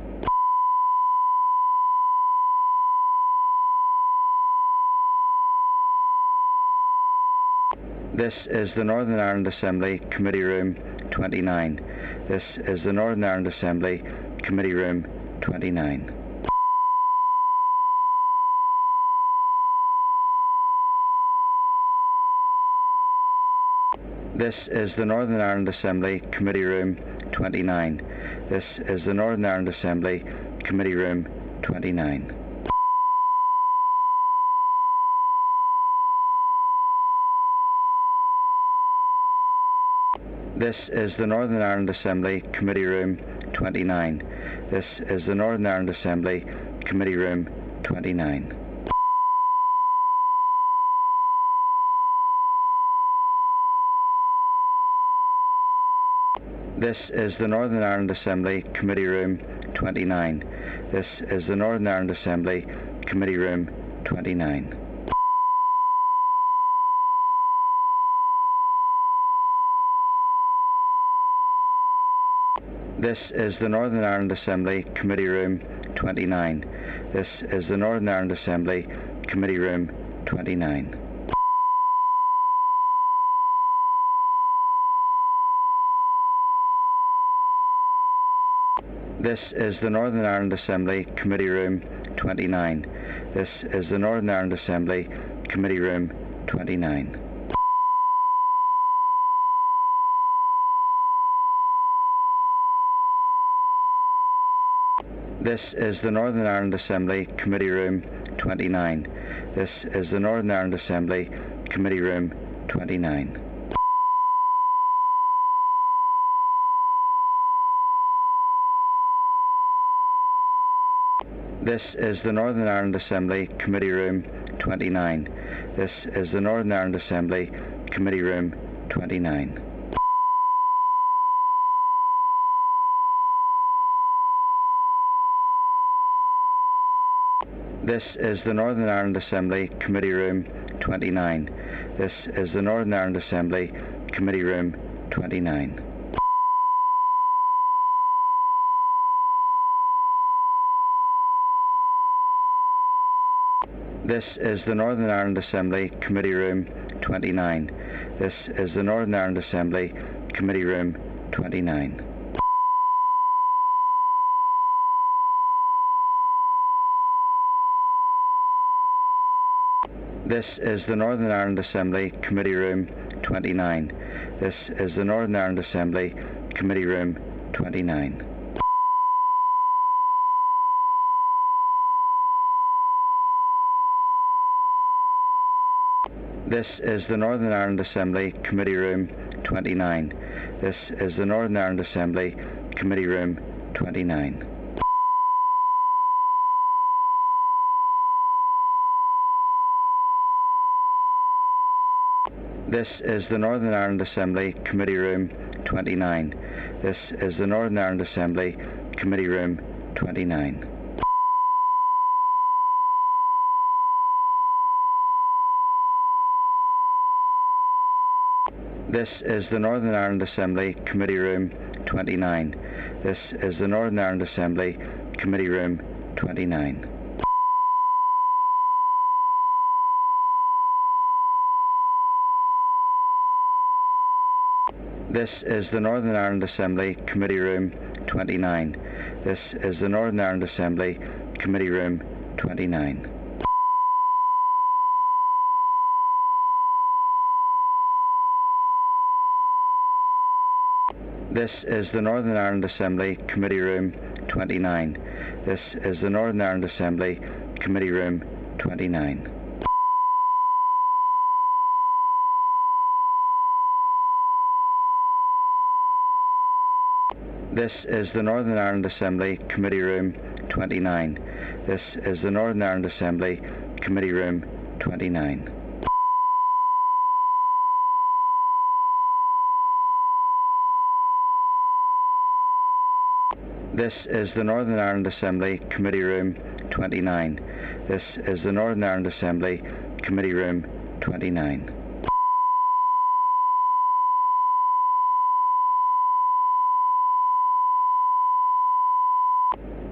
This is the Northern Ireland Assembly Committee Room 29. This is the Northern Ireland Assembly Committee Room 29. This is the Northern Ireland Assembly Committee Room 29. This is the Northern Ireland Assembly Committee Room 29. This is the Northern Ireland Assembly Committee Room 29. This is the Northern Ireland Assembly Committee Room 29. This is the Northern Ireland Assembly Committee Room 29. This is the Northern Ireland Assembly Committee Room 29. This is the Northern Ireland Assembly Committee Room 29. This is the Northern Ireland Assembly Committee Room 29. This is the Northern Ireland Assembly Committee Room 29. This is the Northern Ireland Assembly Committee Room 29. This is the Northern Ireland Assembly Committee Room 29. This is the Northern Ireland Assembly Committee Room 29. This is the Northern Ireland Assembly Committee Room 29. This is the Northern Ireland Assembly Committee Room 29. This is the Northern Ireland Assembly Committee Room 29. This is the Northern Ireland Assembly Committee Room 29. This is the Northern Ireland Assembly Committee Room 29. This is the Northern Ireland Assembly Committee Room 29. This is the Northern Ireland Assembly Committee Room 29. This is the Northern Ireland Assembly Committee Room 29. This is the Northern Ireland Assembly Committee Room 29. This is the Northern Ireland Assembly Committee Room 29. This is the Northern Ireland Assembly Committee Room 29. This is the Northern Ireland Assembly Committee Room 29. This is the Northern Ireland Assembly Committee Room 29. This is the Northern Ireland Assembly Committee Room 29. This is the Northern Ireland Assembly Committee Room 29. This is the Northern Ireland Assembly Committee Room 29. This is the Northern Ireland Assembly Committee Room 29. This is the Northern Ireland Assembly Committee Room 29. This is the Northern Ireland Assembly Committee Room 29. This is the Northern Ireland Assembly Committee Room 29. This is the Northern Ireland Assembly Committee Room 29. This is the Northern Ireland Assembly Committee Room 29.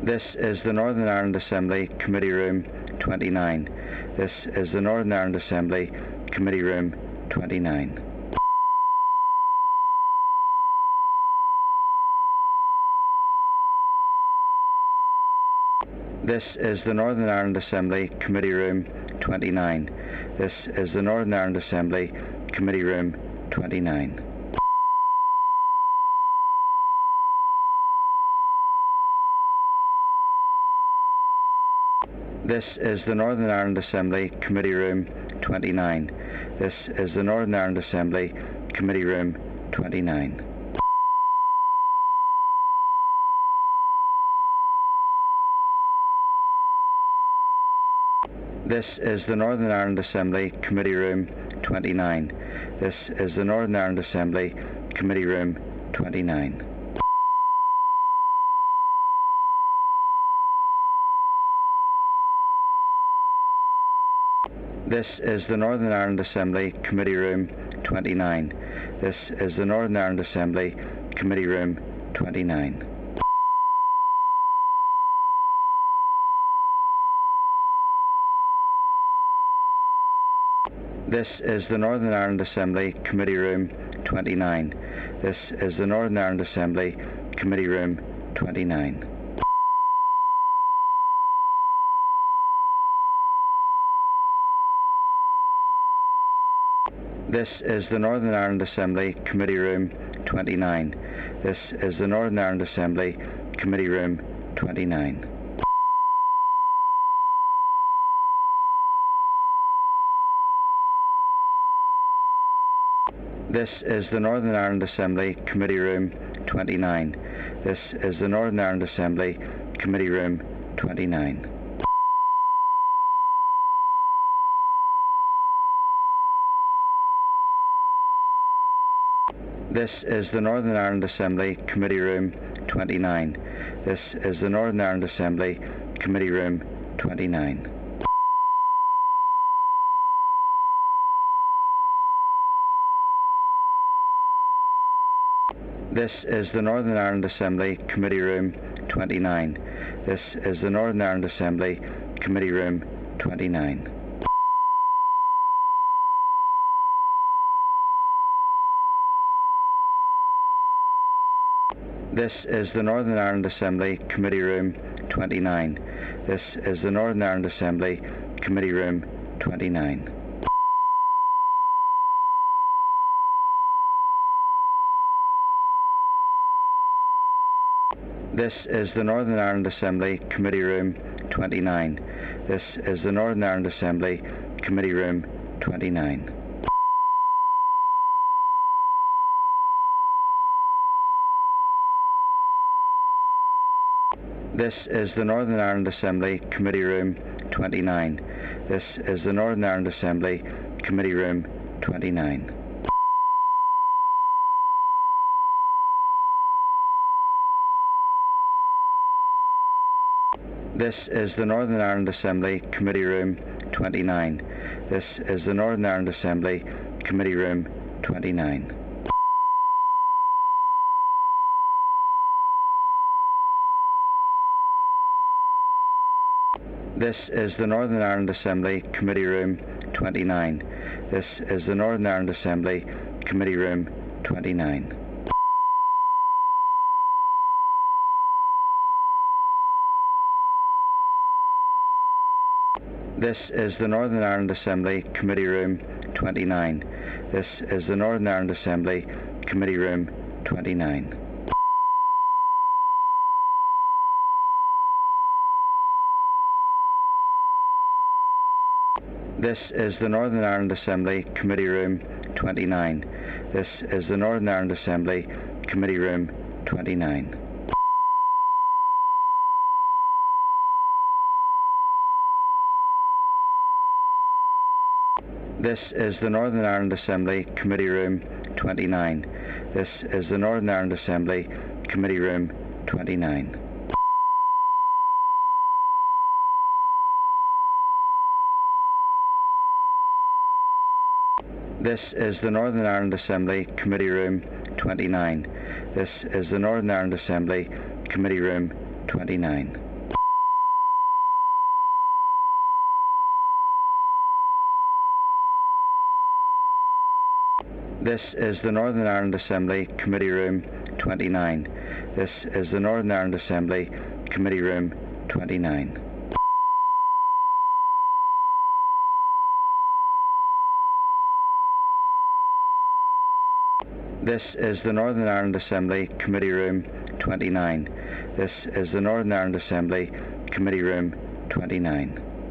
This is the Northern Ireland Assembly Committee Room 29. This is the Northern Ireland Assembly Committee Room 29. This is the Northern Ireland Assembly Committee Room 29. This is the Northern Ireland Assembly Committee Room 29. This is the Northern Ireland Assembly Committee Room 29. This is the Northern Ireland Assembly Committee Room 29. This is the Northern Ireland Assembly Committee Room 29. This is the Northern Ireland Assembly Committee Room 29. This is the Northern Ireland Assembly Committee Room 29. This is the Northern Ireland Assembly Committee Room 29. This is the Northern Ireland Assembly Committee Room 29. This is the Northern Ireland Assembly Committee Room 29. This is the Northern Ireland Assembly Committee Room 29. This is the Northern Ireland Assembly Committee Room 29. This is the Northern Ireland Assembly Committee Room 29. This is the Northern Ireland Assembly Committee Room 29. This is the Northern Ireland Assembly Committee Room 29. This is the Northern Ireland Assembly Committee Room 29. This is the Northern Ireland Assembly Committee Room 29. This is the Northern Ireland Assembly Committee Room 29. This is the Northern Ireland Assembly Committee Room 29. This is the Northern Ireland Assembly Committee Room 29. This is the Northern Ireland Assembly Committee Room 29. This is the Northern Ireland Assembly Committee Room 29. This is the Northern Ireland Assembly Committee Room 29. This is the Northern Ireland Assembly Committee Room 29. This is the Northern Ireland Assembly Committee Room 29. This is the Northern Ireland Assembly Committee Room 29. This is the Northern Ireland Assembly Committee Room 29. This is the Northern Ireland Assembly Committee Room 29. This is the Northern Ireland Assembly Committee Room 29. This is the Northern Ireland Assembly Committee Room 29. This is the Northern Ireland Assembly Committee Room 29. This is the Northern Ireland Assembly Committee Room 29. This is the Northern Ireland Assembly Committee Room 29. This is the Northern Ireland Assembly Committee Room 29. This is the Northern Ireland Assembly Committee Room 29. This is the Northern Ireland Assembly Committee Room 29. This is the Northern Ireland Assembly Committee Room 29. This is the Northern Ireland Assembly Committee Room 29. This is the Northern Ireland Assembly Committee Room 29. This is the Northern Ireland Assembly Committee Room 29.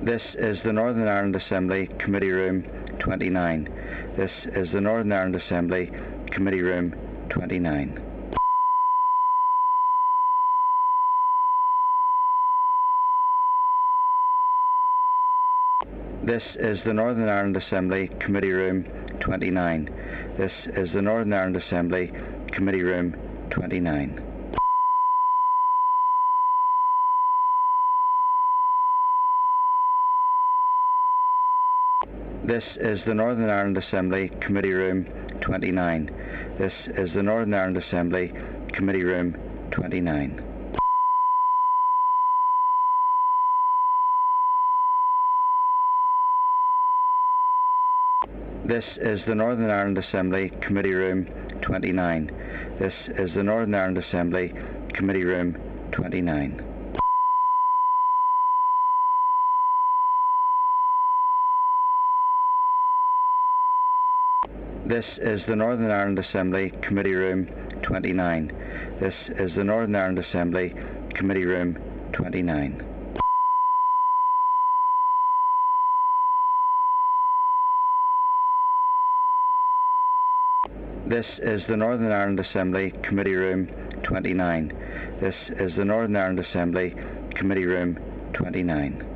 This is the Northern Ireland Assembly Committee Room 29. This is the Northern Ireland Assembly Committee Room 29. This is the Northern Ireland Assembly Committee Room 29. This is the Northern Ireland Assembly Committee Room 29. This is the Northern Ireland Assembly Committee Room 29. This is the Northern Ireland Assembly Committee Room 29. This is the Northern Ireland Assembly Committee Room 29. This is the Northern Ireland Assembly Committee Room 29. This is the Northern Ireland Assembly Committee Room 29. This is the Northern Ireland Assembly Committee Room 29. This is the Northern Ireland Assembly Committee Room 29. This is the Northern Ireland Assembly Committee Room 29.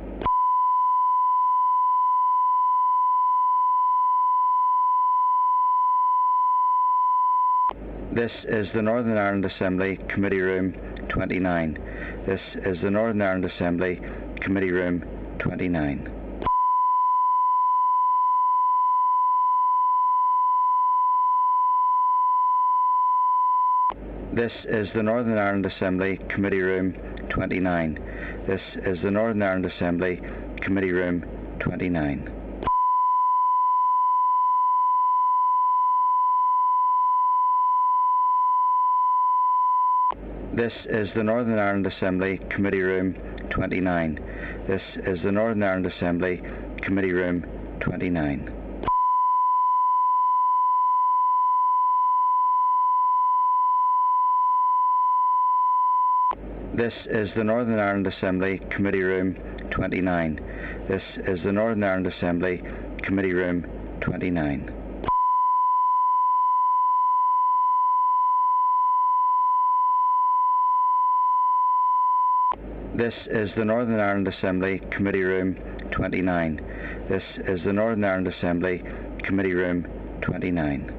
This is the Northern Ireland Assembly Committee Room 29. This is the Northern Ireland Assembly Committee Room 29. This is the Northern Ireland Assembly Committee Room 29. This is the Northern Ireland Assembly Committee Room 29. This is the Northern Ireland Assembly Committee Room 29. This is the Northern Ireland Assembly Committee Room 29. This is the Northern Ireland Assembly Committee Room 29. This is the Northern Ireland Assembly Committee Room 29. This is the Northern Ireland Assembly Committee Room 29. This is the Northern Ireland Assembly Committee Room 29.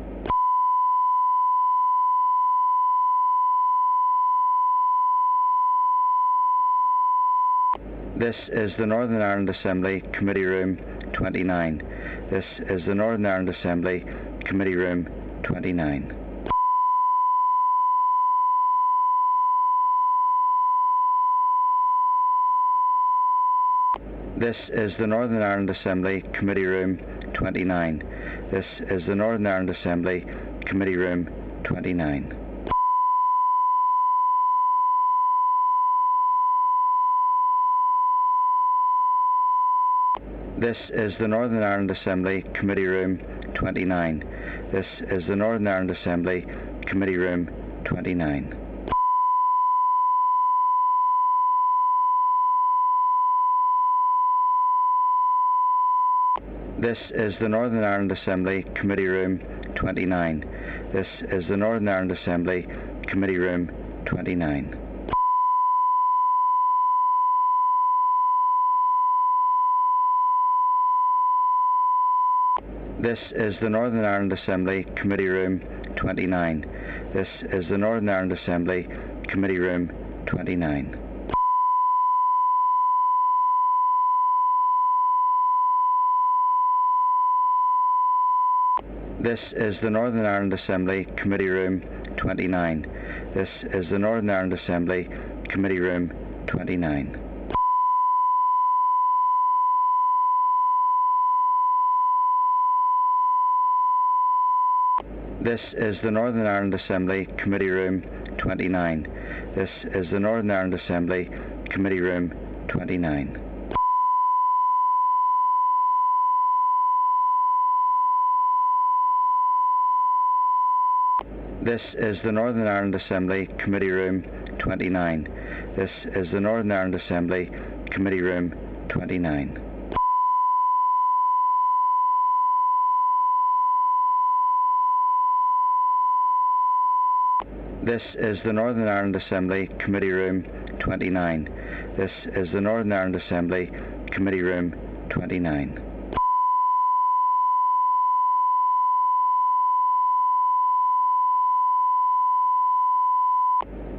This is the Northern Ireland Assembly Committee Room 29. This is the Northern Ireland Assembly Committee Room 29. This is the Northern Ireland Assembly Committee Room 29. This is the Northern Ireland Assembly Committee Room 29. This is the Northern Ireland Assembly Committee Room 29. This is the Northern Ireland Assembly Committee Room 29. This is the Northern Ireland Assembly Committee Room 29. This is the Northern Ireland Assembly Committee Room 29. This is the Northern Ireland Assembly Committee Room 29. This is the Northern Ireland Assembly Committee Room 29. This is the Northern Ireland Assembly Committee Room 29. This is the Northern Ireland Assembly Committee Room 29. This is the Northern Ireland Assembly Committee Room 29. This is the Northern Ireland Assembly Committee Room 29. This is the Northern Ireland Assembly Committee Room 29. This is the Northern Ireland Assembly Committee Room 29. This is the Northern Ireland Assembly Committee Room 29. This is the Northern Ireland Assembly Committee Room 29.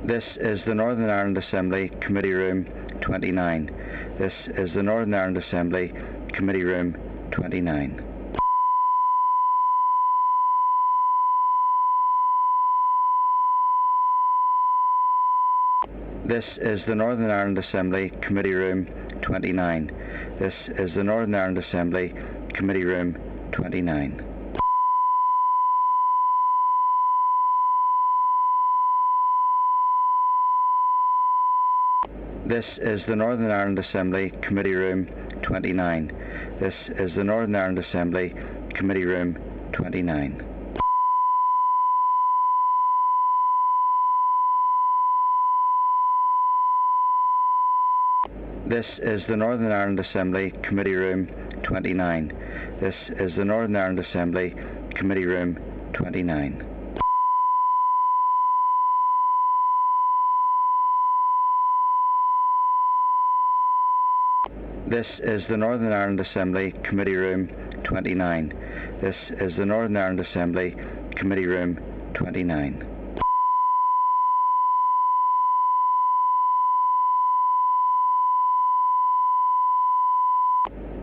This is the Northern Ireland Assembly Committee Room 29. This is the Northern Ireland Assembly Committee Room 29. This is the Northern Ireland Assembly Committee Room 29. This is the Northern Ireland Assembly Committee Room 29. This is the Northern Ireland Assembly Committee Room 29. This is the Northern Ireland Assembly Committee Room 29. This is the Northern Ireland Assembly Committee Room 29. This is the Northern Ireland Assembly Committee Room 29. This is the Northern Ireland Assembly Committee Room 29. This is the Northern Ireland Assembly Committee Room 29.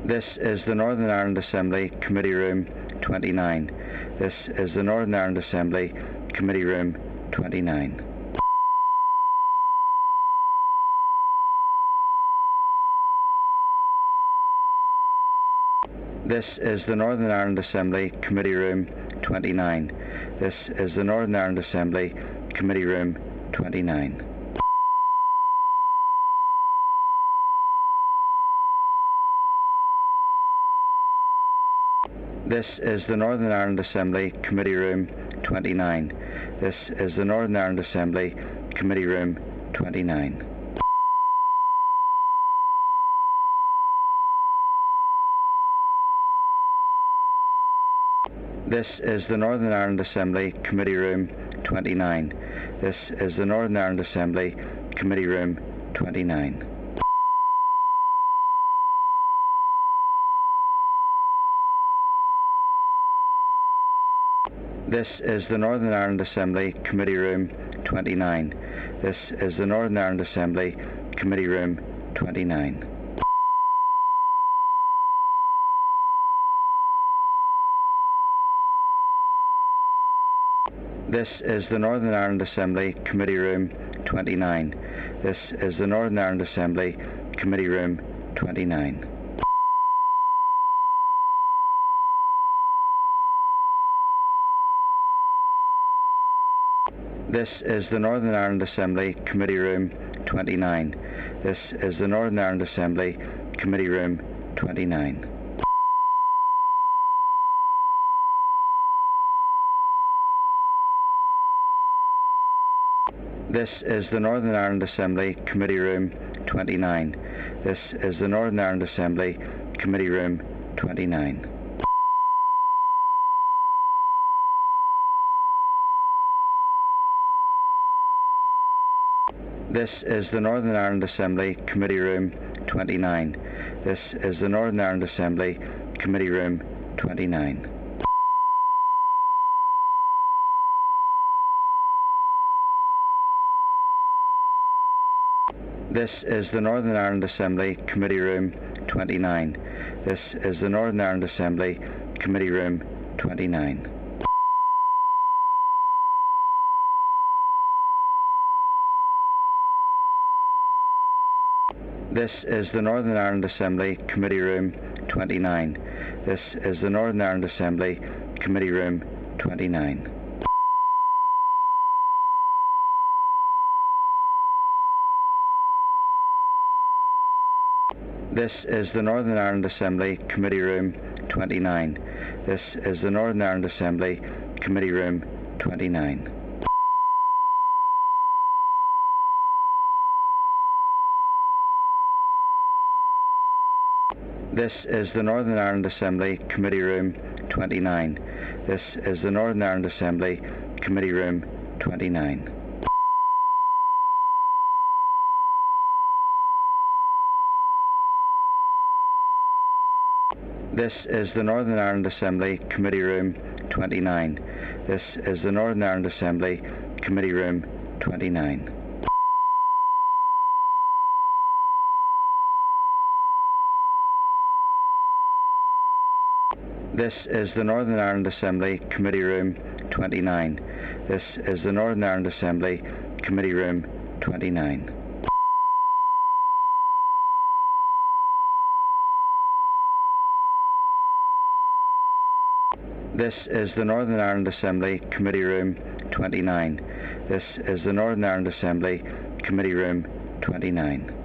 This is the Northern Ireland Assembly Committee Room 29. This is the Northern Ireland Assembly Committee Room 29. This is the Northern Ireland Assembly Committee Room 29. This is the Northern Ireland Assembly Committee Room 29. This is the Northern Ireland Assembly Committee Room 29. This is the Northern Ireland Assembly Committee Room 29. This is the Northern Ireland Assembly Committee Room 29. This is the Northern Ireland Assembly Committee Room 29. This is the Northern Ireland Assembly Committee Room 29. This is the Northern Ireland Assembly Committee Room 29. This is the Northern Ireland Assembly Committee Room 29. This is the Northern Ireland Assembly Committee Room 29. This is the Northern Ireland Assembly Committee Room 29. This is the Northern Ireland Assembly Committee Room 29. This is the Northern Ireland Assembly Committee Room 29. This is the Northern Ireland Assembly Committee Room 29. This is the Northern Ireland Assembly Committee Room 29. This is the Northern Ireland Assembly Committee Room 29. This is the Northern Ireland Assembly Committee Room 29. This is the Northern Ireland Assembly Committee Room 29. This is the Northern Ireland Assembly Committee Room 29. This is the Northern Ireland Assembly Committee Room 29. This is the Northern Ireland Assembly Committee Room 29. This is the Northern Ireland Assembly Committee Room 29. This is the Northern Ireland Assembly Committee Room 29. This is the Northern Ireland Assembly Committee Room 29. This is the Northern Ireland Assembly Committee Room 29. This is the Northern Ireland Assembly Committee Room 29. This is the Northern Ireland Assembly Committee Room 29. This is the Northern Ireland Assembly Committee Room 29. This is the Northern Ireland Assembly Committee Room 29. This is the Northern Ireland Assembly Committee Room 29.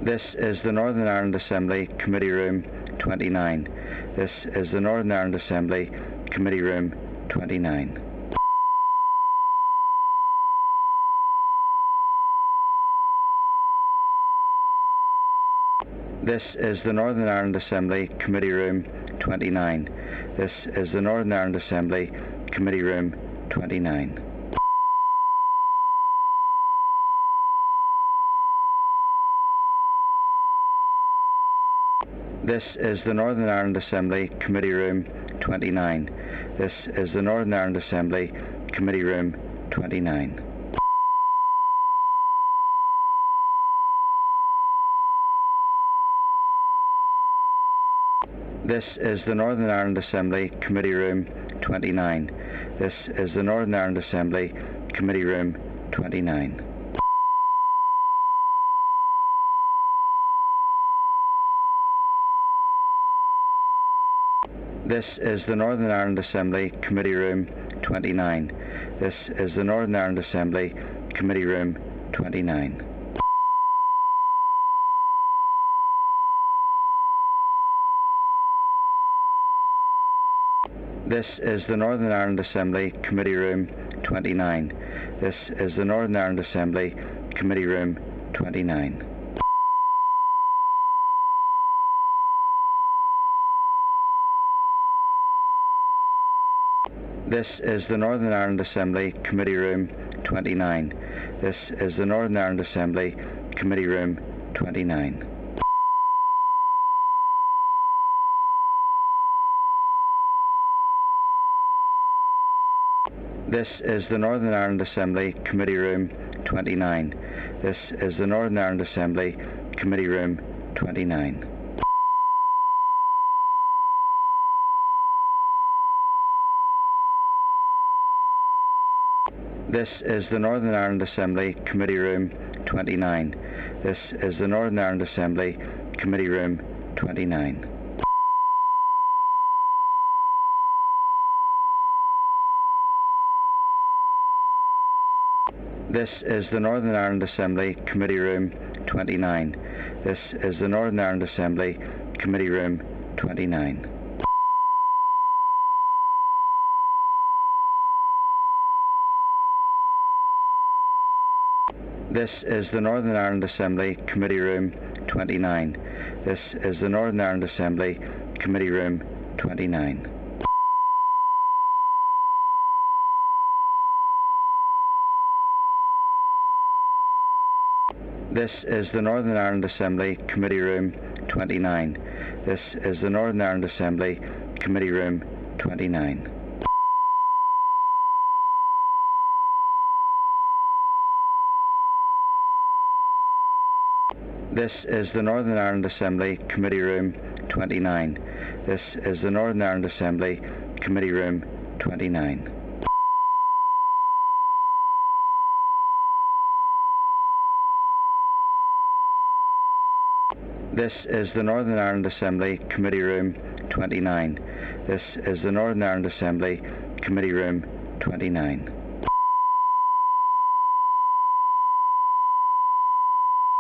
This is the Northern Ireland Assembly Committee Room 29. This is the Northern Ireland Assembly Committee Room 29. This is the Northern Ireland Assembly Committee Room 29. This is the Northern Ireland Assembly Committee Room 29. This is the Northern Ireland Assembly Committee Room 29. This is the Northern Ireland Assembly Committee Room 29. This is the Northern Ireland Assembly Committee Room 29. This is the Northern Ireland Assembly Committee Room 29. This is the Northern Ireland Assembly Committee Room 29. This is the Northern Ireland Assembly Committee Room 29. This is the Northern Ireland Assembly Committee Room 29. This is the Northern Ireland Assembly Committee Room 29. This is the Northern Ireland Assembly Committee Room 29. This is the Northern Ireland Assembly Committee Room 29. This is the Northern Ireland Assembly Committee Room 29. This is the Northern Ireland Assembly Committee Room 29. This is the Northern Ireland Assembly Committee Room 29. This is the Northern Ireland Assembly Committee Room 29. This is the Northern Ireland Assembly Committee Room 29. This is the Northern Ireland Assembly Committee Room 29. This is the Northern Ireland Assembly Committee Room 29. This is the Northern Ireland Assembly Committee Room 29. This is the Northern Ireland Assembly Committee Room 29. This is the Northern Ireland Assembly Committee Room 29. This is the Northern Ireland Assembly Committee Room 29. This is the Northern Ireland Assembly Committee Room 29. This is the Northern Ireland Assembly Committee Room 29. This is the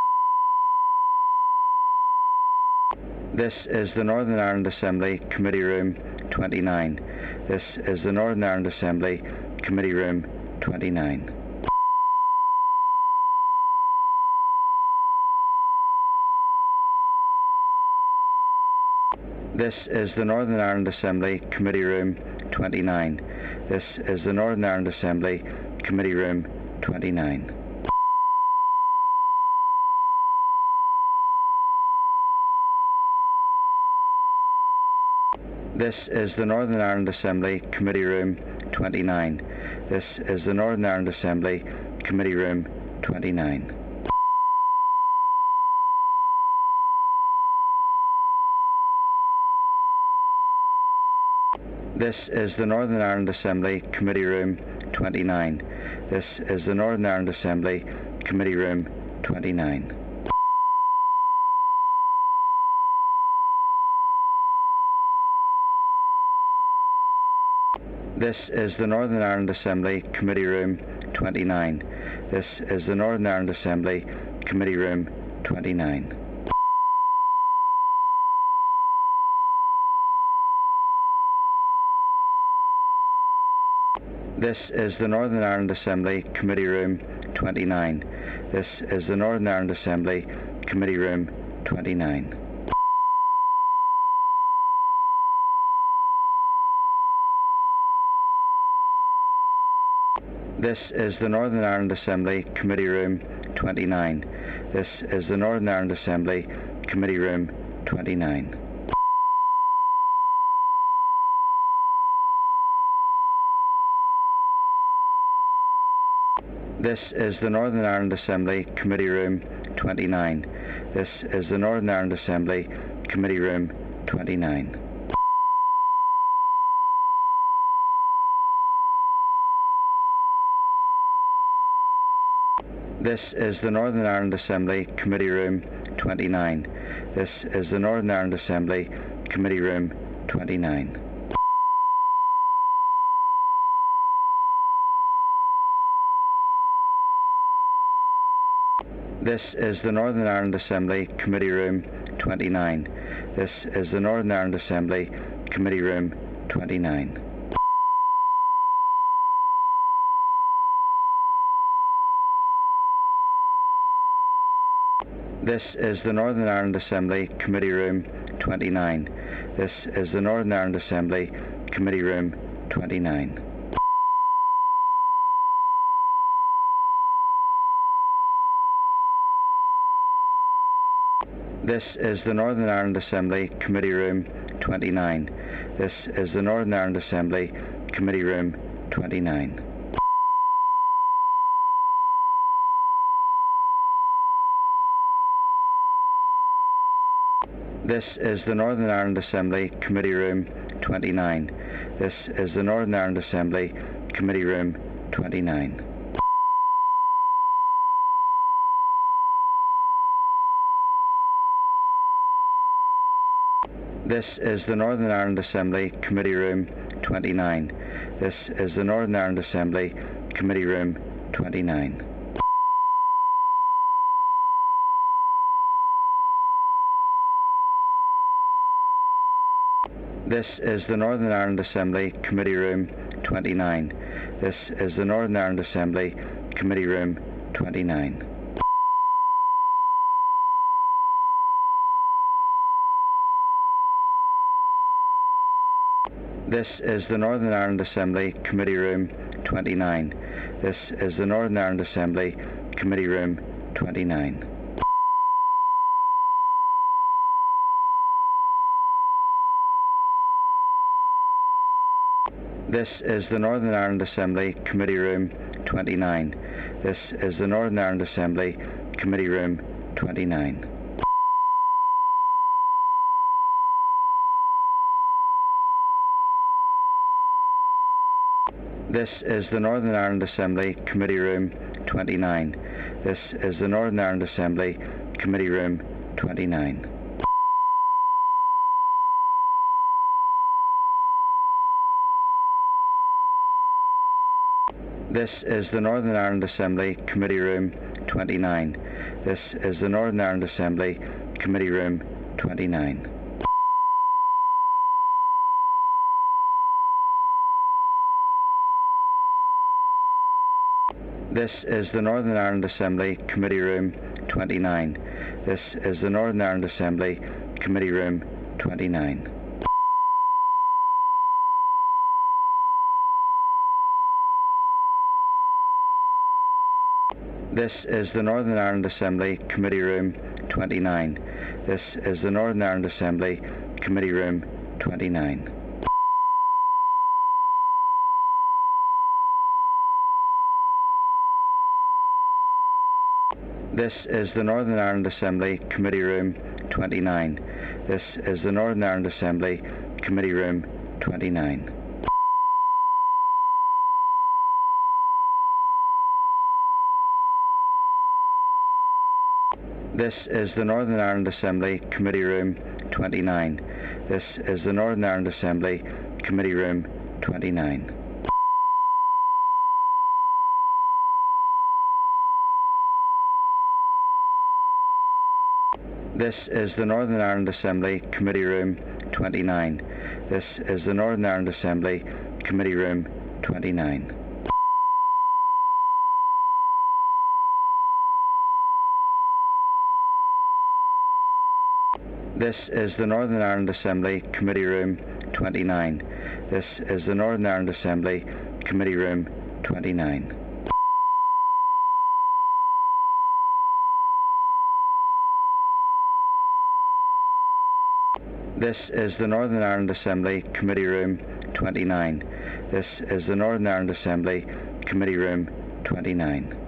Northern Ireland Assembly Committee Room 29. This is the Northern Ireland Assembly Committee Room 29. This is the Northern Ireland Assembly Committee Room 29. This is the Northern Ireland Assembly Committee Room 29. This is the Northern Ireland Assembly Committee Room 29. This is the Northern Ireland Assembly Committee Room 29. This is the Northern Ireland Assembly Committee Room 29. This is the Northern Ireland Assembly Committee Room 29. This is the Northern Ireland Assembly Committee Room 29. This is the Northern Ireland Assembly Committee Room 29. This is the Northern Ireland Assembly Committee Room 29. This is the Northern Ireland Assembly Committee Room 29. This is the Northern Ireland Assembly Committee Room 29. This is the Northern Ireland Assembly Committee Room 29. This is the Northern Ireland Assembly Committee Room 29. This is the Northern Ireland Assembly Committee Room 29. This is the Northern Ireland Assembly Committee Room 29. This is the Northern Ireland Assembly Committee Room 29. This is the Northern Ireland Assembly Committee Room 29. This is the Northern Ireland Assembly Committee Room 29. This is the Northern Ireland Assembly Committee Room 29. This is the Northern Ireland Assembly Committee Room 29. This is the Northern Ireland Assembly Committee Room 29. This is the Northern Ireland Assembly Committee Room 29. This is the Northern Ireland Assembly Committee Room 29. This is the Northern Ireland Assembly Committee Room 29. This is the Northern Ireland Assembly Committee Room 29. This is the Northern Ireland Assembly Committee Room 29. This is the Northern Ireland Assembly Committee Room 29. This is the Northern Ireland Assembly Committee Room 29. This is the Northern Ireland Assembly Committee Room 29. This is the Northern Ireland Assembly Committee Room 29. This is the Northern Ireland Assembly Committee Room 29. This is the Northern Ireland Assembly Committee Room 29. This is the Northern Ireland Assembly Committee Room 29. This is the Northern Ireland Assembly Committee Room 29. This is the Northern Ireland Assembly Committee Room 29. This is the Northern Ireland Assembly Committee Room 29. This is the Northern Ireland Assembly Committee Room 29. This is the Northern Ireland Assembly Committee Room 29. This is the Northern Ireland Assembly Committee Room 29. This is the Northern Ireland Assembly Committee Room 29. This is the Northern Ireland Assembly Committee Room 29. This is the Northern Ireland Assembly Committee Room 29. This is the Northern Ireland Assembly Committee Room 29. This is the Northern Ireland Assembly Committee Room 29. This is the Northern Ireland Assembly Committee Room 29. This is the Northern Ireland Assembly Committee Room 29. This is the Northern Ireland Assembly Committee Room 29. This is the Northern Ireland Assembly Committee Room 29. This is the Northern Ireland Assembly Committee Room 29. This is the Northern Ireland Assembly Committee Room 29. This is the Northern Ireland Assembly Committee Room 29.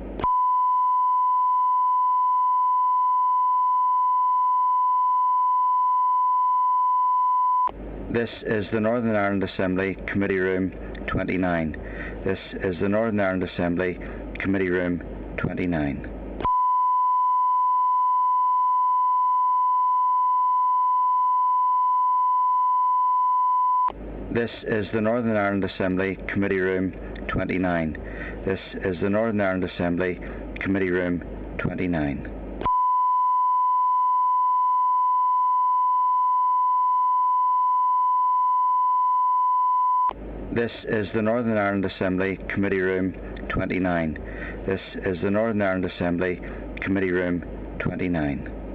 This is the Northern Ireland Assembly Committee Room 29. This is the Northern Ireland Assembly Committee Room 29. This is the Northern Ireland Assembly Committee Room 29. This is the Northern Ireland Assembly Committee Room 29. This is the Northern Ireland Assembly Committee Room 29. This is the Northern Ireland Assembly Committee Room 29.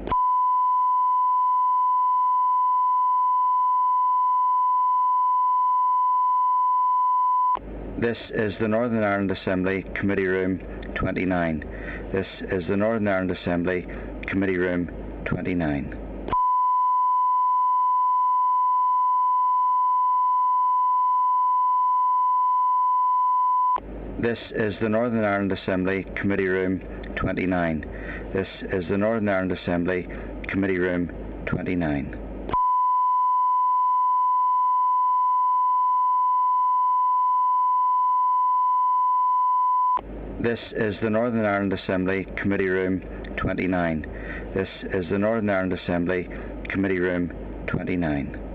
This is the Northern Ireland Assembly Committee Room 29. This is the Northern Ireland Assembly Committee Room 29. This is the Northern Ireland Assembly Committee Room 29. This is the Northern Ireland Assembly Committee Room 29. This is the Northern Ireland Assembly Committee Room 29. This is the Northern Ireland Assembly Committee Room 29.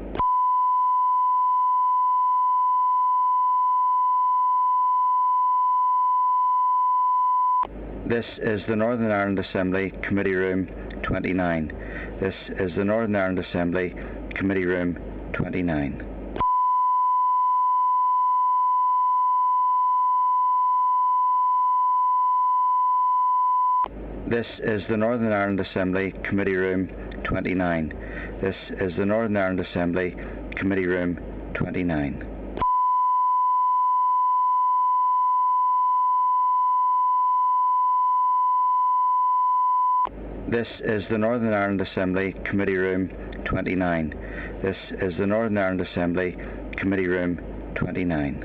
This is the Northern Ireland Assembly Committee Room 29. This is the Northern Ireland Assembly Committee Room 29. This is the Northern Ireland Assembly Committee Room 29. This is the Northern Ireland Assembly Committee Room 29. This is the Northern Ireland Assembly Committee Room 29. This is the Northern Ireland Assembly Committee Room 29.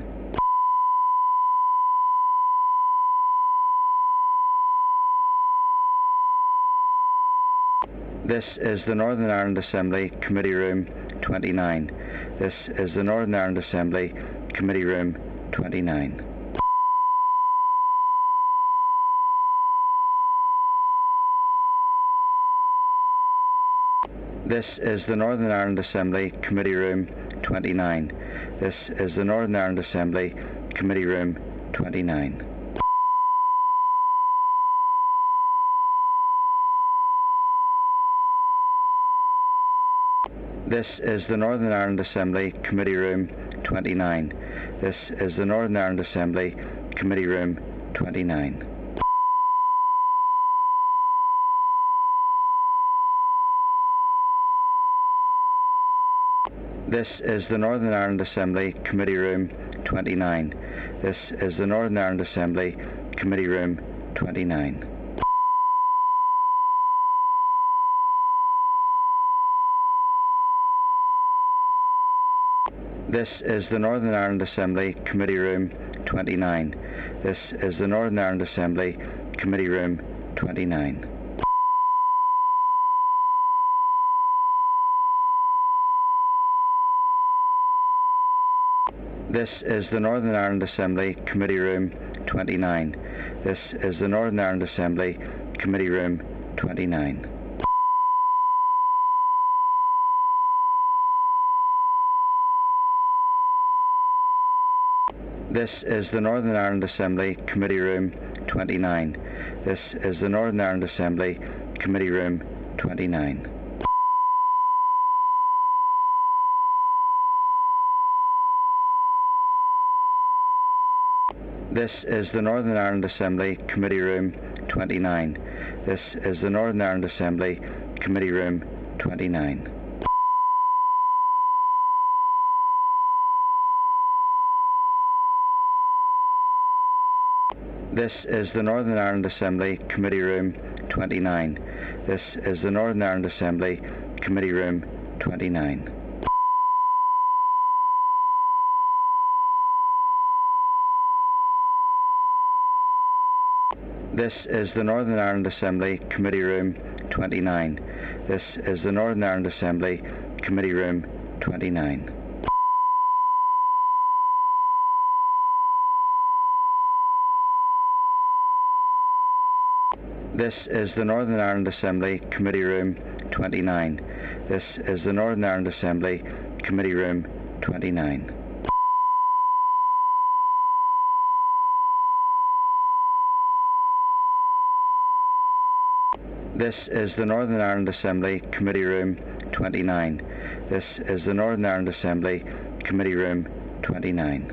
This is the Northern Ireland Assembly Committee Room 29. This is the Northern Ireland Assembly Committee Room 29. This is the Northern Ireland Assembly Committee Room 29. This is the Northern Ireland Assembly Committee Room 29. This is the Northern Ireland Assembly Committee Room 29. This is the Northern Ireland Assembly Committee Room 29. This is the Northern Ireland Assembly Committee Room 29. This is the Northern Ireland Assembly Committee Room 29. This is the Northern Ireland Assembly Committee Room 29. This is the Northern Ireland Assembly Committee Room 29. This is the Northern Ireland Assembly Committee Room 29. This is the Northern Ireland Assembly Committee Room 29. This is the Northern Ireland Assembly Committee Room 29. This is the Northern Ireland Assembly Committee Room 29. This is the Northern Ireland Assembly Committee Room 29. This is the Northern Ireland Assembly Committee Room 29. This is the Northern Ireland Assembly Committee Room 29. This is the Northern Ireland Assembly Committee Room 29. This is the Northern Ireland Assembly Committee Room 29. This is the Northern Ireland Assembly Committee Room 29. This is the Northern Ireland Assembly Committee Room 29. This is the Northern Ireland Assembly Committee Room 29. This is the Northern Ireland Assembly Committee Room 29. This is the Northern Ireland Assembly Committee Room 29.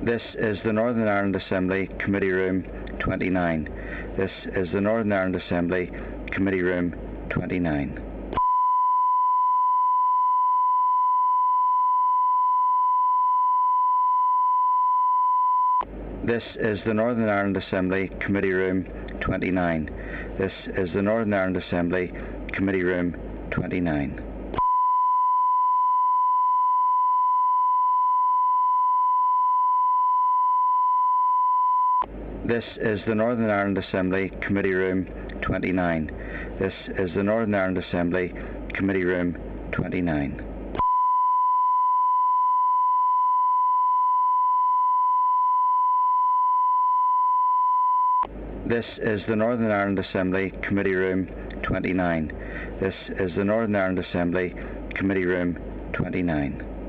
This is the Northern Ireland Assembly Committee Room 29. This is the Northern Ireland Assembly Committee Room 29. This is the Northern Ireland Assembly Committee Room 29. This is the Northern Ireland Assembly Committee Room 29. This is the Northern Ireland Assembly Committee Room 29. This is the Northern Ireland Assembly Committee Room 29. This is the Northern Ireland Assembly Committee Room 29. This is the Northern Ireland Assembly Committee Room 29.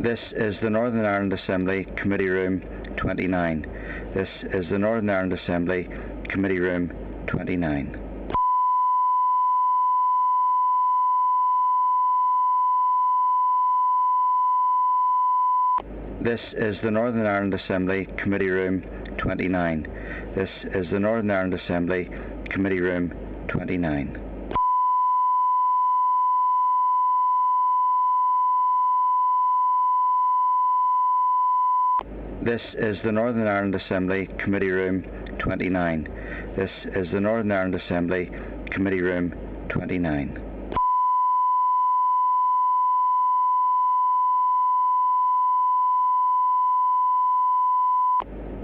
This is the Northern Ireland Assembly Committee Room 29. This is the Northern Ireland Assembly Committee Room 29. This is the Northern Ireland Assembly Committee Room 29. This is the Northern Ireland Assembly Committee Room 29. This is the Northern Ireland Assembly Committee Room 29. This is the Northern Ireland Assembly Committee Room 29.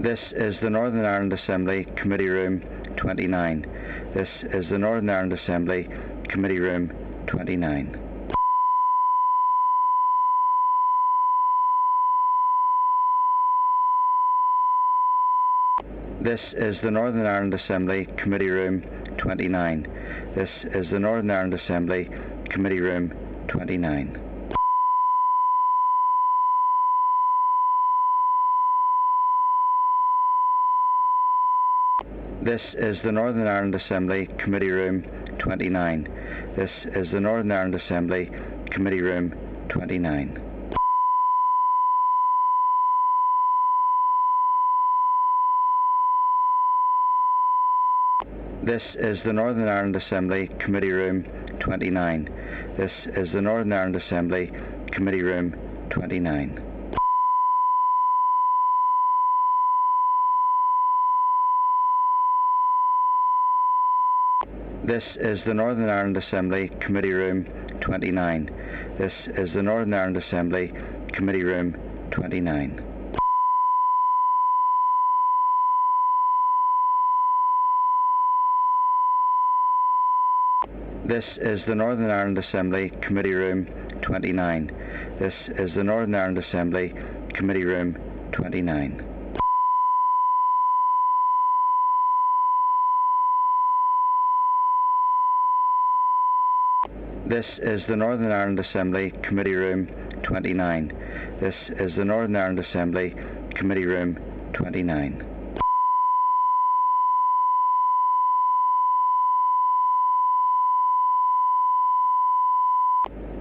This is the Northern Ireland Assembly Committee Room 29. This is the Northern Ireland Assembly Committee Room 29. This is the Northern Ireland Assembly Committee Room 29. This is the Northern Ireland Assembly Committee Room 29. This is the Northern Ireland Assembly Committee Room 29. This is the Northern Ireland Assembly Committee Room 29. This is the Northern Ireland Assembly Committee Room 29. This is the Northern Ireland Assembly Committee Room 29. This is the Northern Ireland Assembly Committee Room 29. This is the Northern Ireland Assembly Committee Room 29. This is the Northern Ireland Assembly Committee Room 29. This is the Northern Ireland Assembly Committee Room 29. This is the Northern Ireland Assembly Committee Room 29. This is the Northern Ireland Assembly Committee Room 29.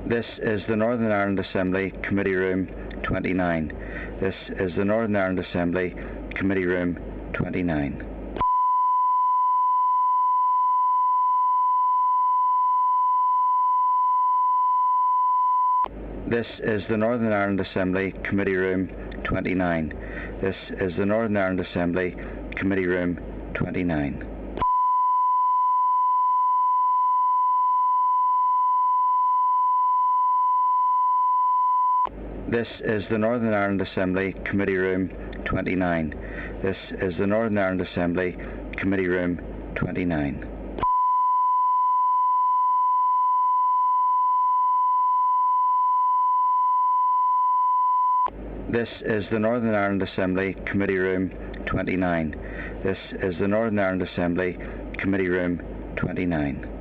This is the Northern Ireland Assembly Committee Room 29. This is the Northern Ireland Assembly Committee Room 29. This is the Northern Ireland Assembly Committee Room 29. This is the Northern Ireland Assembly Committee Room 29. This is the Northern Ireland Assembly Committee Room 29. This is the Northern Ireland Assembly Committee Room 29. This is the Northern Ireland Assembly Committee Room 29. This is the Northern Ireland Assembly Committee Room 29.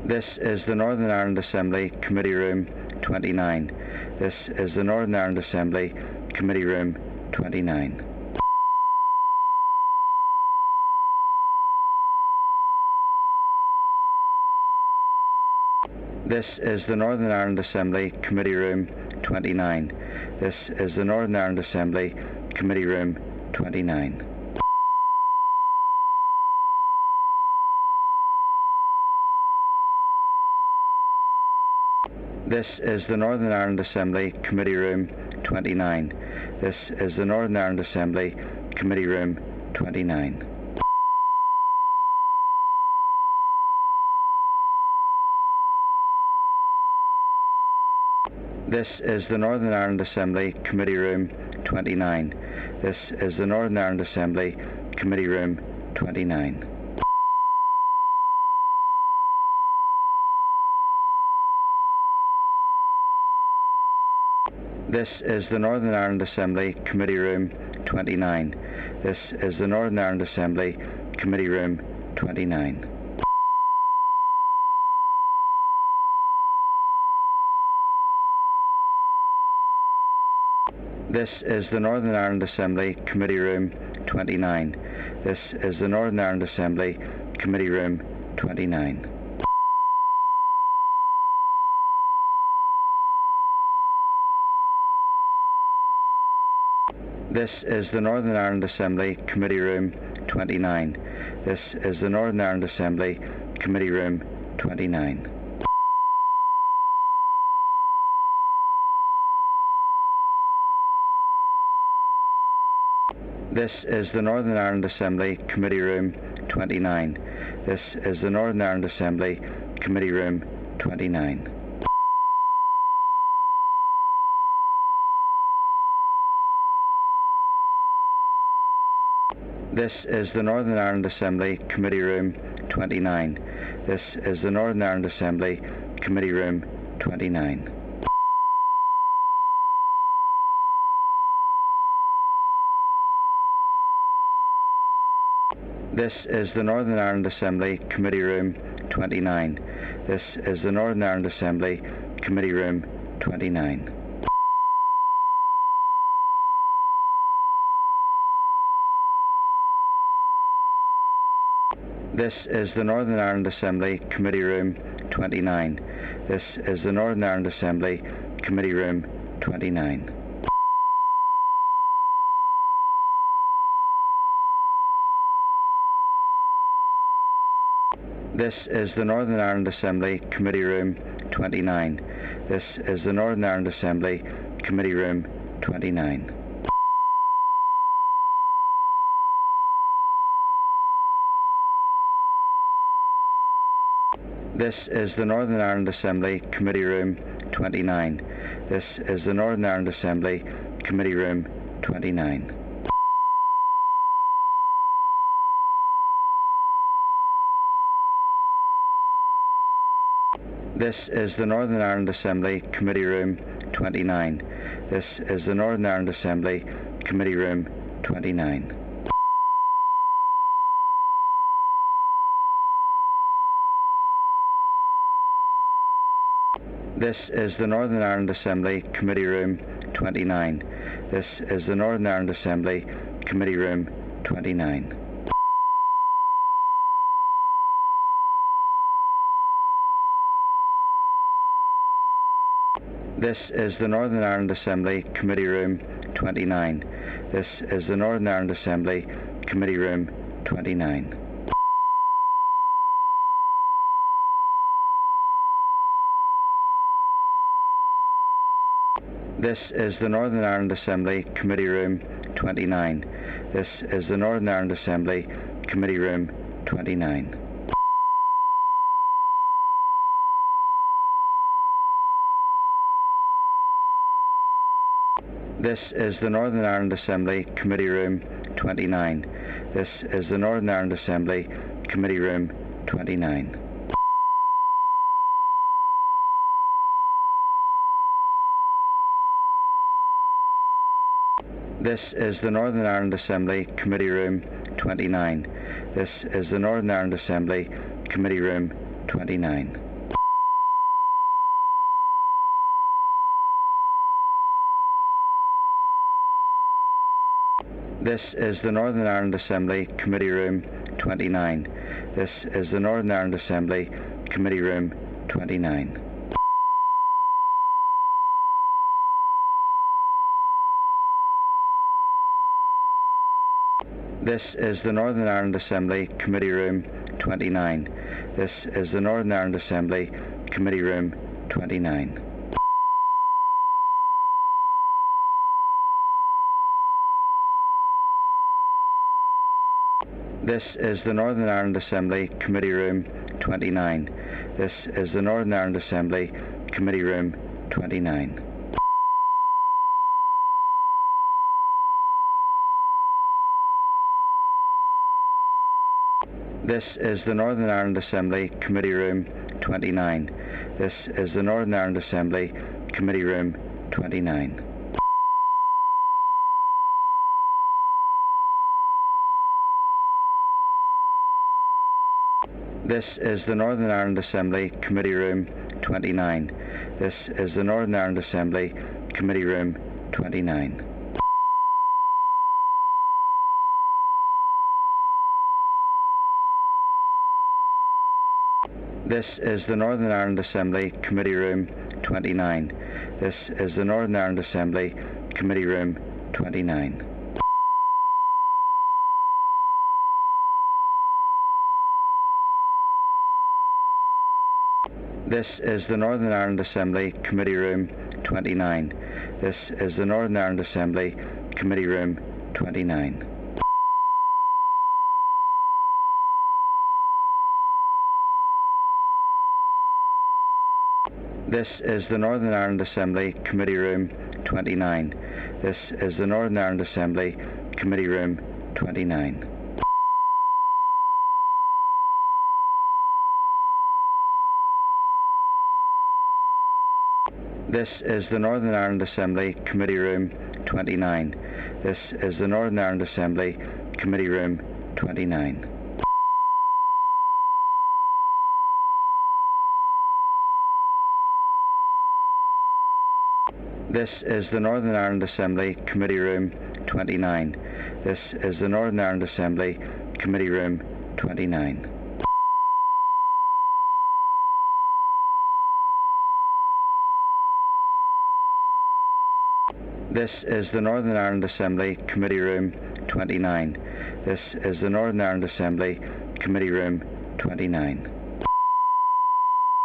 This is the Northern Ireland Assembly Committee Room 29. This is the Northern Ireland Assembly Committee Room 29. This is the Northern Ireland Assembly Committee Room 29. This is the Northern Ireland Assembly Committee Room 29. This is the Northern Ireland Assembly Committee Room 29. This is the Northern Ireland Assembly Committee Room 29. This is the Northern Ireland Assembly Committee Room 29. This is the Northern Ireland Assembly Committee Room 29. This is the Northern Ireland Assembly Committee Room 29. This is the Northern Ireland Assembly Committee Room 29. This is the Northern Ireland Assembly Committee Room 29. This is the Northern Ireland Assembly Committee Room 29. This is the Northern Ireland Assembly Committee Room 29. This is the Northern Ireland Assembly Committee Room 29. This is the Northern Ireland Assembly Committee Room 29. This is the Northern Ireland Assembly Committee Room 29. This is the Northern Ireland Assembly Committee Room 29. This is the Northern Ireland Assembly Committee Room 29. This is the Northern Ireland Assembly Committee Room 29. This is the Northern Ireland Assembly Committee Room 29. This is the Northern Ireland Assembly Committee Room 29. This is the Northern Ireland Assembly Committee Room 29. This is the Northern Ireland Assembly Committee Room 29. This is the Northern Ireland Assembly Committee Room 29. This is the Northern Ireland Assembly Committee Room 29. This is the Northern Ireland Assembly Committee Room 29. This is the Northern Ireland Assembly Committee Room 29. This is the Northern Ireland Assembly Committee Room 29. This is the Northern Ireland Assembly Committee Room 29. This is the Northern Ireland Assembly Committee Room 29. This is the Northern Ireland Assembly Committee Room 29. This is the Northern Ireland Assembly Committee Room 29. This is the Northern Ireland Assembly Committee Room 29. This is the Northern Ireland Assembly Committee Room 29. This is the Northern Ireland Assembly Committee Room 29. This is the Northern Ireland Assembly Committee Room 29. This is the Northern Ireland Assembly Committee Room 29. This is the Northern Ireland Assembly Committee Room 29. This is the Northern Ireland Assembly Committee Room 29. This is the Northern Ireland Assembly Committee Room 29. This is the Northern Ireland Assembly Committee Room 29. This is the Northern Ireland Assembly Committee Room 29. This is the Northern Ireland Assembly Committee Room 29. This is the Northern Ireland Assembly Committee Room 29. This is the Northern Ireland Assembly Committee Room 29. This is the Northern Ireland Assembly Committee Room 29. This is the Northern Ireland Assembly Committee Room 29. This is the Northern Ireland Assembly Committee Room 29. This is the Northern Ireland Assembly Committee Room 29. This is the Northern Ireland Assembly Committee Room 29. This is the Northern Ireland Assembly Committee Room 29. This is the Northern Ireland Assembly Committee Room 29. This is the Northern Ireland Assembly Committee Room 29. This is the Northern Ireland Assembly Committee Room 29. This is the Northern Ireland Assembly Committee Room 29. This is the Northern Ireland Assembly Committee Room 29. This is the Northern Ireland Assembly Committee Room 29. This is the Northern Ireland Assembly Committee Room 29. This is the Northern Ireland Assembly Committee Room 29. This is the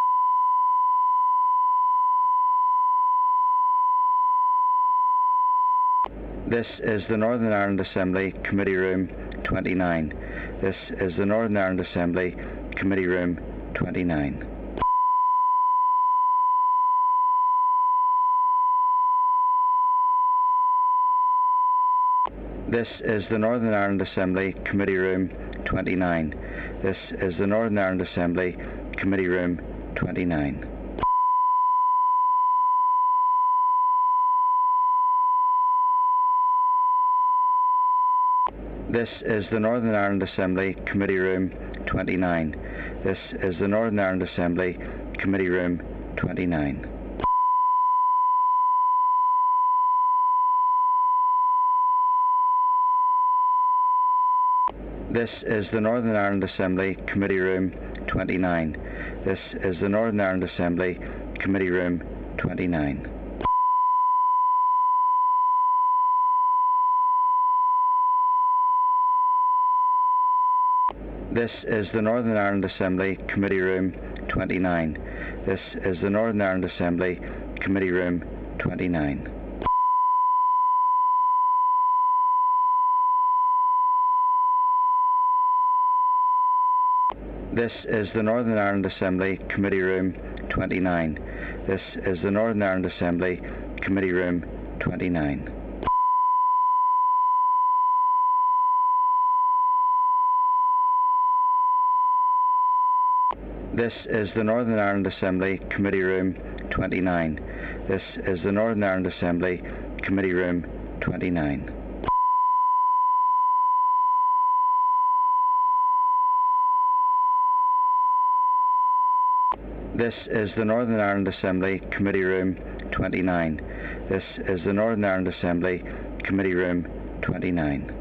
Northern Ireland Assembly Committee Room 29. This is the Northern Ireland Assembly Committee Room 29. This is the Northern Ireland Assembly Committee Room 29. This is the Northern Ireland Assembly Committee Room 29. This is the Northern Ireland Assembly Committee Room 29. This is the Northern Ireland Assembly Committee Room 29. This is the Northern Ireland Assembly Committee Room 29. This is the Northern Ireland Assembly Committee Room 29. This is the Northern Ireland Assembly Committee Room 29. This is the Northern Ireland Assembly Committee Room 29. This is the Northern Ireland Assembly Committee Room 29. This is the Northern Ireland Assembly Committee Room 29. This is the Northern Ireland Assembly Committee Room 29. This is the Northern Ireland Assembly Committee Room 29. This is the Northern Ireland Assembly Committee Room 29. This is the Northern Ireland Assembly Committee Room 29. This is the Northern Ireland Assembly Committee Room 29.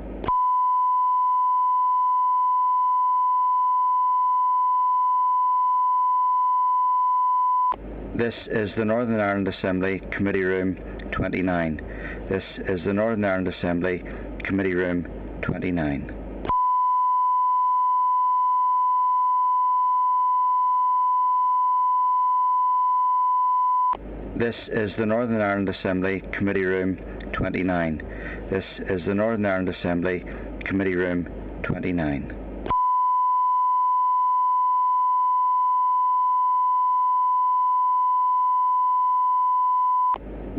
This is the Northern Ireland Assembly Committee Room 29. This is the Northern Ireland Assembly Committee Room 29. This is the Northern Ireland Assembly Committee Room 29. This is the Northern Ireland Assembly Committee Room 29.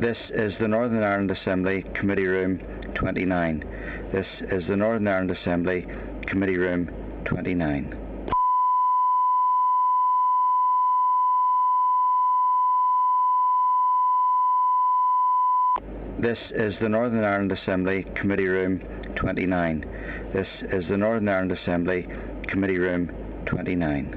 This is the Northern Ireland Assembly Committee Room 29. This is the Northern Ireland Assembly Committee Room 29. This is the Northern Ireland Assembly Committee Room 29. This is the Northern Ireland Assembly Committee Room 29.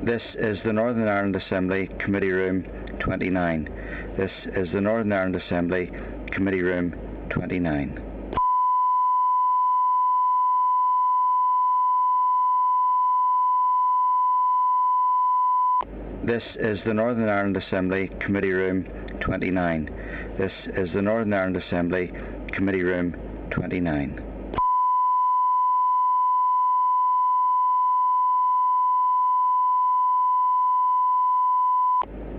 This is the Northern Ireland Assembly Committee Room 29. This is the Northern Ireland Assembly Committee Room 29. This is the Northern Ireland Assembly Committee Room 29. This is the Northern Ireland Assembly Committee Room 29.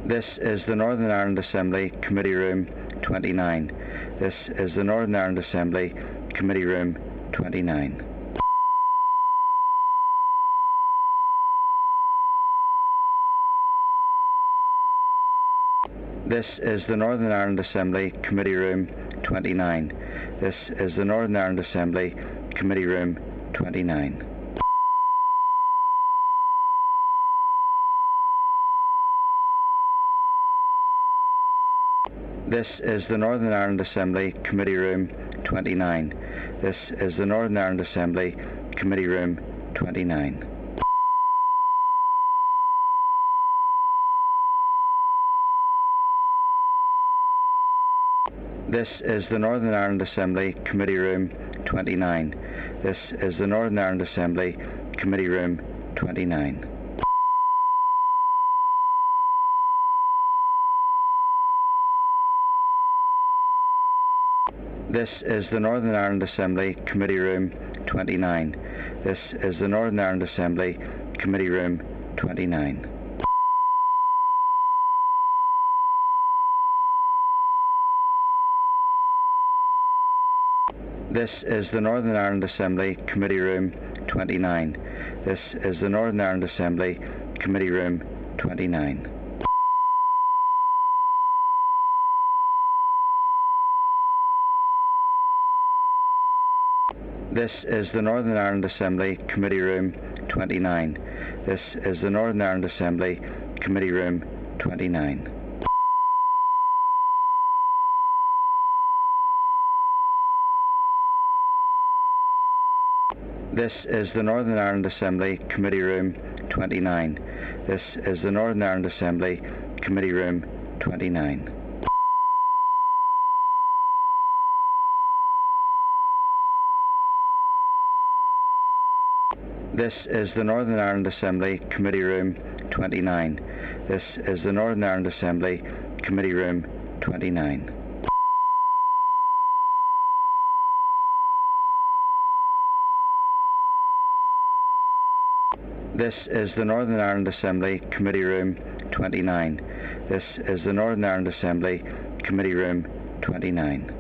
This is the Northern Ireland Assembly Committee Room 29. This is the Northern Ireland Assembly Committee Room 29. This is the Northern Ireland Assembly Committee Room 29. This is the Northern Ireland Assembly Committee Room 29. This is the Northern Ireland Assembly Committee Room 29. This is the Northern Ireland Assembly Committee Room 29. This is the Northern Ireland Assembly Committee Room 29. This is the Northern Ireland Assembly Committee Room 29. This is the Northern Ireland Assembly Committee Room 29. This is the Northern Ireland Assembly Committee Room 29. This is the Northern Ireland Assembly Committee Room 29. This is the Northern Ireland Assembly Committee Room 29. This is the Northern Ireland Assembly Committee Room 29. This is the Northern Ireland Assembly Committee Room 29. This is the Northern Ireland Assembly Committee Room 29. This is the Northern Ireland Assembly Committee Room 29. This is the Northern Ireland Assembly Committee Room 29. This is the Northern Ireland Assembly Committee Room 29. This is the Northern Ireland Assembly Committee Room 29. This is the Northern Ireland Assembly Committee Room 29.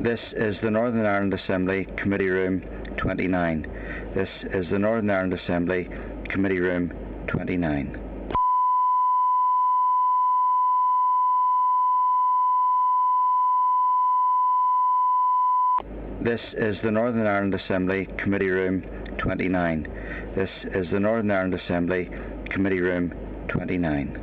This is the Northern Ireland Assembly Committee Room 29. This is the Northern Ireland Assembly Committee Room 29. This is the Northern Ireland Assembly Committee Room 29. This is the Northern Ireland Assembly Committee Room 29.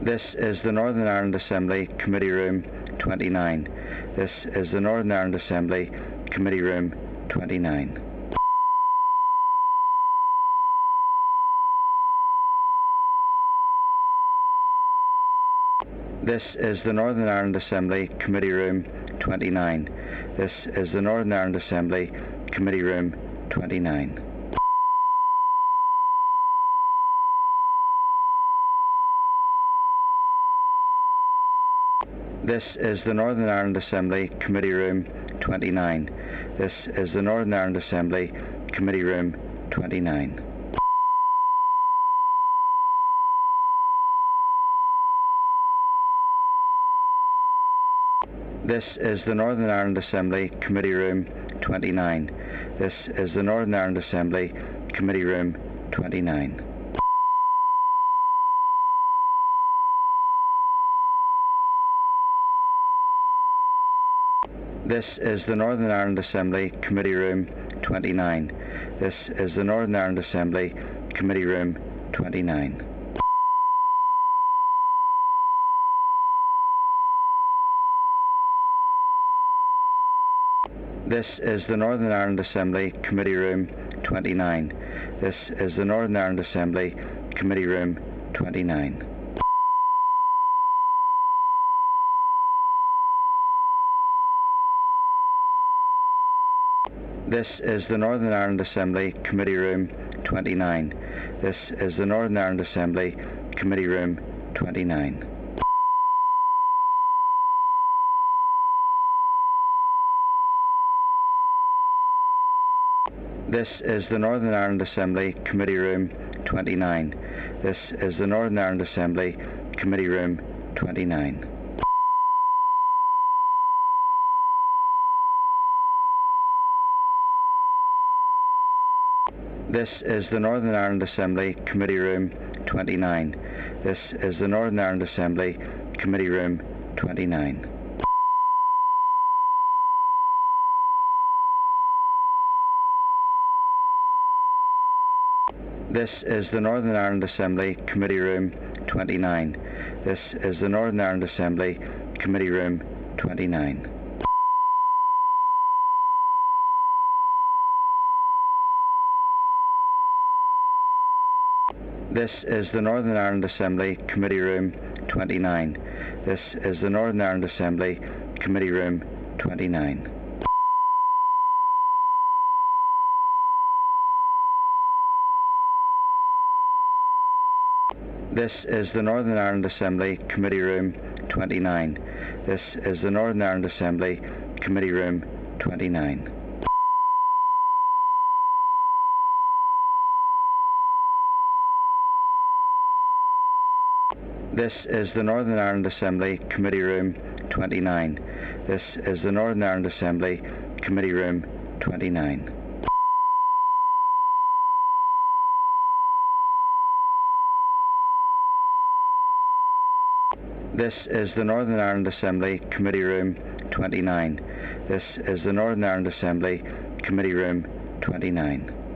This is the Northern Ireland Assembly Committee Room 29. This is the Northern Ireland Assembly Committee Room 29. This is the Northern Ireland Assembly Committee Room 29. This is the Northern Ireland Assembly Committee Room 29. This is the Northern Ireland Assembly Committee Room 29. This is the Northern Ireland Assembly Committee Room 29. This is the Northern Ireland Assembly Committee Room 29. This is the Northern Ireland Assembly Committee Room 29. This is the Northern Ireland Assembly Committee Room 29. This is the Northern Ireland Assembly Committee Room 29. This is the Northern Ireland Assembly Committee Room 29. This is the Northern Ireland Assembly Committee Room 29. This is the Northern Ireland Assembly Committee Room 29. This is the Northern Ireland Assembly Committee Room 29. This is the Northern Ireland Assembly Committee Room 29. This is the Northern Ireland Assembly Committee Room 29. This is the Northern Ireland Assembly Committee Room 29. This is the Northern Ireland Assembly Committee Room 29. This is the Northern Ireland Assembly Committee Room 29. This is the Northern Ireland Assembly Committee Room 29. This is the Northern Ireland Assembly Committee Room 29. This is the Northern Ireland Assembly Committee Room 29. This is the Northern Ireland Assembly Committee Room 29. This is the Northern Ireland Assembly Committee Room 29. This is the Northern Ireland Assembly Committee Room 29. This is the Northern Ireland Assembly Committee Room 29. This is the Northern Ireland Assembly Committee Room 29. This is the Northern Ireland Assembly Committee Room 29.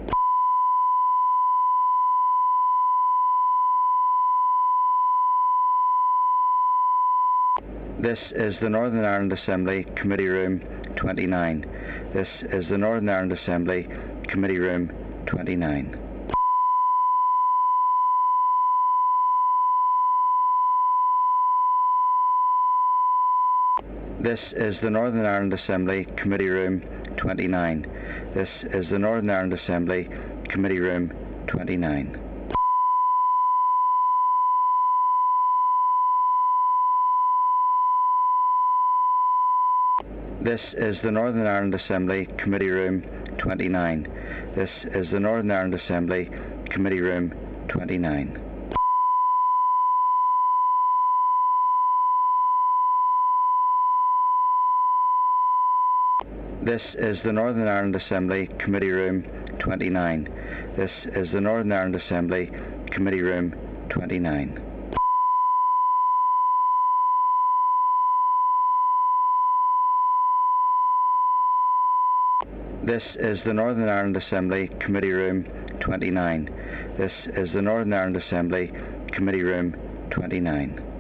This is the Northern Ireland Assembly Committee Room 29. This is the Northern Ireland Assembly Committee Room 29. This is the Northern Ireland Assembly Committee Room 29. This is the Northern Ireland Assembly Committee Room 29. This is the Northern Ireland Assembly Committee Room 29. This is the Northern Ireland Assembly Committee Room 29. This is the Northern Ireland Assembly Committee Room 29. This is the Northern Ireland Assembly Committee Room 29. This is the Northern Ireland Assembly Committee Room 29. This is the Northern Ireland Assembly Committee Room 29.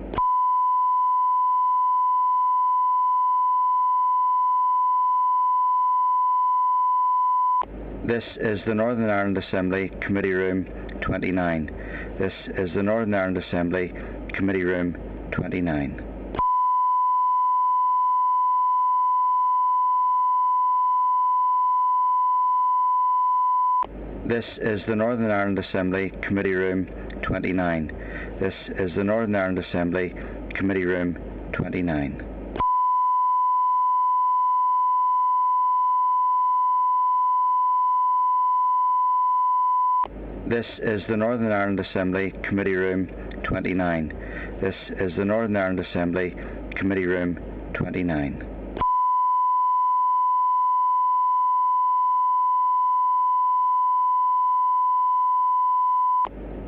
This is the Northern Ireland Assembly Committee Room 29. This is the Northern Ireland Assembly Committee Room 29. This is the Northern Ireland Assembly Committee Room 29. This is the Northern Ireland Assembly Committee Room 29. This is the Northern Ireland Assembly Committee Room 29. This is the Northern Ireland Assembly Committee Room 29.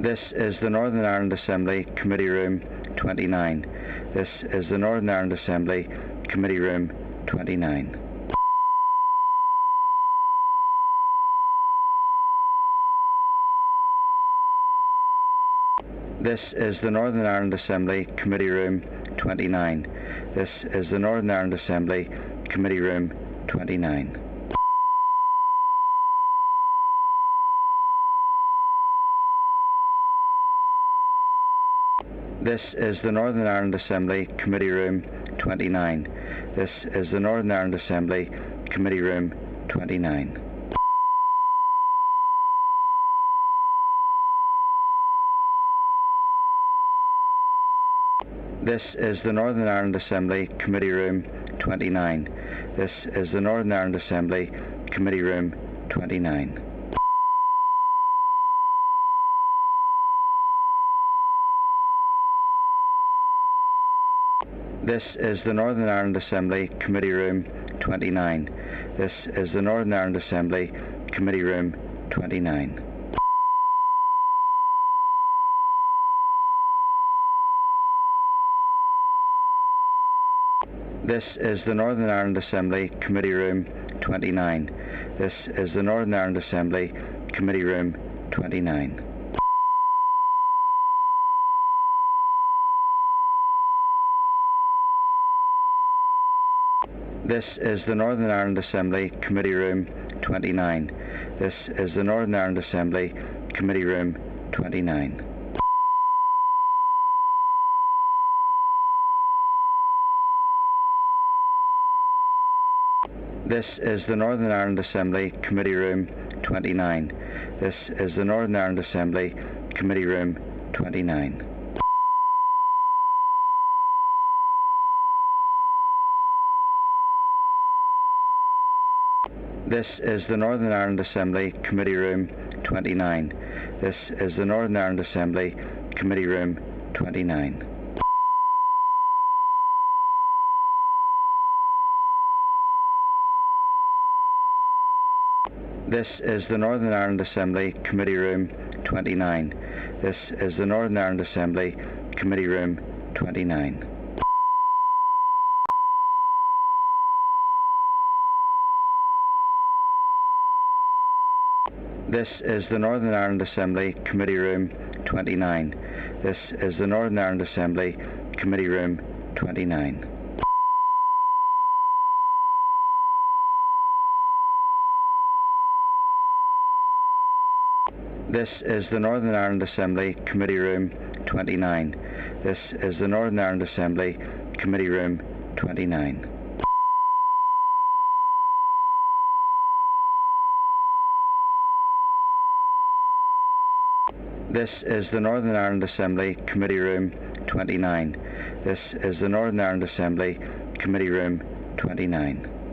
This is the Northern Ireland Assembly Committee Room 29. This is the Northern Ireland Assembly Committee Room 29. This is the Northern Ireland Assembly Committee Room 29. This is the Northern Ireland Assembly Committee Room 29. This is the Northern Ireland Assembly Committee Room 29. This is the Northern Ireland Assembly Committee Room 29. This is the Northern Ireland Assembly Committee Room 29. This is the Northern Ireland Assembly Committee Room 29. This is the Northern Ireland Assembly Committee Room 29. This is the Northern Ireland Assembly Committee Room 29. This is the Northern Ireland Assembly Committee Room 29. This is the Northern Ireland Assembly Committee Room 29. This is the Northern Ireland Assembly Committee Room 29. This is the Northern Ireland Assembly Committee Room 29. This is the Northern Ireland Assembly Committee Room 29. This is the Northern Ireland Assembly Committee Room 29. This is the Northern Ireland Assembly Committee Room 29. This is the Northern Ireland Assembly Committee Room 29. This is the Northern Ireland Assembly Committee Room 29. This is the Northern Ireland Assembly Committee Room 29. This is the Northern Ireland Assembly Committee Room 29. This is the Northern Ireland Assembly Committee Room 29. This is the Northern Ireland Assembly Committee Room 29. This is the Northern Ireland Assembly Committee Room 29. This is the Northern Ireland Assembly Committee Room 29. This is the Northern Ireland Assembly Committee Room 29.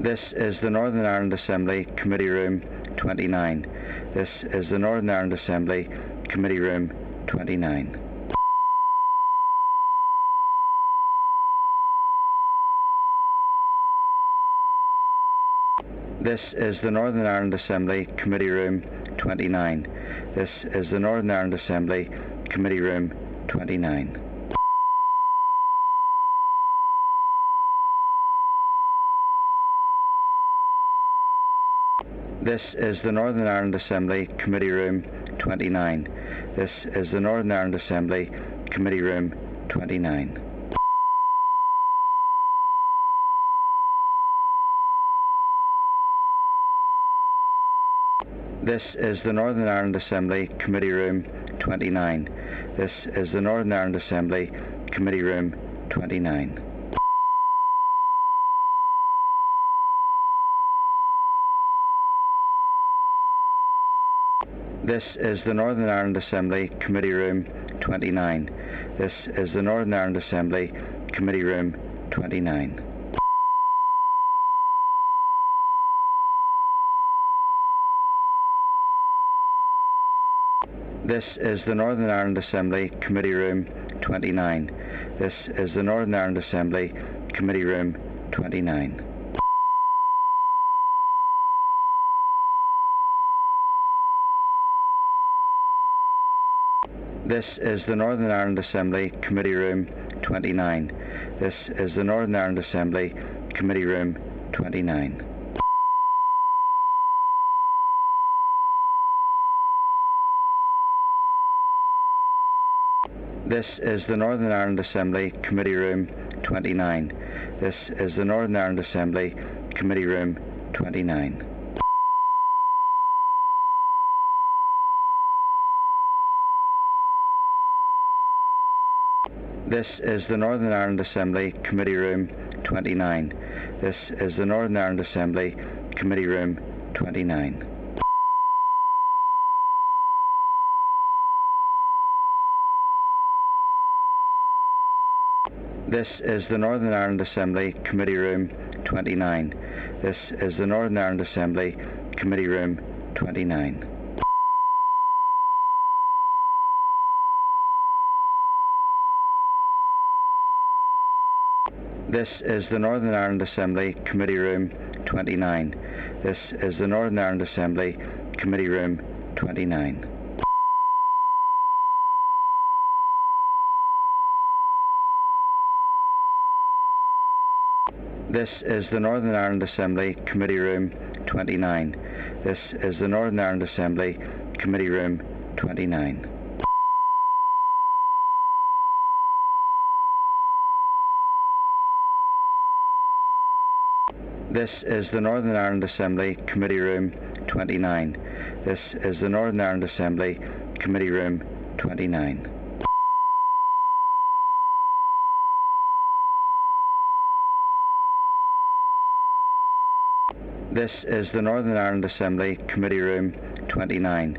This is the Northern Ireland Assembly Committee Room 29. This is the Northern Ireland Assembly Committee Room 29. This is the Northern Ireland Assembly Committee Room 29. This is the Northern Ireland Assembly Committee Room 29. This is the Northern Ireland Assembly Committee Room 29. This is the Northern Ireland Assembly Committee Room 29. This is the Northern Ireland Assembly Committee Room 29. This is the Northern Ireland Assembly Committee Room 29. This is the Northern Ireland Assembly Committee Room 29. This is the Northern Ireland Assembly Committee Room 29. This is the Northern Ireland Assembly Committee Room 29. This is the Northern Ireland Assembly Committee Room 29. This is the Northern Ireland Assembly Committee Room 29. This is the Northern Ireland Assembly Committee Room 29. This is the Northern Ireland Assembly Committee Room 29. This is the Northern Ireland Assembly Committee Room 29. This is the Northern Ireland Assembly Committee Room 29. This is the Northern Ireland Assembly Committee Room 29. This is the Northern Ireland Assembly Committee Room 29. This is the Northern Ireland Assembly Committee Room 29. This is the Northern Ireland Assembly Committee Room 29. This is the Northern Ireland Assembly Committee Room 29. This is the Northern Ireland Assembly Committee Room 29. This is the Northern Ireland Assembly Committee Room 29. This is the Northern Ireland Assembly Committee Room 29. This is the Northern Ireland Assembly Committee Room 29. This is the Northern Ireland Assembly Committee Room 29.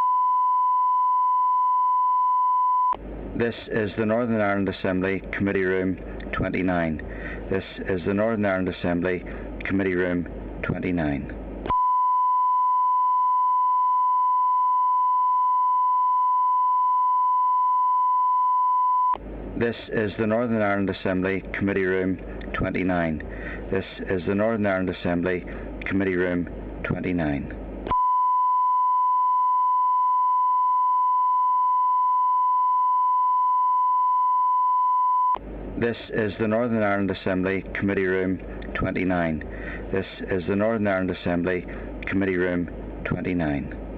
This is the Northern Ireland Assembly Committee Room 29. This is the Northern Ireland Assembly Committee Room 29. This is the Northern Ireland Assembly Committee Room 29. This is the Northern Ireland Assembly Committee Room 29. This is the Northern Ireland Assembly Committee Room 29. This is the Northern Ireland Assembly Committee Room 29. This is the Northern Ireland Assembly Committee Room 29.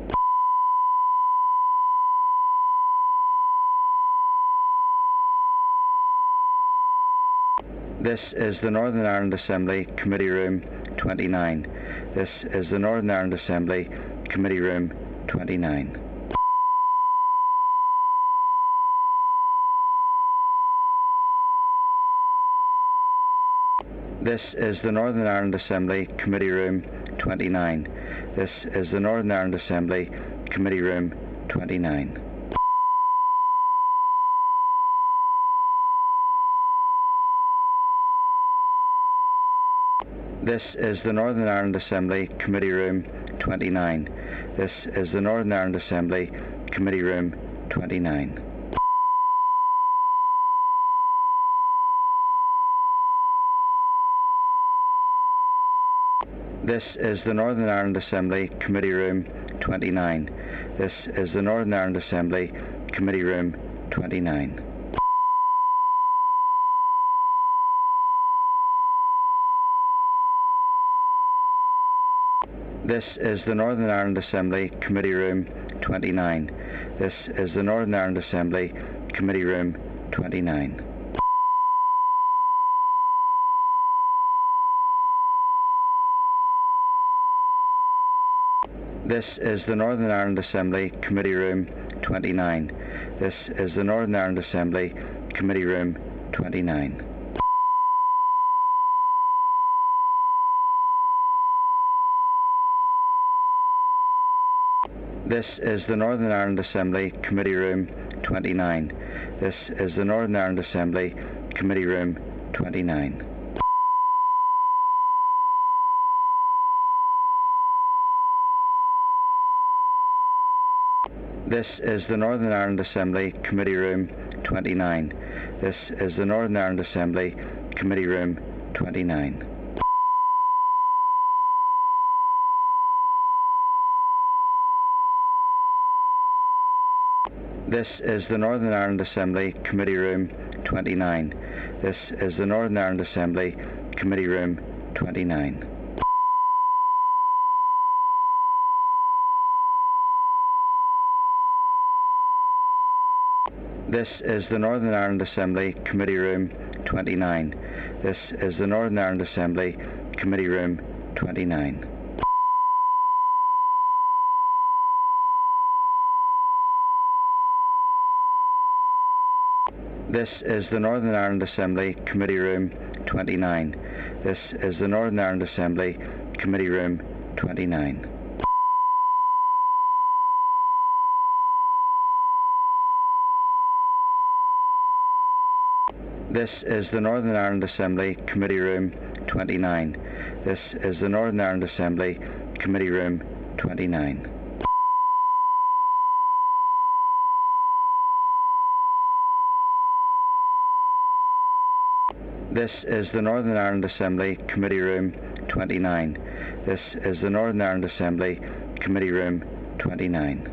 This is the Northern Ireland Assembly Committee Room 29. This is the Northern Ireland Assembly Committee Room 29. This is the Northern Ireland Assembly Committee Room 29. This is the Northern Ireland Assembly Committee Room 29. This is the Northern Ireland Assembly Committee Room 29. This is the Northern Ireland Assembly Committee Room 29. This is the Northern Ireland Assembly Committee Room 29. This is the Northern Ireland Assembly Committee Room 29. This is the Northern Ireland Assembly Committee Room 29. This is the Northern Ireland Assembly Committee Room 29. This is the Northern Ireland Assembly Committee Room 29. This is the Northern Ireland Assembly Committee Room 29. This is the Northern Ireland Assembly Committee Room 29. This is the Northern Ireland Assembly Committee Room 29. This is the Northern Ireland Assembly Committee Room 29. This is the Northern Ireland Assembly Committee Room 29. This is the Northern Ireland Assembly Committee Room 29. This is the Northern Ireland Assembly Committee Room 29. This is the Northern Ireland Assembly Committee Room 29. This is the Northern Ireland Assembly Committee Room 29. This is the Northern Ireland Assembly Committee Room 29. This is the Northern Ireland Assembly Committee Room 29. This is the Northern Ireland Assembly Committee Room 29. This is the Northern Ireland Assembly Committee Room 29. This is the Northern Ireland Assembly Committee Room 29. This is the Northern Ireland Assembly Committee Room 29.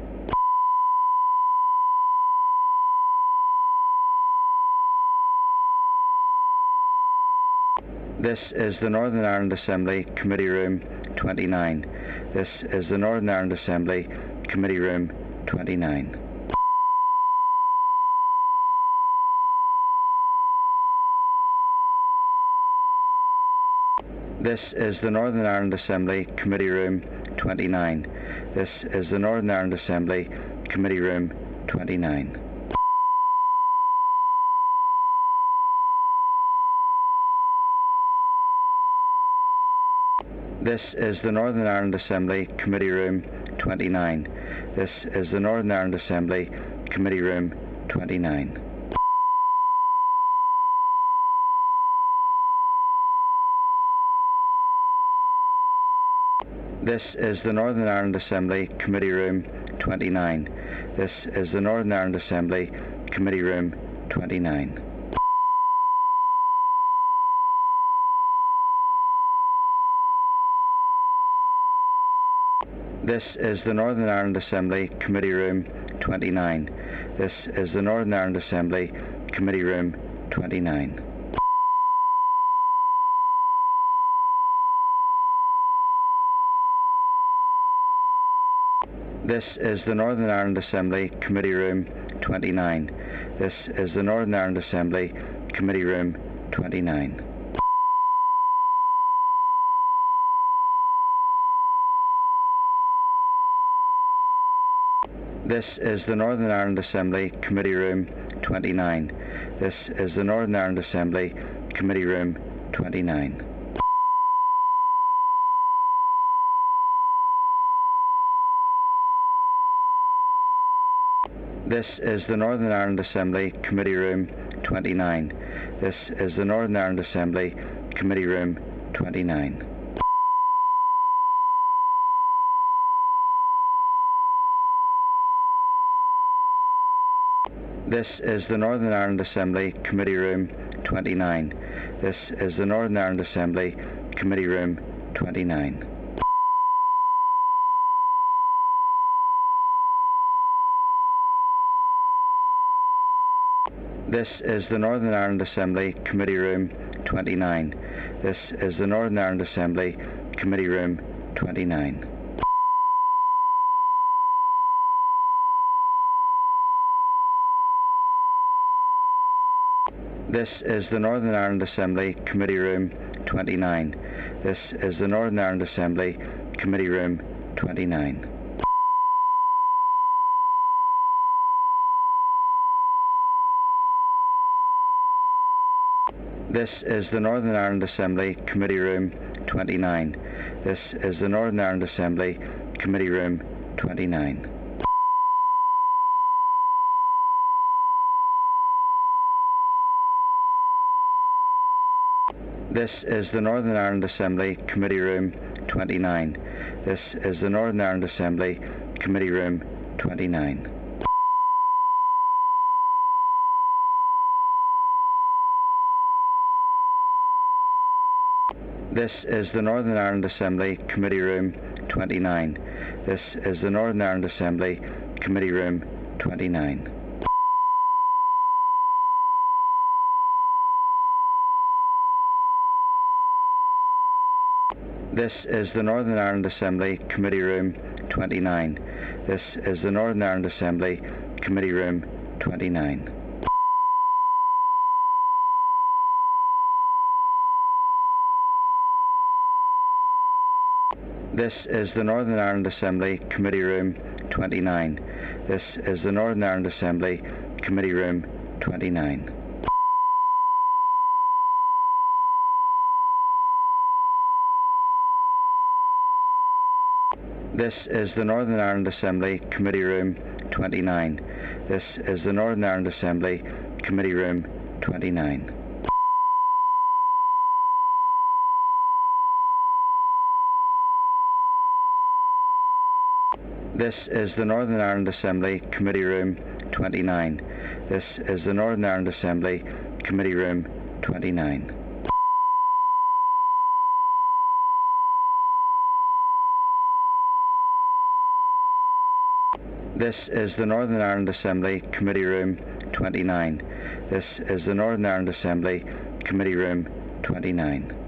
This is the Northern Ireland Assembly Committee Room 29. This is the Northern Ireland Assembly Committee Room 29. This is the Northern Ireland Assembly Committee Room 29. This is the Northern Ireland Assembly Committee Room 29. This is the Northern Ireland Assembly Committee Room 29. This is the Northern Ireland Assembly Committee Room 29. This is the Northern Ireland Assembly Committee Room 29. This is the Northern Ireland Assembly Committee Room 29. This is the Northern Ireland Assembly Committee Room 29. This is the Northern Ireland Assembly Committee Room 29. This is the Northern Ireland Assembly Committee Room 29. This is the Northern Ireland Assembly Committee Room 29. This is the Northern Ireland Assembly Committee Room 29. This is the Northern Ireland Assembly Committee Room 29. This is the Northern Ireland Assembly Committee Room 29. This is the Northern Ireland Assembly Committee Room 29. This is the Northern Ireland Assembly Committee Room 29. This is the Northern Ireland Assembly Committee Room 29. This is the Northern Ireland Assembly Committee Room 29. This is the Northern Ireland Assembly Committee Room 29. This is the Northern Ireland Assembly Committee Room 29. This is the Northern Ireland Assembly Committee Room 29. This is the Northern Ireland Assembly Committee Room 29. This is the Northern Ireland Assembly Committee Room 29. This is the Northern Ireland Assembly Committee Room 29. This is the Northern Ireland Assembly Committee Room 29. This is the Northern Ireland Assembly Committee Room 29. This is the Northern Ireland Assembly Committee Room 29. This is the Northern Ireland Assembly Committee Room 29. This is the Northern Ireland Assembly Committee Room 29. This is the Northern Ireland Assembly Committee Room 29. This is the Northern Ireland Assembly Committee Room 29. This is the Northern Ireland Assembly Committee Room 29. This is the Northern Ireland Assembly Committee Room 29. This is the Northern Ireland Assembly Committee Room 29. This is the Northern Ireland Assembly Committee Room 29. This is the Northern Ireland Assembly Committee Room 29. This is the Northern Ireland Assembly Committee Room 29.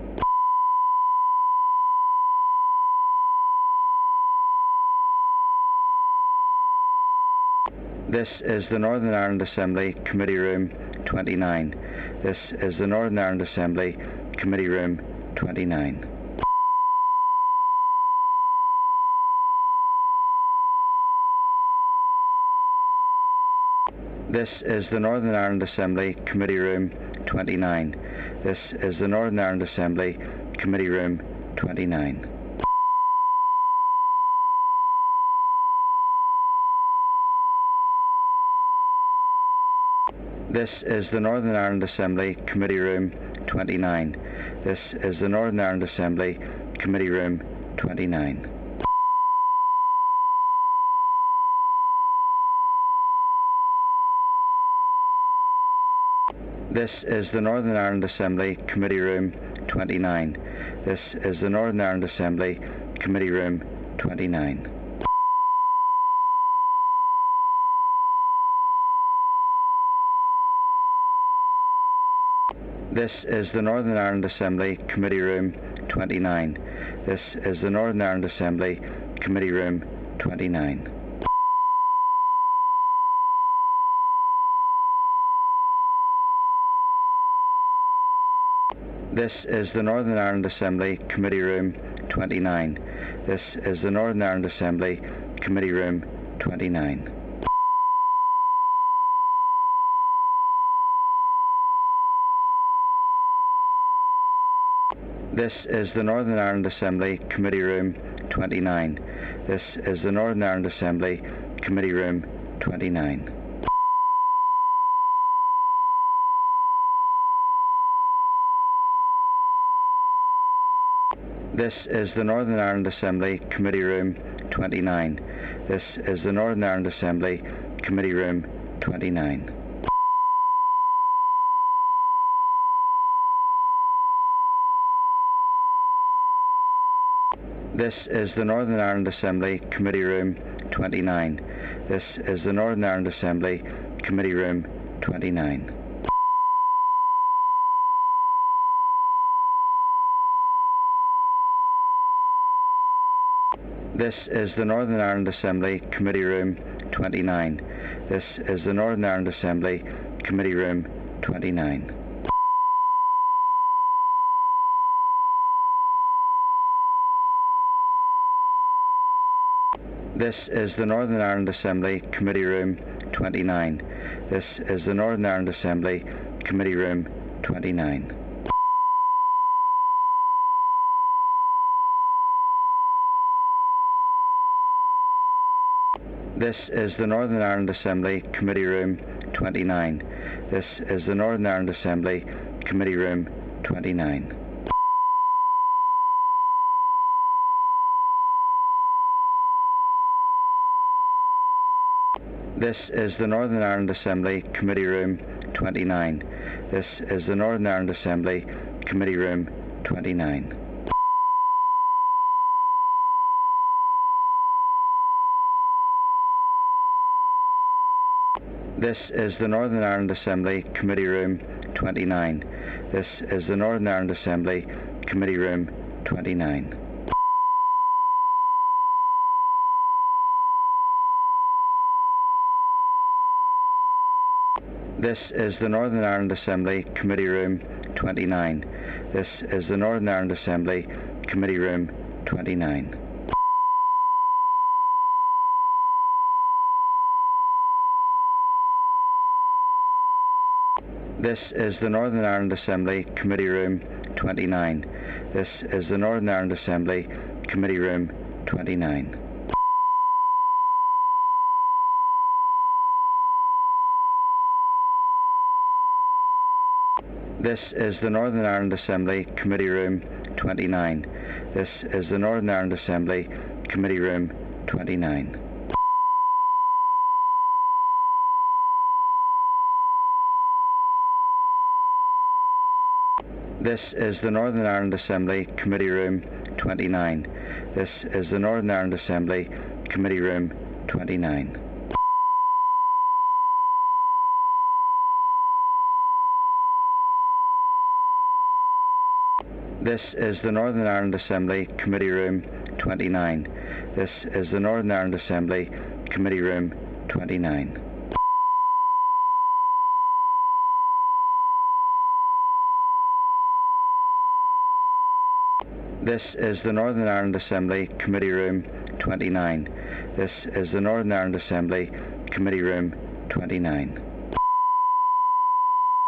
This is the Northern Ireland Assembly Committee Room 29. This is the Northern Ireland Assembly Committee Room 29. This is the Northern Ireland Assembly Committee Room 29. This is the Northern Ireland Assembly Committee Room 29. This is the Northern Ireland Assembly Committee Room 29. This is the Northern Ireland Assembly Committee Room 29. This is the Northern Ireland Assembly Committee Room 29. This is the Northern Ireland Assembly Committee Room 29. This is the Northern Ireland Assembly Committee Room 29. This is the Northern Ireland Assembly Committee Room 29. This is the Northern Ireland Assembly Committee Room 29. This is the Northern Ireland Assembly Committee Room 29. This is the Northern Ireland Assembly Committee Room 29. This is the Northern Ireland Assembly Committee Room 29. This is the Northern Ireland Assembly Committee Room 29. This is the Northern Ireland Assembly Committee Room 29. This is the Northern Ireland Assembly Committee Room 29. This is the Northern Ireland Assembly Committee Room 29. This is the Northern Ireland Assembly Committee Room 29. This is the Northern Ireland Assembly Committee Room 29. This is the Northern Ireland Assembly Committee Room 29. This is the Northern Ireland Assembly Committee Room 29. This is the Northern Ireland Assembly Committee Room 29. This is the Northern Ireland Assembly Committee Room 29. This is the Northern Ireland Assembly Committee Room 29. This is the Northern Ireland Assembly Committee Room 29. This is the Northern Ireland Assembly Committee Room 29. This is the Northern Ireland Assembly Committee Room 29. This is the Northern Ireland Assembly Committee Room 29. This is the Northern Ireland Assembly Committee Room 29. This is the Northern Ireland Assembly Committee Room 29. This is the Northern Ireland Assembly Committee Room 29. This is the Northern Ireland Assembly Committee Room 29. This is the Northern Ireland Assembly Committee Room 29. This is the Northern Ireland Assembly Committee Room 29. This is the Northern Ireland Assembly Committee Room 29. This is the Northern Ireland Assembly Committee Room 29. This is the Northern Ireland Assembly Committee Room 29. This is the Northern Ireland Assembly Committee Room 29. This is the Northern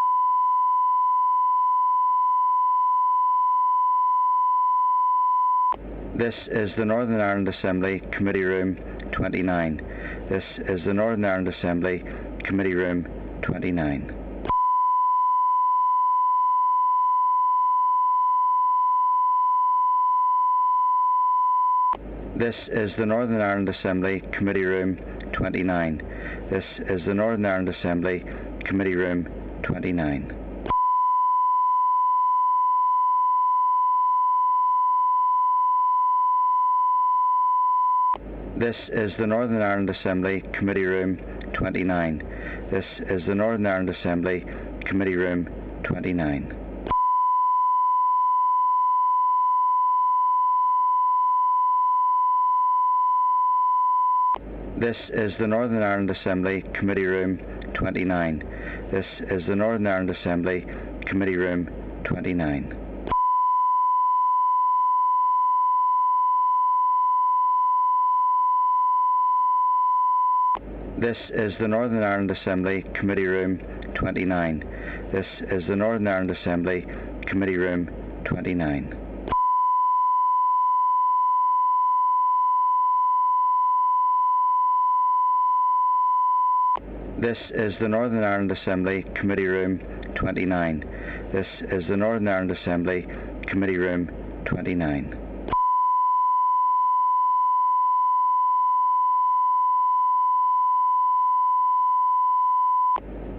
Ireland Assembly Committee Room 29. This is the Northern Ireland Assembly Committee Room 29. This is the Northern Ireland Assembly Committee Room 29. This is the Northern Ireland Assembly Committee Room 29. This is the Northern Ireland Assembly Committee Room 29. This is the Northern Ireland Assembly Committee Room 29. This is the Northern Ireland Assembly Committee Room 29. This is the Northern Ireland Assembly Committee Room 29. This is the Northern Ireland Assembly Committee Room 29. This is the Northern Ireland Assembly Committee Room 29. This is the Northern Ireland Assembly Committee Room 29. This is the Northern Ireland Assembly Committee Room 29. This is the Northern Ireland Assembly Committee Room 29.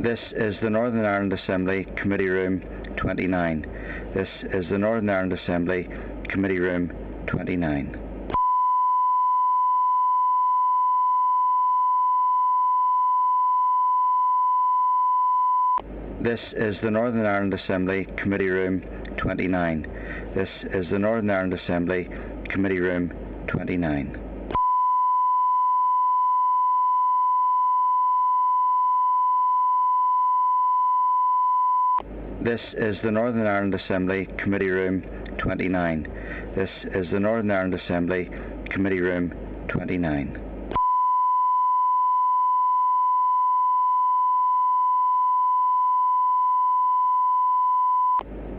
This is the Northern Ireland Assembly Committee Room 29. This is the Northern Ireland Assembly Committee Room 29. This is the Northern Ireland Assembly Committee Room 29. This is the Northern Ireland Assembly Committee Room 29. This is the Northern Ireland Assembly Committee Room 29. This is the Northern Ireland Assembly Committee Room 29.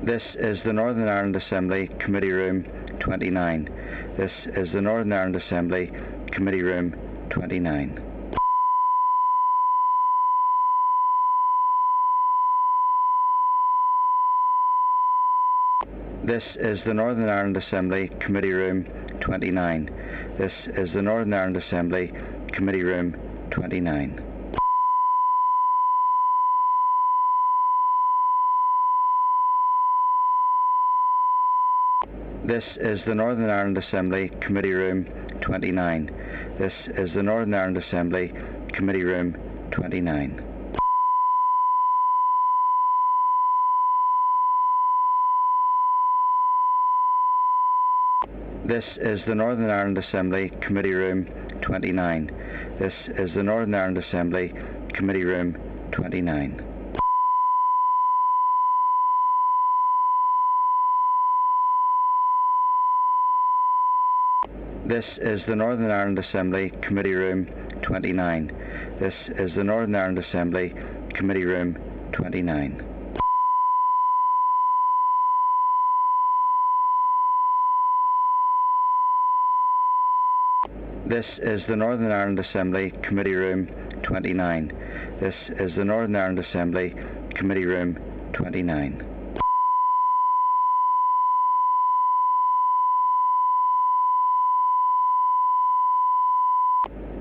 This is the Northern Ireland Assembly Committee Room 29. This is the Northern Ireland Assembly Committee Room 29. This is the Northern Ireland Assembly Committee Room 29. This is the Northern Ireland Assembly Committee Room 29. This is the Northern Ireland Assembly Committee Room 29. This is the Northern Ireland Assembly Committee Room 29. This is the Northern Ireland Assembly Committee Room 29. This is the Northern Ireland Assembly Committee Room 29. This is the Northern Ireland Assembly Committee Room 29. This is the Northern Ireland Assembly Committee Room 29. This is the Northern Ireland Assembly Committee Room 29. This is the Northern Ireland Assembly Committee Room 29.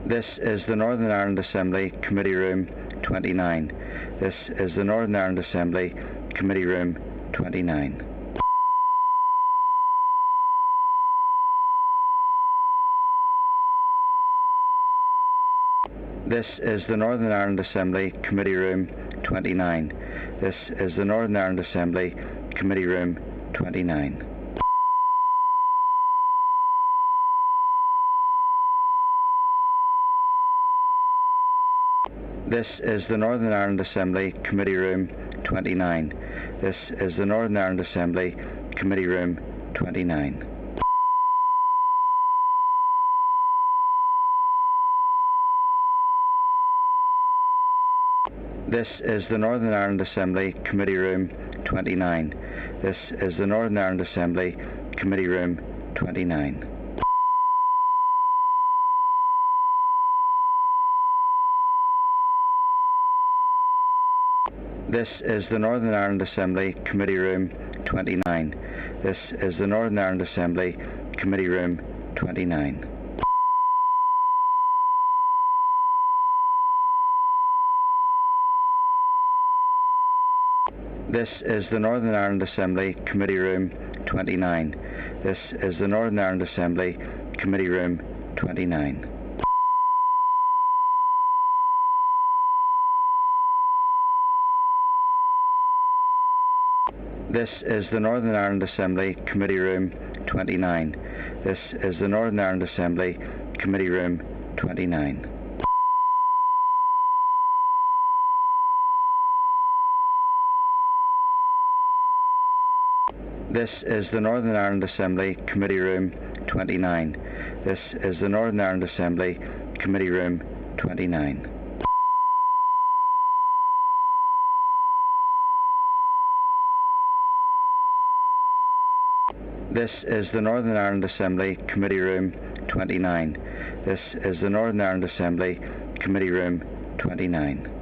This is the Northern Ireland Assembly Committee Room 29. This is the Northern Ireland Assembly Committee Room 29. This is the Northern Ireland Assembly Committee Room 29. This is the Northern Ireland Assembly Committee Room 29. This is the Northern Ireland Assembly Committee Room 29. This is the Northern Ireland Assembly Committee Room 29. This is the Northern Ireland Assembly Committee Room 29. This is the Northern Ireland Assembly Committee Room 29. This is the Northern Ireland Assembly Committee Room 29. This is the Northern Ireland Assembly Committee Room 29. This is the Northern Ireland Assembly Committee Room 29. This is the Northern Ireland Assembly Committee Room 29. This is the Northern Ireland Assembly Committee Room 29. This is the Northern Ireland Assembly Committee Room 29. This is the Northern Ireland Assembly Committee Room 29. This is the Northern Ireland Assembly Committee Room 29. This is the Northern Ireland Assembly Committee Room 29. This is the Northern Ireland Assembly Committee Room 29.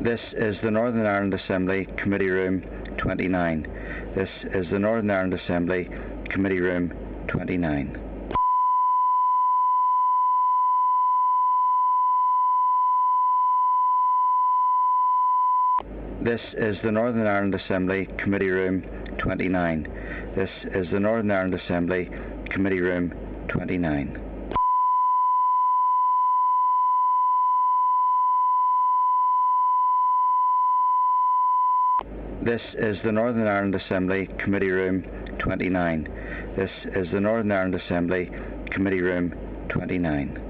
This is the Northern Ireland Assembly Committee Room 29. This is the Northern Ireland Assembly Committee Room 29. This is the Northern Ireland Assembly Committee Room 29. This is the Northern Ireland Assembly Committee Room 29. This is the Northern Ireland Assembly Committee Room 29. This is the Northern Ireland Assembly Committee Room 29.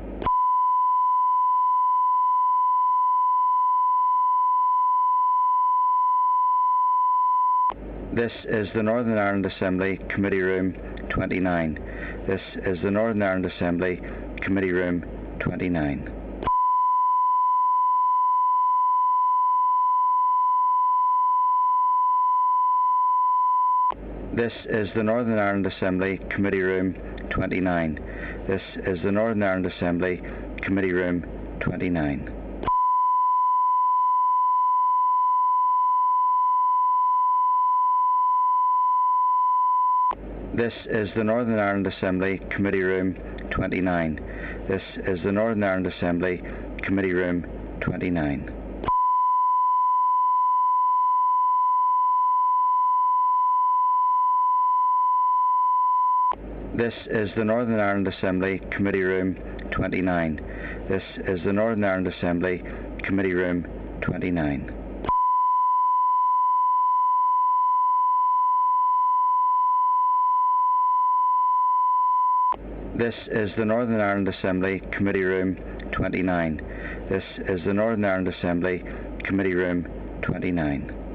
This is the Northern Ireland Assembly Committee Room 29. This is the Northern Ireland Assembly Committee Room 29. This is the Northern Ireland Assembly Committee Room 29. This is the Northern Ireland Assembly Committee Room 29. This is the Northern Ireland Assembly Committee Room 29. This is the Northern Ireland Assembly Committee Room 29. This is the Northern Ireland Assembly Committee Room 29. This is the Northern Ireland Assembly Committee Room 29. This is the Northern Ireland Assembly Committee Room 29. This is the Northern Ireland Assembly Committee Room 29.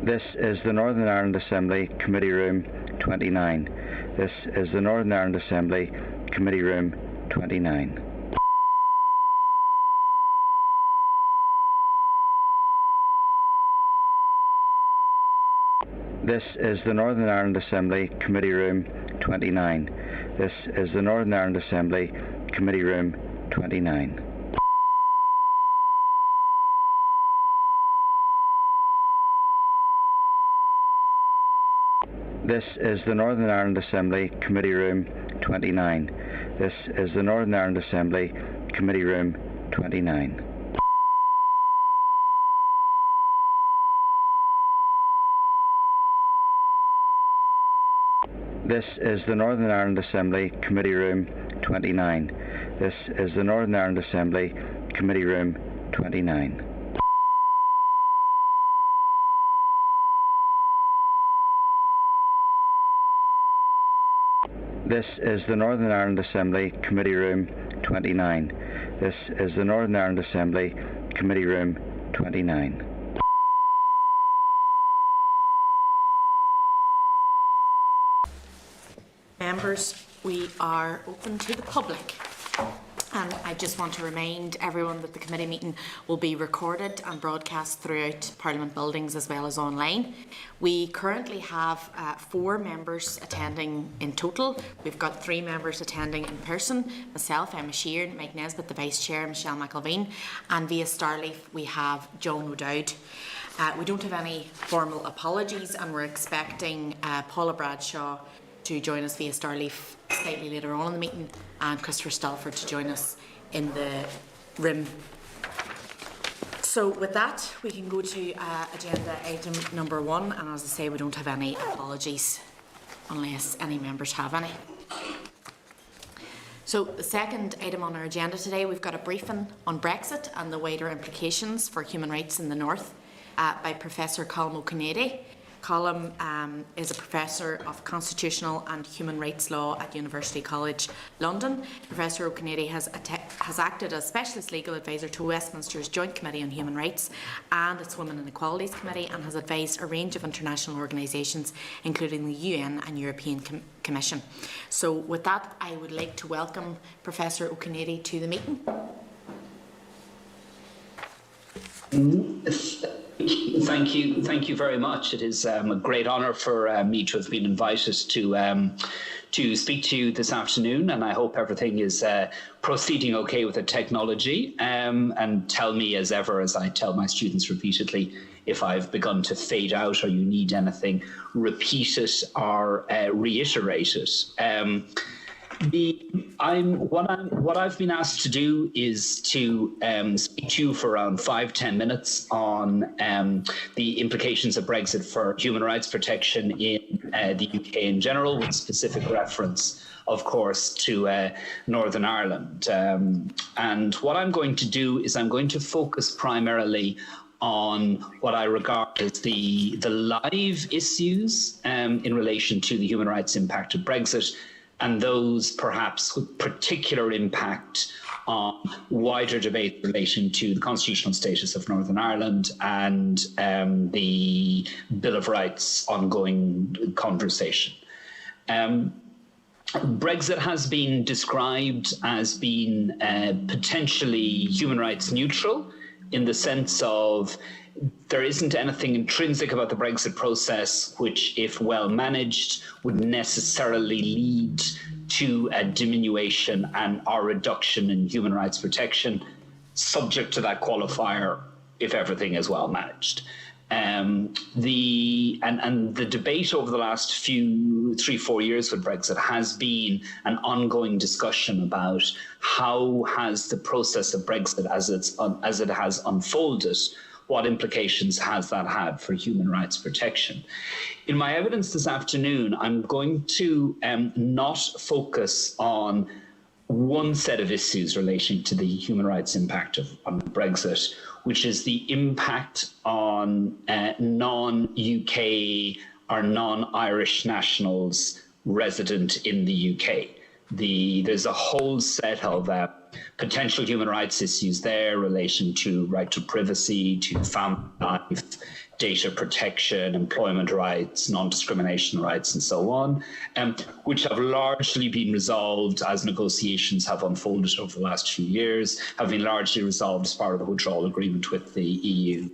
This is the Northern Ireland Assembly Committee Room 29. This is the Northern Ireland Assembly Committee Room 29. This is the Northern Ireland Assembly Committee Room 29. This is the Northern Ireland Assembly Committee Room 29. This is the Northern Ireland Assembly Committee Room 29. This is the Northern Ireland Assembly Committee Room 29. This is the Northern Ireland Assembly Committee Room 29. This is the Northern Ireland Assembly Committee Room 29. This is the Northern Ireland Assembly Committee Room 29. This is the Northern Ireland Assembly Committee Room 29. Members, we are open to the public. And I just want to remind everyone that the committee meeting will be recorded and broadcast throughout Parliament buildings as well as online. We currently have 4 members attending in total. We've got 3 members attending in person, myself, Emma Sheeran, Mike Nesbitt, the Vice Chair, Michelle McElveen, and via Starleaf we have John O'Dowd. We don't have any formal apologies, and we're expecting Paula Bradshaw to join us via Starleaf slightly later on in the meeting, and Christopher Stalford to join us in the room. So with that, we can go to agenda item number 1, and as I say, we don't have any apologies unless any members have any. So the second item on our agenda today, we've got a briefing on Brexit and the wider implications for human rights in the North by Professor Colm O'Connady. Colm is a Professor of Constitutional and Human Rights Law at University College London. Professor O'Connady has acted as Specialist Legal Advisor to Westminster's Joint Committee on Human Rights and its Women and Equalities Committee, and has advised a range of international organisations, including the UN and European Commission. So with that, I would like to welcome Professor O'Connady to the meeting. Thank you very much. It is a great honour for me to have been invited to speak to you this afternoon, and I hope everything is proceeding okay with the technology. And tell me, as ever, as I tell my students repeatedly, if I've begun to fade out or you need anything, repeat it or reiterate it. What I've been asked to do is to speak to you for around 5-10 minutes on the implications of Brexit for human rights protection in the UK in general, with specific reference, of course, to Northern Ireland. And what I'm going to do is I'm going to focus primarily on what I regard as the live issues in relation to the human rights impact of Brexit, and those perhaps with particular impact on wider debate relating to the constitutional status of Northern Ireland and the Bill of Rights ongoing conversation. Brexit has been described as being potentially human rights neutral, in the sense of there isn't anything intrinsic about the Brexit process which, if well managed, would necessarily lead to a diminution and or reduction in human rights protection, subject to that qualifier if everything is well managed. The debate over the last 3-4 years with Brexit has been an ongoing discussion about how has the process of Brexit as it has unfolded, what implications has that had for human rights protection. In my evidence this afternoon, I'm going to not focus on one set of issues relating to the human rights impact on Brexit, which is the impact on non-UK or non-Irish nationals resident in the UK. There's a whole set of potential human rights issues there, relation to right to privacy, to family life, data protection, employment rights, non-discrimination rights, and so on, which have largely been resolved as negotiations have unfolded over the last few years, have been largely resolved as part of the withdrawal agreement with the EU.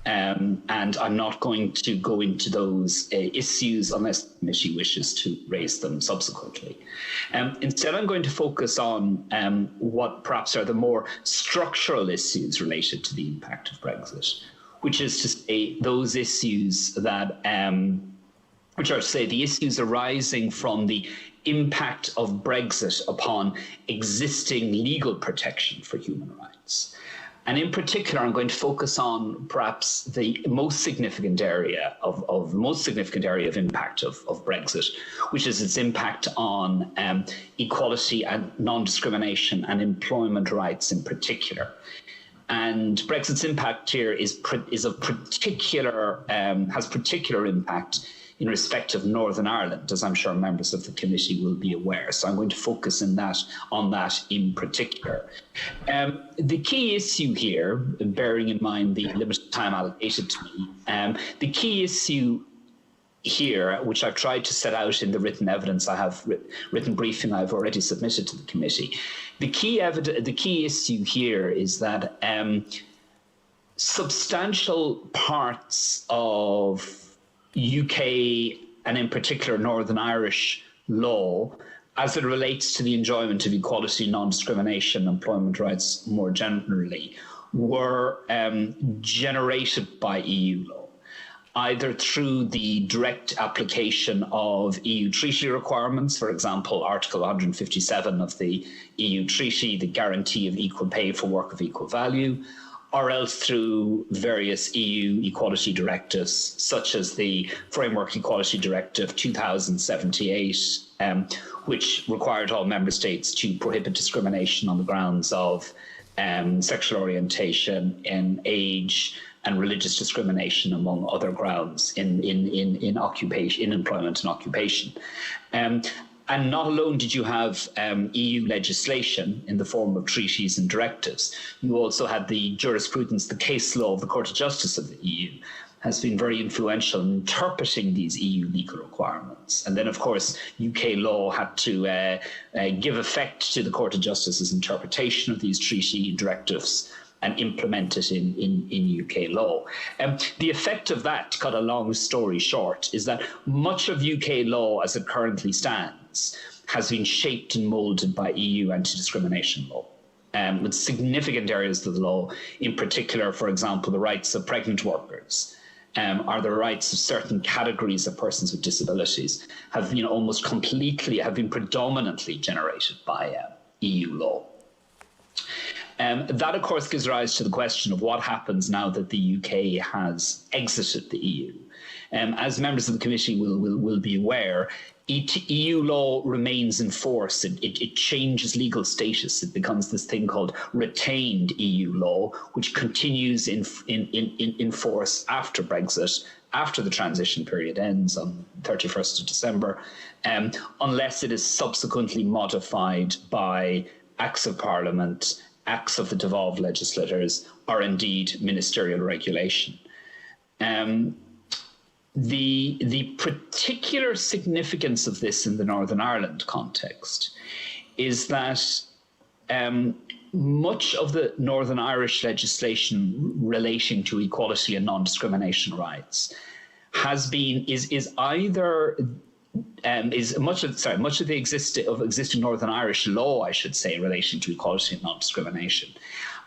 And I'm not going to go into those issues unless the committee wishes to raise them subsequently. Instead, I'm going to focus on what perhaps are the more structural issues related to the impact of Brexit, which is to say those issues that, which are to say the issues arising from the impact of Brexit upon existing legal protection for human rights. And in particular, I'm going to focus on perhaps the most significant area of impact of Brexit, which is its impact on equality and non-discrimination and employment rights in particular. And Brexit's impact here is of particular has particular impact in respect of Northern Ireland, as I'm sure members of the committee will be aware. So I'm going to focus on that in particular. The key issue here, bearing in mind the limited time allocated to me, the key issue here, which I've tried to set out in the written evidence I have, written briefing I've already submitted to the committee. The key issue here is that substantial parts of UK and in particular Northern Irish law, as it relates to the enjoyment of equality, non-discrimination, employment rights more generally, were generated by EU law, either through the direct application of EU treaty requirements, for example, Article 157 of the EU treaty, the guarantee of equal pay for work of equal value, or else through various EU equality directives, such as the Framework Equality Directive 2078, which required all member states to prohibit discrimination on the grounds of sexual orientation, in age, and religious discrimination, among other grounds in occupation, in employment and occupation. And not alone did you have EU legislation in the form of treaties and directives, you also had the jurisprudence, the case law of the Court of Justice of the EU has been very influential in interpreting these EU legal requirements. And then, of course, UK law had to give effect to the Court of Justice's interpretation of these treaty directives and implement it in UK law. The effect of that, to cut a long story short, is that much of UK law as it currently stands has been shaped and moulded by EU anti-discrimination law. With significant areas of the law, in particular, for example, the rights of pregnant workers, or the rights of certain categories of persons with disabilities, have been predominantly generated by EU law. That, of course, gives rise to the question of what happens now that the UK has exited the EU. As members of the committee will be aware, EU law remains in force. It changes legal status. It becomes this thing called retained EU law, which continues in force after Brexit, after the transition period ends on 31st of December, unless it is subsequently modified by Acts of Parliament, Acts of the devolved legislators, or indeed ministerial regulation. the particular significance of this in the Northern Ireland context is that much of the Northern Irish legislation relating to equality and non-discrimination rights much of the existing Northern Irish law, I should say, in relation to equality and non-discrimination,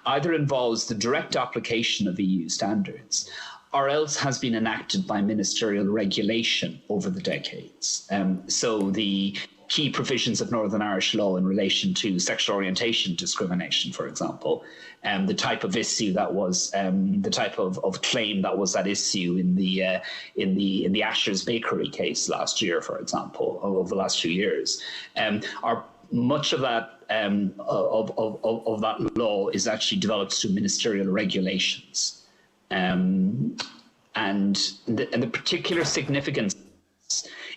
either involves the direct application of EU standards, or else has been enacted by ministerial regulation over the decades. So the key provisions of Northern Irish law in relation to sexual orientation discrimination, for example, the type of issue that was the type of claim that was at issue in the Asher's Bakery case last year, for example, over the last few years, are much of that of that law is actually developed through ministerial regulations, and the particular significance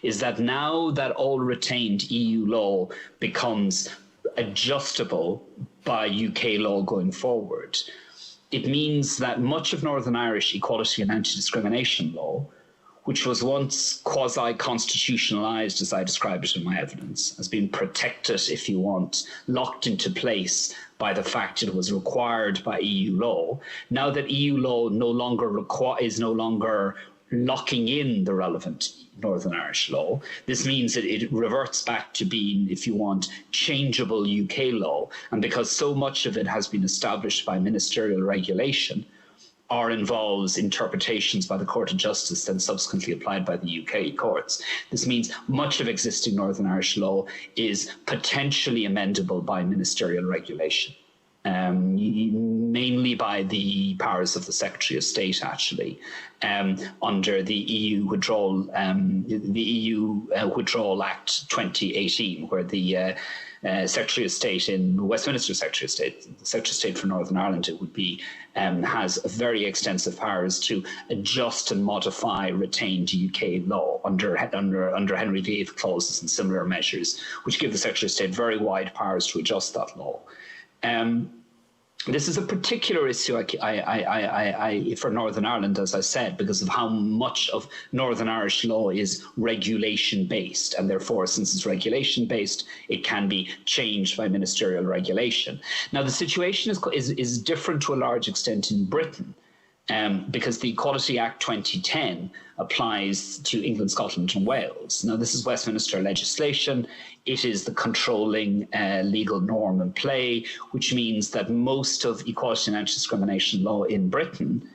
is that now that all retained EU law becomes adjustable by UK law going forward, it means that much of Northern Irish equality and anti-discrimination law, which was once quasi-constitutionalised, as I describe it in my evidence, has been protected, if you want, locked into place by the fact it was required by EU law. Now that EU law is no longer locking in the relevant Northern Irish law, this means that it reverts back to being, if you want, changeable UK law. And because so much of it has been established by ministerial regulation, or involves interpretations by the Court of Justice then subsequently applied by the UK courts, this means much of existing Northern Irish law is potentially amendable by ministerial regulation. Mainly by the powers of the Secretary of State, actually, under the EU Withdrawal Act 2018, where the Secretary of State in Westminster Secretary of State, the Secretary of State for Northern Ireland, it would be, has very extensive powers to adjust and modify retained UK law under Henry VIII clauses and similar measures, which give the Secretary of State very wide powers to adjust that law. This is a particular issue for Northern Ireland, as I said, because of how much of Northern Irish law is regulation-based, and therefore, since it's regulation-based, it can be changed by ministerial regulation. Now, the situation is different to a large extent in Britain, because the Equality Act 2010 applies to England, Scotland and Wales. Now, this is Westminster legislation. It is the controlling legal norm in play, which means that most of equality and anti-discrimination law in Britain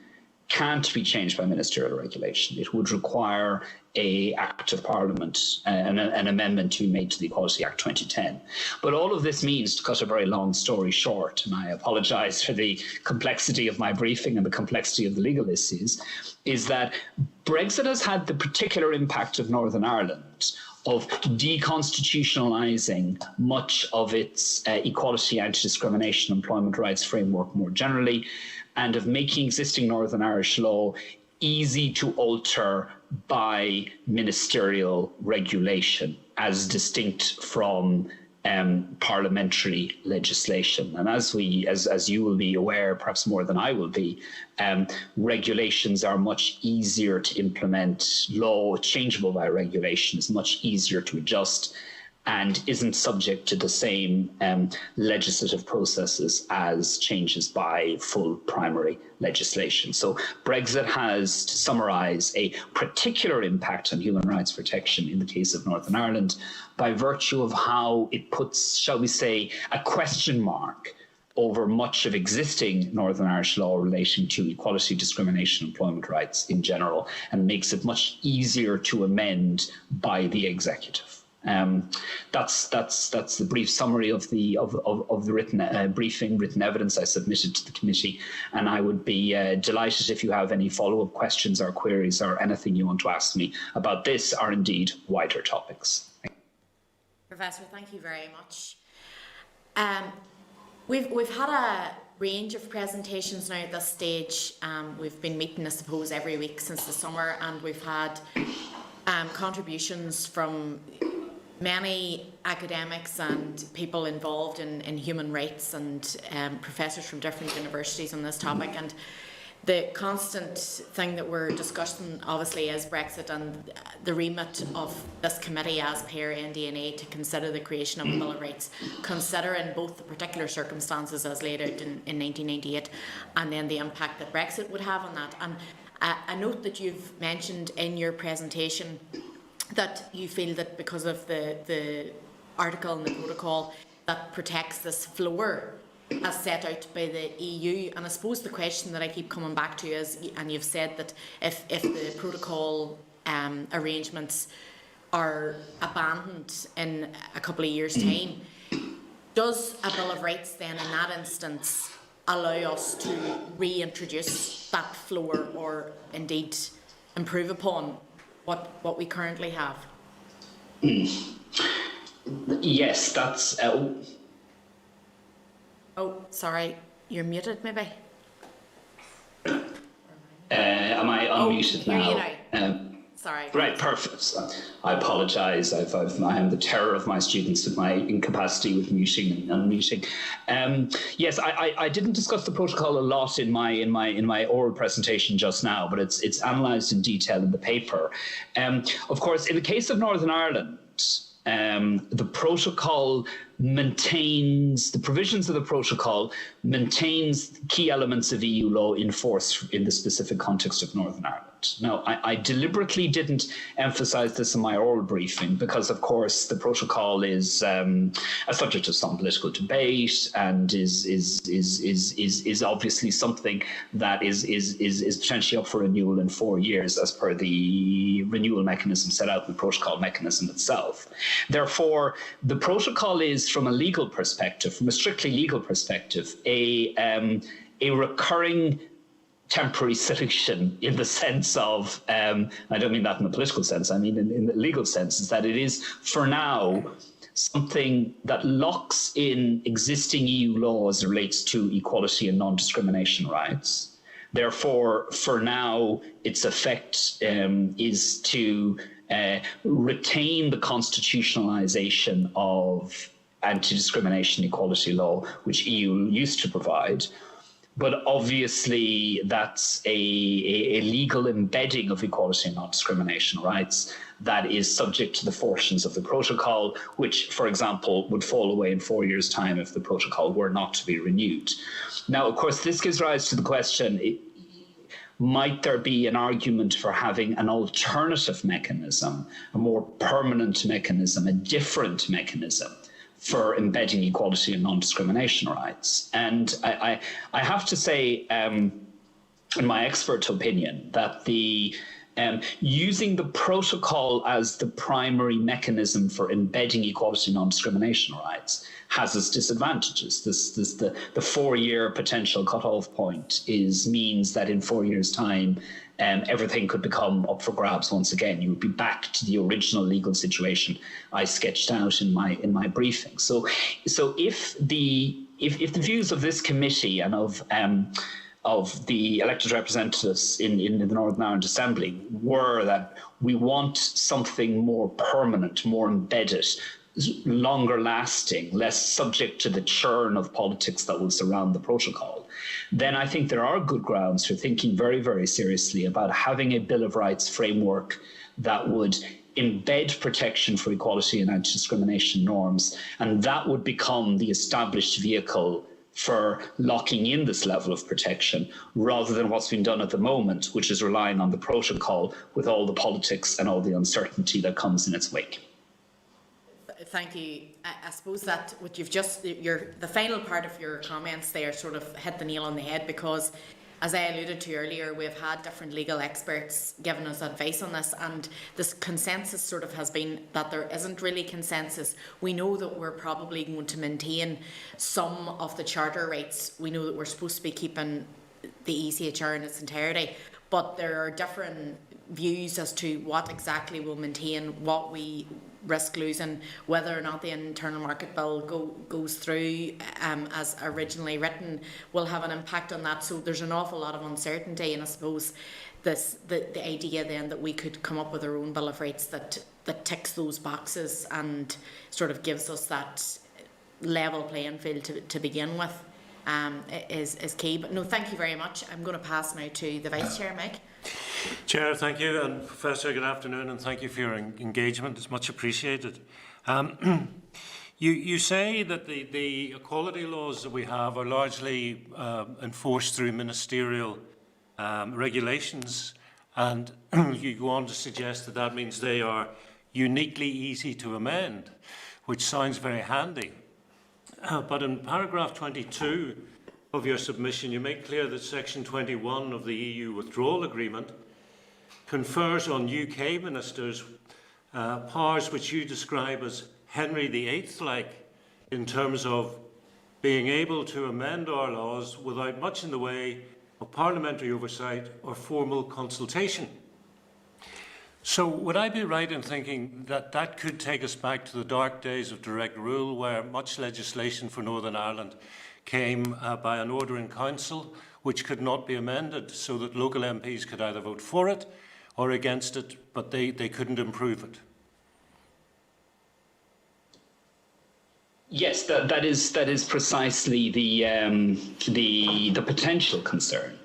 can't be changed by ministerial regulation. It would require an Act of Parliament, an amendment to be made to the Equality Act 2010. But all of this means, to cut a very long story short, and I apologise for the complexity of my briefing and the complexity of the legal issues, is that Brexit has had the particular impact of Northern Ireland of deconstitutionalising much of its equality, anti-discrimination, employment rights framework more generally, and of making existing Northern Irish law easy to alter by ministerial regulation, as distinct from parliamentary legislation. And as you will be aware, perhaps more than I will be, regulations are much easier to implement. Law changeable by regulation is much easier to adjust and isn't subject to the same legislative processes as changes by full primary legislation. So Brexit has, to summarise, a particular impact on human rights protection in the case of Northern Ireland by virtue of how it puts, shall we say, a question mark over much of existing Northern Irish law relating to equality, discrimination, employment rights in general, and makes it much easier to amend by the executive. That's the brief summary of the written briefing, written evidence I submitted to the committee, and I would be delighted if you have any follow-up questions or queries or anything you want to ask me about this or indeed wider topics. Professor, thank you very much. We've had a range of presentations now at this stage. We've been meeting, I suppose, every week since the summer, and we've had contributions from many academics and people involved in human rights and professors from different universities on this topic. And The constant thing that we're discussing obviously is Brexit, and the remit of this committee as per NDNA to consider the creation of a Bill of Rights, considering both the particular circumstances as laid out in 1998 and then the impact that Brexit would have on that. And I note that you've mentioned in your presentation that you feel that because of the article in the protocol that protects this floor as set out by the EU. And I suppose the question that I keep coming back to is, and you've said that if the protocol arrangements are abandoned in a couple of years' time, does a Bill of Rights then in that instance allow us to reintroduce that floor or indeed improve upon what we currently have? Yes, that's... Oh, sorry, you're muted maybe? Am I unmuted now? Hear you now. Sorry. Right, perfect. I apologise. I am the terror of my students with my incapacity with muting and unmuting. Yes, I didn't discuss the protocol a lot in my oral presentation just now, but it's analysed in detail in the paper. Of course, in the case of Northern Ireland, the protocol maintains, the provisions of the protocol maintains key elements of EU law in force in the specific context of Northern Ireland. Now, I deliberately didn't emphasise this in my oral briefing because, of course, the protocol is a subject of some political debate and is obviously something that is potentially up for renewal in 4 years as per the renewal mechanism set out in the protocol mechanism itself. Therefore, the protocol is, from a legal perspective, from a strictly legal perspective, a recurring temporary solution in the sense of, I don't mean that in the political sense, I mean in the legal sense, is that it is, for now, something that locks in existing EU law as it relates to equality and non-discrimination rights. Therefore, for now, its effect is to retain the constitutionalisation of anti-discrimination equality law, which EU used to provide. But obviously, that's a legal embedding of equality and non-discrimination rights that is subject to the fortunes of the protocol, which, for example, would fall away in 4 years' time if the protocol were not to be renewed. Now, of course, this gives rise to the question, might there be an argument for having an alternative mechanism, a more permanent mechanism, a different mechanism for embedding equality and non-discrimination rights? And I have to say, in my expert opinion, that the using the protocol as the primary mechanism for embedding equality and non-discrimination rights has its disadvantages. The 4-year potential cut-off point means that in 4 years' time, everything could become up for grabs once again. You would be back to the original legal situation I sketched out in my briefing. So if the views of this committee and of the elected representatives in the Northern Ireland Assembly were that we want something more permanent, more embedded, longer lasting, less subject to the churn of politics that will surround the protocol, then I think there are good grounds for thinking very, very seriously about having a Bill of Rights framework that would embed protection for equality and anti-discrimination norms, and that would become the established vehicle for locking in this level of protection, rather than what's been done at the moment, which is relying on the protocol with all the politics and all the uncertainty that comes in its wake. Thank you. I suppose that what you've just, the final part of your comments there sort of hit the nail on the head, because as I alluded to earlier, we've had different legal experts giving us advice on this, and this consensus sort of has been that there isn't really consensus. We know that we're probably going to maintain some of the charter rights. We know that we're supposed to be keeping the ECHR in its entirety, but there are different views as to what exactly will maintain, what we risk losing, whether or not the internal market bill goes through as originally written will have an impact on that. So there's an awful lot of uncertainty, and I suppose the idea then that we could come up with our own Bill of Rights that ticks those boxes and sort of gives us that level playing field to begin with is key. But no, thank you very much. I'm going to pass now to the Vice Chair, Mike. Chair, thank you, and Professor, good afternoon, and thank you for your engagement. It's much appreciated. You say that the equality laws that we have are largely enforced through ministerial regulations, and you go on to suggest that that means they are uniquely easy to amend, which sounds very handy. But in paragraph 22 of your submission, you make clear that section 21 of the EU withdrawal agreement confers on UK ministers powers which you describe as Henry VIII-like in terms of being able to amend our laws without much in the way of parliamentary oversight or formal consultation. So would I be right in thinking that that could take us back to the dark days of direct rule, where much legislation for Northern Ireland came by an order in council which could not be amended, so that local MPs could either vote for it or against it, but they couldn't improve it? Yes, that is precisely the potential concern.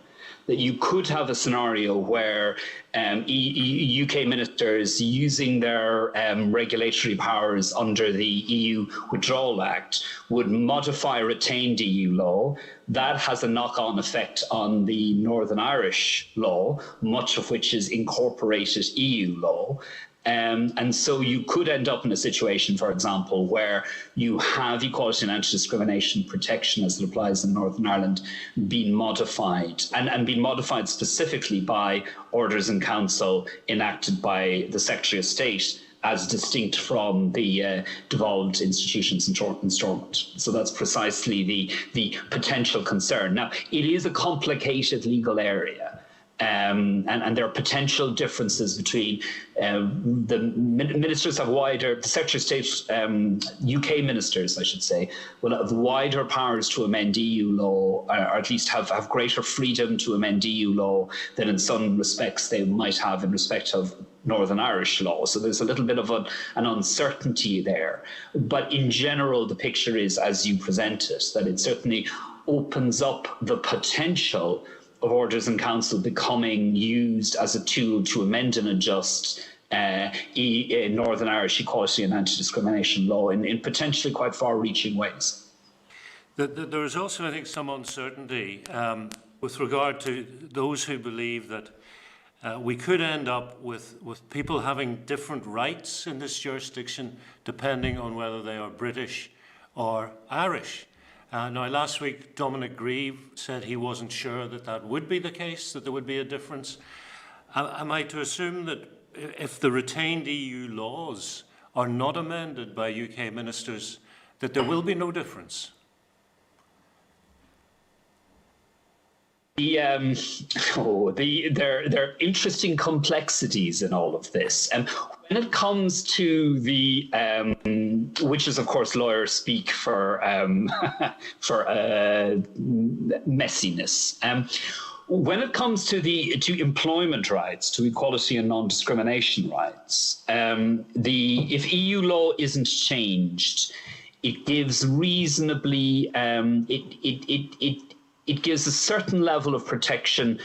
That you could have a scenario where UK ministers, using their regulatory powers under the EU Withdrawal Act, would modify retained EU law. That has a knock-on effect on the Northern Irish law, much of which is incorporated EU law. And so you could end up in a situation, for example, where you have equality and anti-discrimination protection as it applies in Northern Ireland being modified, and being modified specifically by orders in council enacted by the Secretary of State, as distinct from the devolved institutions in Stormont. So that's precisely the potential concern. Now, it is a complicated legal area. And there are potential differences between the ministers have wider, the Secretary of State, UK ministers, I should say, will have wider powers to amend EU law, or at least have greater freedom to amend EU law than in some respects they might have in respect of Northern Irish law. So there's a little bit of an uncertainty there. But in general, the picture is, as you present it, that it certainly opens up the potential of orders in council becoming used as a tool to amend and adjust Northern Irish equality and anti-discrimination law in potentially quite far-reaching ways. There is also, I think, some uncertainty with regard to those who believe that we could end up with people having different rights in this jurisdiction depending on whether they are British or Irish. Now, last week, Dominic Grieve said he wasn't sure that that would be the case, that there would be a difference. Am I to assume that if the retained EU laws are not amended by UK ministers, that there will be no difference? There are interesting complexities in all of this. When it comes to the, which is of course lawyers speak for messiness. When it comes to employment rights, to equality and non-discrimination rights, if EU law isn't changed, it gives reasonably it gives a certain level of protection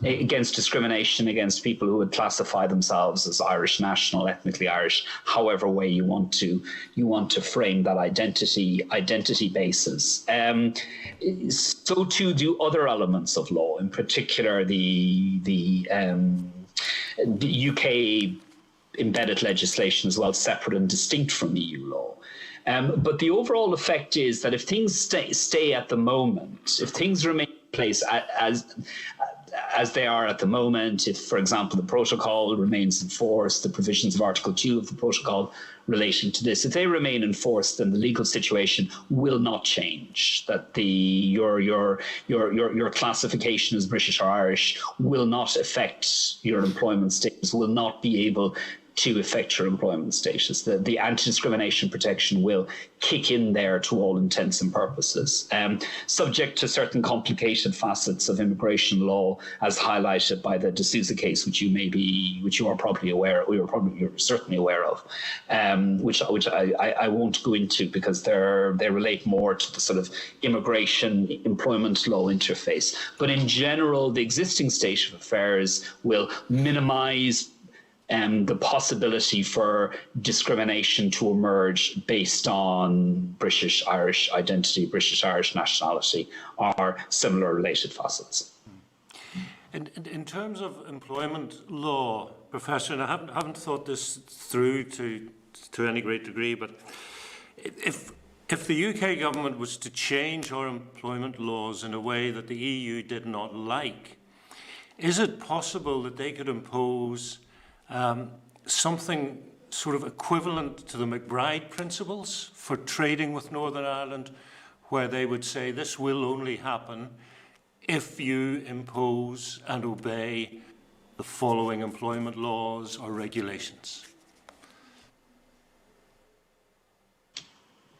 against discrimination against people who would classify themselves as Irish national, ethnically Irish, however way you want to frame that identity basis. So too do other elements of law, in particular the UK embedded legislation as well, separate and distinct from EU law. But the overall effect is that if things stay at the moment, if things remain in place as they are at the moment, if, for example, the protocol remains in force, the provisions of Article 2 of the protocol relating to this, if they remain in force, then the legal situation will not change. That your classification as British or Irish will not affect your employment status, will not be able to affect your employment status. The anti-discrimination protection will kick in there to all intents and purposes, subject to certain complicated facets of immigration law, as highlighted by the D'Souza case, which you are probably aware, you're certainly aware of, which I won't go into because they relate more to the sort of immigration employment law interface. But in general, the existing state of affairs will minimise the possibility for discrimination to emerge based on British Irish identity, British Irish nationality, or similar related facets. In terms of employment law, Professor, and I haven't thought this through to any great degree, but if the UK government was to change our employment laws in a way that the EU did not like, is it possible that they could impose something sort of equivalent to the McBride principles for trading with Northern Ireland, where they would say this will only happen if you impose and obey the following employment laws or regulations?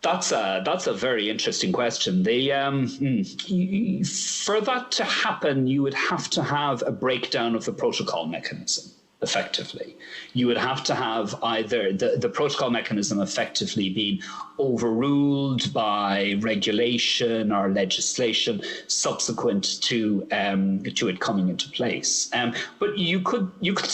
That's a very interesting question. For that to happen, you would have to have a breakdown of the protocol mechanism. Effectively, you would have to have either the protocol mechanism effectively being overruled by regulation or legislation subsequent to it coming into place. But it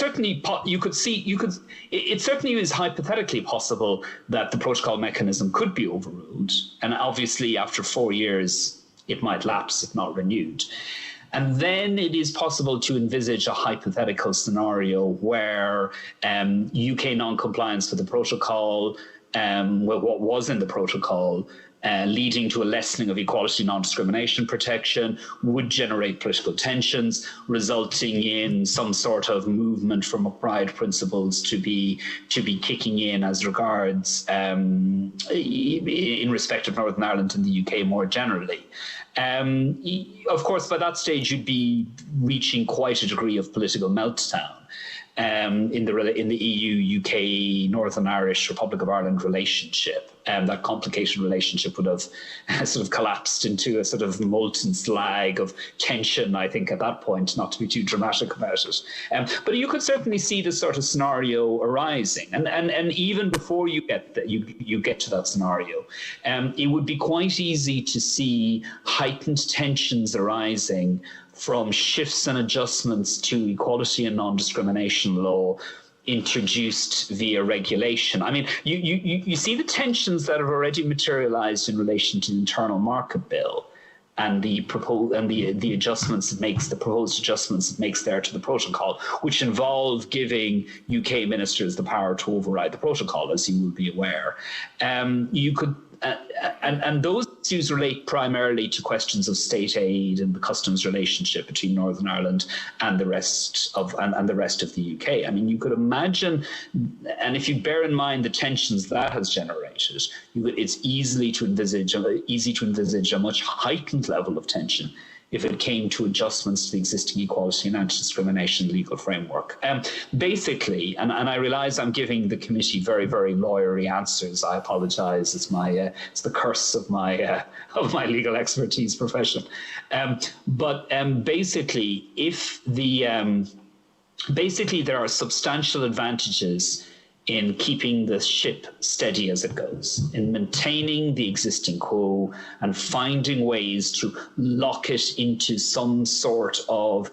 certainly is hypothetically possible that the protocol mechanism could be overruled, and obviously after 4 years it might lapse if not renewed. And then it is possible to envisage a hypothetical scenario where UK non-compliance with the protocol, what was in the protocol, leading to a lessening of equality non-discrimination protection, would generate political tensions, resulting in some sort of movement from McBride principles to be kicking in as regards in respect of Northern Ireland and the UK more generally. Of course, by that stage, you'd be reaching quite a degree of political meltdown in the EU-UK Northern Irish Republic of Ireland relationship. That complicated relationship would have sort of collapsed into a sort of molten slag of tension, I think, at that point, not to be too dramatic about it. But you could certainly see this sort of scenario arising. And even before you get to that scenario, it would be quite easy to see heightened tensions arising from shifts and adjustments to equality and non-discrimination law introduced via regulation. I mean, you see the tensions that have already materialized in relation to the Internal Market Bill and the adjustments it makes, the proposed adjustments it makes there to the protocol, which involve giving UK ministers the power to override the protocol, as you will be aware. You could and those issues relate primarily to questions of state aid and the customs relationship between Northern Ireland and the rest of the UK. I mean, you could imagine, and if you bear in mind the tensions that has generated, it's easy to envisage a much heightened level of tension if it came to adjustments to the existing equality and anti-discrimination legal framework. Basically, and I realise I'm giving the committee very, very lawyery answers. I apologise. It's the curse of my legal expertise profession. But basically, there are substantial advantages in keeping the ship steady as it goes, in maintaining the existing quo and finding ways to lock it into some sort of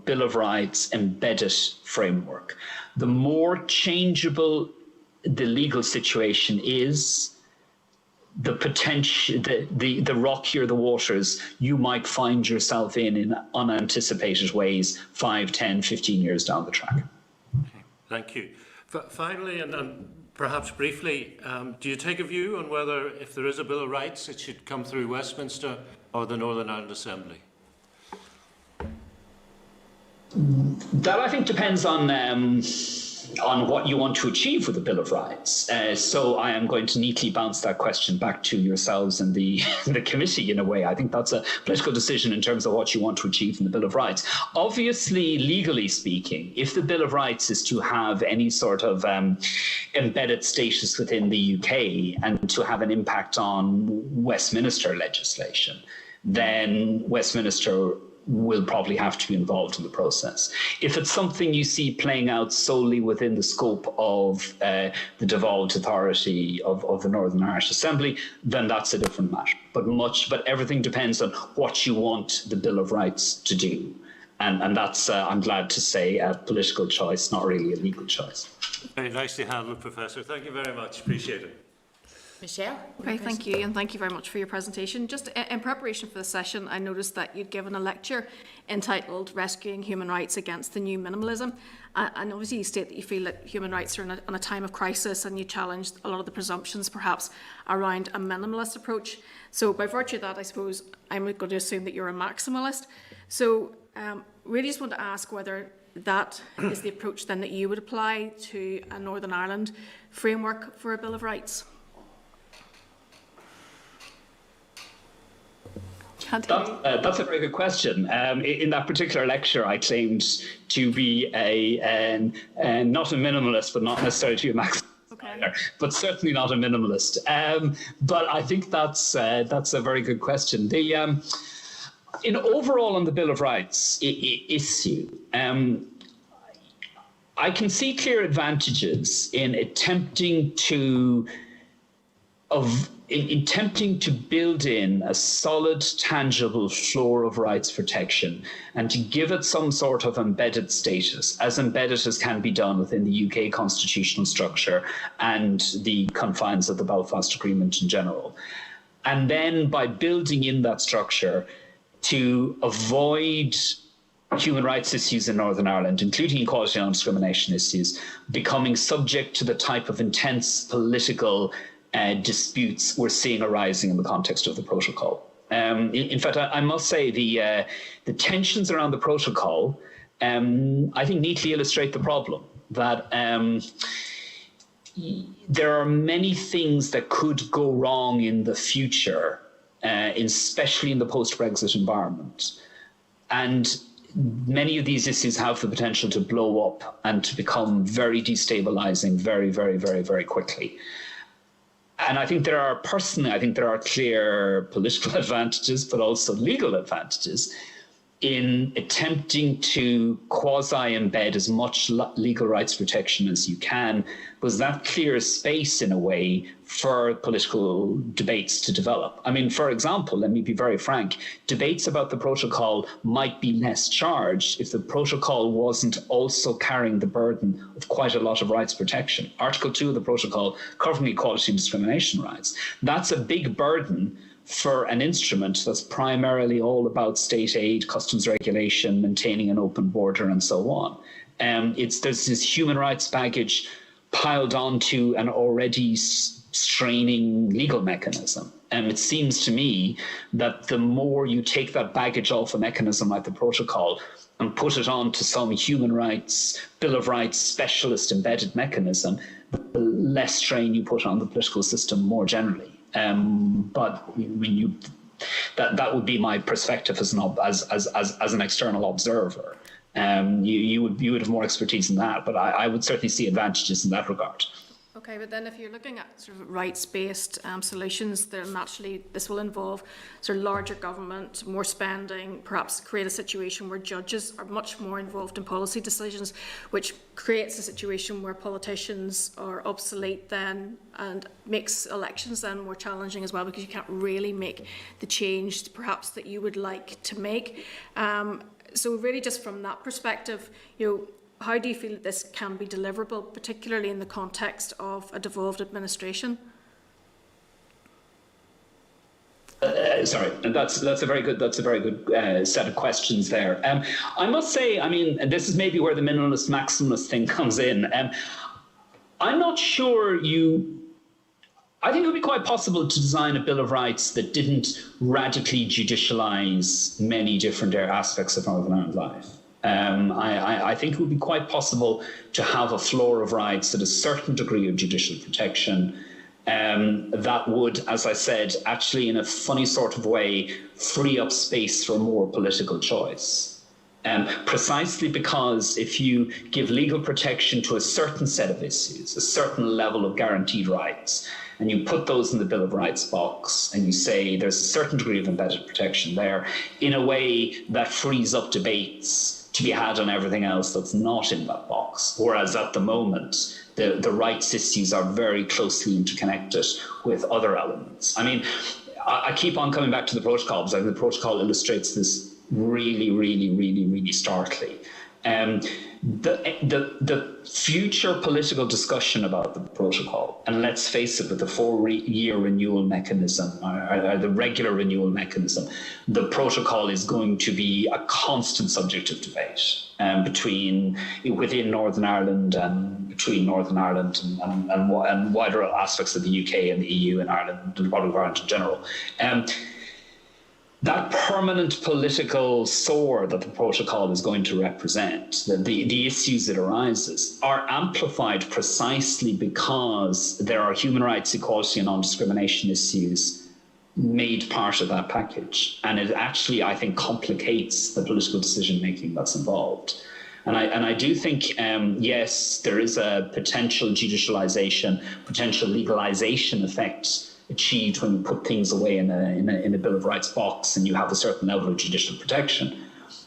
Bill of Rights embedded framework. The more changeable the legal situation is, the potential, the rockier the waters you might find yourself in unanticipated ways 5, 10, 15 years down the track. Thank you. Finally, and perhaps briefly, do you take a view on whether, if there is a Bill of Rights, it should come through Westminster or the Northern Ireland Assembly? That, I think, depends on on what you want to achieve with the Bill of Rights. So I am going to neatly bounce that question back to yourselves and the committee in a way. I think that's a political decision in terms of what you want to achieve in the Bill of Rights. Obviously, legally speaking, if the Bill of Rights is to have any sort of embedded status within the UK and to have an impact on Westminster legislation, then Westminster will probably have to be involved in the process. If it's something you see playing out solely within the scope of the devolved authority of the Northern Irish Assembly, then that's a different matter. But everything depends on what you want the Bill of Rights to do. And that's, I'm glad to say, a political choice, not really a legal choice. Very nicely handled, Professor. Thank you very much. Appreciate it. Michelle? Okay, thank you, and thank you very much for your presentation. Just in preparation for the session, I noticed that you'd given a lecture entitled Rescuing Human Rights Against the New Minimalism. And obviously you state that you feel that human rights are in a time of crisis, and you challenged a lot of the presumptions perhaps around a minimalist approach. So by virtue of that, I suppose I'm going to assume that you're a maximalist. So really just want to ask whether that is the approach then that you would apply to a Northern Ireland framework for a Bill of Rights. That's a very good question. In that particular lecture, I claimed to be not a minimalist, but not necessarily to be a maximalist. Okay. But certainly not a minimalist. But I think that's a very good question. In overall on the Bill of Rights issue, I can see clear advantages in attempting to build in a solid, tangible floor of rights protection and to give it some sort of embedded status, as embedded as can be done within the UK constitutional structure and the confines of the Belfast Agreement in general. And then by building in that structure to avoid human rights issues in Northern Ireland, including equality and non-discrimination issues, becoming subject to the type of intense political disputes we're seeing arising in the context of the protocol. In fact, I must say the tensions around the protocol, I think, neatly illustrate the problem that there are many things that could go wrong in the future, especially in the post-Brexit environment. And many of these issues have the potential to blow up and to become very destabilizing very, very, very, very quickly. And I think there are clear political advantages, but also legal advantages in attempting to quasi-embed as much legal rights protection as you can, because that clears space in a way for political debates to develop. I mean, for example, let me be very frank, debates about the protocol might be less charged if the protocol wasn't also carrying the burden of quite a lot of rights protection. Article 2 of the protocol covering equality and discrimination rights. That's a big burden for an instrument that's primarily all about state aid, customs regulation, maintaining an open border, and so on. There's this human rights baggage piled onto an already straining legal mechanism. And it seems to me that the more you take that baggage off a mechanism like the protocol and put it onto some human rights, Bill of Rights specialist embedded mechanism, the less strain you put on the political system more generally. But when that would be my perspective as an external observer. You would have more expertise in that, but I would certainly see advantages in that regard. Okay, but then if you're looking at sort of rights-based solutions, then naturally this will involve sort of larger government, more spending, perhaps create a situation where judges are much more involved in policy decisions, which creates a situation where politicians are obsolete then and makes elections then more challenging as well, because you can't really make the change perhaps that you would like to make. So really just from that perspective, how do you feel that this can be deliverable, particularly in the context of a devolved administration? Sorry, that's a very good set of questions there. I must say, I mean, and this is maybe where the minimalist maximalist thing comes in. I'm not sure I think it would be quite possible to design a Bill of Rights that didn't radically judicialise many different aspects of Northern Ireland life. I think it would be quite possible to have a floor of rights at a certain degree of judicial protection that would, as I said, actually in a funny sort of way, free up space for more political choice. Precisely because if you give legal protection to a certain set of issues, a certain level of guaranteed rights, and you put those in the Bill of Rights box and you say there's a certain degree of embedded protection there, in a way that frees up debates to be had on everything else that's not in that box. Whereas at the moment, the rights issues are very closely interconnected with other elements. I mean, I keep on coming back to the protocol because I think the protocol illustrates this really starkly. The future political discussion about the protocol, and let's face it, with the 4-year renewal mechanism, or the regular renewal mechanism, the protocol is going to be a constant subject of debate within Northern Ireland and between Northern Ireland and wider aspects of the UK and the EU and Ireland and the Republic of Ireland in general. That permanent political sore that the protocol is going to represent, the issues it arises, are amplified precisely because there are human rights, equality and non-discrimination issues made part of that package. And it actually, I think, complicates the political decision-making that's involved. And I do think, yes, there is a potential judicialization, potential legalization effect achieved when you put things away in a Bill of Rights box and you have a certain level of judicial protection.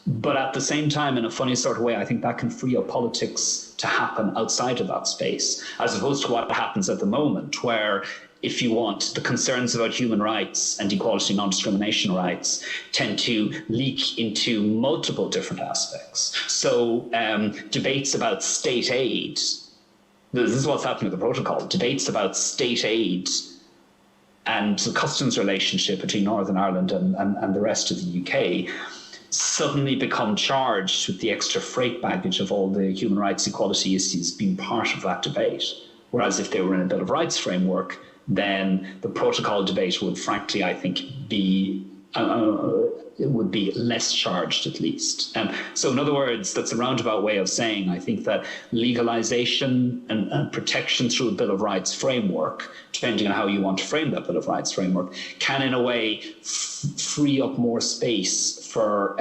But at the same time, in a funny sort of way, I think that can free up politics to happen outside of that space, as opposed to what happens at the moment, where, if you want, the concerns about human rights and equality, non-discrimination rights tend to leak into multiple different aspects. So debates about state aid, this is what's happening with the protocol, debates about state aid and the customs relationship between Northern Ireland and the rest of the UK suddenly become charged with the extra freight baggage of all the human rights equality issues being part of that debate. Whereas if they were in a Bill of Rights framework, then the protocol debate would, frankly, I think, be it would be less charged, at least. So in other words, that's a roundabout way of saying, I think that legalization and protection through a Bill of Rights framework, depending on how you want to frame that Bill of Rights framework, can in a way free up more space for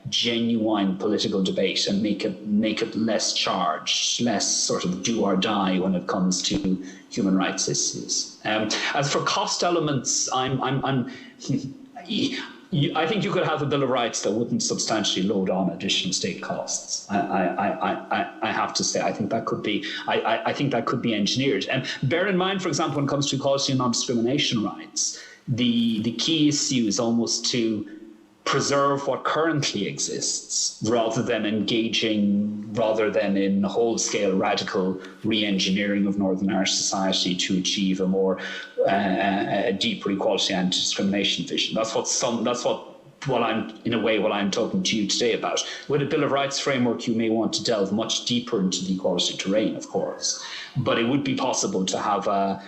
genuine political debate and make it less charged, less sort of do or die when it comes to human rights issues. As for cost elements, I think you could have a Bill of Rights that wouldn't substantially load on additional state costs. I have to say, I think that could be. I think that could be engineered. And bear in mind, for example, when it comes to equality and non-discrimination rights, the key issue is almost to preserve what currently exists, rather than in whole-scale radical re-engineering of Northern Irish society to achieve a more a deeper equality and discrimination vision. That's what I'm talking to you today about. With a Bill of Rights framework, you may want to delve much deeper into the equality terrain, of course, but it would be possible to have a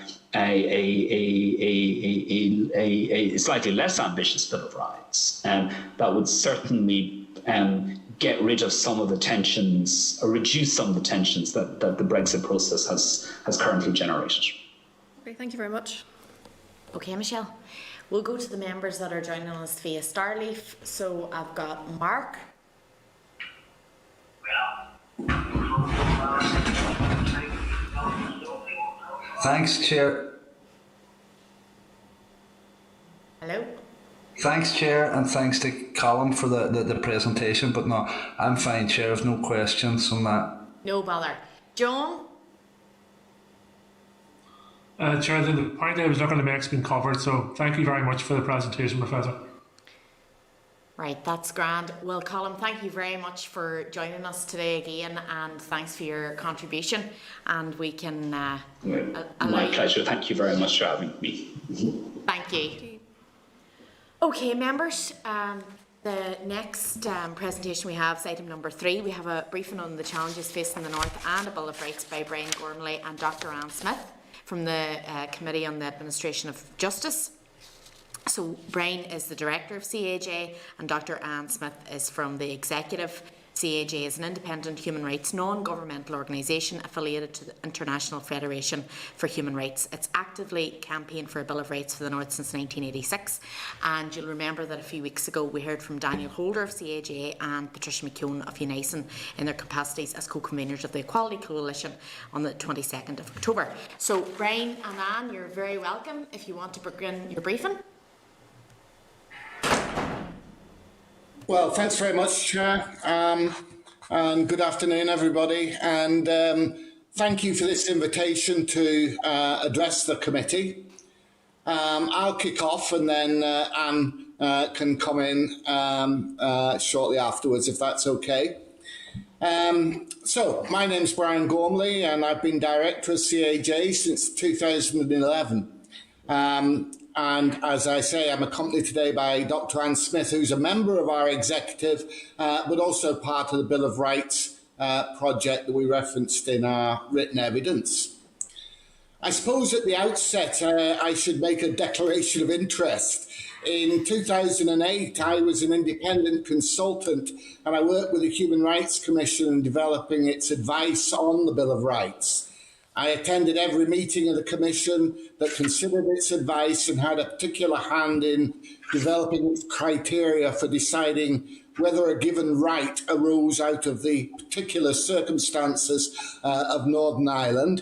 slightly less ambitious Bill of Rights, and that would certainly get rid of some of the tensions, or reduce some of the tensions that the Brexit process has currently generated. Okay, thank you very much. Okay, Michelle. We'll go to the members that are joining us via Starleaf. So I've got Mark. Thanks, Chair. Hello. Thanks, Chair, and thanks to Colin for the presentation. But no, I'm fine, Chair. I've no questions on that. No bother. John? Chair, I think the point I was looking to make has been covered, so thank you very much for the presentation, Professor. Right, that's grand. Well, Colin, thank you very much for joining us today again, and thanks for your contribution. And we can my pleasure. Thank you very much for having me. Thank you. Okay, members. The next presentation we have is item number 3. We have a briefing on the challenges facing the North and a Bill of Rights by Brian Gormley and Dr. Anne Smith from the Committee on the Administration of Justice. So Brian is the Director of CAJ and Dr. Anne Smith is from the Executive. CAJ is an independent human rights non-governmental organisation affiliated to the International Federation for Human Rights. It's actively campaigned for a Bill of Rights for the North since 1986, and you'll remember that a few weeks ago we heard from Daniel Holder of CAJ and Patricia McKeown of Unison in their capacities as co-conveners of the Equality Coalition on the 22nd of October. So Brian and Anne, you're very welcome if you want to begin your briefing. Well, thanks very much, Chair, and good afternoon, everybody. And thank you for this invitation to address the committee. I'll kick off, and then Anne can come in shortly afterwards, if that's okay. So, my name's Brian Gormley, and I've been Director of CAJ since 2011. And as I say, I'm accompanied today by Dr. Anne Smith, who's a member of our executive, but also part of the Bill of Rights project that we referenced in our written evidence. I suppose at the outset, I should make a declaration of interest. In 2008, I was an independent consultant, and I worked with the Human Rights Commission in developing its advice on the Bill of Rights. I attended every meeting of the Commission that considered its advice and had a particular hand in developing its criteria for deciding whether a given right arose out of the particular circumstances of Northern Ireland.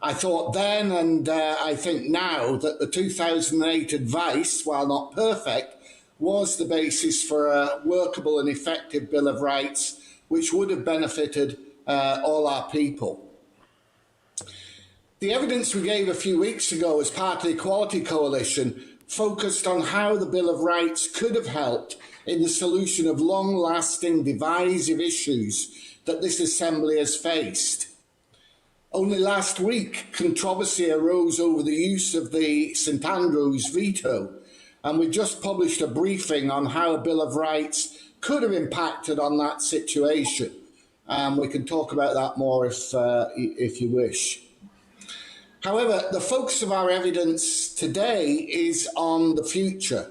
I thought then, and I think now, that the 2008 advice, while not perfect, was the basis for a workable and effective Bill of Rights, which would have benefited all our people. The evidence we gave a few weeks ago as part of the Equality Coalition focused on how the Bill of Rights could have helped in the solution of long-lasting divisive issues that this Assembly has faced. Only last week, controversy arose over the use of the St Andrews veto, and we just published a briefing on how a Bill of Rights could have impacted on that situation. We can talk about that more if you wish. However, the focus of our evidence today is on the future,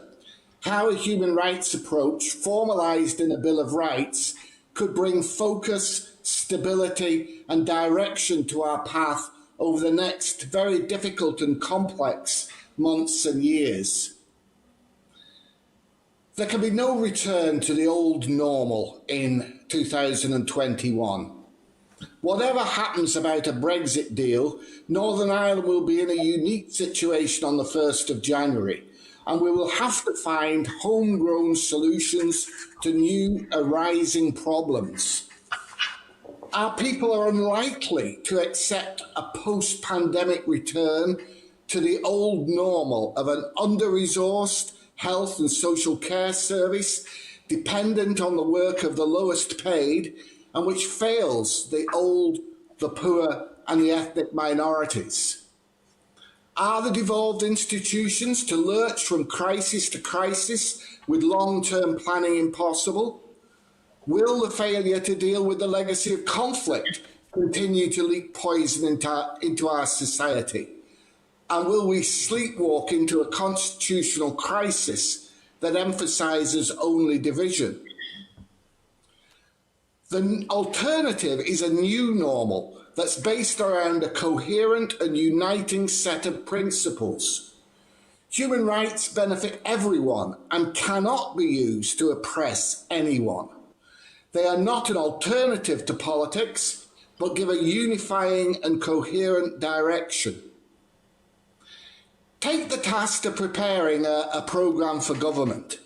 how a human rights approach formalised in a Bill of Rights could bring focus, stability and direction to our path over the next very difficult and complex months and years. There can be no return to the old normal in 2021. Whatever happens about a Brexit deal, Northern Ireland will be in a unique situation on the 1st of January, and we will have to find homegrown solutions to new arising problems. Our people are unlikely to accept a post-pandemic return to the old normal of an under-resourced health and social care service dependent on the work of the lowest paid, and which fails the old, the poor and the ethnic minorities. Are the devolved institutions to lurch from crisis to crisis with long-term planning impossible? Will the failure to deal with the legacy of conflict continue to leak poison into our society? And will we sleepwalk into a constitutional crisis that emphasises only division? The alternative is a new normal that's based around a coherent and uniting set of principles. Human rights benefit everyone and cannot be used to oppress anyone. They are not an alternative to politics, but give a unifying and coherent direction. Take the task of preparing a programme for government.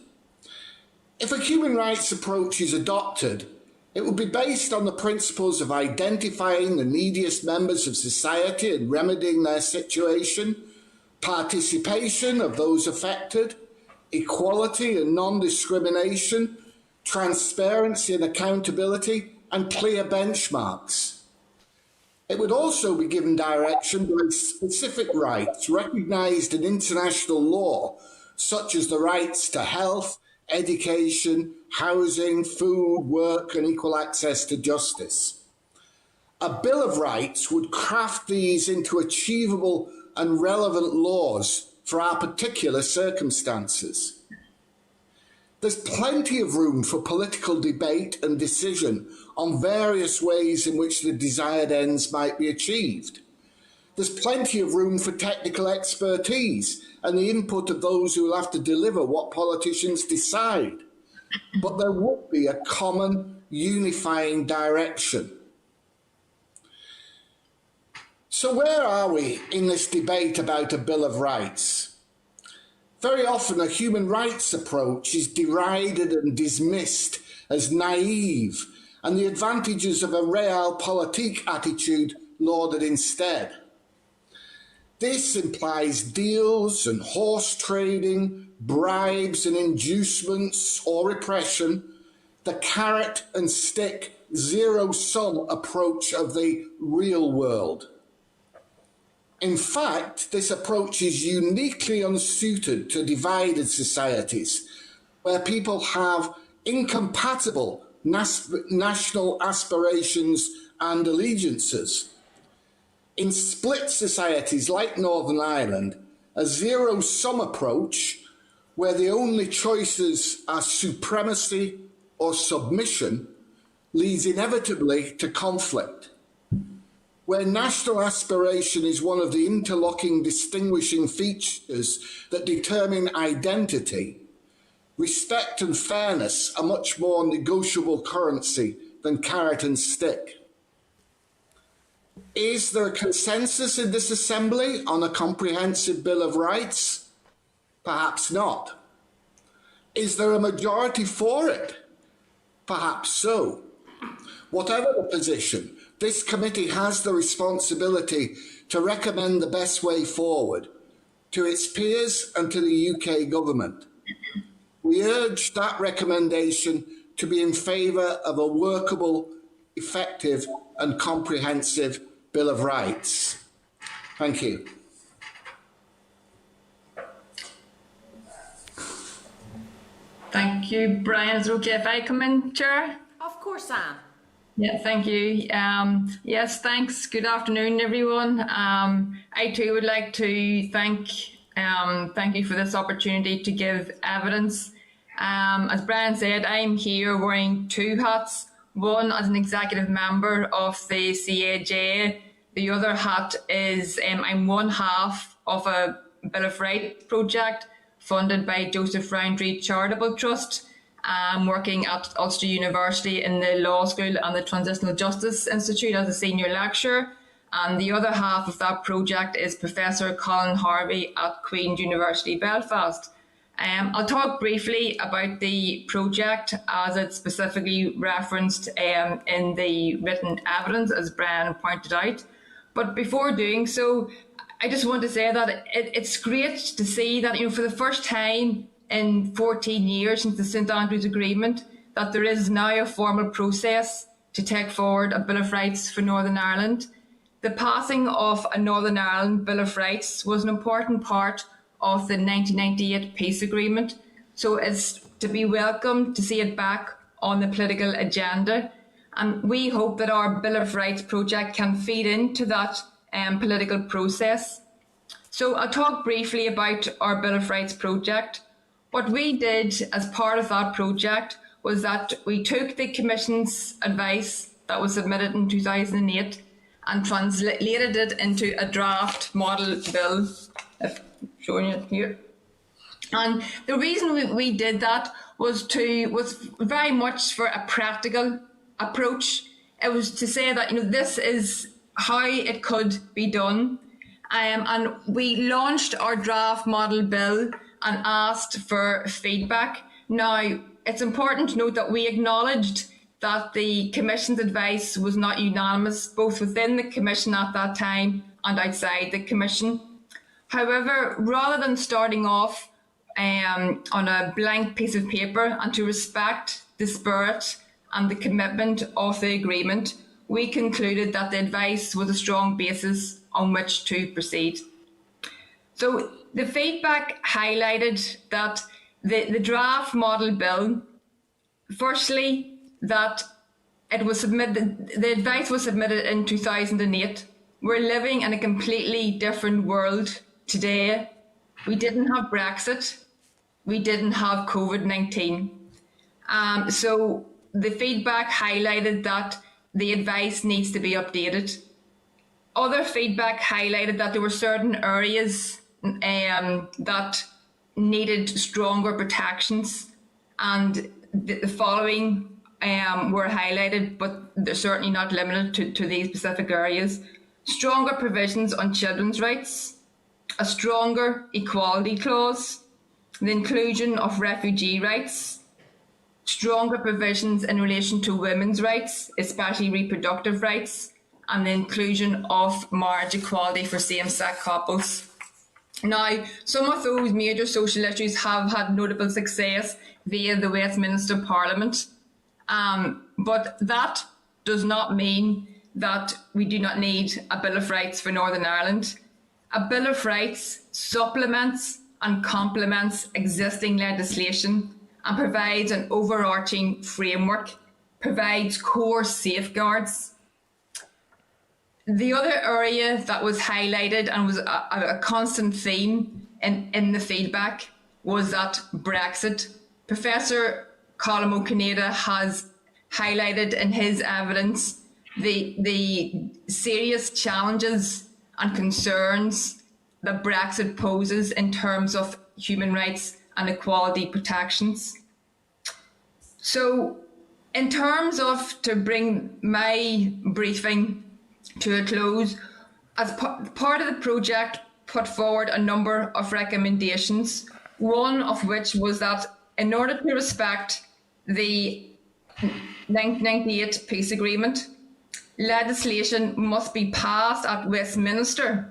If a human rights approach is adopted, it will be based on the principles of identifying the neediest members of society and remedying their situation, participation of those affected, equality and non-discrimination, transparency and accountability, and clear benchmarks. It would also be given direction by specific rights recognised in international law, such as the rights to health, education, housing, food, work and equal access to justice. A Bill of Rights would craft these into achievable and relevant laws for our particular circumstances. There's plenty of room for political debate and decision on various ways in which the desired ends might be achieved. There's plenty of room for technical expertise and the input of those who will have to deliver what politicians decide. But there would be a common unifying direction. So where are we in this debate about a Bill of Rights? Very often a human rights approach is derided and dismissed as naive, and the advantages of a realpolitik attitude lauded instead. This implies deals and horse trading, bribes and inducements or repression, the carrot and stick zero-sum approach of the real world. In fact, this approach is uniquely unsuited to divided societies, where people have incompatible national aspirations and allegiances. In split societies like Northern Ireland, a zero-sum approach, where the only choices are supremacy or submission, leads inevitably to conflict. Where national aspiration is one of the interlocking distinguishing features that determine identity, respect and fairness are much more negotiable currency than carrot and stick. Is there a consensus in this Assembly on a comprehensive Bill of Rights? Perhaps not. Is there a majority for it? Perhaps so. Whatever the position, this committee has the responsibility to recommend the best way forward to its peers and to the UK government. We urge that recommendation to be in favour of a workable, effective and comprehensive Bill of Rights. Thank you. Thank you, Brian. Is it okay if I come in, Chair? Of course, Anne. Yeah, thank you. Yes, thanks. Good afternoon, everyone. I too would like to thank you for this opportunity to give evidence. As Brian said, I'm here wearing two hats. One as an executive member of the CAJ. The other hat is I'm one half of a Bill of Rights project funded by Joseph Rowntree Charitable Trust. I'm working at Ulster University in the Law School and the Transitional Justice Institute as a senior lecturer. And the other half of that project is Professor Colin Harvey at Queen's University Belfast. I'll talk briefly about the project as it's specifically referenced in the written evidence, as Brian pointed out. But before doing so, I just want to say that it's great to see that, for the first time in 14 years since the St Andrews Agreement, that there is now a formal process to take forward a Bill of Rights for Northern Ireland. The passing of a Northern Ireland Bill of Rights was an important part of the 1998 peace agreement, so it's to be welcomed to see it back on the political agenda. And we hope that our Bill of Rights project can feed into that political process. So I'll talk briefly about our Bill of Rights project. What we did as part of that project was that we took the Commission's advice that was submitted in 2008 and translated it into a draft model bill, if I'm showing it here. And the reason we did that was very much for a practical approach. It was to say that this is how it could be done. And we launched our draft model bill and asked for feedback. Now, it's important to note that we acknowledged that the Commission's advice was not unanimous, both within the Commission at that time and outside the Commission. However, rather than starting off on a blank piece of paper and to respect the spirit and the commitment of the agreement, we concluded that the advice was a strong basis on which to proceed. So the feedback highlighted that the draft model bill, firstly, that it was submitted, the advice was submitted in 2008. We're living in a completely different world today. We didn't have Brexit. we didn't have COVID-19. So the feedback highlighted that the advice needs to be updated. Other feedback highlighted that there were certain areas that needed stronger protections, and the following were highlighted, but they're certainly not limited to these specific areas. Stronger provisions on children's rights, a stronger equality clause, the inclusion of refugee rights, stronger provisions in relation to women's rights, especially reproductive rights, and the inclusion of marriage equality for same-sex couples. Now, some of those major social issues have had notable success via the Westminster Parliament, but that does not mean that we do not need a Bill of Rights for Northern Ireland. A Bill of Rights supplements and complements existing legislation and provides an overarching framework, provides core safeguards. The other area that was highlighted and was a constant theme in the feedback was that Brexit. Professor Colm Ó Cinnéide has highlighted in his evidence the serious challenges and concerns that Brexit poses in terms of human rights and equality protections. So in terms of, to bring my briefing to a close, as part of the project put forward a number of recommendations, one of which was that in order to respect the 1998 peace agreement, legislation must be passed at Westminster,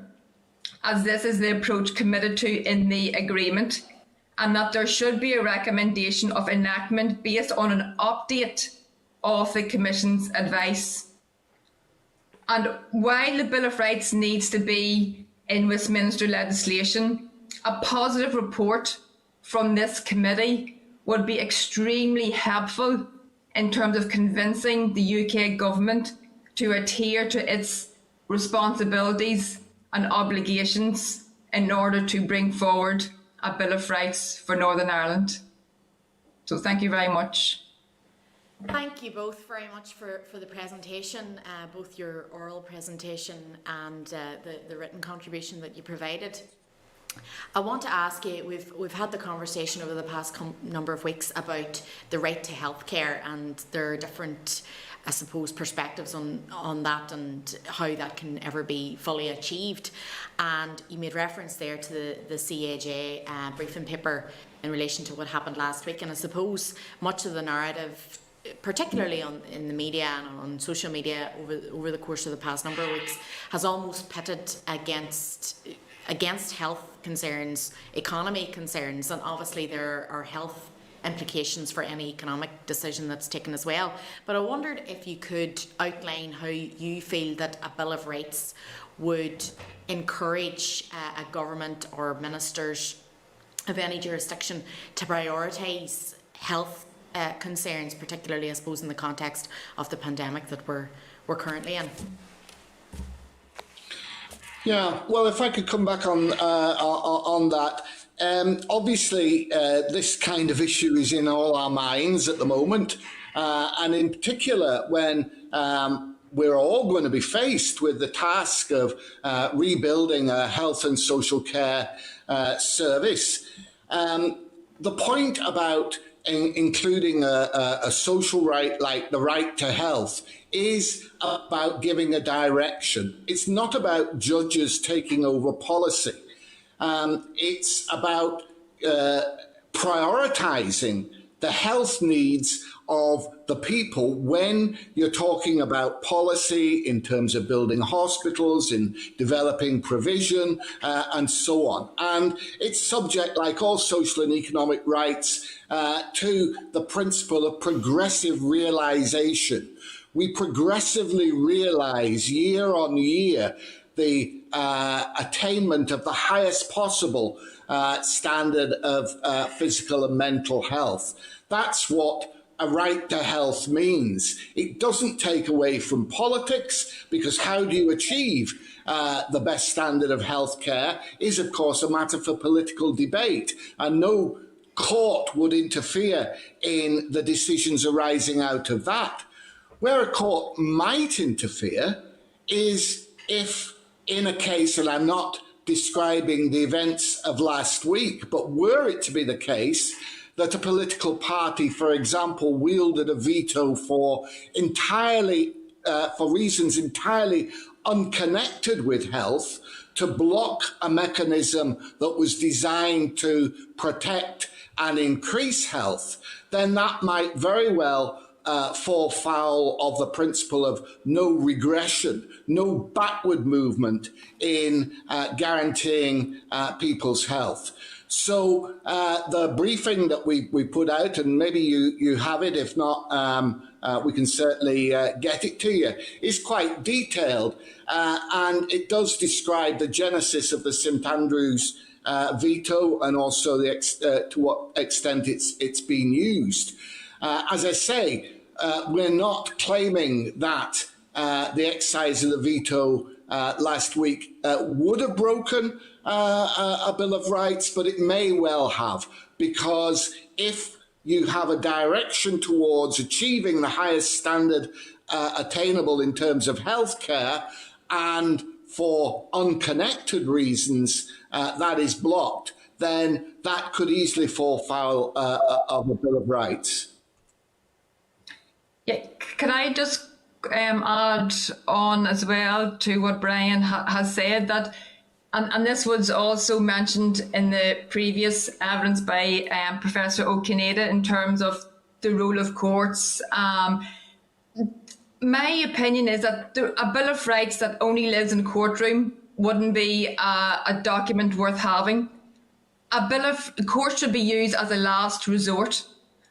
as this is the approach committed to in the agreement, and that there should be a recommendation of enactment based on an update of the Commission's advice. And while the Bill of Rights needs to be in Westminster legislation, a positive report from this committee would be extremely helpful in terms of convincing the UK government to adhere to its responsibilities and obligations in order to bring forward a Bill of Rights for Northern Ireland. So thank you very much. Thank you both very much for the presentation, both your oral presentation and the written contribution that you provided. I want to ask you, we've had the conversation over the past number of weeks about the right to healthcare, and there are different, I suppose, perspectives on that and how that can ever be fully achieved. And you made reference there to the CAJ briefing paper in relation to what happened last week, and I suppose much of the narrative, particularly in the media and on social media over the course of the past number of weeks, has almost pitted against health concerns, economy concerns, and obviously there are health implications for any economic decision that's taken as well. But I wondered if you could outline how you feel that a Bill of Rights would encourage a government or ministers of any jurisdiction to prioritise health concerns, particularly, I suppose, in the context of the pandemic that we're currently in. Yeah, well, if I could come back on that. Obviously, this kind of issue is in all our minds at the moment, and in particular when we're all going to be faced with the task of rebuilding a health and social care service. The point about including a social right like the right to health is about giving a direction. It's not about judges taking over policy. It's about prioritising the health needs of the people when you're talking about policy in terms of building hospitals, in developing provision, and so on. And it's subject, like all social and economic rights, to the principle of progressive realisation. We progressively realise year on year the attainment of the highest possible standard of physical and mental health. That's what a right to health means. It doesn't take away from politics, because how do you achieve the best standard of health care is, of course, a matter for political debate. And no court would interfere in the decisions arising out of that. Where a court might interfere is if, in a case, and I'm not describing the events of last week, but were it to be the case that a political party, for example, wielded a veto for reasons entirely unconnected with health, to block a mechanism that was designed to protect and increase health, then that might very well fall foul of the principle of no regression, no backward movement in guaranteeing people's health. So the briefing that we put out, and maybe you have it, if not, we can certainly get it to you, is quite detailed, and it does describe the genesis of the St Andrews veto and also to what extent it's been used. As I say, we're not claiming that the exercise of the veto last week would have broken a Bill of Rights, but it may well have, because if you have a direction towards achieving the highest standard attainable in terms of healthcare, and for unconnected reasons that is blocked, then that could easily fall foul of the Bill of Rights. Yeah, can I just add on as well to what Brian has said, that, and this was also mentioned in the previous evidence by Professor O'Cinneide in terms of the role of courts. My opinion is that a Bill of Rights that only lives in a courtroom wouldn't be a document worth having. Courts should be used as a last resort.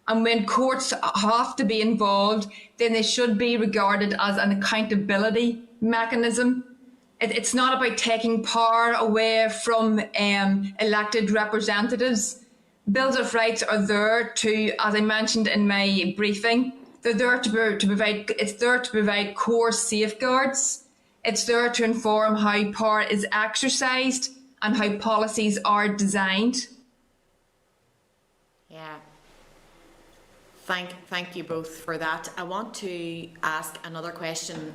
And when courts have to be involved, then they should be regarded as an accountability mechanism. It's not about taking power away from elected representatives. Bills of Rights are there to, as I mentioned in my briefing, they're there to provide core safeguards. It's there to inform how power is exercised and how policies are designed. Yeah. Thank you both for that. I want to ask another question.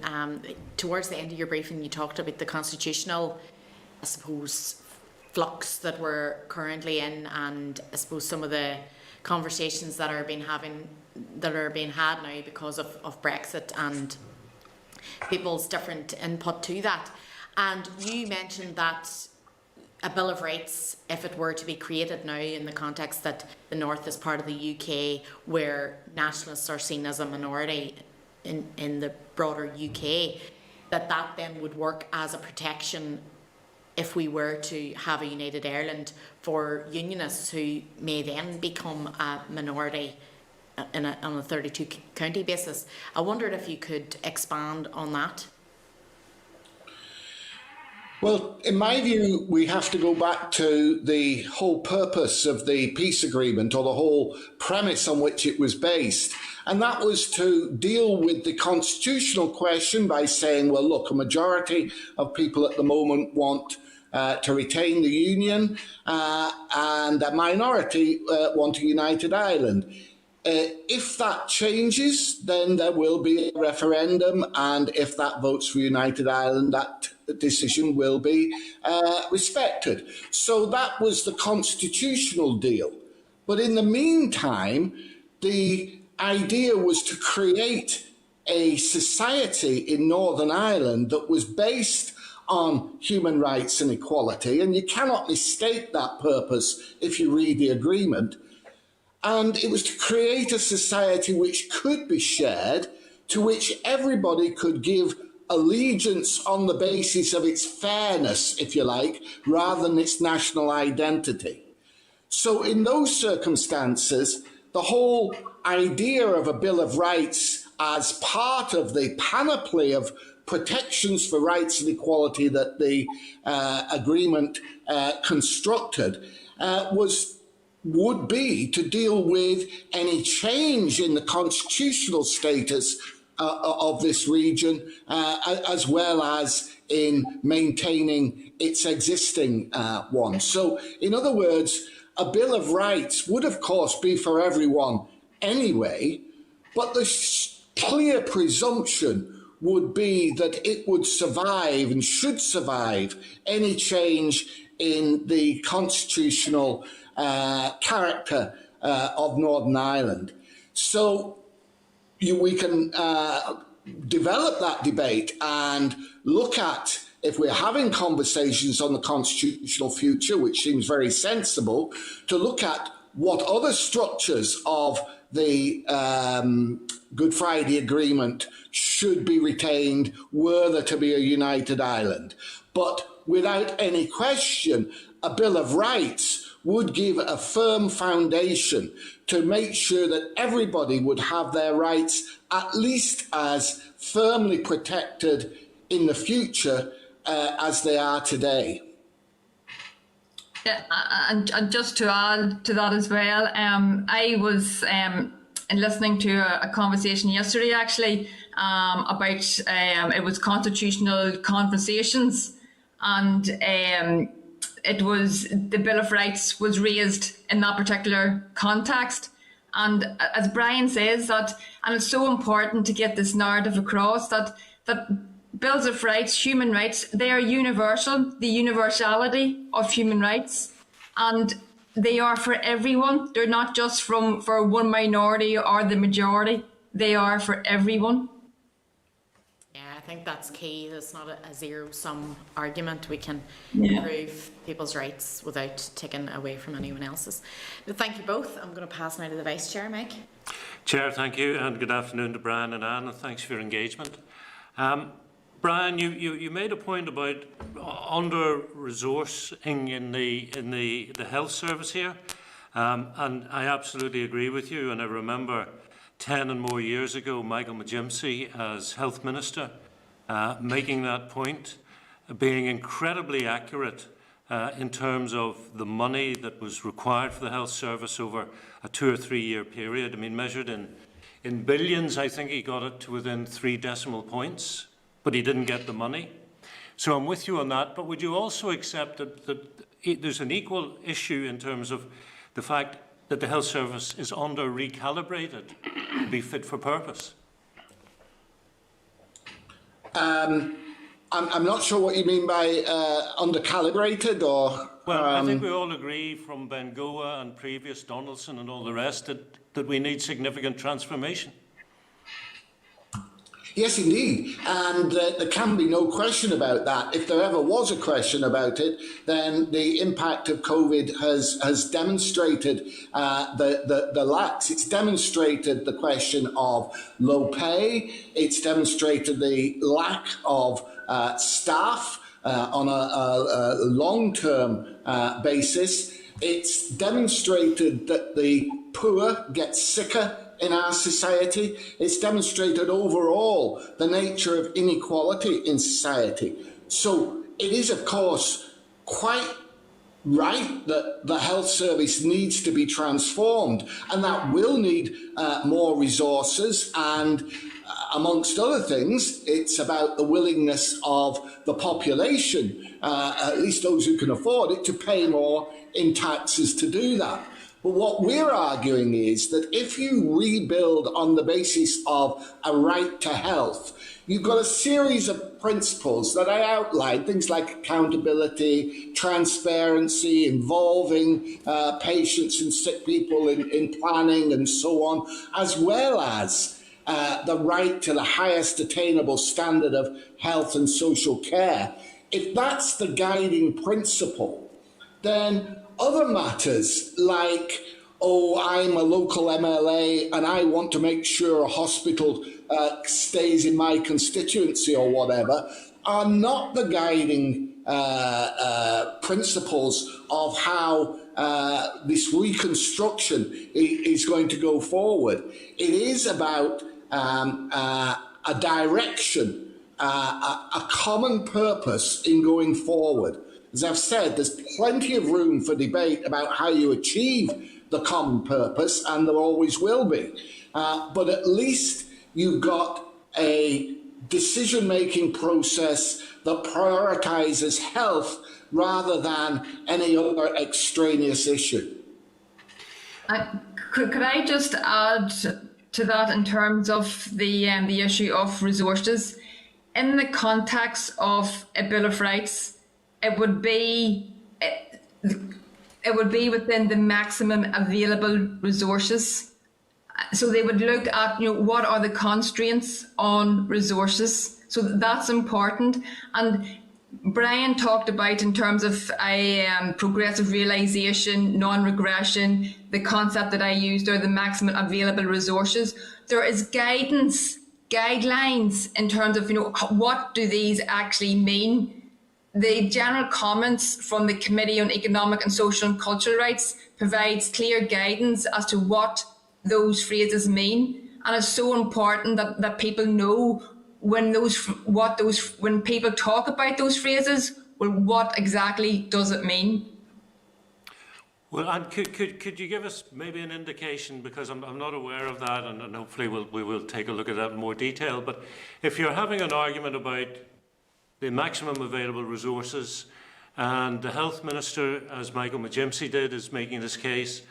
Towards the end of your briefing, you talked about the constitutional, I suppose, flux that we're currently in, and I suppose some of the conversations that are being had now because of Brexit and people's different input to that. And you mentioned that a Bill of Rights, if it were to be created now in the context that the North is part of the UK, where nationalists are seen as a minority in the broader UK, that then would work as a protection if we were to have a united Ireland for unionists who may then become a minority on a 32 county basis. I wondered if you could expand on that. Well, in my view, we have to go back to the whole purpose of the peace agreement, or the whole premise on which it was based. And that was to deal with the constitutional question by saying, well, look, a majority of people at the moment want to retain the Union, and a minority want a united Ireland. If that changes, then there will be a referendum, and if that votes for United Ireland, that decision will be respected. So that was the constitutional deal. But in the meantime, the idea was to create a society in Northern Ireland that was based on human rights and equality, and you cannot mistake that purpose if you read the agreement. And it was to create a society which could be shared, to which everybody could give allegiance on the basis of its fairness, if you like, rather than its national identity. So in those circumstances, the whole idea of a Bill of Rights as part of the panoply of protections for rights and equality that the agreement constructed would be to deal with any change in the constitutional status of this region, as well as in maintaining its existing one. So, in other words, a Bill of Rights would, of course, be for everyone anyway, but the clear presumption would be that it would survive and should survive any change in the constitutional character of Northern Ireland. So we can develop that debate and look at, if we're having conversations on the constitutional future, which seems very sensible, to look at what other structures of the Good Friday Agreement should be retained were there to be a united Ireland. But without any question, a Bill of Rights would give a firm foundation to make sure that everybody would have their rights at least as firmly protected in the future as they are today. Yeah, and just to add to that as well, I was listening to a conversation yesterday actually about it was constitutional conversations, and it was the Bill of Rights was raised in that particular context. And as Brian says, that, and it's so important to get this narrative across, that Bills of Rights, human rights, they are universal, the universality of human rights, and they are for everyone. They're not just for one minority or the majority. They are for everyone. Yeah, I think that's key. It's not a zero-sum argument. We can Yeah. improve people's rights without taking away from anyone else's. But thank you both. I'm going to pass now to the Vice Chair, Mike. Chair, thank you, and good afternoon to Brian and Anne, and thanks for your engagement. Brian, you made a point about under-resourcing in the health service here, and I absolutely agree with you. And I remember 10 and more years ago, Michael McGimsey, as Health Minister, making that point, being incredibly accurate in terms of the money that was required for the health service over a 2 or 3 year period. I mean, measured in billions, I think he got it to within 3 decimal points. But he didn't get the money. So I'm with you on that. But would you also accept that there's an equal issue in terms of the fact that the health service is under-recalibrated to be fit for purpose? I'm not sure what you mean by under-calibrated or... Well, I think we all agree from Bengoa and previous Donaldson and all the rest that we need significant transformation. Yes, indeed. And there can be no question about that. If there ever was a question about it, then the impact of COVID has demonstrated the lacks. It's demonstrated the question of low pay. It's demonstrated the lack of staff on a long-term basis. It's demonstrated that the poor get sicker in our society. It's demonstrated overall the nature of inequality in society. So it is, of course, quite right that the health service needs to be transformed, and that will need more resources, and amongst other things, it's about the willingness of the population, at least those who can afford it, to pay more in taxes to do that. But what we're arguing is that if you rebuild on the basis of a right to health, you've got a series of principles that I outlined, things like accountability, transparency, involving patients and sick people in planning and so on, as well as the right to the highest attainable standard of health and social care. If that's the guiding principle, then other matters like, oh, I'm a local MLA and I want to make sure a hospital stays in my constituency or whatever, are not the guiding principles of how this reconstruction is going to go forward. It is about a direction, a common purpose in going forward. As I've said, there's plenty of room for debate about how you achieve the common purpose, and there always will be. But at least you've got a decision-making process that prioritises health rather than any other extraneous issue. Could I just add to that in terms of the issue of resources? In the context of a Bill of Rights, it would be within the maximum available resources. So they would look at, what are the constraints on resources. So that's important. And Brian talked about in terms of progressive realisation, non-regression, the concept that I used are the maximum available resources. There is guidelines in terms of, what do these actually mean? The general comments from the Committee on Economic and Social and Cultural Rights provides clear guidance as to what those phrases mean. And it's so important that people know when people talk about those phrases, well, what exactly does it mean? Well, and could you give us maybe an indication, because I'm not aware of that, and hopefully we will take a look at that in more detail, but if you're having an argument about the maximum available resources, and the Health Minister, as Michael McGimpsey did, is making this case,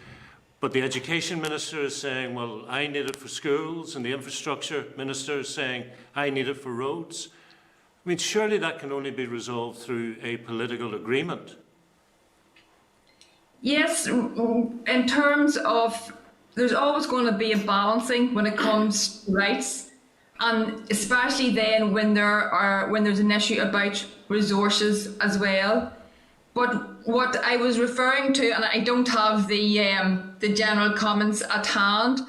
but the Education Minister is saying, well, I need it for schools, and the Infrastructure Minister is saying, I need it for roads. I mean, surely that can only be resolved through a political agreement. Yes, in terms of, there's always going to be a balancing when it comes to rights, and especially then when there's an issue about resources as well. But what I was referring to, and I don't have the general comments at hand,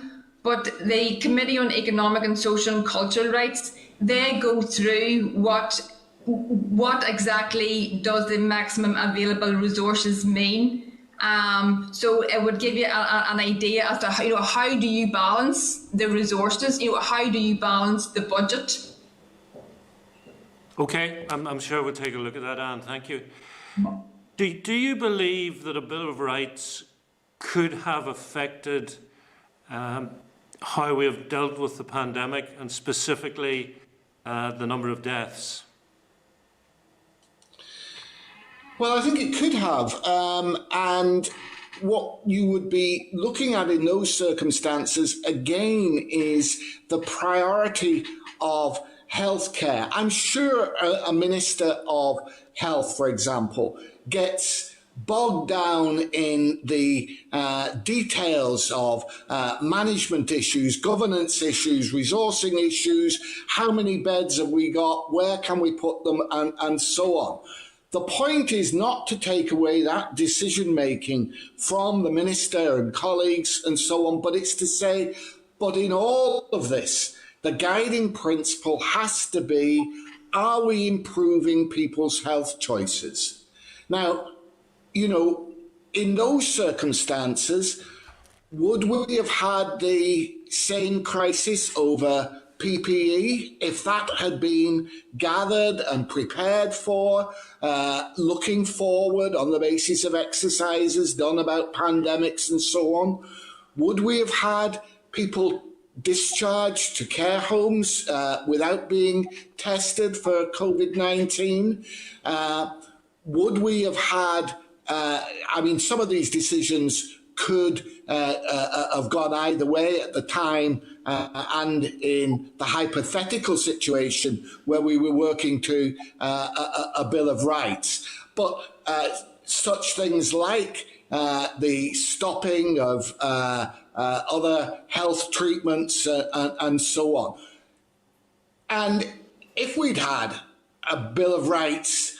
but the Committee on Economic and Social and Cultural Rights, they go through what exactly does the maximum available resources mean. So it would give you an idea as to how do you balance the resources? How do you balance the budget? Okay, I'm sure we'll take a look at that, Anne. Thank you. Do you believe that a Bill of Rights could have affected how we have dealt with the pandemic, and specifically the number of deaths? Well, I think it could have. And what you would be looking at in those circumstances, again, is the priority of healthcare. I'm sure a Minister of Health, for example, gets bogged down in the details of management issues, governance issues, resourcing issues, how many beds have we got, where can we put them, and so on. The point is not to take away that decision-making from the Minister and colleagues and so on, but it's to say, but in all of this, the guiding principle has to be, are we improving people's health choices? Now, in those circumstances, would we have had the same crisis over PPE if that had been gathered and prepared for, looking forward on the basis of exercises done about pandemics and so on? Would we have had people discharged to care homes without being tested for COVID-19? Would we have had, some of these decisions could have gone either way at the time, and in the hypothetical situation where we were working to a Bill of Rights. But such things like the stopping of other health treatments and so on. And if we'd had a Bill of Rights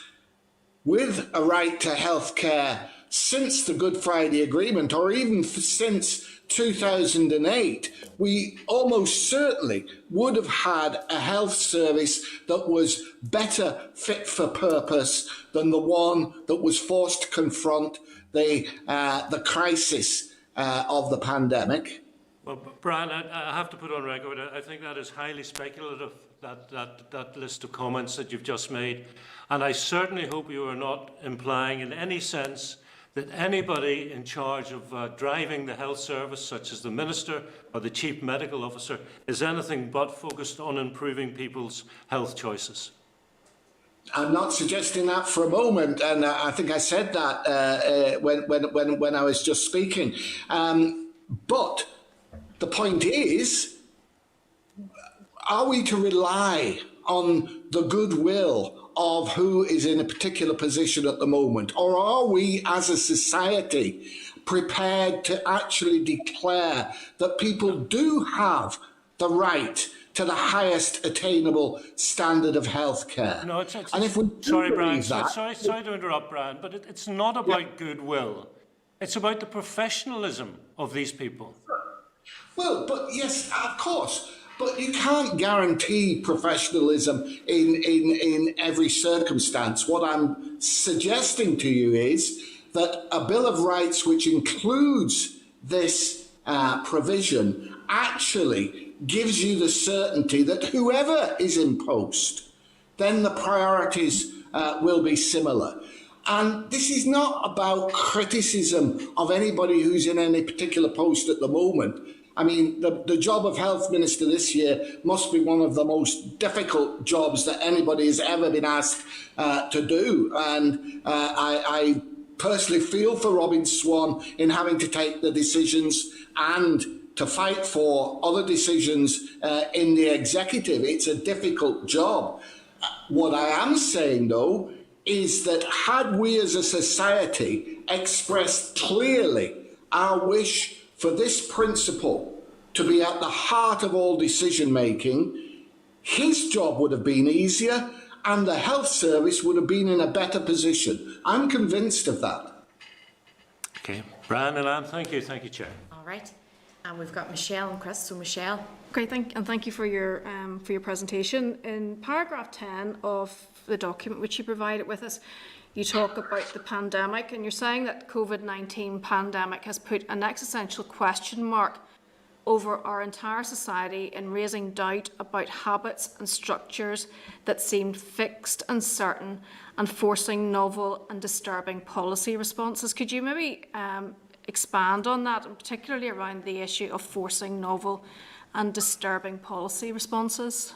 with a right to health care since the Good Friday Agreement, or even since 2008, we almost certainly would have had a health service that was better fit for purpose than the one that was forced to confront the crisis of the pandemic. Well, Brian, I have to put on record, I think that is highly speculative, that list of comments that you've just made. And I certainly hope you are not implying in any sense that anybody in charge of driving the health service, such as the Minister or the Chief Medical Officer, is anything but focused on improving people's health choices. I'm not suggesting that for a moment, and I think I said that when I was just speaking. But the point is, are we to rely on the goodwill of who is in a particular position at the moment? Or are we as a society prepared to actually declare that people do have the right to the highest attainable standard of healthcare? No, and if we sorry, Brian. that, Sorry to interrupt, Brian, but it's not about goodwill. It's about the professionalism of these people. Well, but yes, of course. But you can't guarantee professionalism in every circumstance. What I'm suggesting to you is that a Bill of Rights which includes this provision actually gives you the certainty that whoever is in post, then the priorities will be similar. And this is not about criticism of anybody who's in any particular post at the moment. I mean, the job of Health Minister this year must be one of the most difficult jobs that anybody has ever been asked to do. And I personally feel for Robin Swan in having to take the decisions and to fight for other decisions in the executive. It's a difficult job. What I am saying, though, is that had we as a society expressed clearly our wish for this principle to be at the heart of all decision making, his job would have been easier and the health service would have been in a better position. I'm convinced of that. Okay, Brian and Anne, thank you, Chair. All right, and we've got Michelle and Chris. So Michelle. Okay, thank you for your presentation. In paragraph 10 of the document which you provided with us, you talk about the pandemic, and you're saying that COVID-19 pandemic has put an existential question mark over our entire society and raising doubt about habits and structures that seemed fixed and certain and forcing novel and disturbing policy responses. Could you maybe expand on that, and particularly around the issue of forcing novel and disturbing policy responses?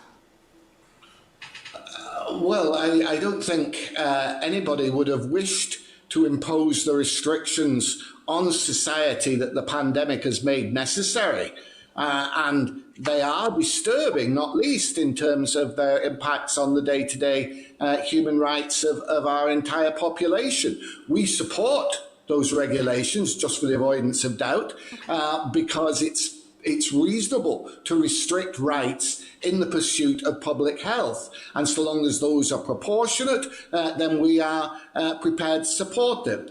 Well, I don't think anybody would have wished to impose the restrictions on society that the pandemic has made necessary. And they are disturbing, not least in terms of their impacts on the day-to-day human rights of our entire population. We support those regulations, just for the avoidance of doubt, because it's reasonable to restrict rights in the pursuit of public health. And so long as those are proportionate, then we are prepared to support them.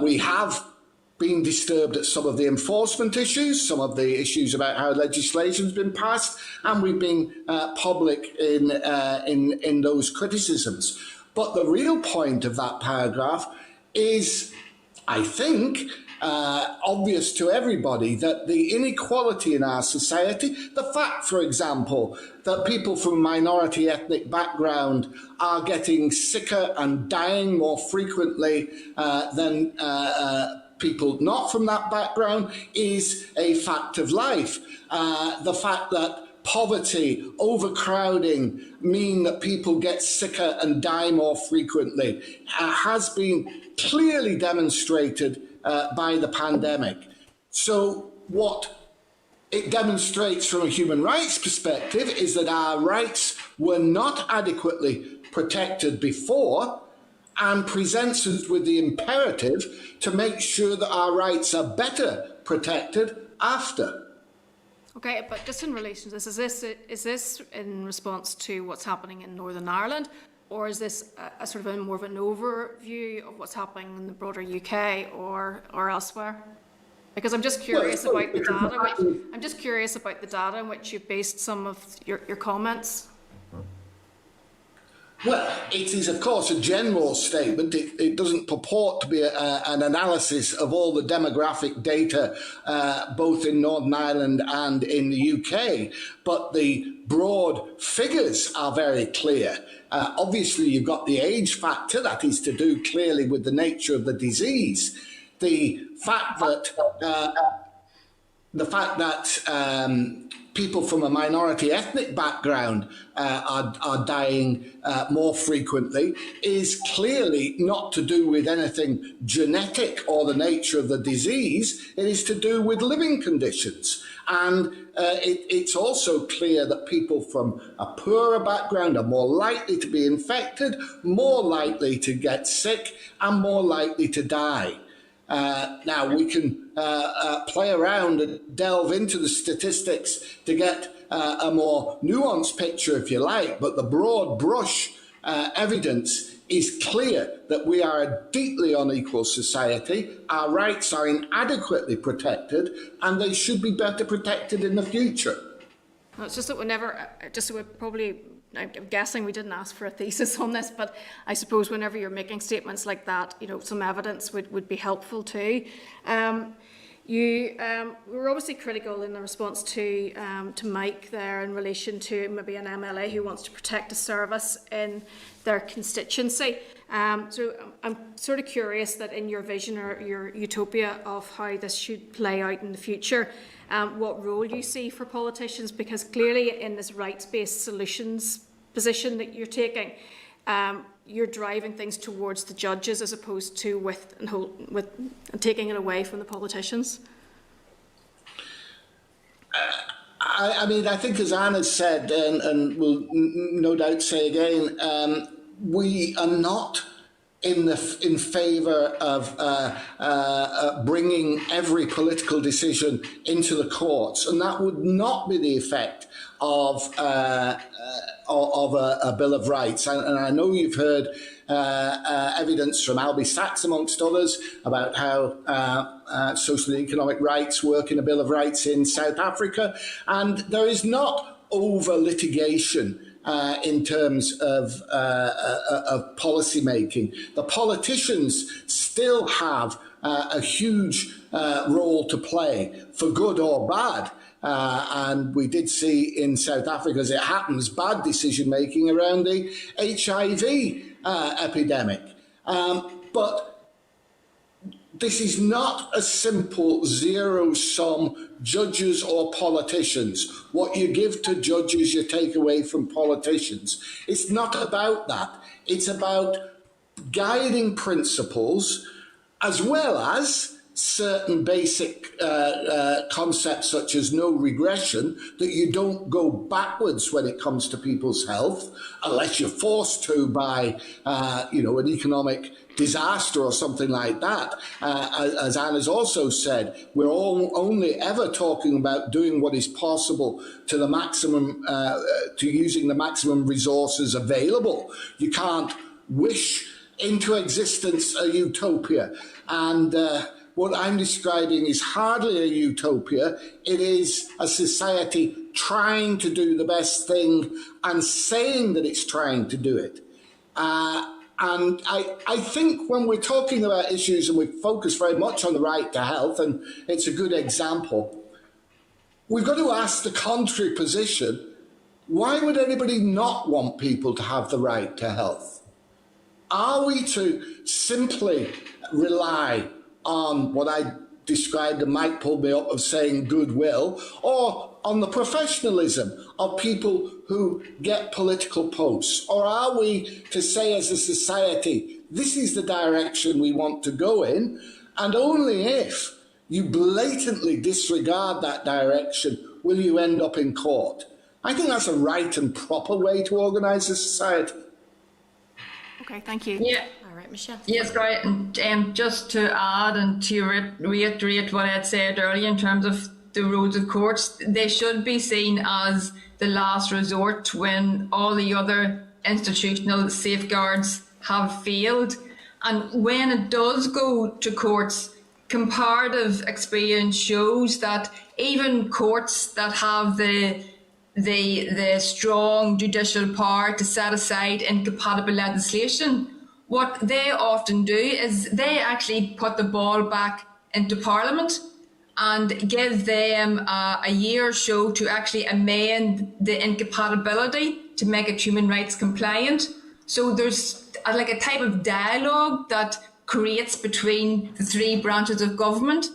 We have been disturbed at some of the enforcement issues, some of the issues about how legislation's been passed, and we've been public in those criticisms. But the real point of that paragraph is, I think, obvious to everybody, that the inequality in our society, the fact, for example, that people from minority ethnic background are getting sicker and dying more frequently than people not from that background, is a fact of life. The fact that poverty, overcrowding mean that people get sicker and die more frequently has been clearly demonstrated by the pandemic. So what it demonstrates from a human rights perspective is that our rights were not adequately protected before, and presents us with the imperative to make sure that our rights are better protected after. Okay, but just in relation to this, is this in response to what's happening in Northern Ireland, or is this a sort of more of an overview of what's happening in the broader UK or elsewhere? Because I'm just curious about the data. I'm just curious about the data in which you based some of your comments. Well, it is, of course, a general statement. It doesn't purport to be an analysis of all the demographic data, both in Northern Ireland and in the UK. But the broad figures are very clear. Obviously, you've got the age factor. That is to do clearly with the nature of the disease. The fact that the fact that people from a minority ethnic background are dying more frequently is clearly not to do with anything genetic or the nature of the disease. It is to do with living conditions. And it's also clear that people from a poorer background are more likely to be infected, more likely to get sick, and more likely to die. Now, we can play around and delve into the statistics to get a more nuanced picture, if you like, but the broad brush evidence is clear that we are a deeply unequal society, our rights are inadequately protected, and they should be better protected in the future. Well, it's just that I'm guessing we didn't ask for a thesis on this, but I suppose whenever you're making statements like that, some evidence would be helpful too. You were obviously critical in the response to Mike there in relation to maybe an MLA who wants to protect a service in their constituency. So I'm sort of curious that in your vision or your utopia of how this should play out in the future, what role you see for politicians, because clearly in this rights-based solutions position that you're taking, you're driving things towards the judges as opposed to with taking it away from the politicians. I mean, I think as Anne has said, and will no doubt say again, we are not in favour of bringing every political decision into the courts, and that would not be the effect of a Bill of Rights. And I know you've heard evidence from Albie Sachs, amongst others, about how social and economic rights work in a Bill of Rights in South Africa, and there is not over litigation in terms of policy making. The politicians still have a huge role to play, for good or bad. And we did see in South Africa, as it happens, bad decision making around the HIV epidemic. But this is not a simple zero-sum judges or politicians. What you give to judges, you take away from politicians. It's not about that. It's about guiding principles as well as certain basic concepts such as no regression, that you don't go backwards when it comes to people's health, unless you're forced to by, an economic disaster or something like that. As Anne has also said, we're only ever talking about doing what is possible to the maximum, to using the maximum resources available. You can't wish into existence a utopia. And what I'm describing is hardly a utopia. It is a society trying to do the best thing and saying that it's trying to do it. And I think when we're talking about issues, and we focus very much on the right to health, and it's a good example, we've got to ask the contrary position. Why would anybody not want people to have the right to health? Are we to simply rely on what I described, and Mike pulled me up, of saying goodwill, or on the professionalism of people who get political posts? Or are we to say as a society, this is the direction we want to go in, and only if you blatantly disregard that direction will you end up in court? I think that's a right and proper way to organise a society. Okay, thank you. Yeah. All right, Michelle. Yes, right. And just to add and to reiterate what I had said earlier in terms of the roles of courts, they should be seen as the last resort when all the other institutional safeguards have failed. And when it does go to courts, comparative experience shows that even courts that have the strong judicial power to set aside incompatible legislation, what they often do is they actually put the ball back into Parliament and give them a year or so to actually amend the incompatibility to make it human rights compliant. So there's like a type of dialogue that creates between the three branches of government.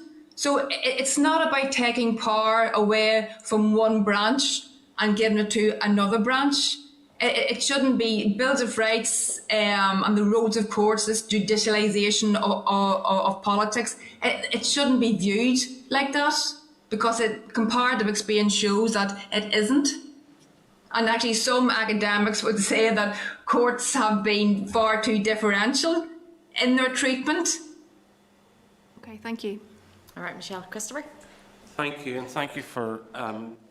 So it's not about taking power away from one branch and giving it to another branch. It shouldn't be bills of rights and the roads of courts, this judicialisation of politics. It shouldn't be viewed like that, because comparative experience shows that it isn't. And actually some academics would say that courts have been far too differential in their treatment. Okay, thank you. All right, Michelle. Christopher? Thank you, and thank you for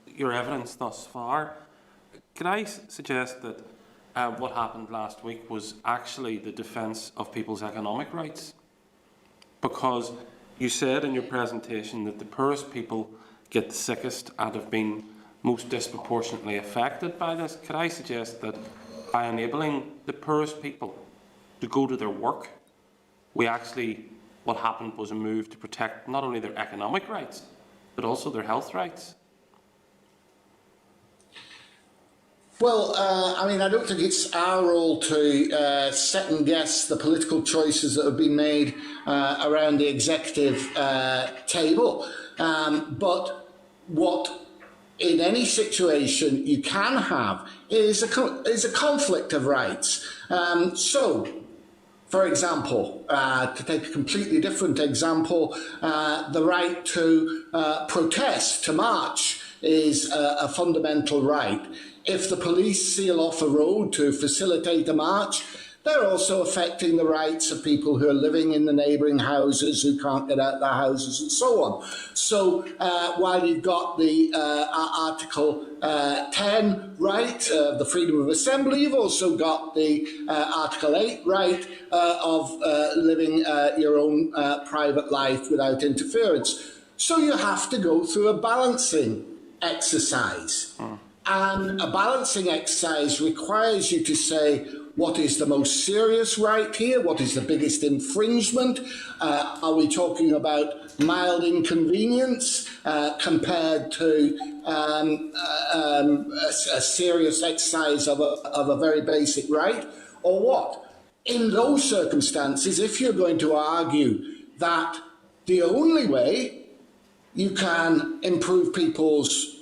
your evidence thus far. Could I suggest that what happened last week was actually the defence of people's economic rights? Because you said in your presentation that the poorest people get the sickest and have been most disproportionately affected by this. Could I suggest that by enabling the poorest people to go to their work, what happened was a move to protect not only their economic rights, but also their health rights? Well, I don't think it's our role to second guess the political choices that have been made around the executive table. But what, in any situation, you can have is a conflict of rights. For example, to take a completely different example, the right to protest, to march, is a fundamental right. If the police seal off a road to facilitate a march, they're also affecting the rights of people who are living in the neighbouring houses, who can't get out of their houses, and so on. So while you've got the Article 10 right, the freedom of assembly, you've also got the Article 8 right of living your own private life without interference. So you have to go through a balancing exercise. And a balancing exercise requires you to say, what is the most serious right here? What is the biggest infringement? Are we talking about mild inconvenience compared to a serious exercise of a very basic right? Or what? In those circumstances, if you're going to argue that the only way you can improve people's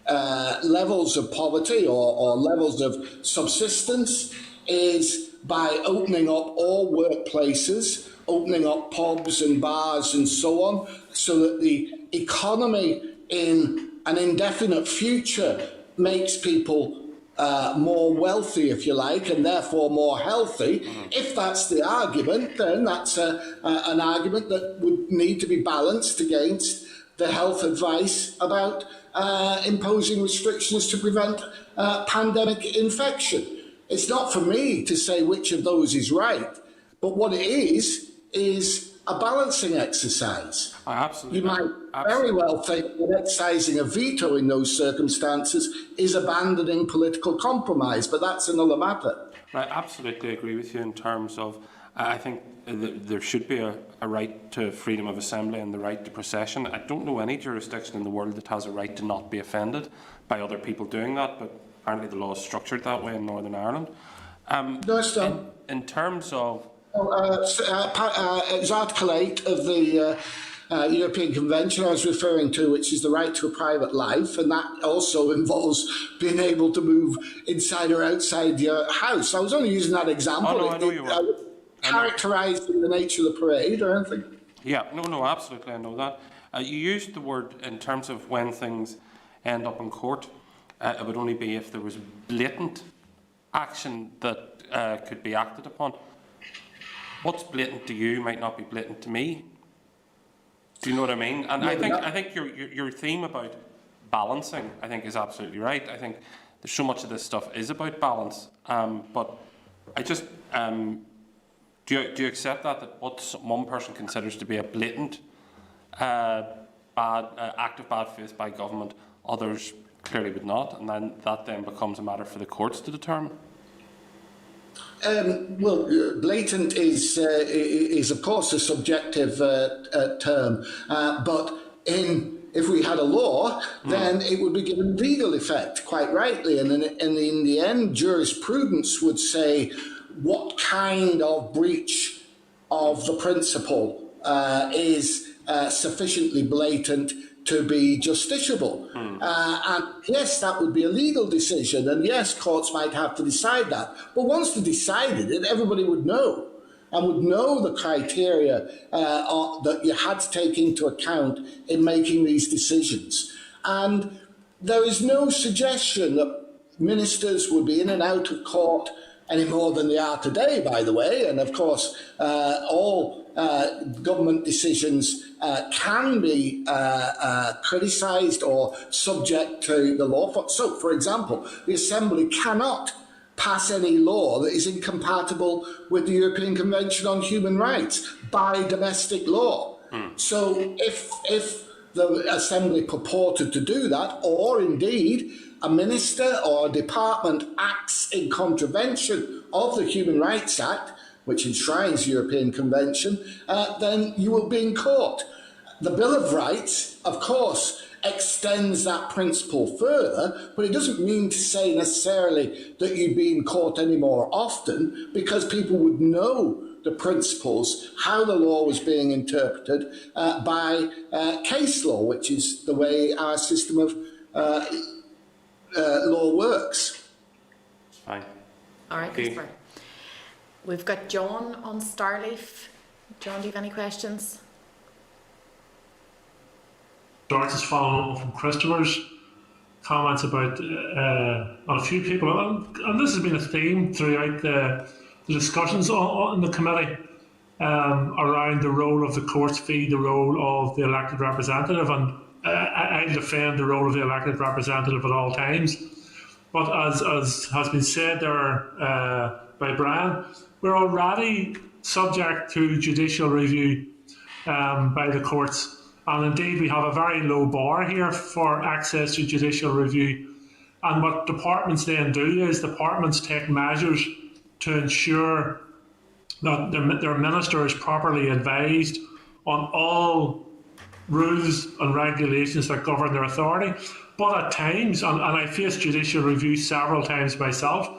levels of poverty or levels of subsistence is by opening up all workplaces, opening up pubs and bars and so on, so that the economy in an indefinite future makes people more wealthy, if you like, and therefore more healthy. If that's the argument, then that's an argument that would need to be balanced against the health advice about imposing restrictions to prevent pandemic infection. It's not for me to say which of those is right, but what it is a balancing exercise. Absolutely. You might very well think that exercising a veto in those circumstances is abandoning political compromise, but that's another matter. I absolutely agree with you in terms of, I think there should be a right to freedom of assembly and the right to procession. I don't know any jurisdiction in the world that has a right to not be offended by other people doing that, but apparently the law is structured that way in Northern Ireland. In terms of... it's Article 8 of the European Convention I was referring to, which is the right to a private life, and that also involves being able to move inside or outside your house. I was only using that example. Oh, no, I know you were. Characterising the nature of the parade or anything. Yeah, no, absolutely, I know that. You used the word in terms of when things end up in court. It would only be if there was blatant action that could be acted upon. What's blatant to you might not be blatant to me. Do you know what I mean? And I think your theme about balancing, I think, is absolutely right. I think there's so much of this stuff is about balance. But I just do you accept that what one person considers to be a blatant act of bad faith by government, others clearly would not, and then that becomes a matter for the courts to determine? Blatant is of course a subjective term, but if we had a law, then it would be given legal effect, quite rightly, and in the end, jurisprudence would say what kind of breach of the principle is sufficiently blatant to be justiciable. And yes, that would be a legal decision, and yes, courts might have to decide that. But once they decided it, everybody would know, and would know the criteria that you had to take into account in making these decisions. And there is no suggestion that ministers would be in and out of court any more than they are today, by the way. And of course, all government decisions can be criticised or subject to the law. So, for example, the Assembly cannot pass any law that is incompatible with the European Convention on Human Rights by domestic law. So if the Assembly purported to do that, or indeed a minister or a department acts in contravention of the Human Rights Act, which enshrines European Convention, then you will be in court. The Bill of Rights, of course, extends that principle further, but it doesn't mean to say necessarily that you'd be in court any more often, because people would know the principles, how the law was being interpreted by case law, which is the way our system of law works. Fine. All right, Christopher. We've got John on Starleaf. John, do you have any questions? George is following up from Christopher's comments about on a few people, and this has been a theme throughout the discussions in the committee around the role of the courts fee, the role of the elected representative, and I defend the role of the elected representative at all times. But as has been said there by Brian, we're already subject to judicial review by the courts. And indeed, we have a very low bar here for access to judicial review. And what departments then do is departments take measures to ensure that their minister is properly advised on all rules and regulations that govern their authority. But at times, and I faced judicial review several times myself,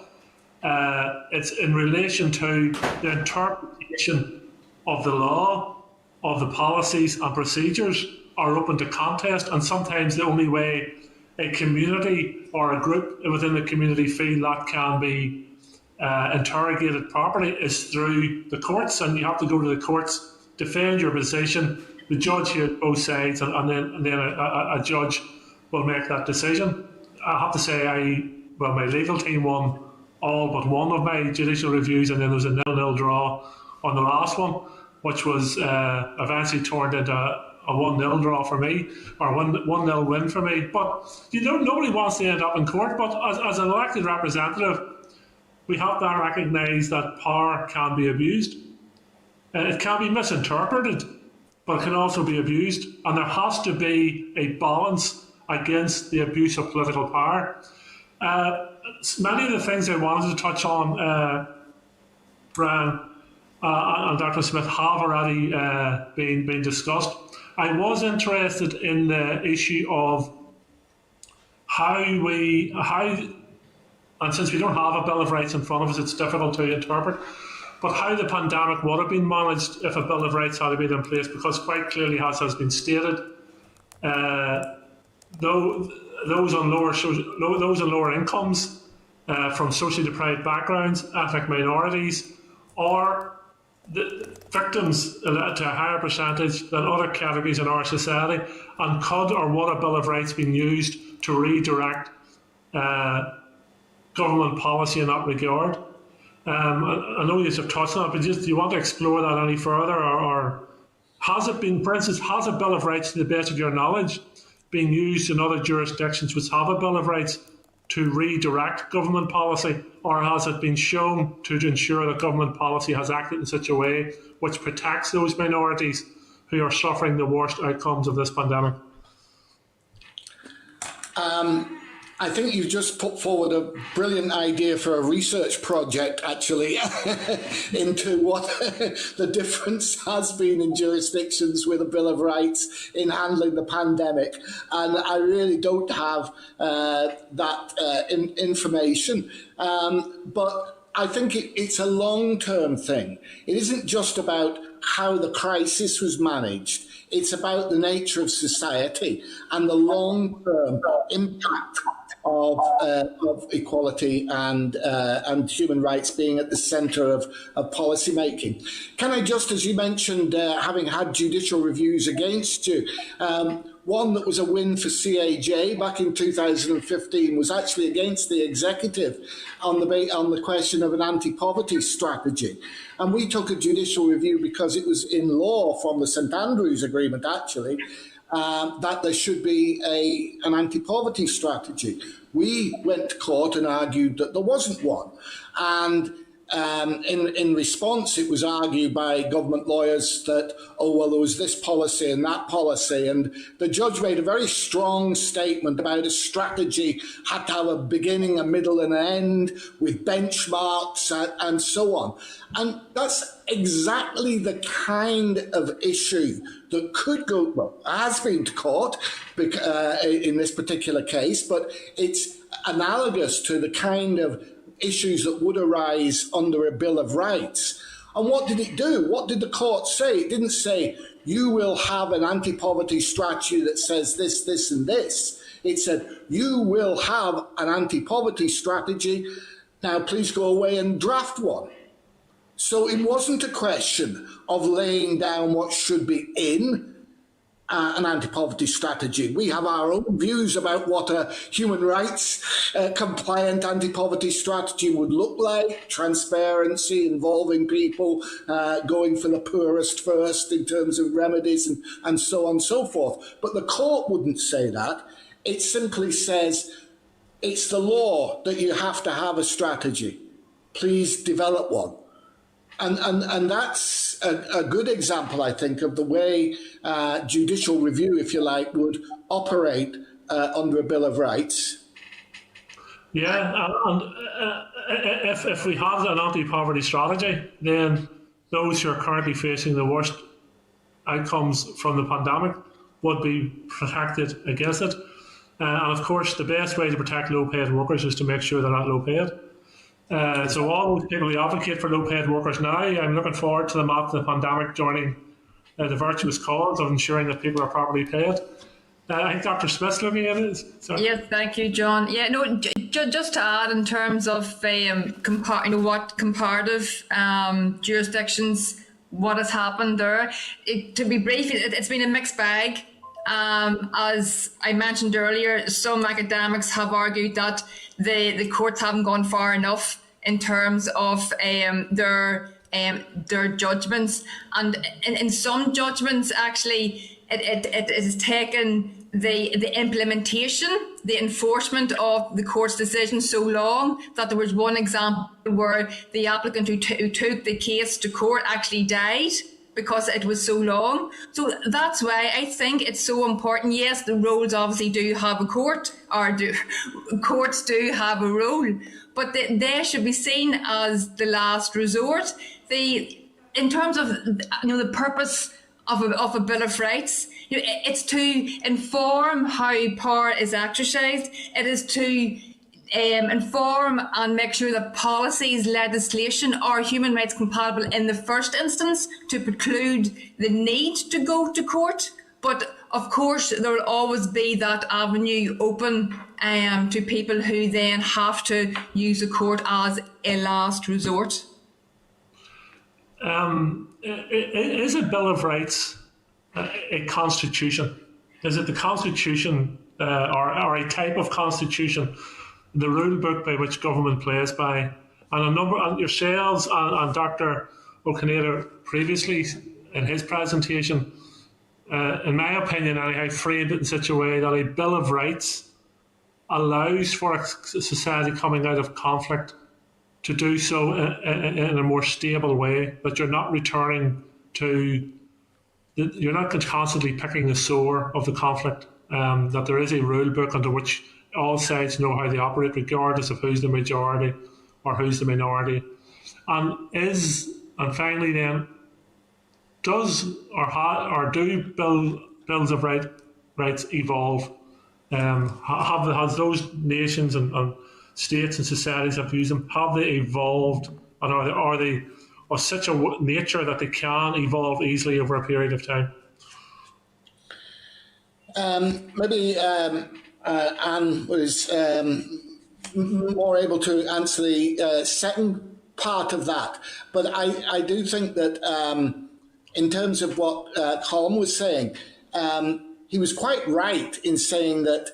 it's in relation to the interpretation of the law, of the policies and procedures are open to contest, and sometimes the only way a community or a group within the community feel that can be interrogated properly is through the courts, and you have to go to the courts, defend your position, the judge hears both sides, and then a judge will make that decision. I have to say, my legal team won all but one of my judicial reviews, and then there was a 0-0 draw on the last one, which was eventually turned into a 1-0 draw for me, or 1-0 win for me. But nobody wants to end up in court. But as an elected representative, we have to recognise that power can be abused. It can be misinterpreted, but it can also be abused. And there has to be a balance against the abuse of political power. Many of the things I wanted to touch on, Brian, and Dr. Smith, have already been discussed. I was interested in the issue of how, and since we don't have a Bill of Rights in front of us, it's difficult to interpret, but how the pandemic would have been managed if a Bill of Rights had been in place, because quite clearly, as has been stated, those on lower incomes, from socially deprived backgrounds, ethnic minorities, or the victims to a higher percentage than other categories in our society, and could or would a Bill of Rights been used to redirect government policy in that regard? I know you have touched on it, but do you want to explore that any further, or has it been, for instance, has a Bill of Rights, to the best of your knowledge, been used in other jurisdictions which have a Bill of Rights to redirect government policy, or has it been shown to ensure that government policy has acted in such a way which protects those minorities who are suffering the worst outcomes of this pandemic? I think you've just put forward a brilliant idea for a research project, actually, into what the difference has been in jurisdictions with a Bill of Rights in handling the pandemic. And I really don't have that information. But I think it's a long-term thing. It isn't just about how the crisis was managed. It's about the nature of society and the long-term impact of equality and human rights being at the centre of policy making. Can I just, as you mentioned, having had judicial reviews against you, one that was a win for CAJ back in 2015 was actually against the executive on the question of an anti-poverty strategy. And we took a judicial review because it was in law from the St Andrews Agreement, actually, that there should be an anti-poverty strategy. We went to court and argued that there wasn't one. And in response, it was argued by government lawyers that, oh, well, there was this policy and that policy. And the judge made a very strong statement about a strategy had to have a beginning, a middle and an end with benchmarks and so on. And that's exactly the kind of issue that could go, well, has been to court in this particular case, but it's analogous to the kind of issues that would arise under a Bill of Rights. And what did it do? What did the court say? It didn't say, you will have an anti-poverty strategy that says this, this and this. It said, you will have an anti-poverty strategy. Now, please go away and draft one. So it wasn't a question of laying down what should be in an anti-poverty strategy. We have our own views about what a human rights compliant anti-poverty strategy would look like, transparency, involving people, going for the poorest first in terms of remedies and so on and so forth. But the court wouldn't say that. It simply says it's the law that you have to have a strategy. Please develop one. And that's a good example, I think, of the way judicial review, if you like, would operate under a Bill of Rights. Yeah, and if we have an anti-poverty strategy, then those who are currently facing the worst outcomes from the pandemic would be protected against it. And of course, the best way to protect low-paid workers is to make sure they're not low-paid. So all those people who advocate for low-paid workers now, I'm looking forward to them after the pandemic joining the virtuous cause of ensuring that people are properly paid. I think Dr. Smith's looking at it. Yes, thank you, John. Yeah, no, just to add in terms of what comparative jurisdictions, what has happened there. To be brief, it's been a mixed bag. As I mentioned earlier, some academics have argued that the courts haven't gone far enough in terms of their judgments, and in some judgments, actually, it has taken the implementation, the enforcement of the court's decision so long that there was one example where the applicant who took the case to court actually died because it was so long. So that's why I think it's so important. Yes, the roles obviously do have a court, courts do have a role, but they should be seen as the last resort. In terms of the purpose of a Bill of Rights, it's to inform how power is exercised. It is to inform and make sure that policies, legislation are human rights compatible in the first instance to preclude the need to go to court. But of course, there will always be that avenue open to people who then have to use the court as a last resort. Is a Bill of Rights a constitution? Is it the constitution or a type of constitution, the rule book by which government plays by? And yourselves and Dr. O'Connor previously in his presentation, in my opinion, I framed it in such a way that a Bill of Rights allows for a society coming out of conflict to do so in a more stable way, that you're not returning to, you're not constantly picking the sore of the conflict, that there is a rule book under which all sides know how they operate, regardless of who's the majority or who's the minority. And finally then, do bills of rights evolve? Has those nations and states and societies have used them, have they evolved, and are they of such a nature that they can evolve easily over a period of time? Maybe Anne was more able to answer the second part of that. But I do think that in terms of what Colm was saying, he was quite right in saying that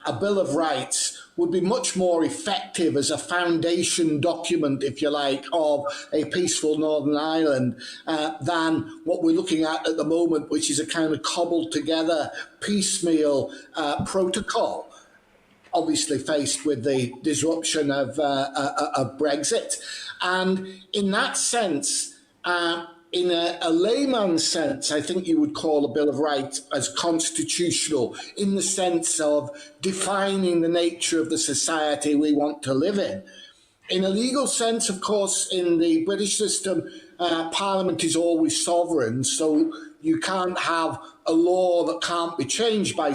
a Bill of Rights would be much more effective as a foundation document, if you like, of a peaceful Northern Ireland than what we're looking at the moment, which is a kind of cobbled together piecemeal protocol, obviously faced with the disruption of Brexit. And in that sense, in a layman's sense, I think you would call a Bill of Rights as constitutional in the sense of defining the nature of the society we want to live in. In a legal sense, of course, in the British system, Parliament is always sovereign, so you can't have a law that can't be changed by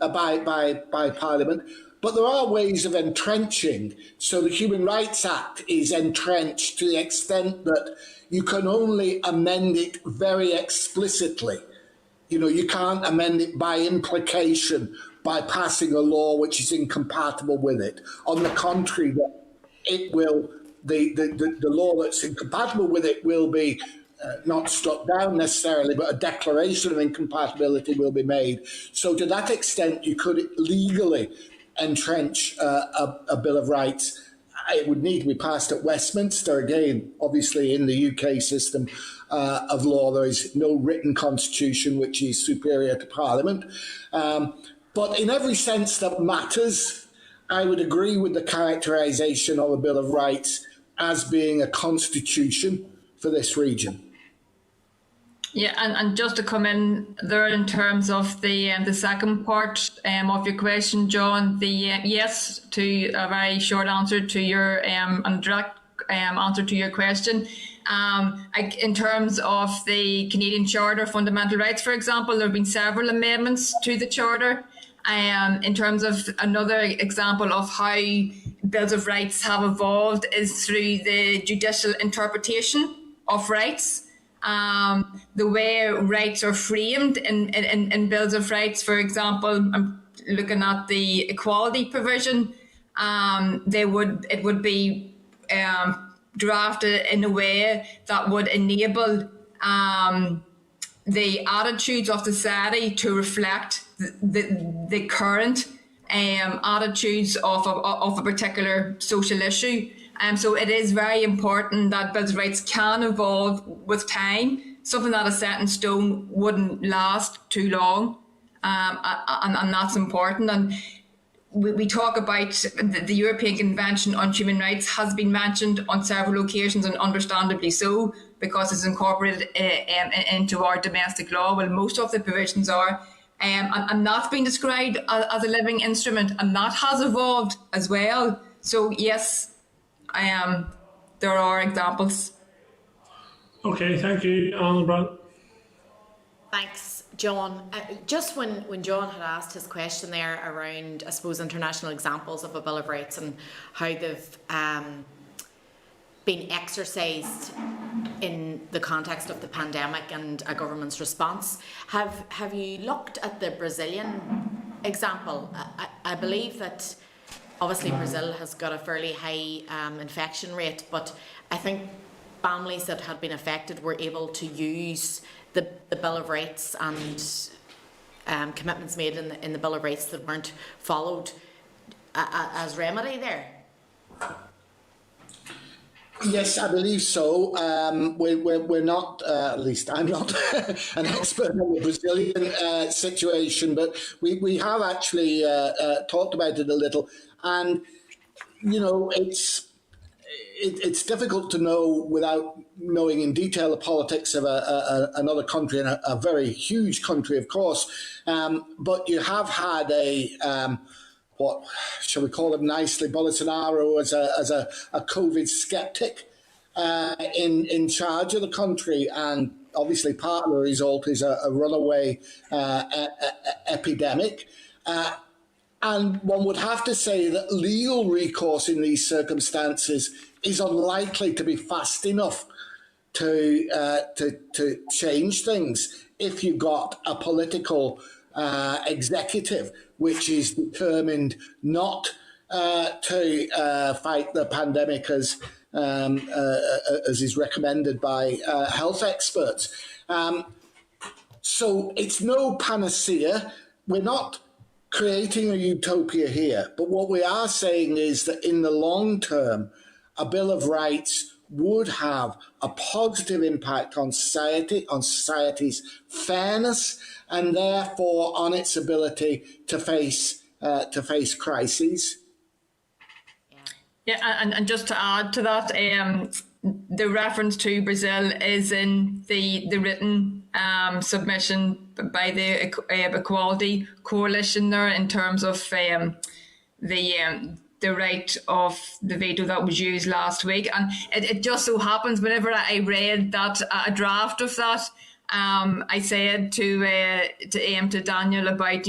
by Parliament. But there are ways of entrenching. So the Human Rights Act is entrenched to the extent that you can only amend it very explicitly. You know, you can't amend it by implication, by passing a law which is incompatible with it. On the contrary, it will, the law that's incompatible with it will be not struck down necessarily, but a declaration of incompatibility will be made. So to that extent, you could legally entrench a Bill of Rights. It would need to be passed at Westminster. Again, obviously in the UK system of law, there is no written constitution which is superior to Parliament. But in every sense that matters, I would agree with the characterisation of a Bill of Rights as being a constitution for this region. Yeah, and just to come in there in terms of the second part of your question, John, the yes to a very short answer to your and direct answer to your question. In terms of the Canadian Charter of Fundamental Rights, for example, there have been several amendments to the Charter. In terms of another example of how Bills of Rights have evolved is through the judicial interpretation of rights. The way rights are framed in Bills of Rights, for example, I'm looking at the equality provision, it would be drafted in a way that would enable the attitudes of society to reflect the current attitudes of a particular social issue. So it is very important that Bills of Rights can evolve with time. Something that is set in stone wouldn't last too long, and that's important. And we talk about the European Convention on Human Rights has been mentioned on several occasions, and understandably so, because it's incorporated into our domestic law. Well, most of the provisions are. And that's been described as a living instrument, and that has evolved as well. So yes, there are examples. Okay, thank you, Alan Brown. Thanks, John. Just when John had asked his question there around, I suppose, international examples of a Bill of Rights and how they've been exercised in the context of the pandemic and a government's response, have you looked at the Brazilian example? I believe that obviously Brazil has got a fairly high infection rate, but I think families that had been affected were able to use the Bill of Rights and commitments made in the Bill of Rights that weren't followed as remedy there. Yes, I believe so. We're not, at least I'm not an expert on the Brazilian situation, but we have actually talked about it a little. And, you know, it's difficult to know without knowing in detail the politics of another country, and a very huge country, of course. But you have had what shall we call him nicely, Bolsonaro as a COVID skeptic in charge of the country, and obviously part of the result is a runaway epidemic. And one would have to say that legal recourse in these circumstances is unlikely to be fast enough to change things if you got a political executive, which is determined not to fight the pandemic as is recommended by health experts. So it's no panacea. We're not creating a utopia here, but what we are saying is that in the long term, a Bill of Rights would have a positive impact on society, on society's fairness, and therefore on its ability to face crises. Yeah, and just to add to that, the reference to Brazil is in the written submission by the Equality Coalition there in terms of the right of the veto that was used last week. And it just so happens whenever I read that a draft of that, I said to Daniel about,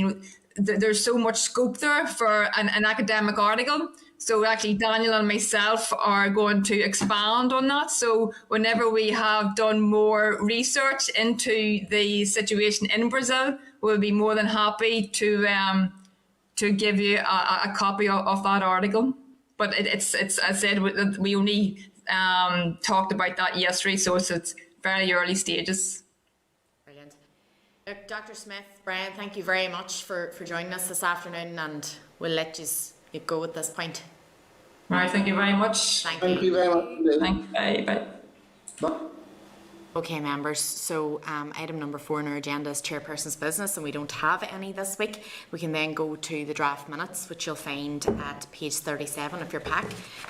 there's so much scope there for an academic article. So actually Daniel and myself are going to expand on that. So whenever we have done more research into the situation in Brazil, we'll be more than happy to give you a copy of that article. But it's as I said, we only talked about that yesterday, so it's very early stages. Brilliant. Look, Dr. Smith, Brian, thank you very much for joining us this afternoon, and we'll let you go at this point. All right, thank you very much. Thank you very much. Thank you. Bye. Okay, members, so item number 4 on our agenda is chairperson's business, and we don't have any this week. We can then go to the draft minutes, which you'll find at page 37 of your pack,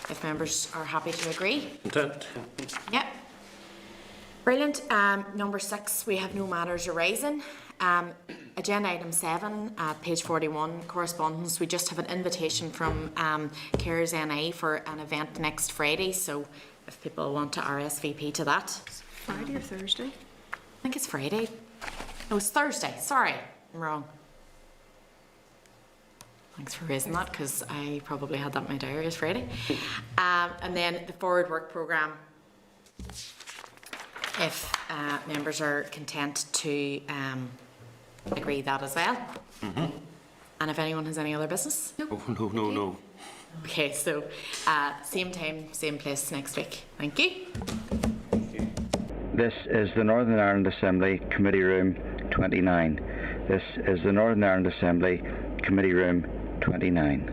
if members are happy to agree. Content. Yep. Brilliant. Number 6, we have no matters arising. Agenda item 7, page 41, correspondence. We just have an invitation from Cares NA for an event next Friday, so if people want to RSVP to that. Friday or Thursday? I think it's Friday. No, it's Thursday. Sorry, I'm wrong. Thanks for raising that, because I probably had that in my diary as Friday. And then the forward work programme. If members are content to agree that as well. Mm-hmm. And if anyone has any other business? No. Okay, so same time, same place next week. Thank you. This is the Northern Ireland Assembly Committee Room 29. This is the Northern Ireland Assembly Committee Room 29.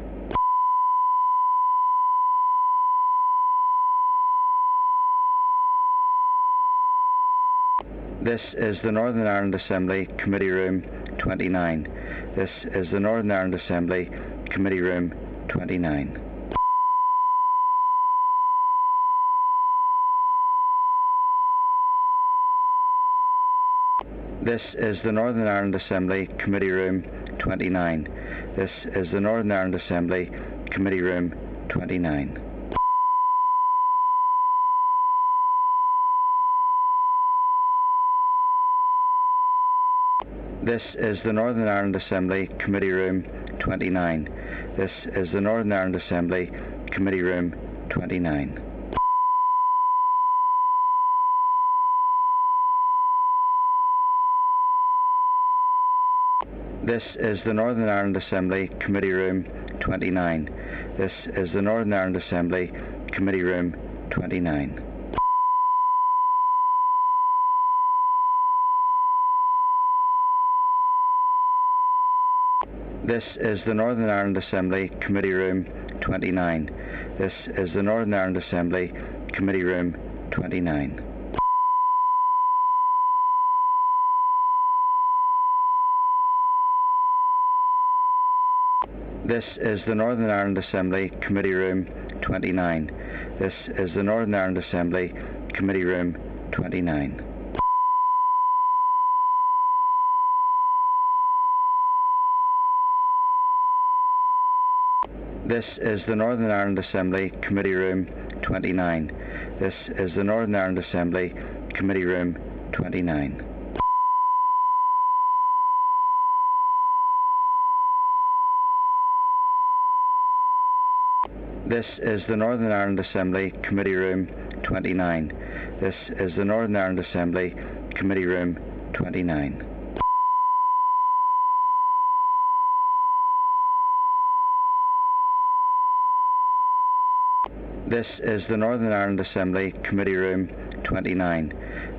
This is the Northern Ireland Assembly Committee Room 29. This is the Northern Ireland Assembly Committee Room 29. This is the Northern Ireland Assembly Committee Room 29. This is the Northern Ireland Assembly Committee Room 29. This is the Northern Ireland Assembly Committee Room 29. This is the Northern Ireland Assembly Committee Room 29. This is the Northern Ireland Assembly Committee Room 29. This is the Northern Ireland Assembly Committee Room 29. This is the Northern Ireland Assembly Committee Room 29. This is the Northern Ireland Assembly Committee Room 29. This is the Northern Ireland Assembly Committee Room 29. This is the Northern Ireland Assembly Committee Room 29. This is the Northern Ireland Assembly Committee Room 29. This is the Northern Ireland Assembly Committee Room 29. This is the Northern Ireland Assembly Committee Room 29. This is the Northern Ireland Assembly Committee Room 29. This is the Northern Ireland Assembly Committee Room 29.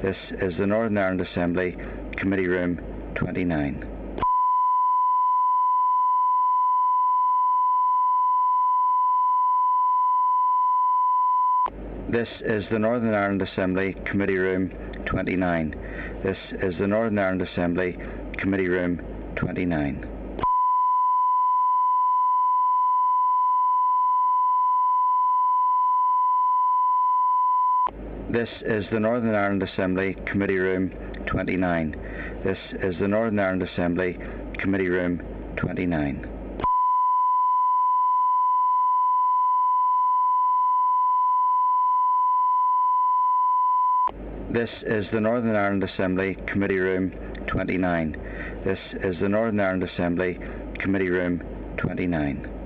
This is the Northern Ireland Assembly Committee Room 29. This is the Northern Ireland Assembly Committee Room 29. This is the Northern Ireland Assembly Committee Room 29. This is the Northern Ireland Assembly Committee Room 29. This is the Northern Ireland Assembly Committee Room 29. This is the Northern Ireland Assembly Committee Room 29. This is the Northern Ireland Assembly Committee Room 29.